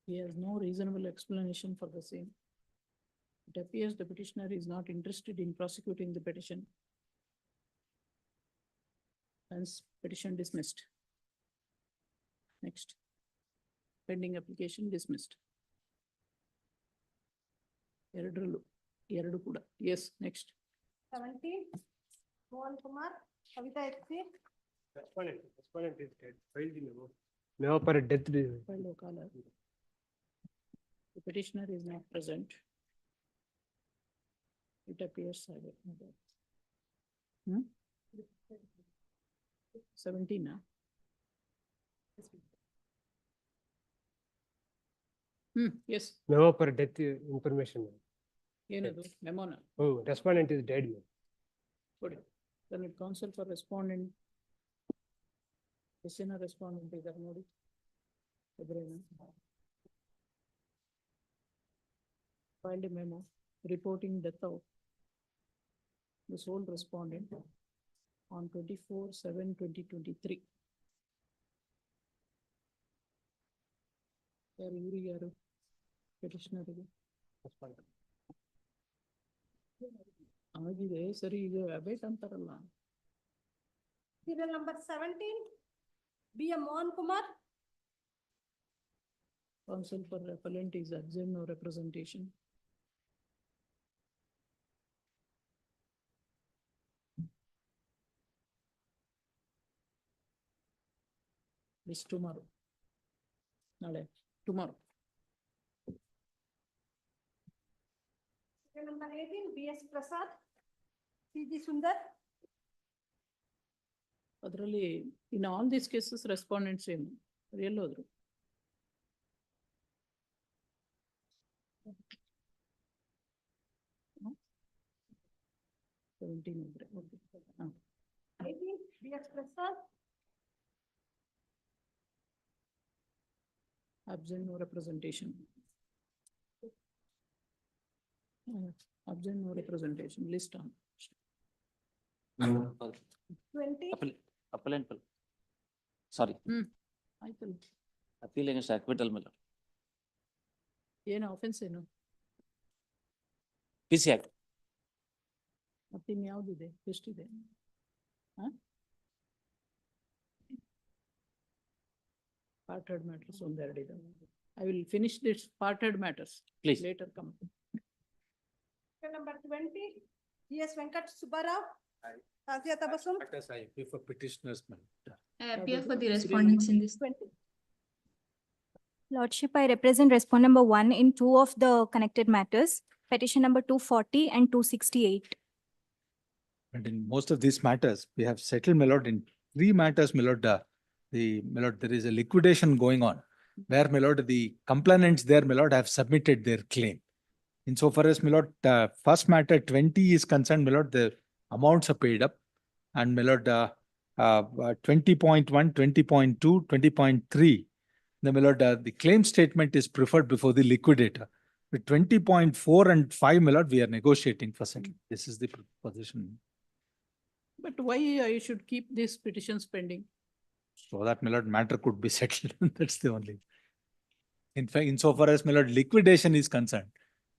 he has no reasonable explanation for the same. It appears the petitioner is not interested in prosecuting the petition. Hence, petition dismissed. Next. Pending application dismissed. ಎರಡು ಕೂಡ. Yes, next. 17, Mohan Kumar, Kavita XC. Respondent is dead. Filed the memo. Memo for death. Filed wakalat. The petitioner is not present. It appears. 17, huh? Yes. Memo for death information. ಏನದು ಮೆಮೋನ? Oh, respondent is dead. ಕೊಡಿ. Then it counsel for respondent. ಎಷ್ಟಿನ respondent ಇದ್ದಾರೆ ನೋಡಿ. ಎದುರೇನು? Filed a memo reporting death of the sole respondent on 24/7/2023. ಯಾರು ಪೆಟಿಷನರಿಗೆ ಆಗಿದೆ ಸರಿ, ಈಗ ಅಬೇಟ್ ಅಂತಾರಲ್ಲ. Serial number 17, B.M. Mohan Kumar. Counsel for appellant is absent, no representation. This tomorrow. ನಾಳೆ, tomorrow. Serial number 18, B.S. Prasad, C.G. Sundar. ಅದರಲ್ಲಿ in all these cases respondents ಏನು ಎಲ್ಲೋದ್ರು? No? 17 ಇದ್ರೆ, okay. 18, B.S. Prasad. Absent, no representation. Absent, no representation, list on. 20, Appellant. Sorry. ಆಯ್ತಲ್ಲ. Appeal against acquittal, my lord. ಏನು offense ಏನು? PC Act. ಮತ್ತೆ ಇನ್ಯಾವ್ದಿದೆ? ಎಷ್ಟಿದೆ? Part heard matters ಒಂದೆರಡಿದೆ. I will finish this parted matters. Please. Later come. Number 20, G.S. Venkat Subbarao. Tazia Tabassum. I appear for petitioners, ma'am. I appear for the respondents in this. 20. Lordship, I represent respondent number 1 in 2 of the connected matters, petition number 240 and 268. And in most of these matters, we have settled, my lord, in 3 matters, my lord, my lord, there is a liquidation going on, where, my lord, the complainants there, my lord, have submitted their claim. Insofar as, my lord, first matter 20 is concerned, my lord, the amounts are paid up, and, my lord, 20.1, 20.2, 20.3, my lord, the claim statement is preferred before the liquidator. With 20.4 and 5, my lord, we are negotiating for settlement. This is the position. But why I should keep this petitions pending? So that, my lord, matter could be settled. That's the only. In fact, insofar as, my lord, liquidation is concerned.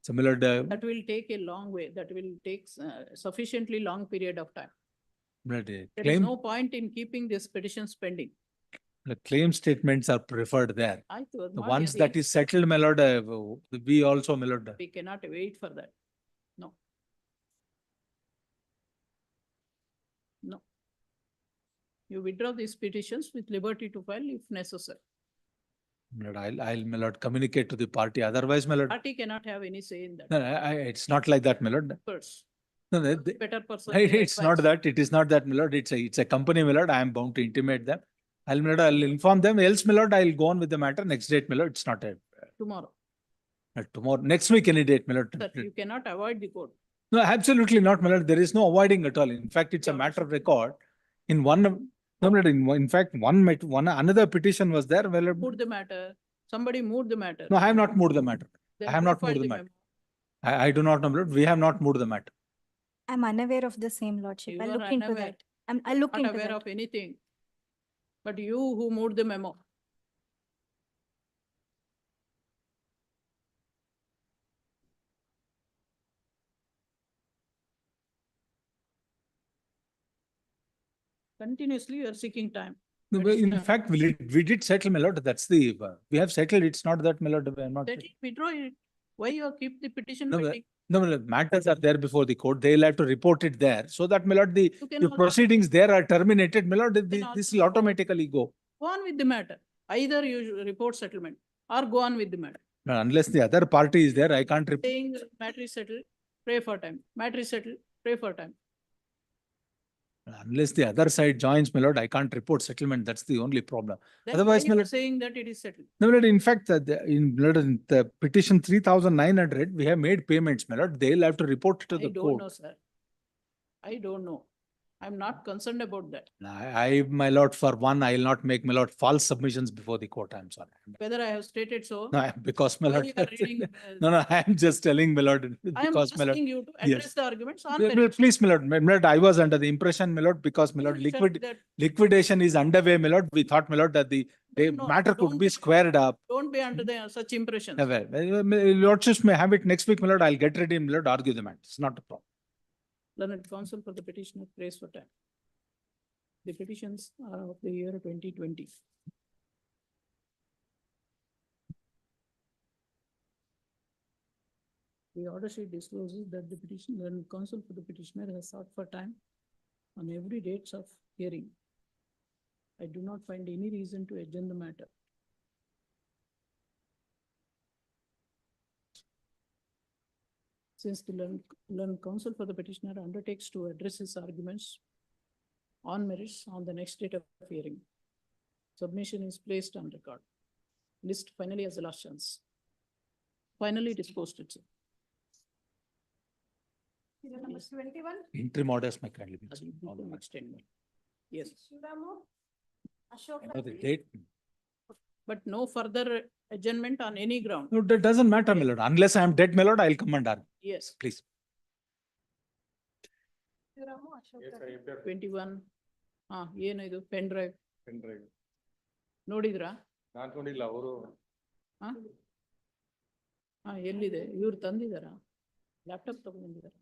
So, my lord, That will take a long way. That will take sufficiently long period of time. my lord, There is claim, no point in keeping this petitions pending. the claim statements are preferred there. ಆಯ್ತು, ಅದ್ The ಮಾಡಿ ones ಅದು that is settled, my lord, we also, my lord. We cannot wait for that. No. No. You withdraw these petitions with liberty to file if necessary. My lord, I'll, my lord, communicate to the party. Otherwise, my lord, Party cannot have any say in that. no, it's not like that, my lord. First, No, better person. it's not that. It is not that, my lord. It's a company, my lord. I am bound to intimate them. I'll, my lord, I'll inform them. Else, my lord, I'll go on with the matter next date, my lord. It's not a Tomorrow. tomorrow, next week, any date, my lord. Sir, you cannot avoid the court. No, absolutely not, my lord. There is no avoiding at all. In fact, it's a matter of record. In one, no, my lord, in fact, another petition was there. Well, Moved the matter. Somebody moved the matter. no, I have not moved the matter. Then I have who not filed moved the the matter. memo? I do not know, my lord. We have not moved the matter. I'm unaware of the same, Lordship. You I'll are look into unaware. that. I'll look Not into aware that. of anything. But you who moved the memo. Continuously, you are seeking time. No, but in fact, we did settle, my lord. That's the, we have settled. It's not that, my lord, we are not. Settle, withdraw it. Why you keep the petition No, pending? no, my lord, matters are there before the court. They'll have to report it there. So that, my lord, You can the also- proceedings there are terminated. My lord, this also will automatically go. Go on with the matter. Either you report settlement or go on with the matter. Now, unless the other party is there, I can't report. Saying matter is settled, pray for time. Matter is settled, pray for time. Unless the other side joins, my lord, I can't report settlement. That's the only problem. Then Otherwise, why my you are lord, saying that it is settled. no, my lord, in fact, in the petition 3,900, we have made payments, my lord. They'll have to report to I the don't court. know, sir. I don't know. I'm not concerned about that. My lord, for one, I will not make, my lord, false submissions before the court. I'm sorry. Whether I have stated so. No, because, my Why lord, you are reading, no, I am just telling, my lord, I am because, my lord. asking you to Yes. address the arguments on Well, merit. please, my lord, I was under the impression, my lord, because, my lord, You said that- liquidation is underway, my lord. We thought, my lord, that the No, matter could don't be squared up. Don't be under the such impressions. Lordships may have it next week, my lord. I'll get ready, my lord, argue the matter. It's not a problem. Learned counsel for the petitioner prays for time. The petitions are of the year 2020. The order sheet discloses that the petitioner and counsel for the petitioner has sought for time on every dates of hearing. I do not find any reason to adjourn the matter. Since the learned counsel for the petitioner undertakes to address his arguments on merits on the next date of hearing, submission is placed on record. List finally as the last chance. Finally, it is posted, sir. Serial number 21. Interim orders may kindly be. Extend. Yes. Shivramu. Ashok. The date, But no further adjournment on any ground. no, that doesn't matter, my lord. Unless I am dead, my lord, I'll come and argue. Yes. Please. Shivramu, Ashok. 21. ಏನಿದು pen drive ನೋಡಿದ್ರಾ? ನಾನ್ ನೋಡಿಲ್ಲ ಅವರು. ಎಲ್ಲಿದೆ? ಇವ್ರು ತಂದಿದಾರ? Laptop ತಗೊಂಡಿದಾರ?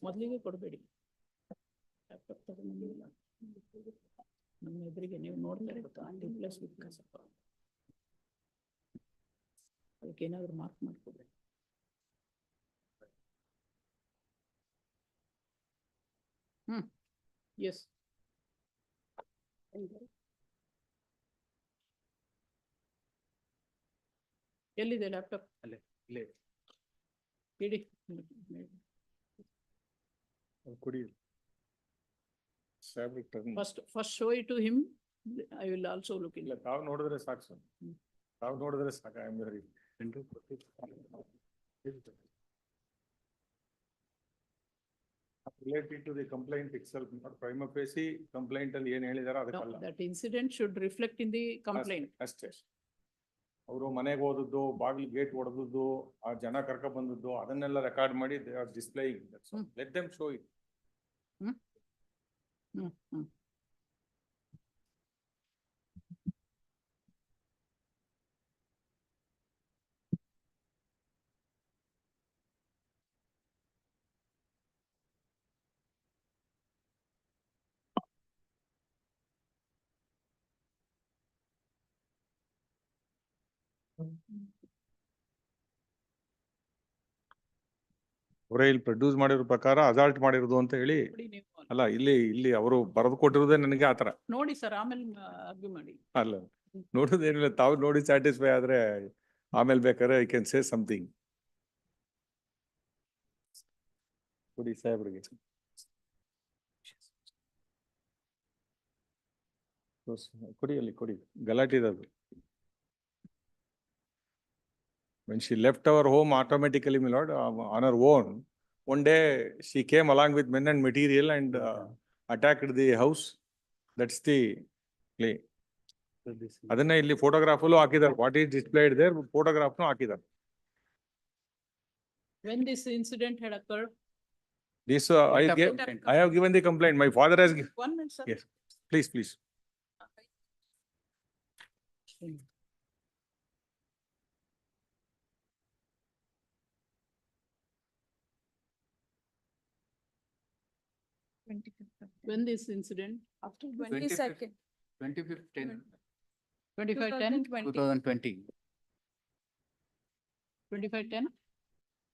ಮೊದಲಿಗೆ ಕೊಡಬೇಡಿ. Laptop ತಗೊಂಡಿಲ್ಲ. ನಮ್ಮ ಎದುರಿಗೆ ನೀವು ನೋಡ್ತಾ ಇರ್ತಾ ಡಿಪ್ಲೆಸ್ ವಿತ್ಕಾಸಪ್ಪ. ಅದಕ್ಕೆ ಏನಾದ್ರು ಮಾರ್ಕ್ ಮಾಡ್ಕೊಡ್ರಿ. ಎಸ್. ಎಲ್ಲಿದೆ ಲ್ಯಾಪ್ಟಾಪ್? ಅಲ್ಲೇ ಇಲ್ಲೇ ಇಡಿ. ಕೊಡಿ. First show it to him. I will also look in. ಇಲ್ಲ ತಾವು ನೋಡಿದ್ರೆ ಸಾಕು ಸರ್. ತಾವು ನೋಡಿದ್ರೆ ಸಾಕು. I am very related to the complaint itself, not prima facie complaint ಅಲ್ಲಿ ಏನ್ ಹೇಳಿದಾರೋ No, ಅದಕ್ಕಲ್ಲ. that incident should reflect in the complaint. ಅಷ್ಟೇ. ಅವರು ಮನೆಗೆ ಹೋದದ್ದು, ಬಾಗಿಲು ಗೇಟ್ ಹೊಡೆದದ್ದು, ಆ ಜನ ಕರ್ಕ ಬಂದದ್ದು, ಅದನ್ನೆಲ್ಲ ರೆಕಾರ್ಡ್ ಮಾಡಿ they are displaying. Let them show it. ಅವರೇ ಇಲ್ಲಿ ಪ್ರೊಡ್ಯೂಸ್ ಮಾಡಿರೋ ಪ್ರಕಾರ ಅಸಾಲ್ಟ್ ಮಾಡಿರೋದು ಅಂತ ಹೇಳಿ ನೋಡಿ ನೀವು ಅಲ್ಲ, ಇಲ್ಲಿ ಅವರು ಬರೆದು ಕೊಟ್ಟಿರೋದೇ ನನಗೆ ಆತರ ನೋಡಿ ಸರ್, ಆಮೇಲೆ ಆರ್ಗ್ಯೂ ಮಾಡಿ. ಅಲ್ಲ, ನೋಡೋದೇನಿಲ್ಲ, ತಾವು ನೋಡಿ ಸ್ಯಾಟಿಸ್ಫೈ ಆದ್ರೆ ಆಮೇಲೆ ಬೇಕಾದ್ರೆ ಐ ಕ್ಯಾನ್ ಸೇ ಸಮಥಿಂಗ್. ಕೊಡಿ ಸಾಹೇಬ್ರಿಗೆ. ಕೊಡಿ, ಅಲ್ಲಿ ಕೊಡಿ, ಗಲಾಟೆ ಇರೋದು. When she left our home automatically, my lord, on her own, one day she came along with men and material and attacked the house. That's the play. ಅದನ್ನ ಇಲ್ಲಿ photograph ಅಲ್ಲೂ ಹಾಕಿದ್ದಾರೆ. ವಾಟ್ ಈಸ್ ಡಿಸ್ಪ್ಲೇಡ್ ದೇರ್, ಫೋಟೋಗ್ರಾಫ್ನು ಹಾಕಿದ್ದಾರೆ. When this incident had occurred? This I have given the complaint. My father has given. 1 minute, sir. Yes, please. When this incident? After 22nd. 25th 10. 25/10? 2020. 25/10?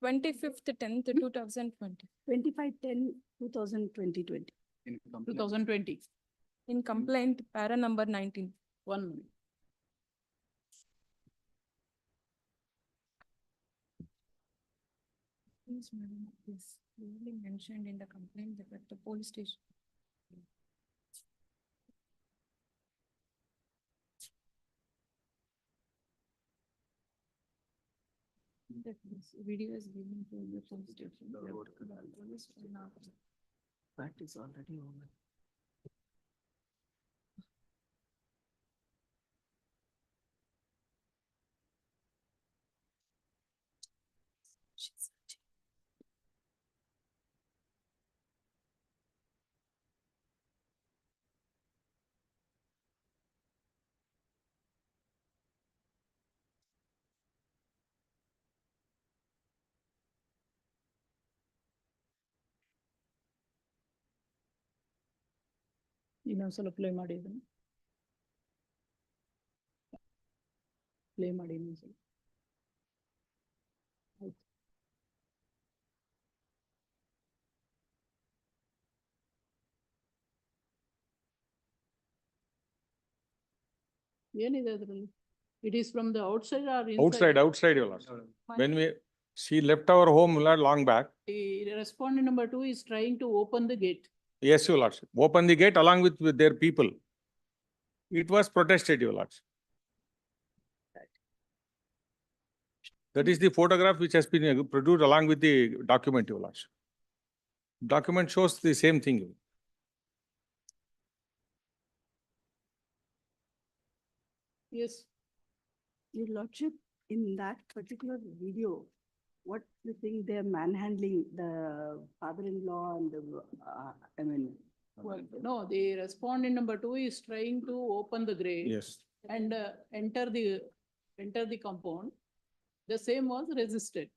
25th 10th 2020. 25/10/2020. In 2020. In complaint, para number 19. 1 minute. Please, madam, this clearly mentioned in the complaint that at the police station. That this video is given to the police station. That is already over. ಇನ್ನೊಂದ್ಸಲ play ಮಾಡಿ ಇದನ್ನು. Play ಮಾಡಿ ಇನ್ನೊಂದ್ಸಲ. ಆಯ್ತು. ಏನಿದೆ ಅದರಲ್ಲಿ? It is from the outside or inside? Outside, your lord. When she left our home long back. The respondent number 2 is trying to open the gate. Yes, your lordship. Open the gate along with their people. It was protested, your lordship. That is the photograph which has been produced along with the document, your lordship. Document shows the same thing. Yes. Your lordship, in that particular video, what you think they're manhandling the father-in-law and the, Well, no, the respondent number 2 is trying to open the grate. Yes. And enter the compound. The same was resisted.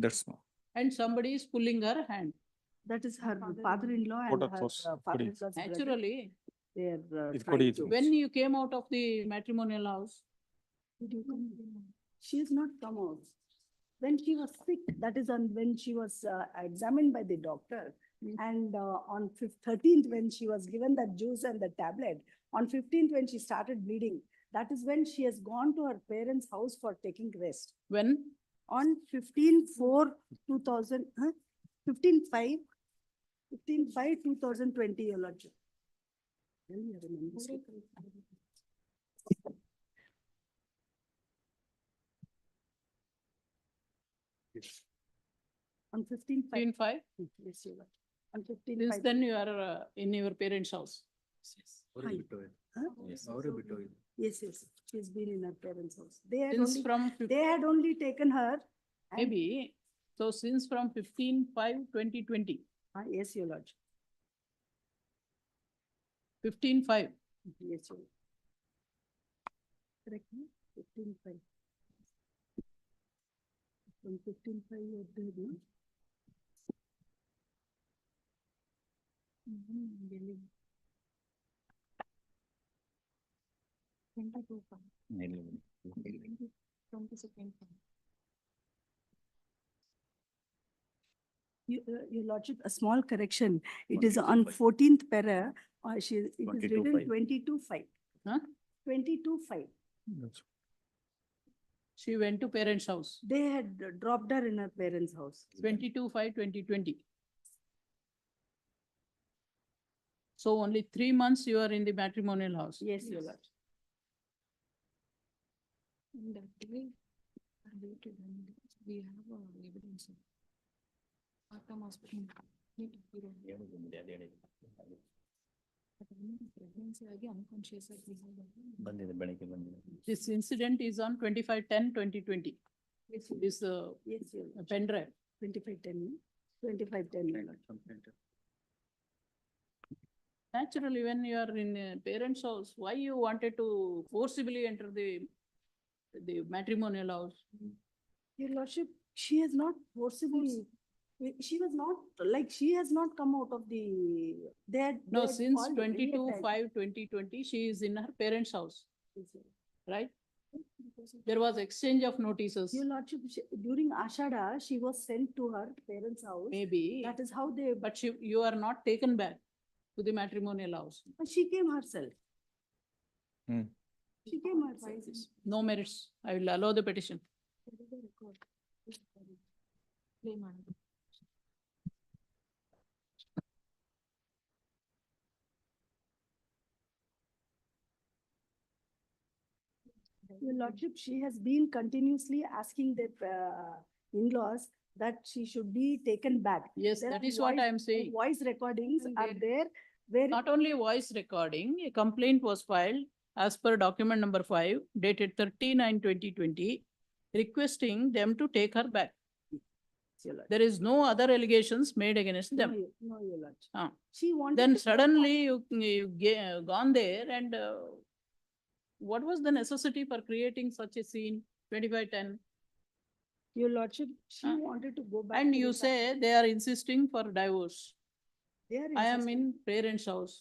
That's no. And somebody is pulling her hand. that is her father-in-law and Photo her post, father-in-law's brother. Naturally, They're It's trying good. to. when you came out of the matrimonial house, Did you come? She has not come out. When she was sick, that is when she was examined by the doctor. And on 13th, when she was given that juice and the tablet, on 15th, when she started bleeding, that is when she has gone to her parents' house for taking rest. When? On 15/4/2000, 15/5, 15/5/2020, Your Lordship. Really, I remember. On 15/5. 15/5? Yes, Your Lordship. On Since 15/5. then you are in your parents' house. Hi. Huh? Yes, yes, she's been in her parents' house. Since from They had only taken her. and- maybe, so since from 15/5/2020, Yes, Your Lordship. 15/5. Yes, Your Lordship. Correct, no? 15/5. From 15/5 you're there, no? Your Lordship, a small correction. It is on 14th para, it is written 22/5. Huh? 22/5. She went to parents' house. They had dropped her in her parents' house. 22/5/2020. So only 3 months you are in the matrimonial house. Yes, Your Lordship. We have evidence. After hospital. Pregnancy ಆಗಿ unconscious ಆಗಿ This incident is on 25/10/2020. Yes, This yes, Your Lordship. pen drive. 25/10, no? 25/10, Your Lordship. Naturally, when you are in a parents' house, why you wanted to forcibly enter the matrimonial house? Your Lordship, she has not forcibly, she was not, like, she has not come out of the, they had. No, they had since called 22/5/2020, she is in her parents' house, Yes, Your right? There was exchange of notices. Your Lordship, during Ashada, she was sent to her parents' house. Maybe, That is how they, but you are not taken back to the matrimonial house. but she came herself. Hmm. She came herself. No merits. I will allow the petition. Play ಮಾಡೋದು. Your Lordship, she has been continuously asking the in-laws that she should be taken back. Yes, There that are is what I am voice- saying. Voice recordings And are there where. Not only voice recording, a complaint was filed as per document number 5 dated 30/9/2020, requesting them to take her back. Your Lordship. There is no other allegations made against No, them. no, Your Lordship. Ah. She wanted. Then to go back. suddenly you gone there and what was the necessity for creating such a scene, 25/10? Your Lordship, she Huh? wanted to go back. And to you the say they are insisting for divorce. They are I am insisting. in parents' house.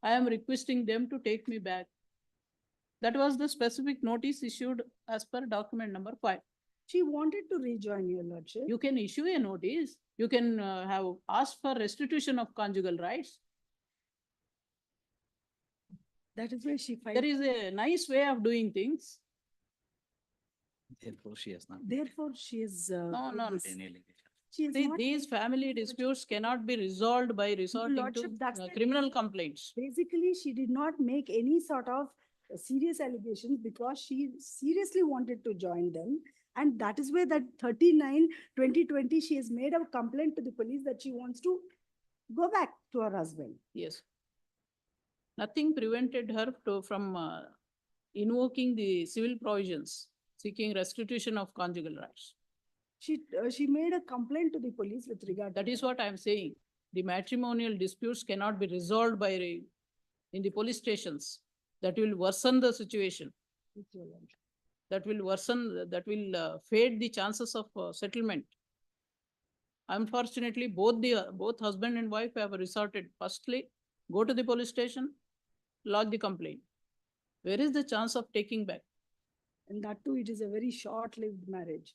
I am requesting them to take me back. That was the specific notice issued as per document number 5. She wanted to rejoin, Your Lordship. You can issue a notice. You can have asked for restitution of conjugal rights. That is why she filed. There is a nice way of doing things. Therefore, she has not. Therefore, she is. No, no, no. She is See, not. these family disputes cannot be resolved by resorting to Lordship, that's the criminal reason. complaints. Basically, she did not make any sort of serious allegations because she seriously wanted to join them. And that is why that 39/2020, she has made a complaint to the police that she wants to go back to her husband. Yes. Nothing prevented her from invoking the civil provisions, seeking restitution of conjugal rights. She made a complaint to the police with regard. That is what I am saying. The matrimonial disputes cannot be resolved by in the police stations. That will worsen the situation. That will worsen, that will fade the chances of settlement. Unfortunately, both husband and wife have resorted. Firstly, go to the police station, lodge the complaint. Where is the chance of taking back? And that too, it is a very short-lived marriage.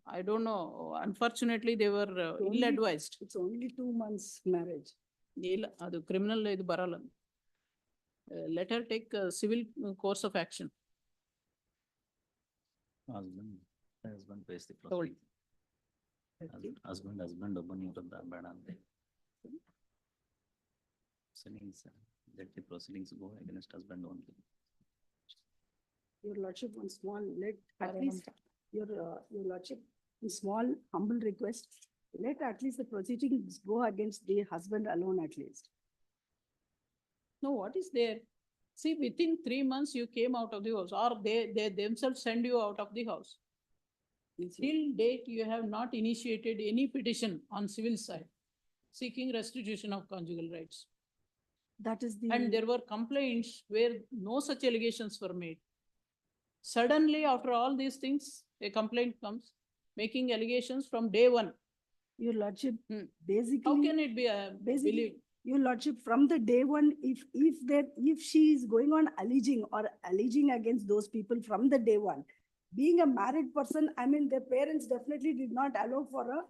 I don't know. Unfortunately, they were Only- ill-advised. It's only 2 months marriage. ಅದು criminal ಇದು ಬರಲ್ಲ. Let her take civil course of action. Husband pays the Told. proceeding. Husband ಒಬ್ಬನ ಇರೋದ ಬೇಡ ಅಂತ. Proceedings, let the proceedings go against husband only. Your lordship, one small, at least, your lordship, a small humble request, let at least the proceedings go against the husband alone at least. No, what is there? See, within 3 months you came out of the house, or they themselves send you out of the house. Till date, you have not initiated any petition on civil side seeking restitution of conjugal rights. That is the. And there were complaints where no such allegations were made. Suddenly, after all these things, a complaint comes, making allegations from day one. Your lordship, basically. How can it be Basically, believed? your lordship, from the day one, if she is going on alleging against those people from the day one, being a married person, I mean, their parents definitely did not allow for a.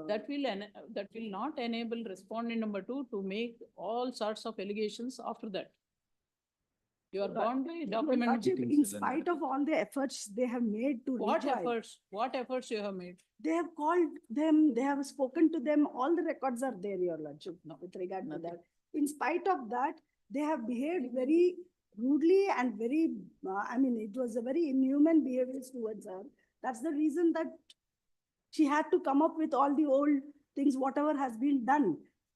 That will not enable respondent number 2 to make all sorts of allegations after that. You are bound by Your document. lordship, in spite of all the efforts they have made to. What retrieve, efforts? What efforts you have made? They have called them, they have spoken to them, all the records are there, your lordship, with regard to that. In spite of that, they have behaved very rudely and very, I mean, it was a very inhuman behavior towards her. That's the reason that she had to come up with all the old things, whatever has been done,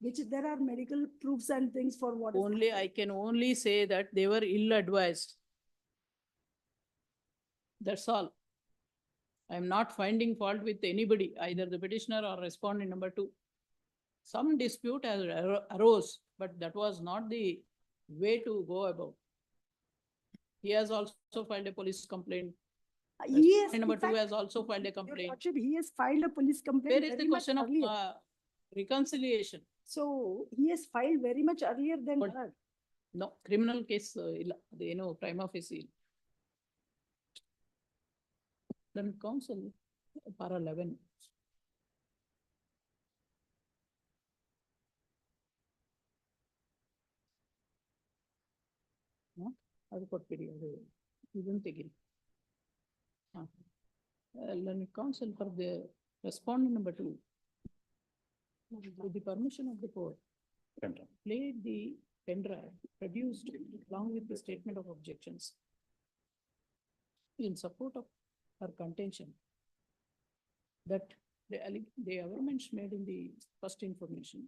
which there are medical proofs and things for what. I can only say that they were ill-advised. That's all. I am not finding fault with anybody, either the petitioner or respondent number 2. Some dispute has arose, but that was not the way to go about. He has also filed a police complaint. Yes, Number in 2 fact, has also filed a Your complaint. lordship, he has filed a police complaint. Where is the very much question of earlier. reconciliation? So he has filed very much earlier than her. No, criminal case, prima facie. Then counsel, para 11. ಅದು ಕೊಟ್ಬಿಡಿ, ಅದು ಇದನ್ನು ತೆಗೀರಿ. Counsel for the respondent number 2. With the permission of the court, played the pen drive produced along with the statement of objections in support of her contention that the arguments made in the first information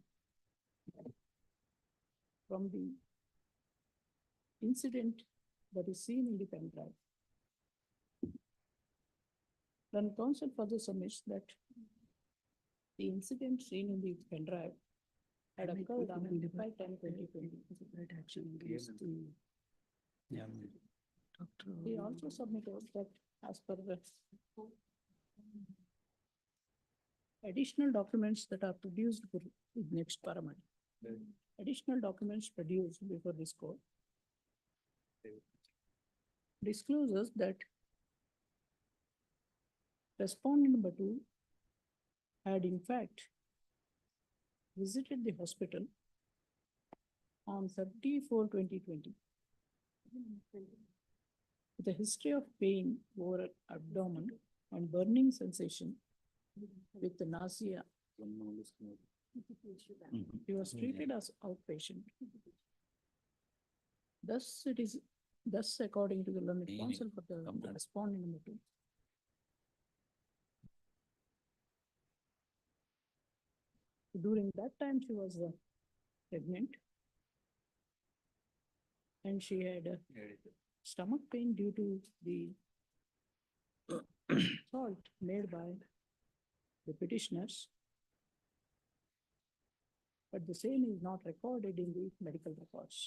from the incident that is seen in the pen drive. Then counsel further submits that the incident seen in the pen drive had occurred on 25/10/2020. Action against the. He also submitted that as per the additional documents that are produced for the next paramount. Additional documents produced before this court discloses that respondent number 2 had in fact visited the hospital on 30/4/2020 with a history of pain over abdomen and burning sensation with nausea. He was treated as outpatient. Thus according to the learned counsel for the respondent number 2. During that time, she was pregnant and she had stomach pain due to the assault made by the petitioners, but the same is not recorded in the medical records.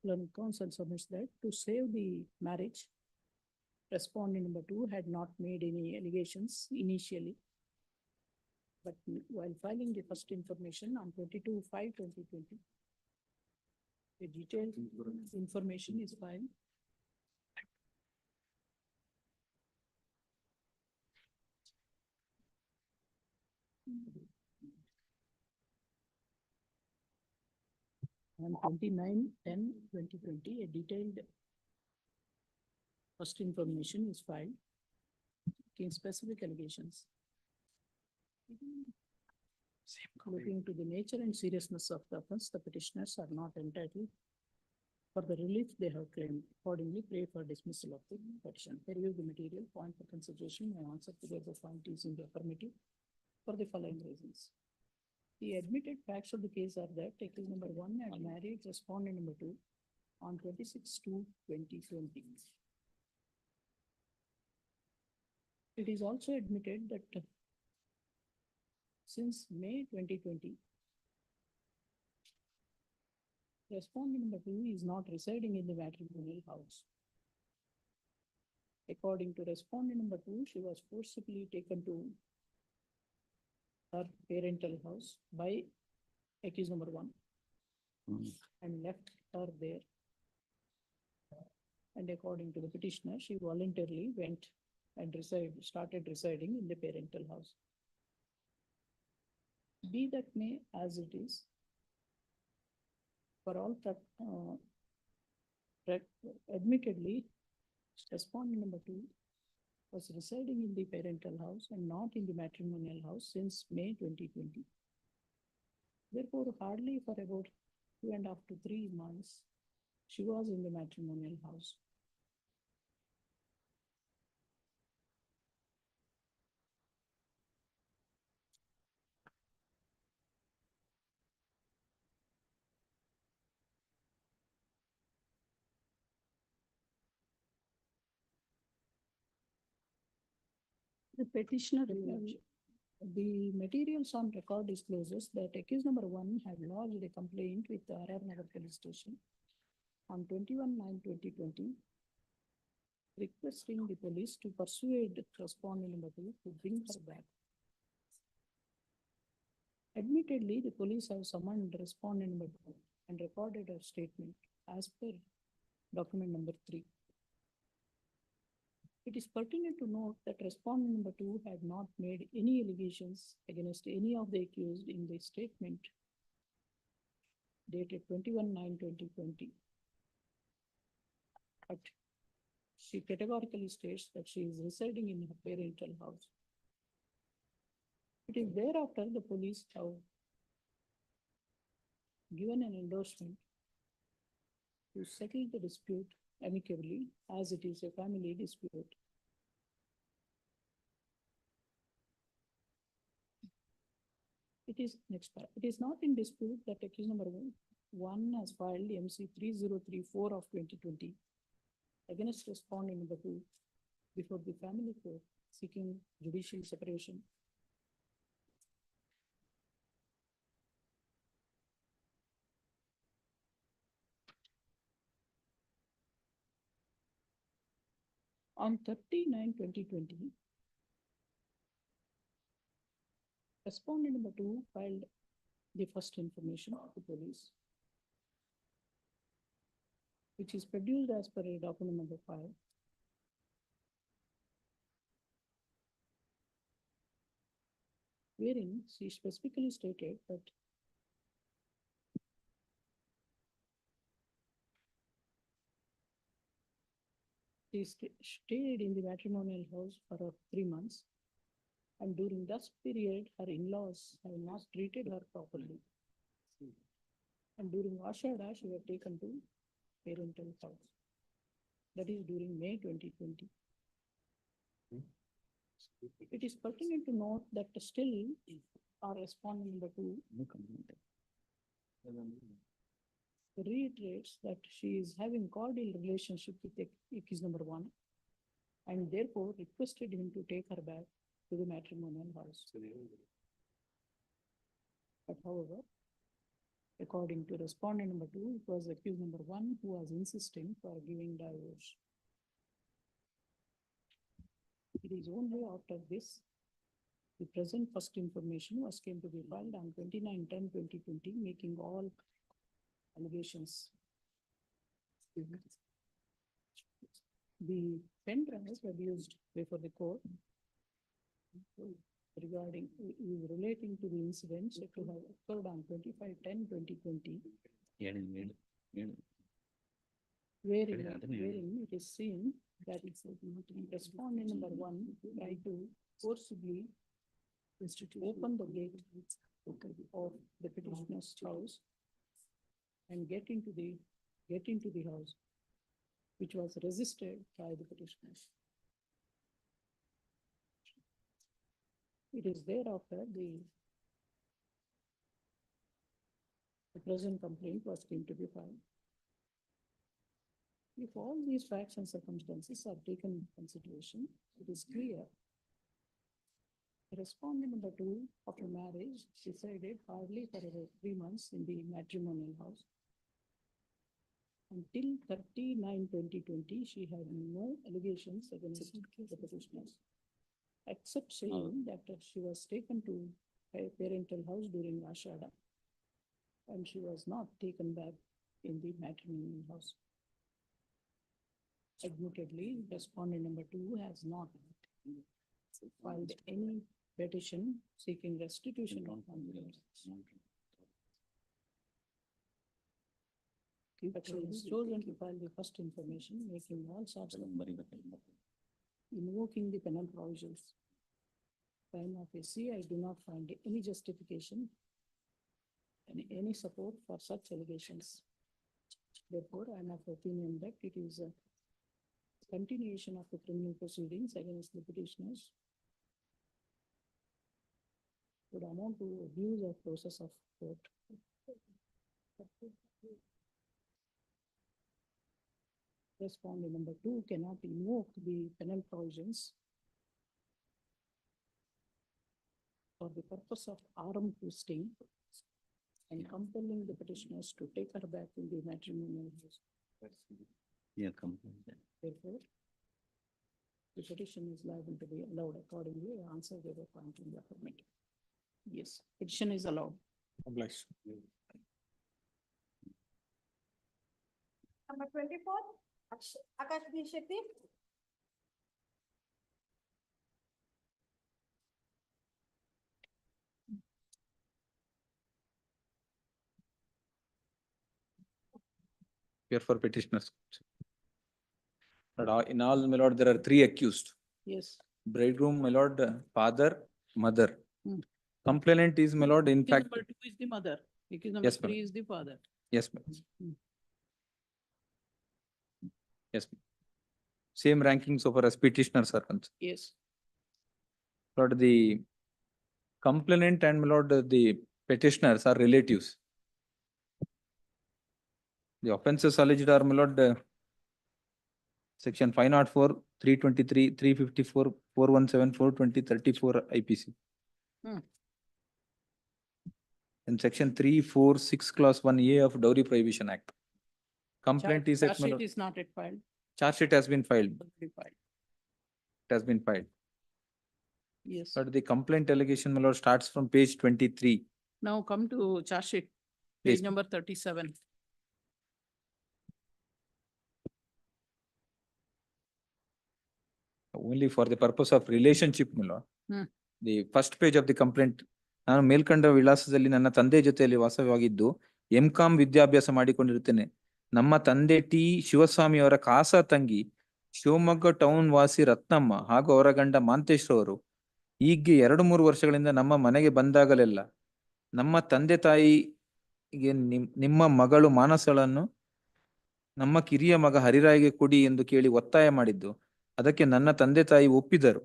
Learned counsel submits that to save the marriage, respondent number 2 had not made any allegations initially But while filing the first information on 22/5/2020, the detailed information is filed. On 29/10/2020, a detailed first information is filed against specific allegations. Looking to the nature and seriousness of the offense, the petitioners are not entitled for the relief they have claimed. Accordingly, pray for dismissal of the petition. Review the material, point for consideration. My answer to the above point is in the affirmative for the following reasons. The admitted facts of the case are that accused number 1 had married respondent number 2 on 26/2/2020. It is also admitted that since May 2020, respondent number 2 is not residing in the matrimonial house. According to respondent number 2, she was forcibly taken to her parental house by accused number 1 and left her there. And according to the petitioner, she voluntarily went and started residing in the parental house. Be that may as it is, for all admittedly, respondent number 2 was residing in the parental house and not in the matrimonial house since May 2020. Therefore, hardly for about 2.5 to 3 months, she was in the matrimonial house. The petitioner, the materials on record discloses that accused number 1 had lodged a complaint with the RR Nagar police station on 21/9/2020, requesting the police to persuade respondent number 2 to bring her back. Admittedly, the police have summoned respondent number 2 and recorded her statement as per document number 3. It is pertinent to note that respondent number 2 had not made any allegations against any of the accused in the statement dated 21/9/2020. But she categorically states that she is residing in her parental house. It is thereafter the police have given an endorsement to settle the dispute amicably as it is a family dispute. It is next part. It is not in dispute that accused number 1 has filed MC 3034 of 2020 against respondent number 2 before the family court seeking judicial separation. On 30/9/2020, respondent number 2 filed the first information to police, which is produced as per document number 5. Wherein she specifically stated that she stayed in the matrimonial house for 3 months, and during that period, her in-laws have not treated her properly. And during Ashada, she was taken to parental house. That is during May 2020. It is pertinent to note that still our respondent number 2 reiterates that she is having cordial relationship with accused number 1 and therefore requested him to take her back to the matrimonial house. But however, according to respondent number 2, it was accused number 1 who was insisting for giving divorce. It is only after this The present first information was came to be filed on 29/10/2020, making all allegations. The pen drives were used before the court regarding, relating to the incidents to have occurred on 25/10/2020, wherein it is seen that it's respondent number one tried to forcibly open the gate of the petitioner's house and get into the house, which was resisted by the petitioners. It is thereafter the present complaint was deemed to be filed. If all these facts and circumstances are taken into consideration, it is clear respondent number two, after marriage, resided hardly for about 3 months in the matrimonial house. Until 30/9/2020, she had no allegations against the petitioners, except saying that she was taken to a parental house during Ashada, and she was not taken back in the matrimonial house. Admittedly, respondent number two has not filed any petition seeking restitution of funds. But she has chosen to file the first information, making all sorts of invoking the penal provisions. Prima facie, I do not find any justification and any support for such allegations. Therefore, I am of opinion that it is a continuation of the criminal proceedings against the petitioners would amount to abuse of process of court. Respondent number two cannot invoke the penal provisions for the purpose of arm twisting and compelling the petitioners to take her back in the matrimonial house. Yeah, complaint. Therefore, the petition is liable to be allowed accordingly. Answer they were found in the affirmative. Yes, petition is allowed. Obliged. Number 24, Akash B. Shetty. Here for petitioners. In all, my lord, there are 3 accused. Yes. Bridegroom, my lord, father, mother. Hmm. Complainant is, my lord, in Accused fact. number two is the mother. Accused number Yes, ma'am. three is the father. Yes, ma'am. Hmm. Yes, ma'am. Same ranking so far as petitioners are concerned. Yes. Lord, the complainant and my lord, the petitioners are relatives. The offences alleged are, my lord, section 504, 323, 354, 417, 420, 34 IPC. Hmm. And section 346 clause 1A of Dowry Prohibition Act. Complaint is Charge sheet is not yet filed. Charge sheet has been filed. Already filed. It has been filed. Yes. But the complaint allegation, my lord, starts from page 23. Now come to charge sheet, Please. page number 37. Only for the purpose of relationship, my lord. Hmm. The first page of the complaint. ನಾನು ಮೇಲ್ಕಂಡ ವಿಳಾಸದಲ್ಲಿ ನನ್ನ ತಂದೆ ಜೊತೆಯಲ್ಲಿ ವಾಸವಾಗಿದ್ದು M.Com ವಿದ್ಯಾಭ್ಯಾಸ ಮಾಡಿಕೊಂಡಿರುತ್ತೇನೆ. ನಮ್ಮ ತಂದೆ T Shivaswamy ಅವರ ಕಾಸ ತಂಗಿ ಶಿವಮೊಗ್ಗ ಟೌನ್ ವಾಸಿ ರತ್ನಮ್ಮ ಹಾಗೂ ಅವರ ಗಂಡ ಮಾಂತೇಶ್ರವರು ಈಗ 2-3 ವರ್ಷಗಳಿಂದ ನಮ್ಮ ಮನೆಗೆ ಬಂದಾಗಲೆಲ್ಲ ನಮ್ಮ ತಂದೆ ತಾಯಿಗೆ ನಿಮ್ಮ ಮಗಳು ಮಾನಸಳನ್ನು ನಮ್ಮ ಕಿರಿಯ ಮಗ ಹರಿರಾಯ್ಗೆ ಕೊಡಿ ಎಂದು ಕೇಳಿ ಒತ್ತಾಯ ಮಾಡಿದ್ದು. ಅದಕ್ಕೆ ನನ್ನ ತಂದೆ ತಾಯಿ ಒಪ್ಪಿದರು.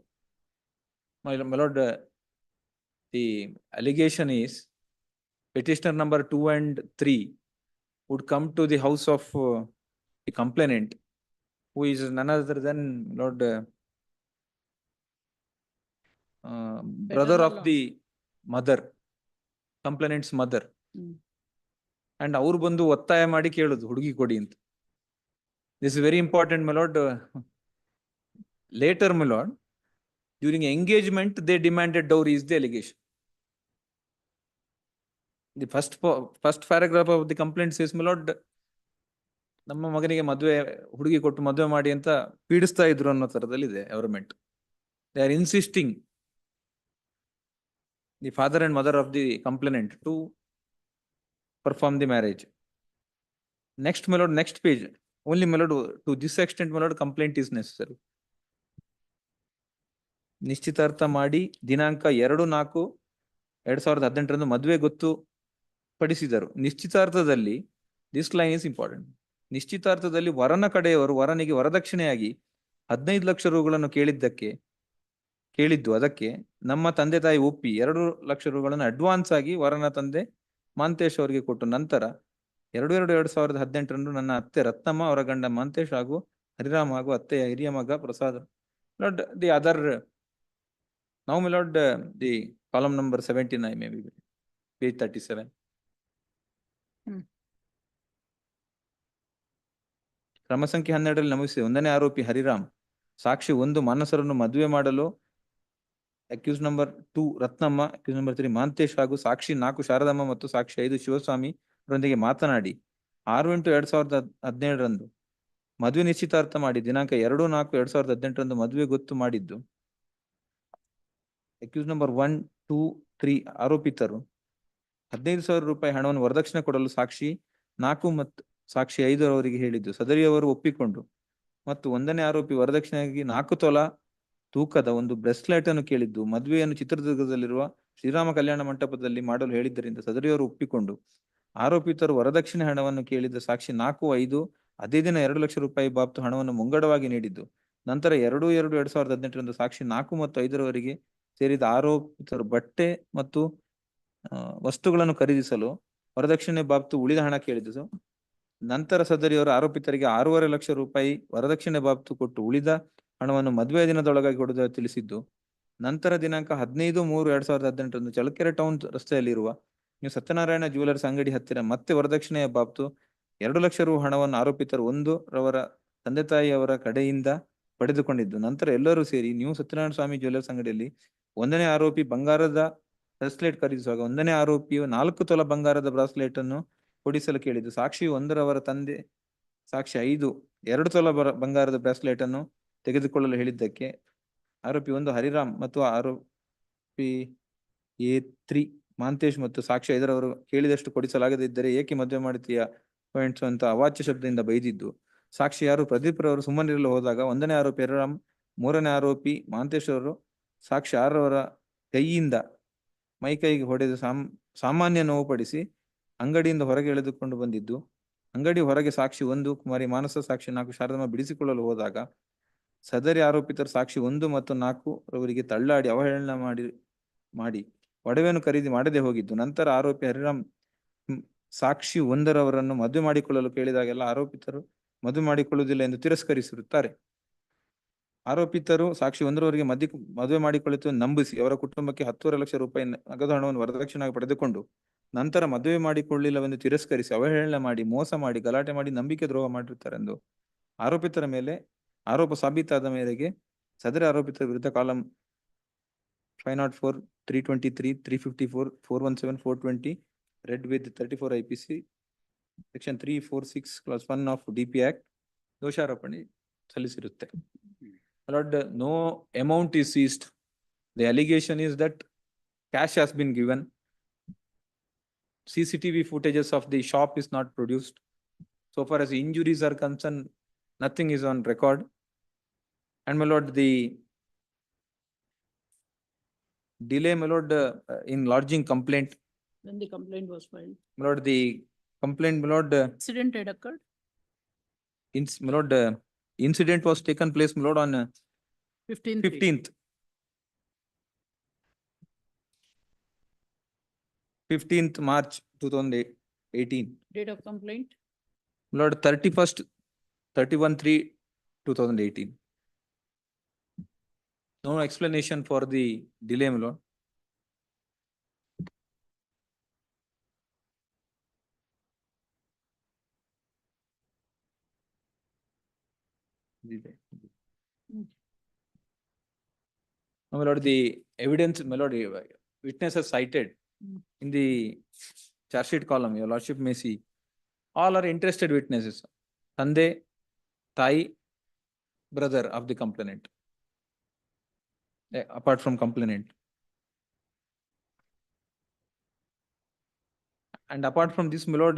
My lord, the allegation is petitioner number 2 and 3 would come to the house of the complainant, who is none other than Lord brother of the mother, complainant's mother. And ಅವ್ರು ಬಂದು ಒತ್ತಾಯ ಮಾಡಿ ಕೇಳುದು ಹುಡುಗಿ ಕೊಡಿ ಅಂತ. This is very important, my lord. Later, my lord, During engagement, they demanded dowry is the allegation. The first paragraph of the complaint says, my lord, ನಮ್ಮ ಮಗನಿಗೆ ಮದುವೆ ಹುಡುಗಿ ಕೊಟ್ಟು ಮದುವೆ ಮಾಡಿ ಅಂತ ಪೀಡಿಸ್ತಾ ಇದ್ರು ಅನ್ನೋ ತರದಲ್ಲಿದೆ government. They are insisting the father and mother of the complainant to perform the marriage. Next, my lord, next page. Only, my lord, to this extent, my lord, complaint is necessary. ನಿಶ್ಚಿತಾರ್ಥ ಮಾಡಿ ದಿನಾಂಕ 2/4/2018 ಮದುವೆ ಗೊತ್ತು ಪಡಿಸಿದರು. ನಿಶ್ಚಿತಾರ್ಥದಲ್ಲಿ this line is important. ನಿಶ್ಚಿತಾರ್ಥದಲ್ಲಿ ವರನ ಕಡೆಯವರು ವರನಿಗೆ ವರದಕ್ಷಿಣೆಯಾಗಿ 15 ಲಕ್ಷ ರೂಗಳನ್ನು ಕೇಳಿದ್ದು ಅದಕ್ಕೆ ನಮ್ಮ ತಂದೆ ತಾಯಿ ಒಪ್ಪಿ 2 ಲಕ್ಷ ರೂಗಳನ್ನು ಅಡ್ವಾನ್ಸ್ ಆಗಿ ವರನ ತಂದೆ ಮಾಂತೇಶ್ ಅವರಿಗೆ ಕೊಟ್ಟು ನಂತರ 2/2/2018 ನನ್ನ ಅತ್ತೆ ರತ್ನಮ್ಮ ಅವರ ಗಂಡ ಮಾಂತೇಶ್ ಹಾಗೂ ಹರಿರಾಮ್ ಹಾಗೂ ಅತ್ತೆಯ ಹಿರಿಯ ಮಗ Prasad. Lord, the other now, my lord, the column number 79, maybe page 37. ಕ್ರಮ ಸಂಖ್ಯೆ 12ರಲ್ಲಿ ನಮೂದಿಸಿದೆ. 1ನೇ ಆರೋಪಿ ಹರಿರಾಮ್ ಸಾಕ್ಷಿ 1 ಮಾನಸರನ್ನು ಮದುವೆ ಮಾಡಲು accused number 2 Ratnamma, accused number 3 Manthesh ಹಾಗೂ ಸಾಕ್ಷಿ 4 ಶಾರದಮ್ಮ ಮತ್ತು ಸಾಕ್ಷಿ 5 ಶಿವಸ್ವಾಮಿ ಅವರೊಂದಿಗೆ ಮಾತನಾಡಿ 6/8/2017 ಮದುವೆ ನಿಶ್ಚಿತಾರ್ಥ ಮಾಡಿ ದಿನಾಂಕ 2/4/2018 ಮದುವೆ ಗೊತ್ತು ಮಾಡಿದ್ದು. ಅಕ್ಯೂಸ್ ನಂಬರ್ 1, 2, 3 ಆರೋಪಿತರು 15,000 ರೂಪಾಯಿ ಹಣವನ್ನು ವರದಕ್ಷಿಣೆ ಕೊಡಲು ಸಾಕ್ಷಿ 4 ಮತ್ತು ಸಾಕ್ಷಿ 5 ಅವರಿಗೆ ಹೇಳಿದ್ದು ಸದರಿಯವರು ಒಪ್ಪಿಕೊಂಡು ಮತ್ತು 1ನೇ ಆರೋಪಿ ವರದಕ್ಷಿಣೆಯಾಗಿ 4 ತೊಲ ತೂಕದ ಒಂದು ಬ್ರೆಸ್ಲೆಟ್ ಅನ್ನು ಕೇಳಿದ್ದು ಮದುವೆಯನ್ನು ಚಿತ್ರದುರ್ಗದಲ್ಲಿರುವ ಶ್ರೀರಾಮ ಕಲ್ಯಾಣ ಮಂಟಪದಲ್ಲಿ ಮಾಡಲು ಹೇಳಿದ್ದರಿಂದ ಸದರಿಯವರು ಒಪ್ಪಿಕೊಂಡು ಆರೋಪಿತರು ವರದಕ್ಷಿಣೆ ಹಣವನ್ನು ಕೇಳಿದ ಸಾಕ್ಷಿ 4, 5 ಅದೇ ದಿನ 2 ಲಕ್ಷ ರೂಪಾಯಿ ಬಾಬ್ತು ಹಣವನ್ನು ಮುಂಗಡವಾಗಿ ನೀಡಿದ್ದು. ನಂತರ 2/2/2018 ಸಾಕ್ಷಿ 4 ಮತ್ತು 5ರವರಿಗೆ ಸೇರಿದ ಆರೋಪಿತರು ಬಟ್ಟೆ ಮತ್ತು ವಸ್ತುಗಳನ್ನು ಖರೀದಿಸಲು ವರದಕ್ಷಿಣೆ ಬಾಬ್ತು ಉಳಿದ ಹಣ ಕೇಳಿದ್ದು. ನಂತರ ಸದರಿಯವರು ಆರೋಪಿತರಿಗೆ 6.5 ಲಕ್ಷ ರೂಪಾಯಿ ವರದಕ್ಷಿಣೆ ಬಾಬ್ತು ಕೊಟ್ಟು ಉಳಿದ ಹಣವನ್ನು ಮದುವೆಯ ದಿನದೊಳಗಾಗಿ ಕೊಡುವುದಾಗಿ ತಿಳಿಸಿದ್ದು. ನಂತರ ದಿನಾಂಕ 15/3/2018 ಚಳ್ಳಕೆರೆ ಟೌನ್ ರಸ್ತೆಯಲ್ಲಿರುವ ನೀವು ಸತ್ಯನಾರಾಯಣ ಜ್ಯುವೆಲರ್ಸ್ ಅಂಗಡಿ ಹತ್ತಿರ ಮತ್ತೆ ವರದಕ್ಷಿಣೆಯ ಬಾಬ್ತು 2 ಲಕ್ಷ ರು ಹಣವನ್ನು ಆರೋಪಿತರು 1ರವರ ತಂದೆ ತಾಯಿಯವರ ಕಡೆಯಿಂದ ಪಡೆದುಕೊಂಡಿದ್ದು. ನಂತರ ಎಲ್ಲರೂ ಸೇರಿ ನೀವು ಸತ್ಯನಾರಾಯಣ ಸ್ವಾಮಿ ಜ್ಯುವೆಲರ್ಸ್ ಅಂಗಡಿಯಲ್ಲಿ 1ನೇ ಆರೋಪಿ ಬಂಗಾರದ ಬ್ರಾಸ್ಲೆಟ್ ಖರೀದಿಸುವಾಗ 1ನೇ ಆರೋಪಿಯು 4 ತೊಲ ಬಂಗಾರದ ಬ್ರಾಸ್ಲೆಟ್ ಅನ್ನು ಕೊಡಿಸಲು ಕೇಳಿದ್ದು. ಸಾಕ್ಷಿ 1ರವರ ತಂದೆ ಸಾಕ್ಷಿ 5 2 ತೊಲ ಬಂಗಾರದ ಬ್ರಾಸ್ಲೆಟ್ ಅನ್ನು ತೆಗೆದುಕೊಳ್ಳಲು ಹೇಳಿದ್ದಕ್ಕೆ ಆರೋಪಿ 1 ಹರಿರಾಮ್ ಮತ್ತು ಆರೋಪಿ A3 ಮಾಂತೇಶ್ ಮತ್ತು ಸಾಕ್ಷಿ 5ರವರು ಕೇಳಿದಷ್ಟು ಕೊಡಿಸಲಾಗದಿದ್ದರೆ ಏಕೆ ಮದುವೆ ಮಾಡುತ್ತೀಯ ಪಾಯಿಂಟ್ಸ್ ಅಂತ ಅವಾಚ್ಯ ಶಬ್ದದಿಂದ ಬೈದಿದ್ದು. ಸಾಕ್ಷಿ 6 ಪ್ರದೀಪ್ ರವರು ಸುಮ್ಮನಿರಲು ಹೋದಾಗ 1ನೇ ಆರೋಪಿ ಹರಿರಾಮ್ 3ನೇ ಆರೋಪಿ ಮಾಂತೇಶ್ ಅವರು ಸಾಕ್ಷಿ 6ರವರ ಕೈಯಿಂದ ಮೈಕೈಗೆ ಹೊಡೆದು ಸಾಮಾನ್ಯ ನೋವುಪಡಿಸಿ ಅಂಗಡಿಯಿಂದ ಹೊರಗೆ ಎಳೆದುಕೊಂಡು ಬಂದಿದ್ದು. ಅಂಗಡಿ ಹೊರಗೆ ಸಾಕ್ಷಿ 1 ಕುಮಾರಿ ಮಾನಸ ಸಾಕ್ಷಿ 4 ಶಾರದಮ್ಮ ಬಿಡಿಸಿಕೊಳ್ಳಲು ಹೋದಾಗ ಸದರಿ ಆರೋಪಿತರು ಸಾಕ್ಷಿ 1 ಮತ್ತು 4ರವರಿಗೆ ತಳ್ಳಾಡಿ ಅವಹೇಳನ ಮಾಡಿ ಒಡವೆಯನ್ನು ಖರೀದಿ ಮಾಡದೆ ಹೋಗಿದ್ದು. ನಂತರ ಆರೋಪಿ ಹರಿರಾಮ್ ಸಾಕ್ಷಿ 1ರವರನ್ನು ಮದುವೆ ಮಾಡಿಕೊಳ್ಳಲು ಕೇಳಿದಾಗೆಲ್ಲ ಆರೋಪಿತರು ಮದುವೆ ಮಾಡಿಕೊಳ್ಳುವುದಿಲ್ಲ ಎಂದು ತಿರಸ್ಕರಿಸಿರುತ್ತಾರೆ. ಆರೋಪಿತರು ಸಾಕ್ಷಿ 1ರವರಿಗೆ ಮದುವೆ ಮಾಡಿಕೊಳ್ಳುತ್ತೇವೆ ನಂಬಿಸಿ ಅವರ ಕುಟುಂಬಕ್ಕೆ 10.5 ಲಕ್ಷ ರೂಪಾಯಿ ನಗದು ಹಣವನ್ನು ವರದಕ್ಷಿಣೆಯಾಗಿ ಪಡೆದುಕೊಂಡು ನಂತರ ಮದುವೆ ಮಾಡಿಕೊಳ್ಳಿಲ್ಲವೆಂದು ತಿರಸ್ಕರಿಸಿ ಅವಹೇಳನ ಮಾಡಿ ಮೋಸ ಮಾಡಿ ಗಲಾಟೆ ಮಾಡಿ ನಂಬಿಕೆ ದ್ರೋಹ ಮಾಡಿರುತ್ತಾರೆಂದು ಆರೋಪಿತರ ಮೇಲೆ ಆರೋಪ ಸಾಬೀತಾದ ಮೇರೆಗೆ ಸದರಿ ಆರೋಪಿತರ ವಿರುದ್ಧ column 504, 323, 354, 417, 420 read with 34 IPC section 346 clause 1 of DP Act ದೋಷಾರೋಪಣೆ ಸಲ್ಲಿಸಿರುತ್ತೆ. Lord, no amount is seized. The allegation is that cash has been given. CCTV footages of the shop is not produced. So far as injuries are concerned, nothing is on record. And my lord, the delay, my lord, in lodging complaint. When the complaint was filed. My lord, the complaint, my lord. Incident had occurred. My lord, incident was taken place, my lord, on 15th. 15th March 2018. Date of complaint. My lord, 31/3/2018. No explanation for the delay, my lord. No, my lord, the evidence, my lord, witnesses cited in the charge sheet column, your lordship may see, all are interested witnesses. Tande, Tai, brother of the complainant. Apart from complainant. And apart from this, my lord,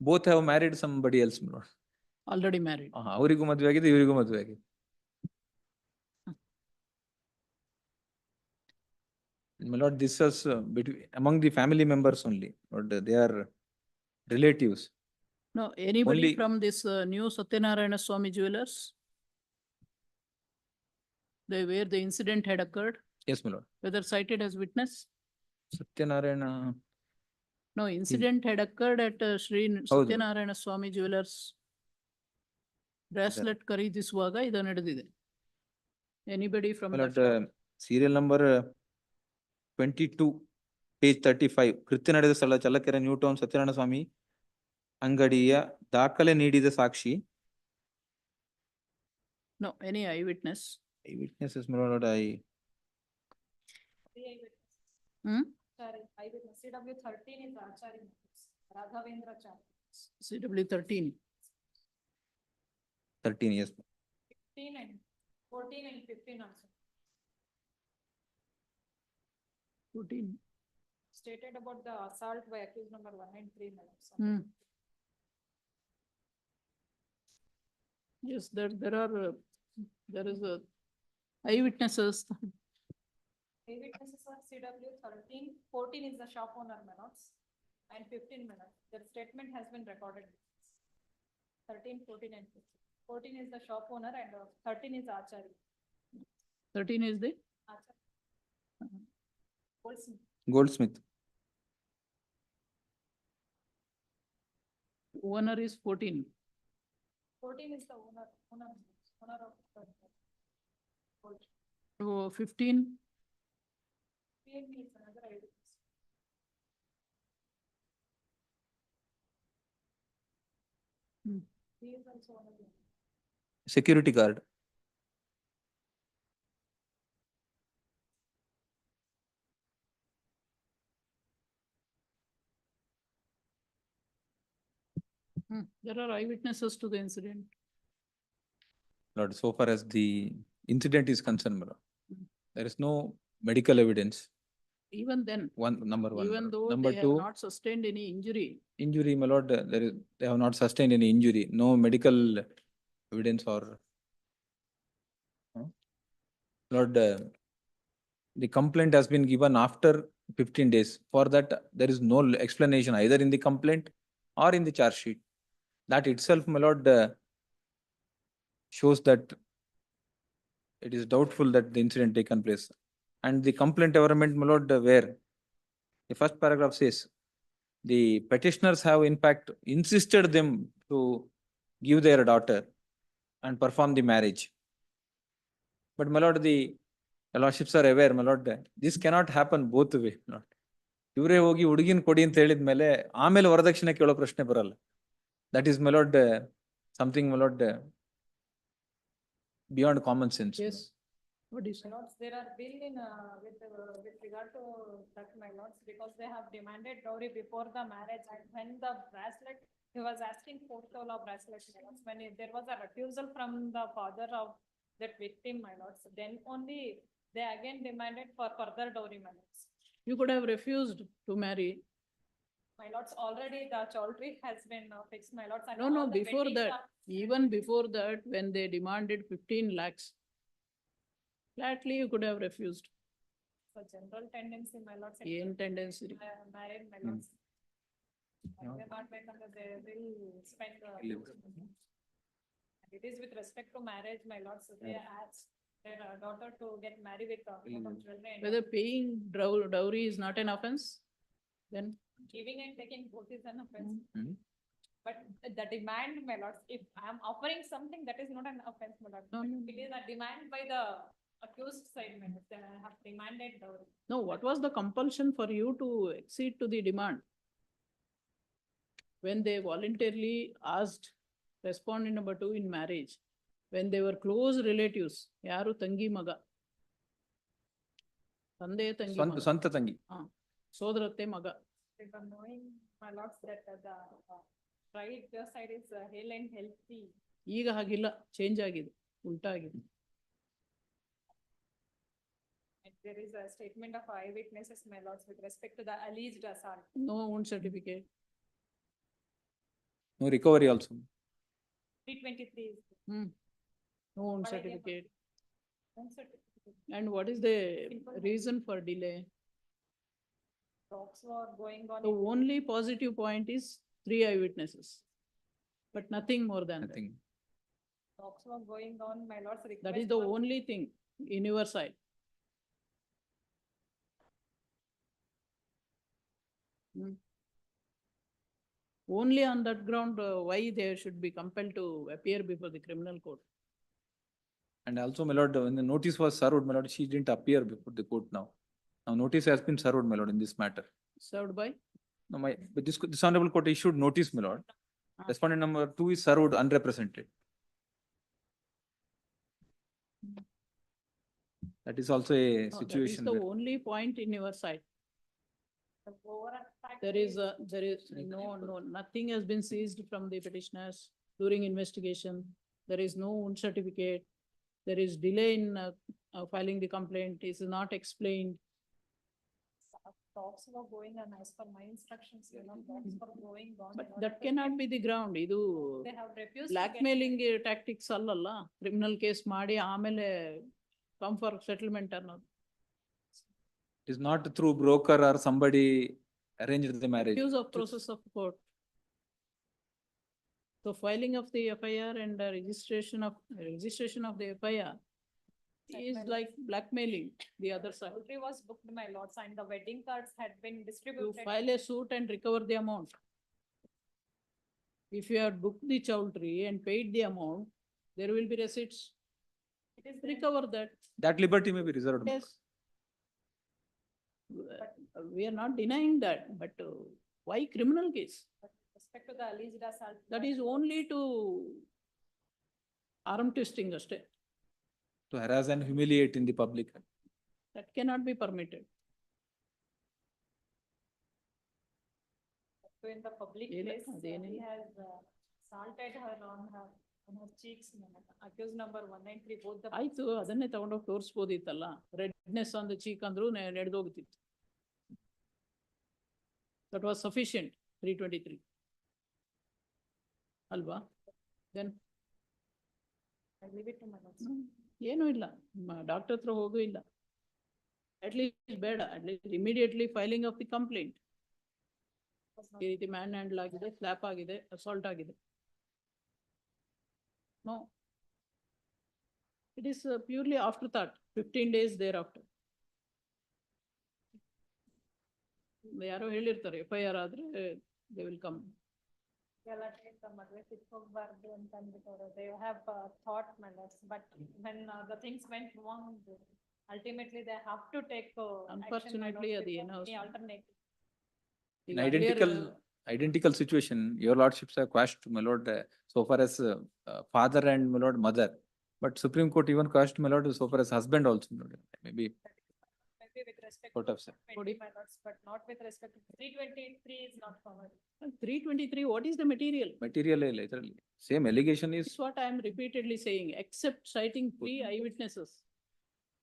both have married somebody else, my lord. Already married. ಅವರಿಗೂ ಮದುವೆ ಆಗಿದೆ, ಇವರಿಗೂ ಮದುವೆ ಆಗಿದೆ. My lord, this was between among the family members only, but they are relatives. No, anybody Only- from this new Satyanarayana Swami Jewelers? Where the incident had occurred, Yes, my lord. whether cited as witness? Satyanarayana, No, incident had occurred at Sri Satyanarayana Swami Jewelers. Bracelet ಖರೀದಿಸುವಾಗ ಇದು ನಡೆದಿದೆ. Anybody from my the lord, serial number 22, page 35, ಕೃತ್ಯ ನಡೆದ ಸ್ಥಳ Challakere new town Satyanarayana ಸ್ವಾಮಿ ಅಂಗಡಿಯ ದಾಖಲೆ ನೀಡಿದ ಸಾಕ್ಷಿ. No, any eyewitness? Eyewitnesses, my lord, Sorry, eyewitness. CW 13 is Acharya, Raghavendra Char. CW 13. 13 years. 15 and 14 and 15 also. 14. Stated about the assault by accused number 193. Yes, there is a eyewitnesses. Eyewitnesses are CW 13, 14 is the shop owner, and 15 minutes. Their statement has been recorded. 13, 14 and 15. 14 is the shop owner and 13 is Acharya. 13 is the? Acharya. Goldsmith. Goldsmith. Owner is 14. 14 is the owner of the gold. So 15, PM is another eyewitness. He is also one of them. Security guard. there are eyewitnesses to the incident. Lord, so far as the incident is concerned, my lord, there is no medical evidence. Even then, Number one. even though Number they have two, not sustained any injury, injury, my lord, they have not sustained any injury, no medical evidence or. Lord, the complaint has been given after 15 days. For that, there is no explanation either in the complaint or in the charge sheet. That itself, my lord, shows that it is doubtful that the incident taken place. And the complaint environment, my lord, where the first paragraph says, the petitioners have in fact insisted them to give their daughter and perform the marriage. But my lord, the lordships are aware, my lord, this cannot happen both way, my lord. ಇವರೇ ಹೋಗಿ ಹುಡುಗಿನ ಕೊಡಿ ಅಂತ ಹೇಳಿದ್ಮೇಲೆ ಆಮೇಲೆ ವರದಕ್ಷಿಣೆ ಕೇಳೋ ಪ್ರಶ್ನೆ ಬರಲ್ಲ. That is, my lord, something, my lord, beyond common sense. yes. What is My lords, there are bill in with regard to that, my lords, because they have demanded dowry before the marriage, and when the bracelet, he was asking 4 tola bracelet, my lords, when there was a refusal from the father of that victim, my lords, then only they again demanded for further dowry, my lords. You could have refused to marry. My lords, already the chowdhury has been fixed, my lords. And No, all no, the before weddings that, are- even before that, when they demanded 15 lakhs, flatly you could have refused. For general tendency, my lords. ಏನ್ tendency? Married, my lords. They not because they will spend. And it is with respect to marriage, my lords, so they ask their daughter to get married with lot of jewelry. and Whether paying dowry is not an offense, then Giving and taking both is an offense. But the demand, my lords, if I am offering something, that is not an offense, my lord. No, no, It is a demand by the accused side, my lords, they have demanded dowry. no, what was the compulsion for you to accede to the demand? When they voluntarily asked respondent number 2 in marriage, when they were close relatives, ಯಾರು ತಂಗಿ ಮಗ, ತಂದೆ ತಂಗಿ ಮಗ, ಸ್ವಂತ ತಂಗಿ. ಸೋದರತ್ತೆ ಮಗ. If I'm knowing, my lords, that the right side is hale and healthy. ಈಗ ಹಾಗಿಲ್ಲ, ಚೇಂಜ್ ಆಗಿದೆ, ಉಲ್ಟಾ ಆಗಿದೆ. And there is a statement of eyewitnesses, my lords, with respect to the alleged assault. No own certificate. No recovery also. 323 is. No own certificate. Own certificate. And what is the reason for delay? Talks were going on. The only positive point is 3 eyewitnesses, but nothing more than Nothing. that. Talks were going on, my lords. That is the only thing in your side. Only on that ground, why they should be compelled to appear before the criminal court. And also, my lord, when the notice was served, my lord, she didn't appear before the court now. Now notice has been served, my lord, in this matter. Served by? No, but this honorable court issued notice, my lord. Respondent number 2 is served unrepresented. That is also a No, situation. that is the where- only point in your side. There is no, nothing has been seized from the petitioners during investigation. There is no own certificate. There is delay in filing the complaint. It is not explained. Talks were going on as per my instructions, you know, talks were going on. But that cannot be the ground. Idu They have refused. blackmailing tactics allalla. Criminal case ಮಾಡಿ ಆಮೇಲೆ come for settlement ಅನ್ನೋದು. It is not through broker or somebody arranged the marriage. Use of process of court. So filing of the FIR and registration of the FIR is like blackmailing the other side. Dowry was booked, my lords, and the wedding cards had been You distributed. file a suit and recover the amount. If you have booked the chowdhury and paid the amount, there will be receipts. It is Recover that. That liberty may be reserved. Yes. We are not denying that, but why criminal case? With respect to the alleged assault. That is only to arm twisting aste. To harass and humiliate in the public. That cannot be permitted. So in the public Ele- place, adene- he has assaulted her on her cheeks, accused number 193, both the. ಆಯ್ತು, ಅದನ್ನೇ ತಗೊಂಡೋಗಿ ತೋರಿಸ್ಬೋದಿತ್ತಲ್ಲ. Redness on the cheek ಅಂದ್ರು ನಡೆದೋಗ್ತಿತ್ತು. That was sufficient, 323. ಅಲ್ವಾ? Then I leave it to my lords. ಏನೂ ಇಲ್ಲ, doctor ಹತ್ರ ಹೋಗೂ ಇಲ್ಲ. At least ಬೇಡ, at least immediately filing of the complaint. ಈ ರೀತಿ ಮ್ಯಾನ್ ಹ್ಯಾಂಡಲ್ ಆಗಿದೆ, ಸ್ಲ್ಯಾಪ್ ಆಗಿದೆ, ಅಸಾಲ್ಟ್ ಆಗಿದೆ. No. It is purely afterthought, 15 days thereafter. ಯಾರೋ ಹೇಳಿರ್ತಾರೆ, FIR ಆದ್ರೆ they will come. ಮದುವೆ ಸಿಕ್ಕೋಗ್ಬಾರ್ದು ಅಂತ ಅಂದ್ಬಿಟ್ಟು they have thought, my lords, but when the things went wrong, ultimately they have to take Unfortunately, ಅದು ಏನೋ alternate. In identical situation, your lordships have quashed, my lord, so far as father and my lord mother. But Supreme Court even quashed, my lord, so far as husband also, my lord. Maybe Maybe with respect Court to of Sir. 20, my lords, but not with respect to 323 is not covered. 323, what is the material? Material, literally. Same allegation is. This is what I am repeatedly saying, except citing 3 eyewitnesses.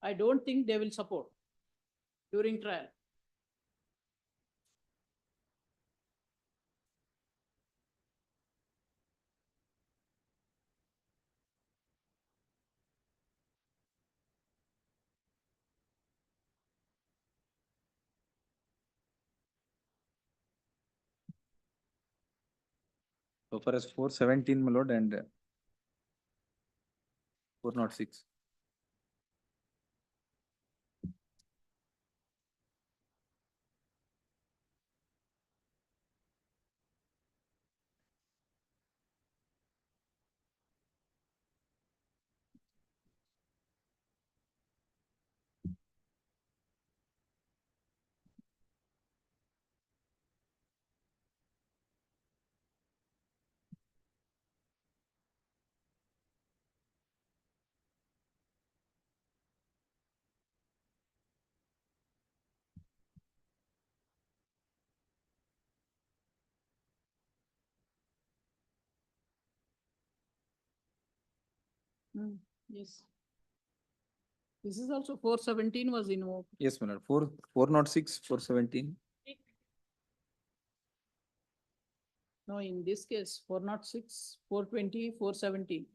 I don't think they will support during trial. So far as 417, my lord, and 406. Yes. This is also 417 was invoked. Yes, my lord. 406, 417. No, in this case, 406, 420, 417.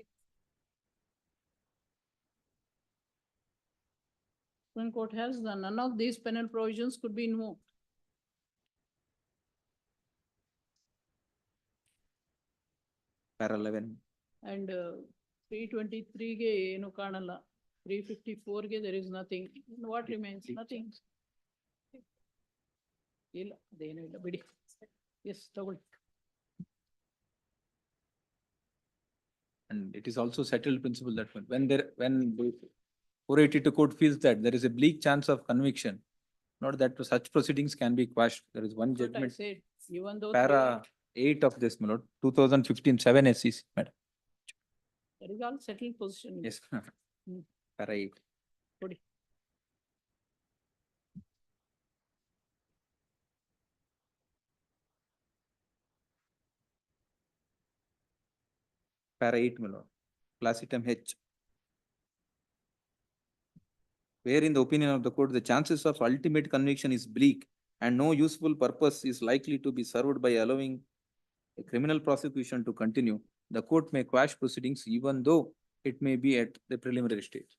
Supreme Court has the none of these penal provisions could be invoked. Para 11. And 323 ಗೆ ಏನು ಕಾಣಲ್ಲ. 354 ಗೆ there is nothing. What remains? Nothing. ಇಲ್ಲ, ಅದೇನೂ ಇಲ್ಲ ಬಿಡಿ. Yes, ತಗೊಳ್ಳಿ. And it is also settled principle that when the 482 court feels that there is a bleak chance of conviction, not that such proceedings can be quashed. There is one That's what I judgment. said, even though. Para 8 of this, my lord, 2015 7 SCC, madam. That is all settled position. Yes, para 8. ಕೊಡಿ. Para 8, my lord. Class item H. Where in the opinion of the court, the chances of ultimate conviction is bleak and no useful purpose is likely to be served by allowing a criminal prosecution to continue, the court may quash proceedings even though it may be at the preliminary stage.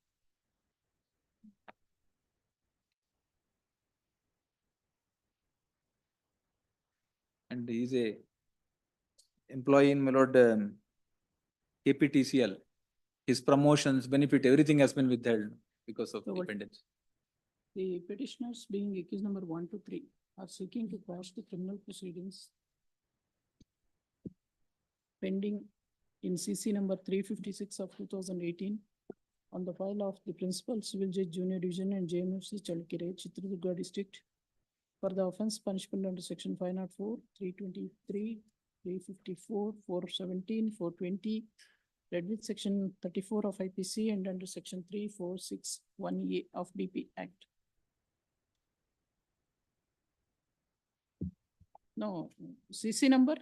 And he is a employee in my lord KPTCL. His promotions, benefit, everything has been withheld because of So what- dependence. The petitioners being accused number 1 to 3 are seeking to quash the criminal proceedings pending in CC number 356 of 2018 on the file of the Principal Civil Judge Junior Division and JMFC Chalkere, Chitradurga District for the offense punishment under section 504, 323, 354, 417, 420, read with section 34 of IPC and under section 3461A of BP Act. No, CC number,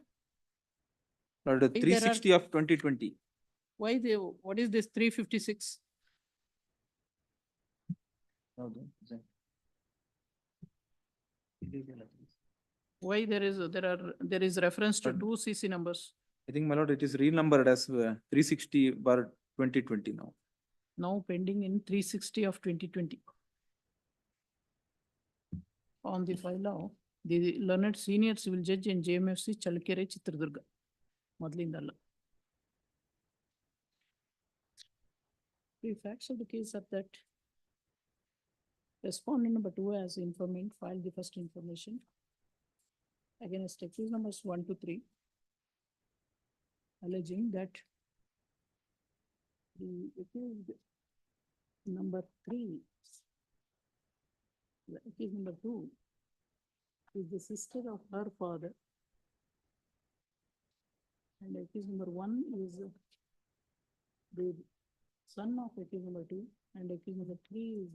Lord, there are- 360 of 2020. why they, what is this 356? Why there is reference to two CC numbers? I think, my lord, it is renumbered as 360 bar 2020 now. Now pending in 360 of 2020. On the file of the learned senior civil judge in JMFC Chalkere, Chitradurga. ಮೊದಲಿಂದಲ್ಲ. The facts of the case are that respondent number 2 as informant filed the first information against accused numbers 1 to 3, alleging that the accused number 3, the accused number 2 is the sister of her father, and accused number 1 is the son of accused number 2, and accused number 3 is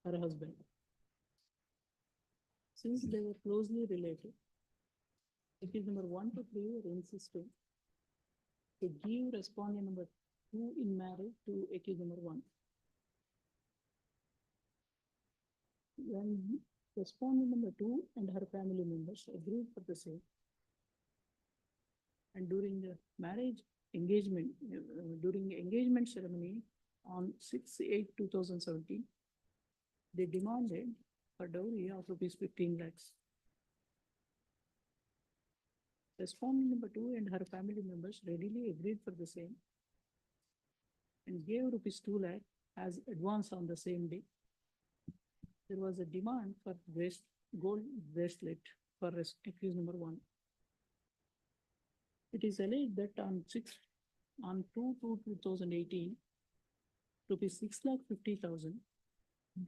her husband. Since they were closely related, accused number 1 to 3 were insisting to give respondent number 2 in marriage to accused number 1. When respondent number 2 and her family members agreed for the same, and during the marriage engagement, during the engagement ceremony on 6/8/2017, they demanded a dowry of rupees 15 lakhs. Respondent number 2 and her family members readily agreed for the same and gave rupees 2 lakh as advance on the same day. There was a demand for gold bracelet for accused number 1. It is alleged that on 2/2/2018, rupees 6,50,000,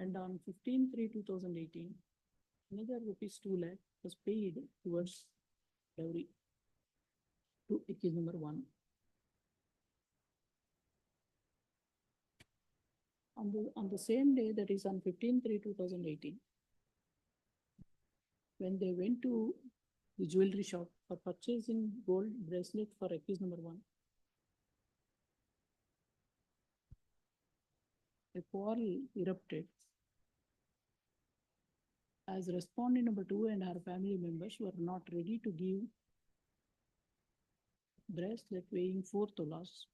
and on 15/3/2018, another rupees 2 lakh was paid towards dowry to accused number 1. On the same day, that is on 15/3/2018, when they went to the jewelry shop for purchasing gold bracelet for accused number 1, a quarrel erupted as respondent number 2 and her family members were not ready to give bracelet weighing 4 tolas,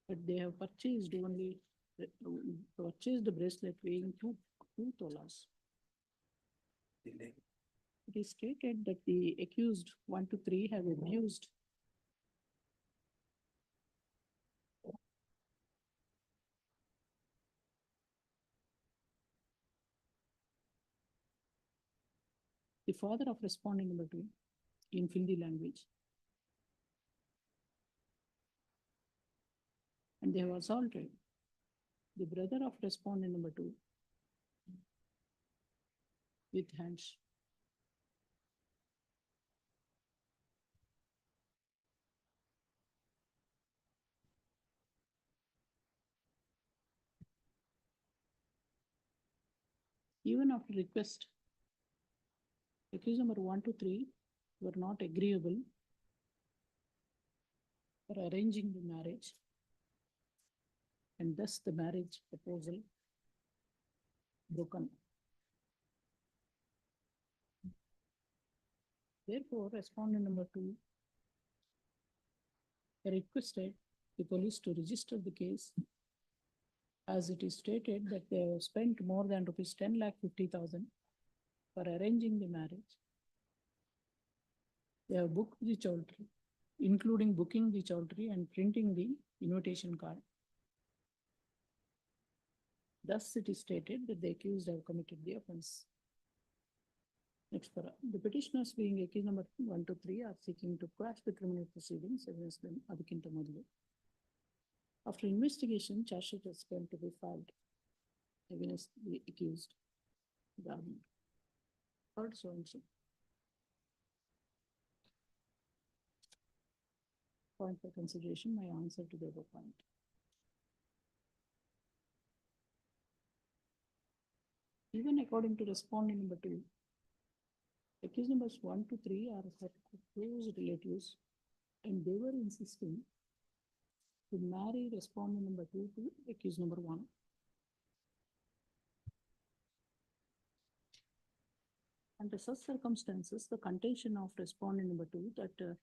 but they have purchased the bracelet weighing 2 tolas. It is stated that the accused 1 to 3 have abused the father of respondent number 2 in Hindi language, and they have assaulted the brother of respondent number 2 with hands. Even after request, accused number 1 to 3 were not agreeable for arranging the marriage, and thus the marriage proposal broken. Therefore, respondent number 2 requested the police to register the case, as it is stated that they have spent more than rupees 10,50,000 for arranging the marriage. They have booked the chowdhury, including booking the chowdhury and printing the invitation card. Thus, it is stated that the accused have committed the offense. Next para. The petitioners being accused number 1 to 3 are seeking to quash the criminal proceedings against them Adikinta Modulu. After investigation, charge sheet is going to be filed against the accused government. Third so and so. Point for consideration, my answer to the above point. Even according to respondent number 2, accused numbers 1 to 3 are her close relatives, and they were insisting to marry respondent number 2 to accused number 1. Under such circumstances, the contention of respondent number 2 that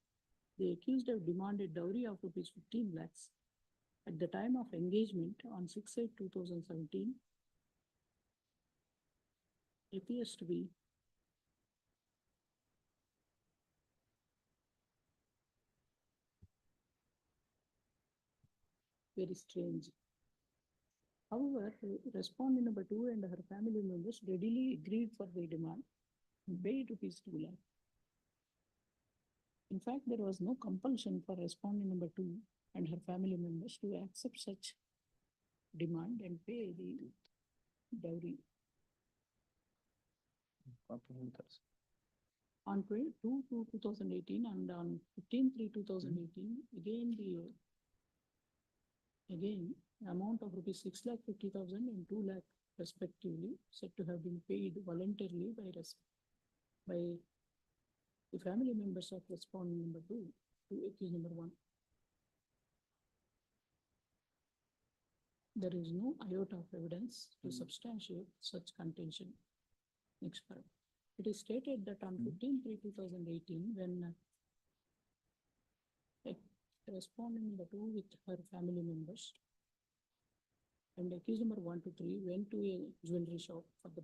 the accused have demanded dowry of rupees 15 lakhs at the time of engagement on 6/8/2017 appears to be very strange. However, respondent number 2 and her family members readily agreed for the demand and paid rupees 2 lakh. In fact, there was no compulsion for respondent number 2 and her family members to accept such demand and pay the dowry. On 22/2018 and on 15/3/2018, again, amount of rupees 6,50,000 and 2 lakh respectively said to have been paid voluntarily by the family members of respondent number 2 to accused number 1. There is no iota of evidence to substantiate such contention. Next paragraph. It is stated that on 15/3/2018, when respondent number 2 with her family members and accused number 1 to 3 went to a jewelry shop for the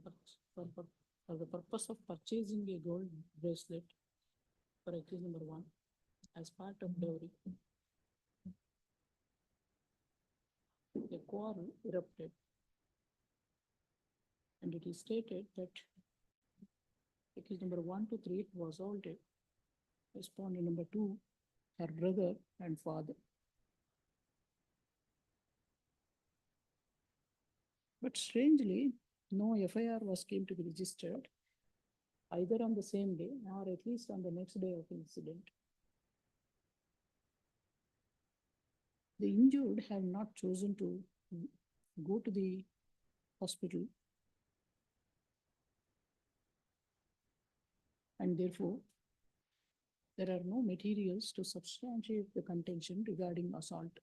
purpose of purchasing a gold bracelet for accused number 1 as part of dowry. A quarrel erupted, and it is stated that accused number 1 to 3 was assaulted respondent number 2, her brother and father. But strangely, no FIR was came to be registered either on the same day or at least on the next day of incident. The injured have not chosen to go to the hospital, and therefore there are no materials to substantiate the contention regarding assault.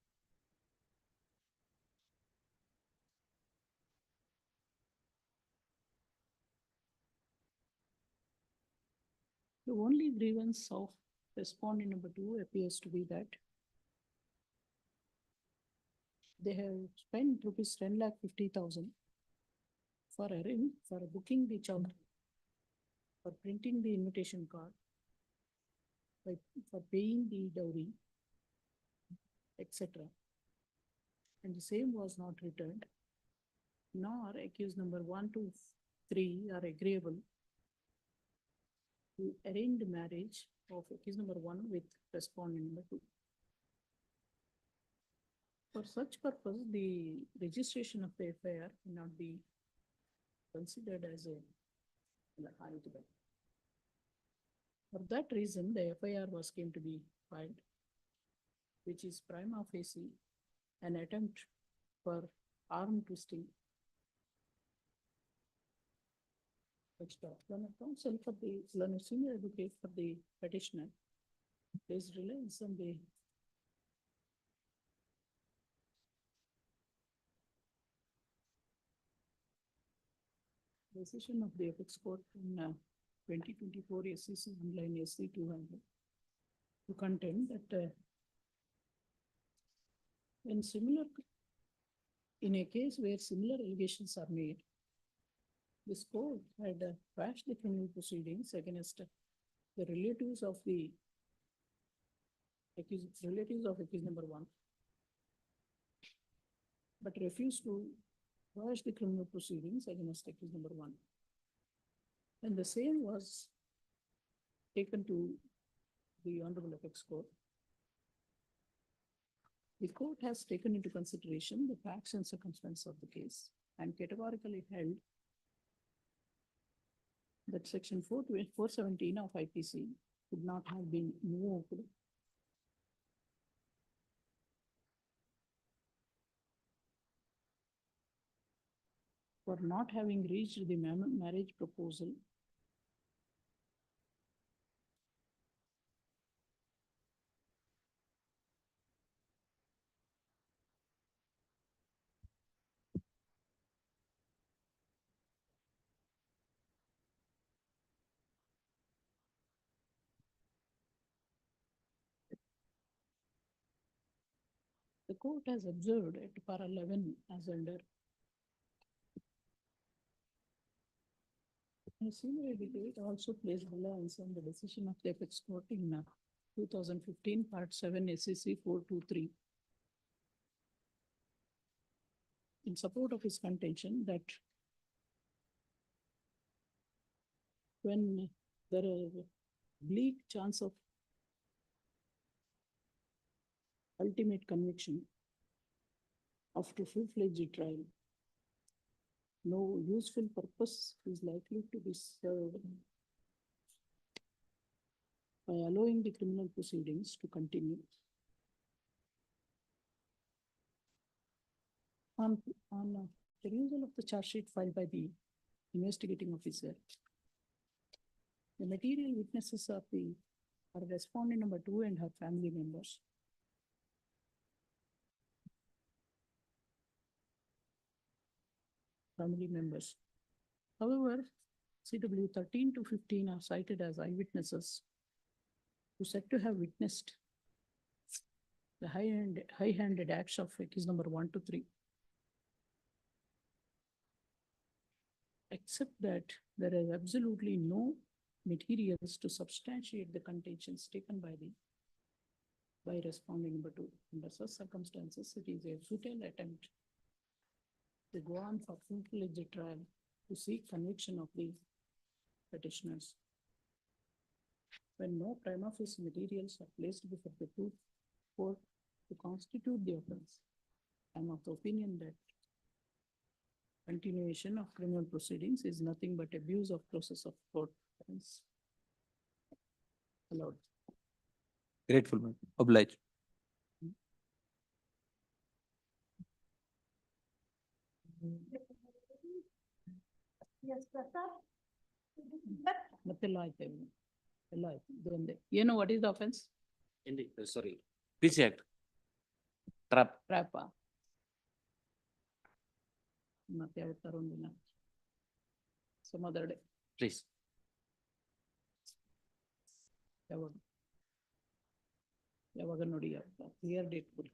The only grievance of respondent number 2 appears to be that they have spent rupees 10,50,000 for booking the child, for printing the invitation card, for paying the dowry, etc. And the same was not returned, nor accused number 1 to 3 are agreeable to arrange the marriage of accused number 1 with respondent number 2. For such purpose, the registration of the FIR cannot be considered as a arrangement. For that reason, the FIR was came to be filed, which is prima facie an attempt for arm twisting. Learned counsel for the learned senior advocate for the petitioner placed reliance on the decision of the apex court in 2024 SCC online SC 200 to contend that in a case where similar allegations are made, this court had quashed the criminal proceedings against the relatives of accused number 1, but refused to quash the criminal proceedings against accused number 1. And the same was taken to the Honorable Apex Court. The court has taken into consideration the facts and circumstances of the case and categorically held that section 417 of IPC could not have been moved for not having reached the marriage proposal the court has observed at para 11 as under a senior advocate also placed reliance on the decision of the apex court in 2015 part 7 SCC 423 in support of his contention that when there is a bleak chance of ultimate conviction after full-fledged trial, no useful purpose is likely to be served by allowing the criminal proceedings to continue. On perusal of the charge sheet filed by the investigating officer, the material witnesses are respondent number 2 and her family members. However, CW 13 to 15 are cited as eyewitnesses who said to have witnessed the high-handed acts of accused number 1 to 3. Except that there is absolutely no materials to substantiate the contentions taken by respondent number 2. Under such circumstances, it is a futile attempt to go on for full-fledged trial to seek conviction of the petitioners. When no prima facie materials are placed before the court to constitute the offense, I am of the opinion that continuation of criminal proceedings is nothing but abuse of process of court. Allowed. Grateful, man. Obliged. Yes, Prasad. ಮತ್ತೆಲ್ಲ ಆಯ್ತು ಎಲ್ಲ ಆಯ್ತು ಇದು ಒಂದೇ ಏನು what is the offence Sorry, which act? Trap. ಟ್ರ್ಯಾಪ ಮತ್ತೆ ಯಾವತ್ತಾರ ಒಂದಿನ some other day. Please. ಯಾವಾಗ ಯಾವಾಗ ನೋಡಿ ಕ್ಲಿಯರ್ ಡೇಟ್ ಕೊಡಿ.